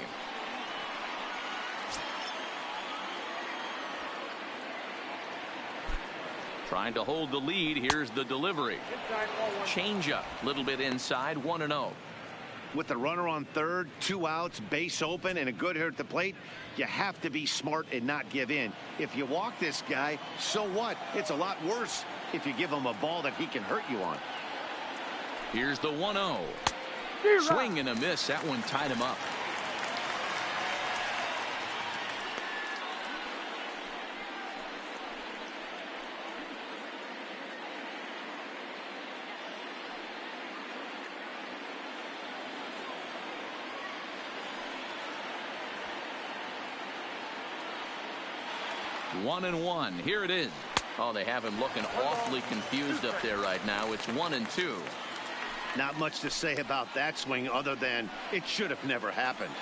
Trying to hold the lead. Here's the delivery. Changeup, a little bit inside, 1-0. With the runner on third, 2 outs, base open, and a good hitter at the plate, you have to be smart and not give in. If you walk this guy, so what? It's a lot worse if you give him a ball that he can hurt you on. Here's the 1-0. Swing and a miss. That one tied him up. One and one. Here it is. Oh, they have him looking awfully confused up there right now. It's 1-2. Not much to say about that swing other than it should have never happened.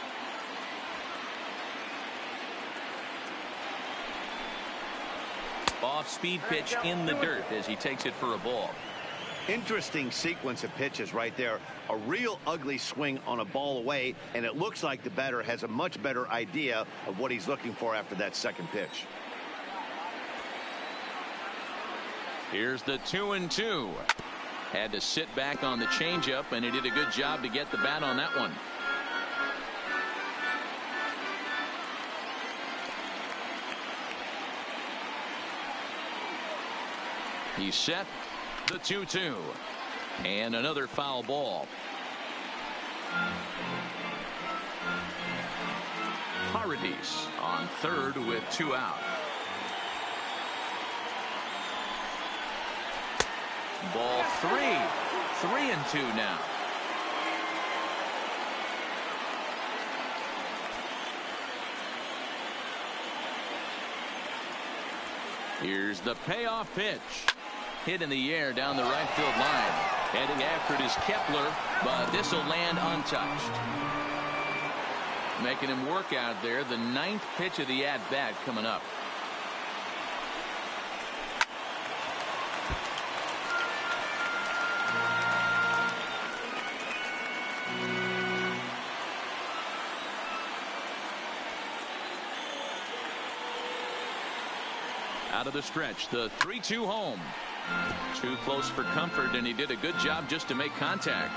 Off-speed pitch in the dirt as he takes it for a ball. Interesting sequence of pitches right there. A real ugly swing on a ball away, and it looks like the batter has a much better idea of what he's looking for after that second pitch. Here's the 2-2. Had to sit back on the changeup, and he did a good job to get the bat on that one. He's set. The 2-2. And another foul ball. Paradis on third with 2 out. Ball 3. 3-2 now. Here's the payoff pitch. Hit in the air down the right field line. Heading after it is Kepler, but this will land untouched. Making him work out there. The 9th pitch of the at-bat coming up. Out of the stretch, the 3-2 home. Too close for comfort, and he did a good job just to make contact.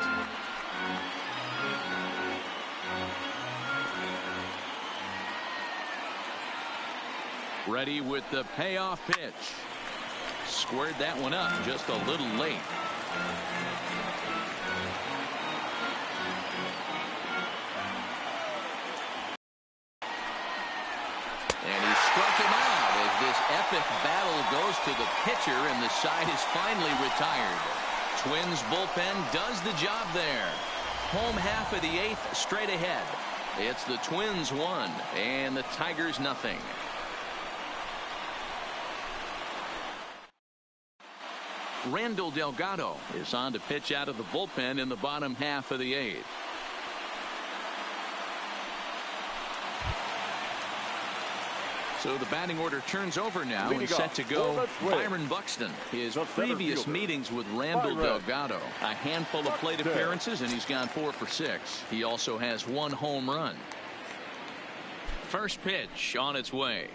Ready with the payoff pitch. Squared that one up just a little late. And he struck him out as this epic battle goes to the pitcher, and the side is finally retired. Twins bullpen does the job there. Home half of the 8th straight ahead. It's the Twins 1 and the Tigers nothing. Randall Delgado is on to pitch out of the bullpen in the bottom half of the 8th. So the batting order turns over now and set to go. Byron Buxton. His previous meetings with Randall Delgado. A handful of plate appearances, and he's gone 4 for 6. He also has 1 home run. First pitch on its way.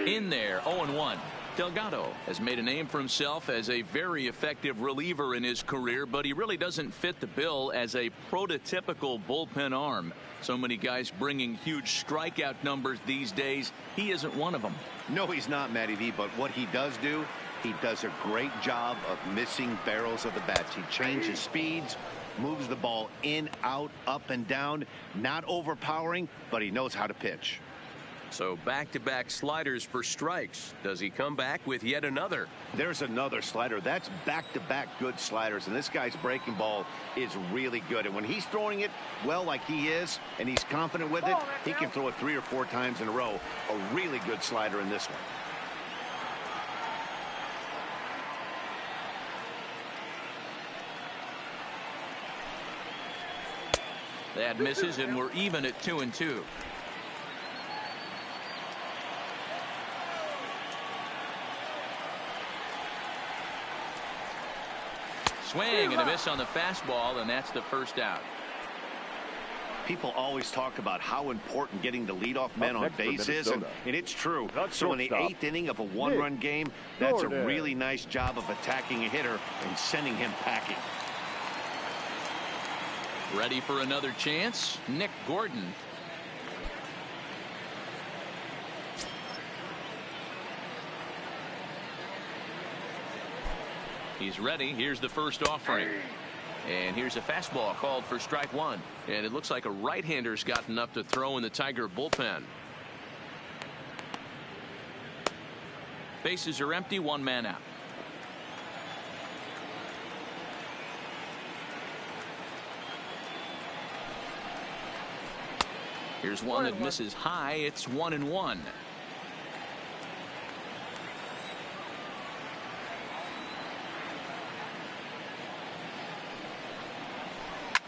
In there, 0-1. Delgado has made a name for himself as a very effective reliever in his career, but he really doesn't fit the bill as a prototypical bullpen arm. So many guys bringing huge strikeout numbers these days. He isn't one of them. No, he's not, Matty V, but what he does do, he does a great job of missing barrels of the bats. He changes speeds, moves the ball in, out, up, and down. Not overpowering, but he knows how to pitch. So back-to-back sliders for strikes. Does he come back with yet another? There's another slider. That's back-to-back good sliders, and this guy's breaking ball is really good. And when he's throwing it well like he is, and he's confident with it, he can throw it 3 or 4 times in a row. A really good slider in this one. That misses, and we're even at 2-2. Swing and a miss on the fastball, and that's the first out. People always talk about how important getting the leadoff man on base is, and it's true. So in the 8th inning of a 1-run game, that's a really nice job of attacking a hitter and sending him packing. Ready for another chance? Nick Gordon. He's ready. Here's the first offering. And here's a fastball called for strike 1. And it looks like a right-hander's gotten up to throw in the Tiger bullpen. Bases are empty, 1 man out. Here's one that misses high. It's 1-1.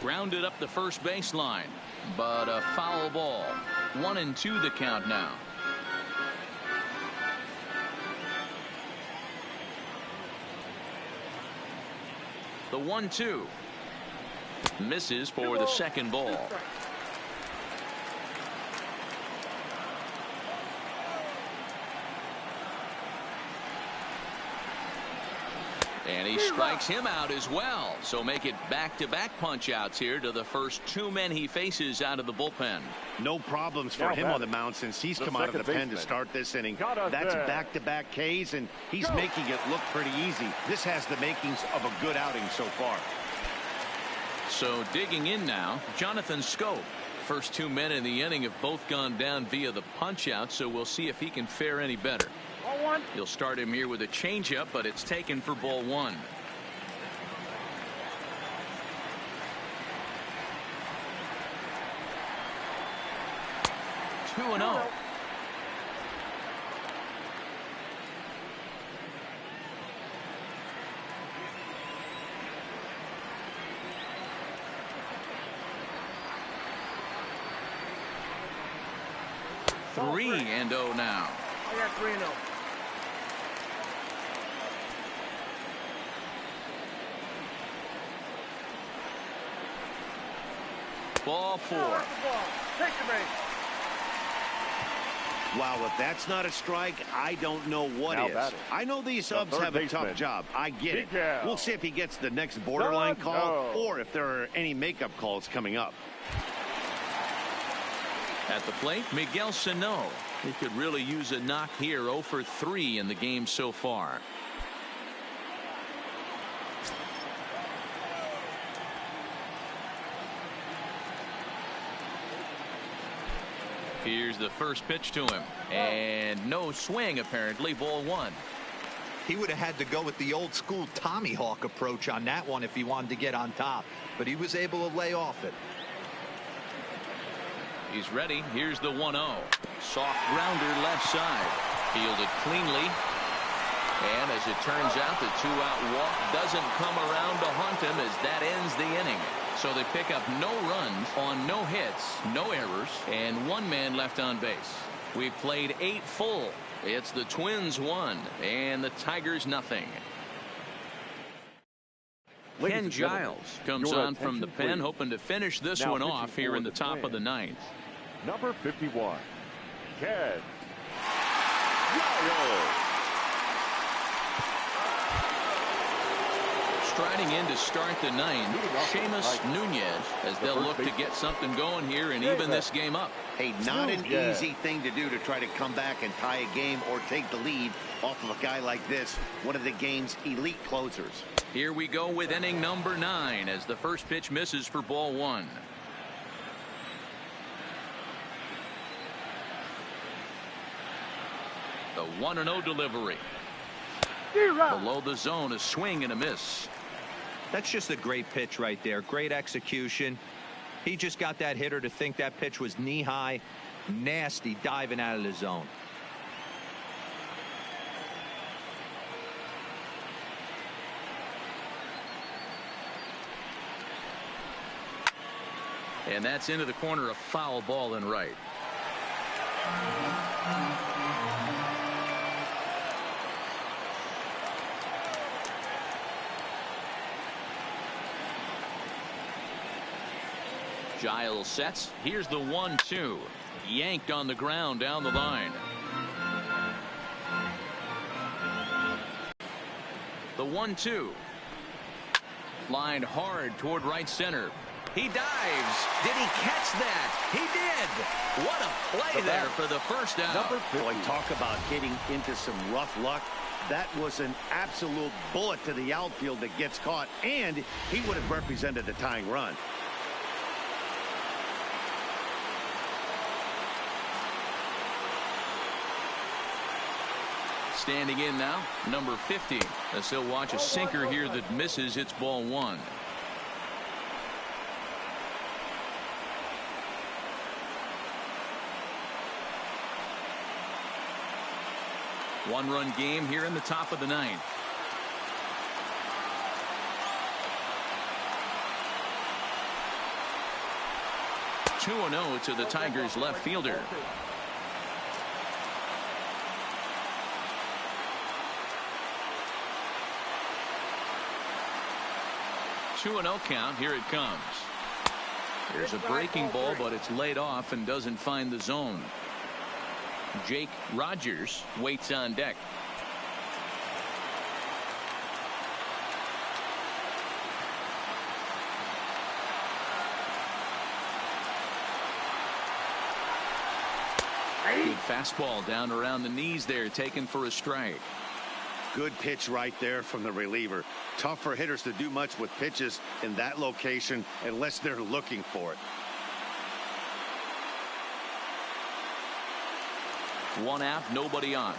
Grounded up the first baseline, but a foul ball. 1-2 the count now. The 1-2 misses for the second ball. And he strikes him out as well. So make it back-to-back punch-outs here to the first two men he faces out of the bullpen. No problems for him on the mound since he's come out of the pen to start this inning. That's back-to-back Ks, and he's making it look pretty easy. This has the makings of a good outing so far. So digging in now, Jonathan Schoop. First two men in the inning have both gone down via the punch-out, so we'll see if he can fare any better. He'll start him here with a changeup, but it's taken for ball one. Two and 0. Three and 0 now. I got 3-0. Ball four. Take the base. Wow, if that's not a strike, I don't know what is. I know these subs have a tough job. I get it. We'll see if he gets the next borderline call or if there are any makeup calls coming up. At the plate, Miguel Sano. He could really use a knock here. 0 for 3 in the game so far. Here's the first pitch to him. And no swing, apparently. Ball one. He would have had to go with the old school Tommy Hawk approach on that one if he wanted to get on top. But he was able to lay off it. He's ready. Here's the 1-0. Soft grounder left side. Fielded cleanly. And as it turns out, the two-out walk doesn't come around to haunt him as that ends the inning. So they pick up no runs on no hits, no errors, and one man left on base. We've played 8 full. It's the Twins 1 and the Tigers nothing. Ken Giles comes on from the pen, hoping to finish this one off here in the top of the ninth. Number 51, Ken Giles. Striding in to start the ninth, Seamus Nunez, as they'll look to get something going here and even this game up. Hey, not an easy thing to do to try to come back and tie a game or take the lead off of a guy like this, one of the game's elite closers. Here we go with inning number 9 as the first pitch misses for ball one. The 1-0 delivery. Below the zone, a swing and a miss. That's just a great pitch right there. Great execution. He just got that hitter to think that pitch was knee high. Nasty diving out of the zone. And that's into the corner, a foul ball and right. Giles sets. Here's the 1-2. Yanked on the ground down the line. The 1-2. Lined hard toward right center. He dives. Did he catch that? He did. What a play there for the first out. Boy, talk about getting into some rough luck. That was an absolute bullet to the outfield that gets caught, and he would have represented a tying run. Standing in now, number 50. As he'll watch a sinker here that misses. It's ball one. One-run game here in the top of the ninth. 2-0 to the Tigers left fielder. Two 2-0 count. Here it comes. There's a breaking ball, but it's laid off and doesn't find the zone. Jake Rogers waits on deck. Good fastball down around the knees there, taken for a strike. Good pitch right there from the reliever. Tough for hitters to do much with pitches in that location unless they're looking for it. One out, nobody on.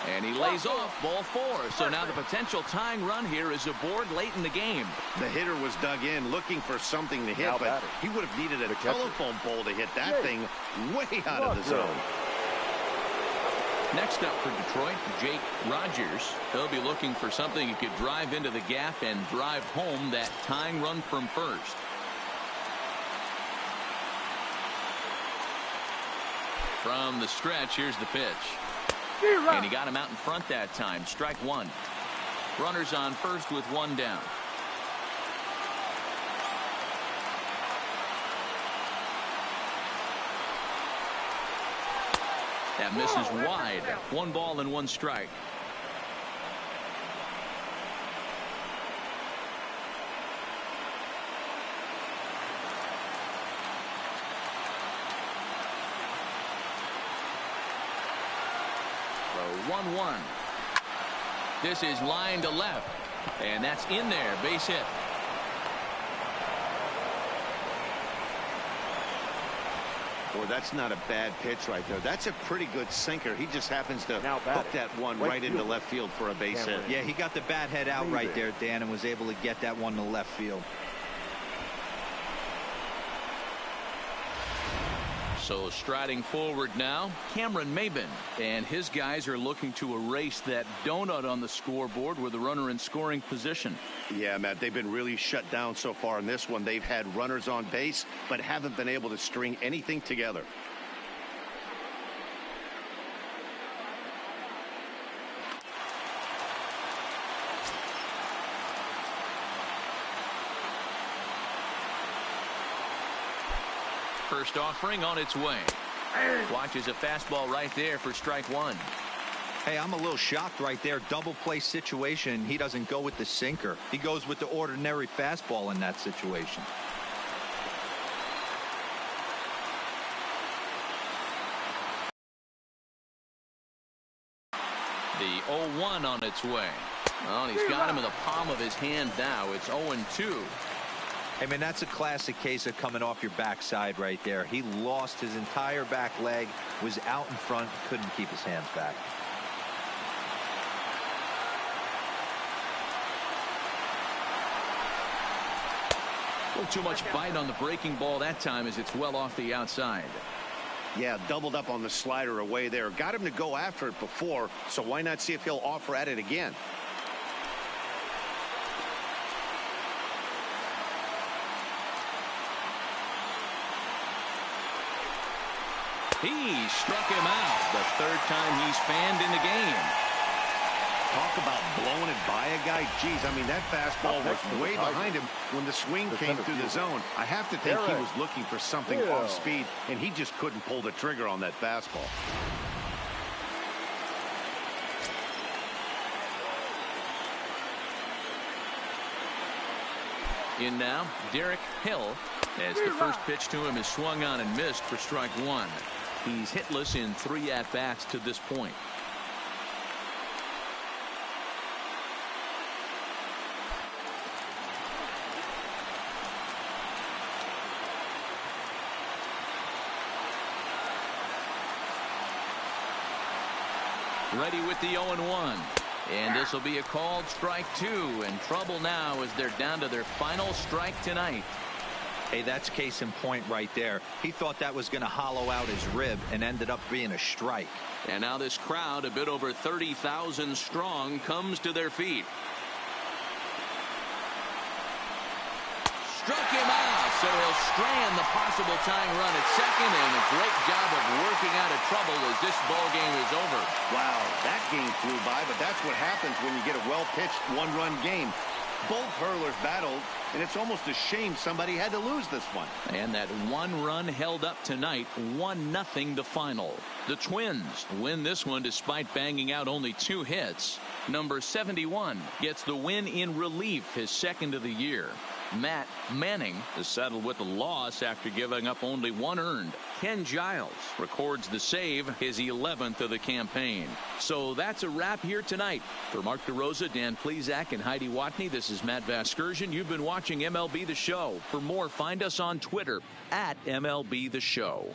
And he lays off, ball 4. So now the potential tying run here is aboard late in the game. The hitter was dug in looking for something to hit, but he would have needed a telephone pole to hit that thing way out of the zone. Next up for Detroit, Jake Rogers. They'll be looking for something he could drive into the gap and drive home that tying run from first. From the stretch, here's the pitch. And he got him out in front that time. Strike 1. Runners on first with 1 down. That misses wide. 1 ball and 1 strike. So 1-1. This is line to left. And that's in there. Base hit. Boy, that's not a bad pitch right there. That's a pretty good sinker. He just happens to hook that one right into left field for a base hit. Yeah, he got the bat head out right there, Dan, and was able to get that one to left field. So striding forward now, Cameron Maben, and his guys are looking to erase that donut on the scoreboard with a runner in scoring position. Yeah, Matt, they've been really shut down so far in this one. They've had runners on base, but haven't been able to string anything together. First offering on its way. Watches a fastball right there for strike 1. Hey, I'm a little shocked right there. Double play situation. He doesn't go with the sinker. He goes with the ordinary fastball in that situation. The 0-1 on its way. Well, he's got him in the palm of his hand now. It's 0-2. I mean, that's a classic case of coming off your backside right there. He lost his entire back leg, was out in front, couldn't keep his hands back. A little too much bite on the breaking ball that time as it's well off the outside. Yeah, doubled up on the slider away there. Got him to go after it before, so why not see if he'll offer at it again? He struck him out the third time he's fanned in the game. Talk about blowing it by a guy. Geez, I mean, that fastball was way behind him when the swing came through the zone. I have to think he was looking for something off speed, and he just couldn't pull the trigger on that fastball. In now, Derek Hill, as the first pitch to him is swung on and missed for strike 1. He's hitless in 3 at-bats to this point. Ready with the 0-1. And this will be a called strike 2, and trouble now as they're down to their final strike tonight. Hey, that's case in point right there. He thought that was going to hollow out his rib and ended up being a strike. And now this crowd, a bit over 30,000 strong, comes to their feet. Struck him out, so he'll strand the possible tying run at second, and a great job of working out of trouble as this ball game is over. Wow, that game flew by, but that's what happens when you get a well-pitched one-run game. Both hurlers battled, and it's almost a shame somebody had to lose this one. And that one run held up tonight, 1-0 the final. The Twins win this one despite banging out only 2 hits. Number 71 gets the win in relief, his second of the year. Matt Manning is settled with a loss after giving up only 1 earned. Ken Giles records the save, his 11th of the campaign. So that's a wrap here tonight. For Mark DeRosa, Dan Plesac, and Heidi Watney, this is Matt Vasgersian. You've been watching MLB The Show. For more, find us on Twitter at MLB The Show.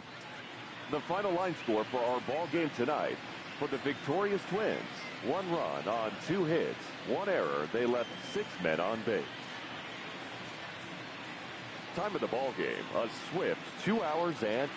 The final line score for our ball game tonight. For the victorious Twins, 1 run on 2 hits, 1 error. They left 6 men on base. Time of the ball game, a swift 2 hours and